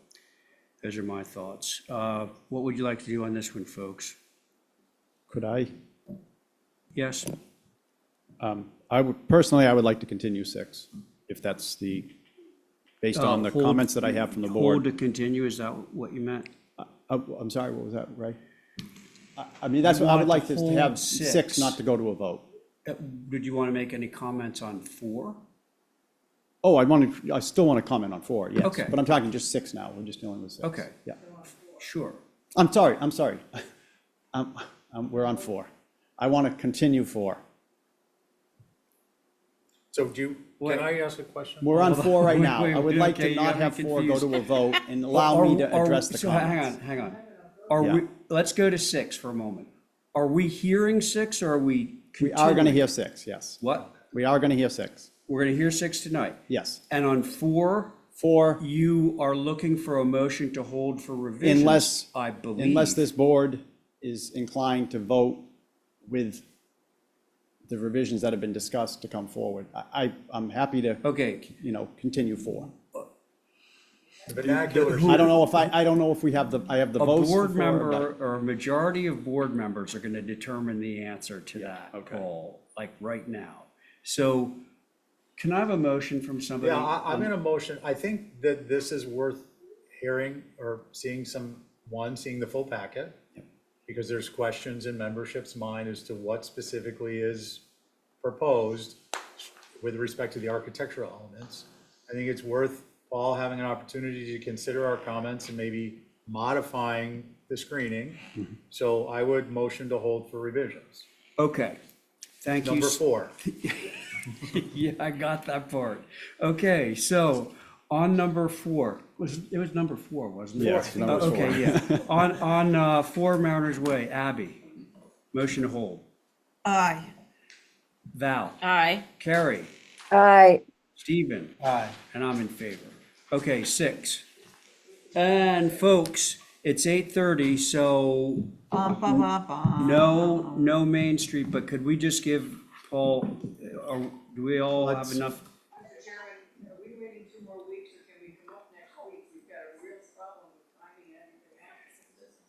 Those are my thoughts. What would you like to do on this one, folks? Could I? Yes? I would, personally, I would like to continue 6, if that's based on the Hold- comments that I have from the Hold to board. continue, is that what you meant? I'm sorry, what was that, Ray? I mean, that's what I would like to hold have 6. 6, not to go to a vote. Did you want to make any comments on 4? Oh, I still want to comment on 4, yes. Okay. But I'm talking just 6 now, we're just dealing with 6. Okay. Yeah. Sure. I'm sorry. We're on 4. I want to continue 4. So can I ask a question? We're on 4 right now. Wait, I would like okay, to you not have me have 4 go confused. to a vote and allow me to address the So comments. hang on. Are Yeah. we, let's go to 6 for a moment. Are we hearing 6 or are we We are going to continuing? hear 6, yes. What? We are going to hear 6, We're going to hear 6 tonight. yes. And on 4, 4, you are looking for a motion to hold for revisions, unless, I believe. unless this board is inclined to vote with the revisions that have been discussed to come forward. I'm happy to, Okay. continue 4. The vernacular. I don't know if I have the A votes for board 4, member but- or a majority of board members are going to determine the answer to that call, like right now. So can I have a motion from somebody? Yeah, I'm in a motion. I think that this is worth hearing or seeing seeing the full packet. Because there's questions in membership's mind as to what specifically is proposed with respect to the architectural elements. I think it's worth Paul having an opportunity to consider our comments and maybe modifying the screening. So I would motion to hold for revisions. Okay, thank you. Number 4. Yeah, I got that part. Okay, so on number 4, it was number 4, wasn't it? Yes, number 4. Okay, yeah. On 4 Mariners Way, Abby, motion to hold. Aye. Val, Aye. Carrie, Aye. Stephen, Aye. and I'm in favor. Okay, 6. And folks, it's 8:30, so no Main Street, but could we just give Paul, do we all have enough? Mr. Chairman, are we waiting 2 more weeks, or can we come up next week? We've got a real problem with finding anything else.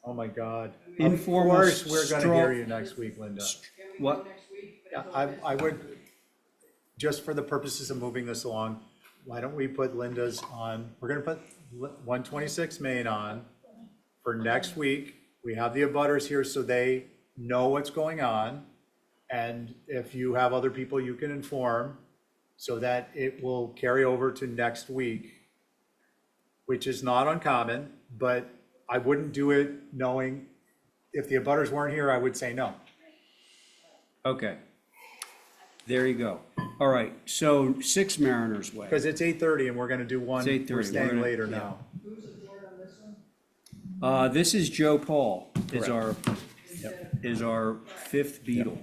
Oh, my God. Informal Of course, we're going to straw- hear you next week, Linda. Can we What? go next week? Yeah, I would, just for the purposes of moving this along, why don't we put Linda's on, we're gonna put 126 Main on for next week. We have the abutters here so they know what's going on. And if you have other people you can inform so that it will carry over to next week, which is not uncommon, but I wouldn't do it knowing, if the abutters weren't here, I would say no. Okay. There you go. All right, so 6 Mariners Way. Because it's 8:30 and we're gonna do one, It's 8:30. we're We're staying gonna- later yeah. now. This is Joe Paul, Correct. is our 5th Beatle.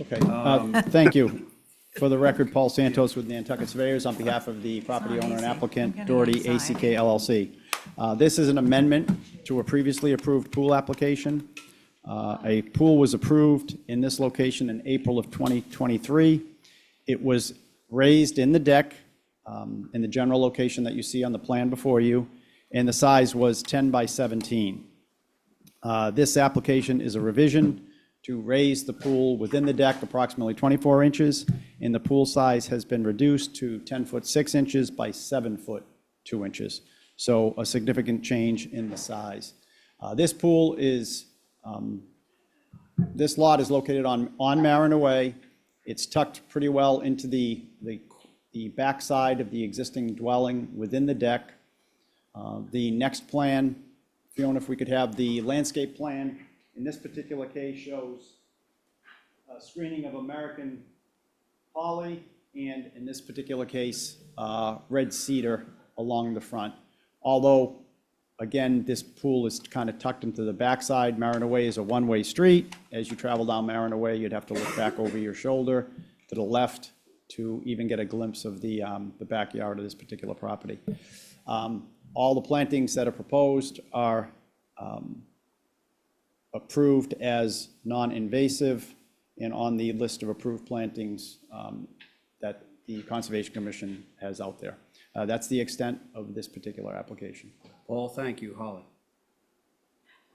Okay, thank you. For the record, Paul Santos with Nantucket Surveyors on behalf of the property owner and applicant Doherty ACK LLC. This is an amendment to a previously approved pool application. A pool was approved in this location in April of 2023. It was raised in the deck in the general location that you see on the plan before you, and the size was 10 by 17. This application is a revision to raise the pool within the deck approximately 24 inches, and the pool size has been reduced to 10 foot 6 inches by 7 foot 2 inches. So a significant change in the size. This pool is, this lot is located on Mariner Way. It's tucked pretty well into the backside of the existing dwelling within the deck. The next plan, Fiona, if we could have the landscape plan, in this particular case shows a screening of American holly, and in this particular case, red cedar along the front. Although, again, this pool is kind of tucked into the backside. Mariner Way is a one-way street. As you travel down Mariner Way, you'd have to look back over your shoulder to the left to even get a glimpse of the backyard of this particular property. All the plantings that are proposed are approved as non-invasive and on the list of approved plantings that the Conservation Commission has out there. That's the extent of this particular application. Paul, thank you. Holly?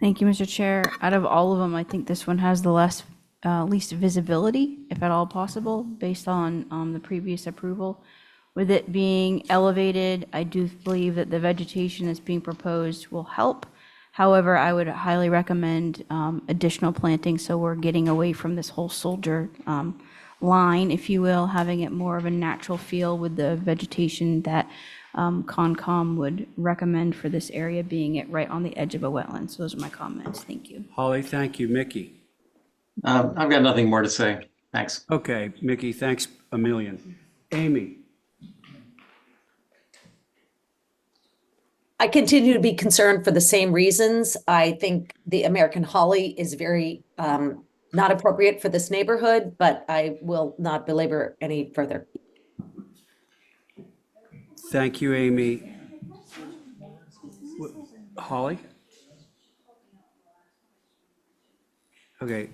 Thank you, Mr. Chair. Out of all of them, I think this one has the least visibility, if at all possible, based on the previous approval. With it being elevated, I do believe that the vegetation that's being proposed will help. However, I would highly recommend additional planting, so we're getting away from this whole soldier line, if you will, having it more of a natural feel with the vegetation that Concom would recommend for this area, being it right on the edge of a wetland. So those are my comments. Thank you. Holly, thank you. Mickey? I've got nothing more to say. Thanks. Okay, Mickey, thanks a million. Amy? I continue to be concerned for the same reasons. I think the American holly is very not appropriate for this neighborhood, but I will not belabor any further. Thank you, Amy. Holly? Okay,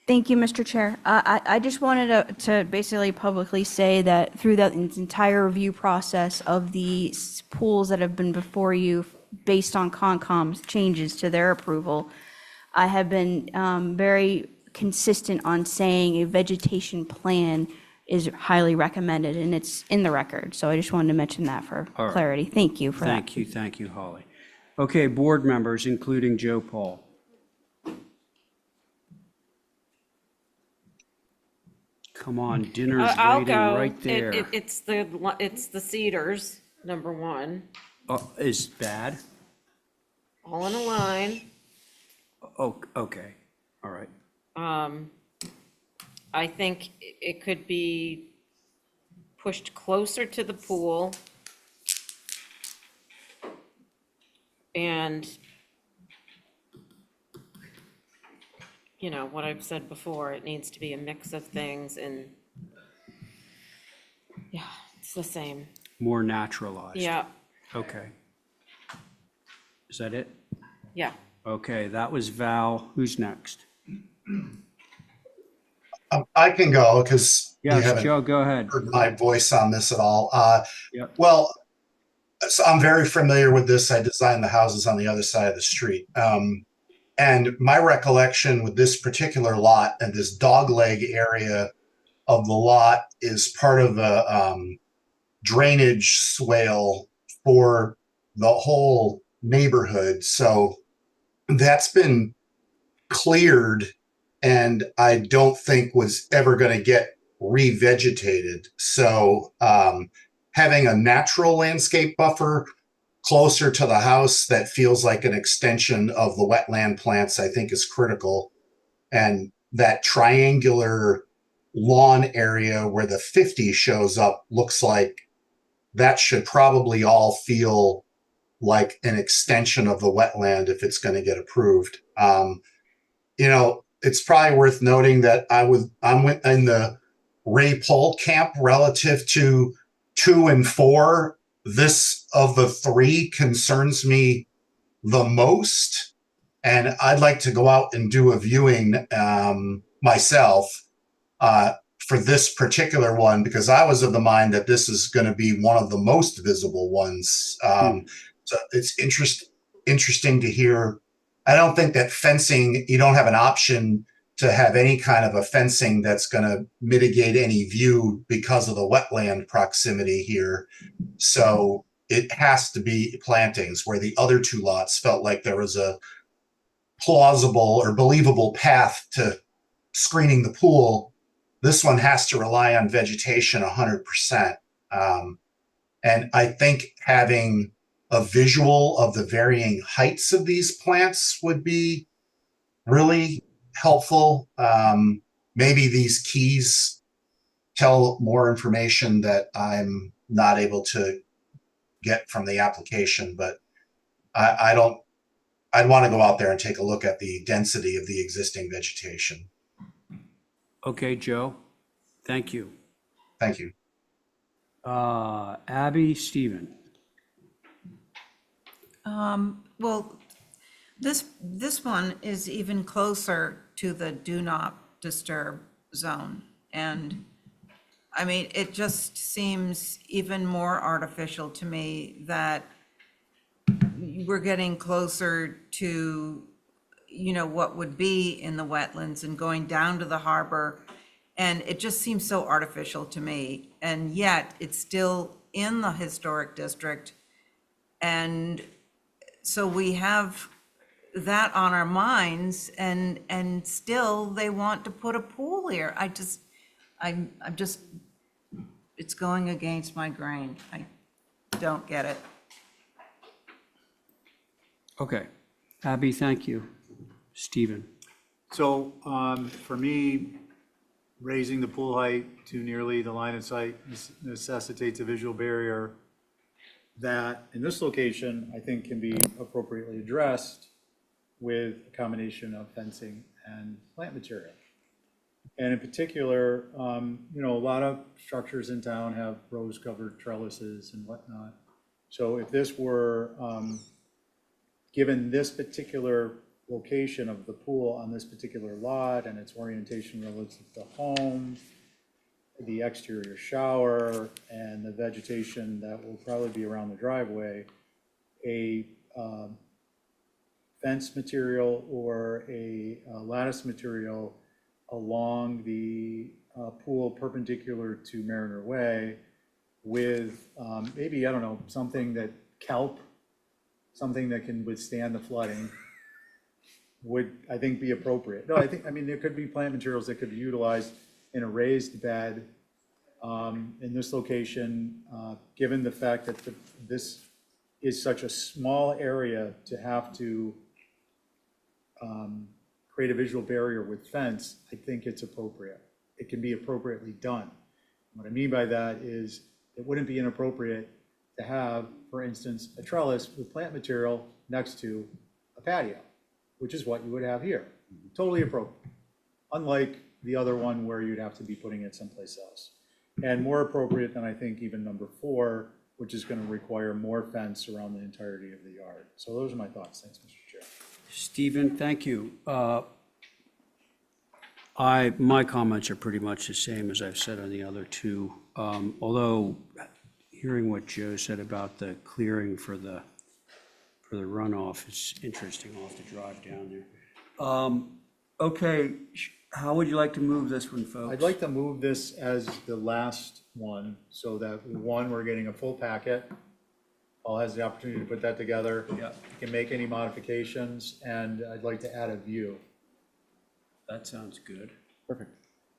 Thank you, Mr. Chair. I just wanted to basically publicly say that through the entire review process of the pools that have been before you, based on Concom's changes to their approval, I have been very consistent on saying a vegetation plan is highly recommended, and it's in the record. So I just wanted to mention that for All right. clarity. Thank you for that. thank you, Holly. Okay, board members, including Joe Paul. Come on, dinner's I'll waiting go. right there. It's the cedars, number one, Is bad? all in a line. Oh, okay, all right. I think it could be pushed closer to the pool. And, you know, what I've said before, it needs to be a mix of things, and yeah, it's the same. More naturalized. Yeah, Okay. Is that it? yeah. Okay, that was Val. Who's next? I can go because you Yes, haven't Joe, go ahead. heard my voice on this at all. Yep. Well, so I'm very familiar with this. I designed the houses on the other side of the street. And my recollection with this particular lot and this dogleg area of the lot is part of a drainage swale for the whole neighborhood. So that's been cleared and I don't think was ever going to get revegetated. So having a natural landscape buffer closer to the house that feels like an extension of the wetland plants, I think is critical. And that triangular lawn area where the 50 shows up looks like that should probably all feel like an extension of the wetland if it's going to get approved. You know, it's probably worth noting that I'm in the Ray Pole camp relative to 2 and 4. This of the 3 concerns me the most, and I'd like to go out and do a viewing myself for this particular one because I was of the mind that this is going to be one of the most visible ones. So it's interesting to hear. I don't think that fencing, you don't have an option to have any kind of a fencing that's going to mitigate any view because of the wetland proximity here. So it has to be plantings where the other 2 lots felt like there was a plausible or believable path to screening the pool. This one has to rely on vegetation 100%. And I think having a visual of the varying heights of these plants would be really helpful. Maybe these keys tell more information that I'm not able to get from the application, but I'd want to go out there and take a look at the density of the existing vegetation. Okay, Joe, thank you. Thank you. Abby, Stephen. Well, this one is even closer to the do not disturb zone. And I mean, it just seems even more artificial to me that we're getting closer to, you know, what would be in the wetlands and going down to the harbor. And it just seems so artificial to me. And yet it's still in the historic district. And so we have that on our minds and still they want to put a pool here. I'm just, it's going against my grain. I don't get it. Okay. Abby, thank you. Stephen? So for me, raising the pool height to nearly the line of sight necessitates a visual barrier that, in this location, I think can be appropriately addressed with a combination of fencing and plant material. And in particular, you know, a lot of structures in town have rose-covered trellises and whatnot. So if this were, given this particular location of the pool on this particular lot and its orientation relative to the home, the exterior shower, and the vegetation that will probably be around the driveway, a fence material or a lattice material along the pool perpendicular to Mariner Way with maybe, I don't know, something that kelp, something that can withstand the flooding would, I think, be appropriate. No, I mean, there could be plant materials that could be utilized in a raised bed in this location, given the fact that this is such a small area to have to create a visual barrier with fence. I think it's appropriate. It can be appropriately done. What I mean by that is it wouldn't be inappropriate to have, for instance, a trellis with plant material next to a patio, which is what you would have here. Totally appropriate. Unlike the other one where you'd have to be putting it someplace else. And more appropriate than I think even number 4, which is going to require more fence around the entirety of the yard. So those are my thoughts. Thanks, Mr. Chair. Stephen, thank you. My comments are pretty much the same as I've said on the other two. Although hearing what Joe said about the clearing for the runoff is interesting. I'll have to drive down there. Okay, how would you like to move this one, folks? I'd like to move this as the last one so that, one, we're getting a full packet. Paul has the opportunity to put that together. Yeah. You can make any modifications, and I'd like to add a view. That sounds good. Perfect.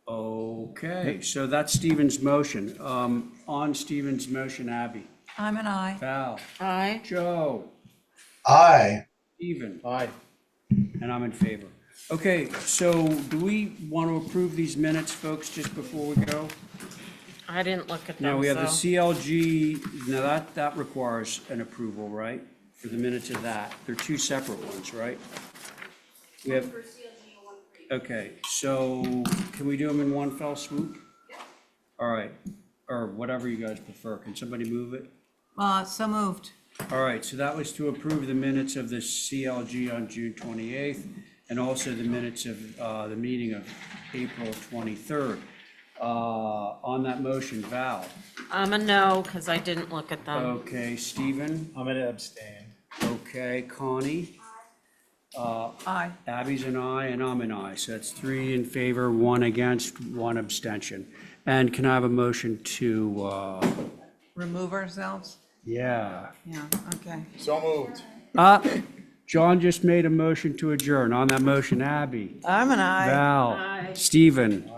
Okay, so that's Stephen's motion. On Stephen's motion, Abby? I'm an aye. Val? Aye. Joe? Aye. Stephen? Aye. And I'm in favor. Okay, so do we want to approve these minutes, folks, just before we go? I didn't look at them, Now, we have the so- CLG, now that requires an approval, right? For the minutes of that. They're two separate ones, right? We have, okay, so can we do them in one fell swoop? All right, or whatever you guys prefer. Can somebody move it? So moved. All right, so that was to approve the minutes of the CLG on June 28th, and also the minutes of the meeting of April 23rd. On that motion, Val? I'm a no, because I didn't look at them. Okay, Stephen? I'm going to abstain. Okay, Connie? Aye. Abby's an aye, and I'm an aye. So that's 3 in favor, 1 against, 1 abstention. And can I have a motion to, Remove ourselves? yeah. Yeah, okay. So moved. John just made a motion to adjourn. On that motion, Abby? I'm an aye. Val? Aye. Stephen?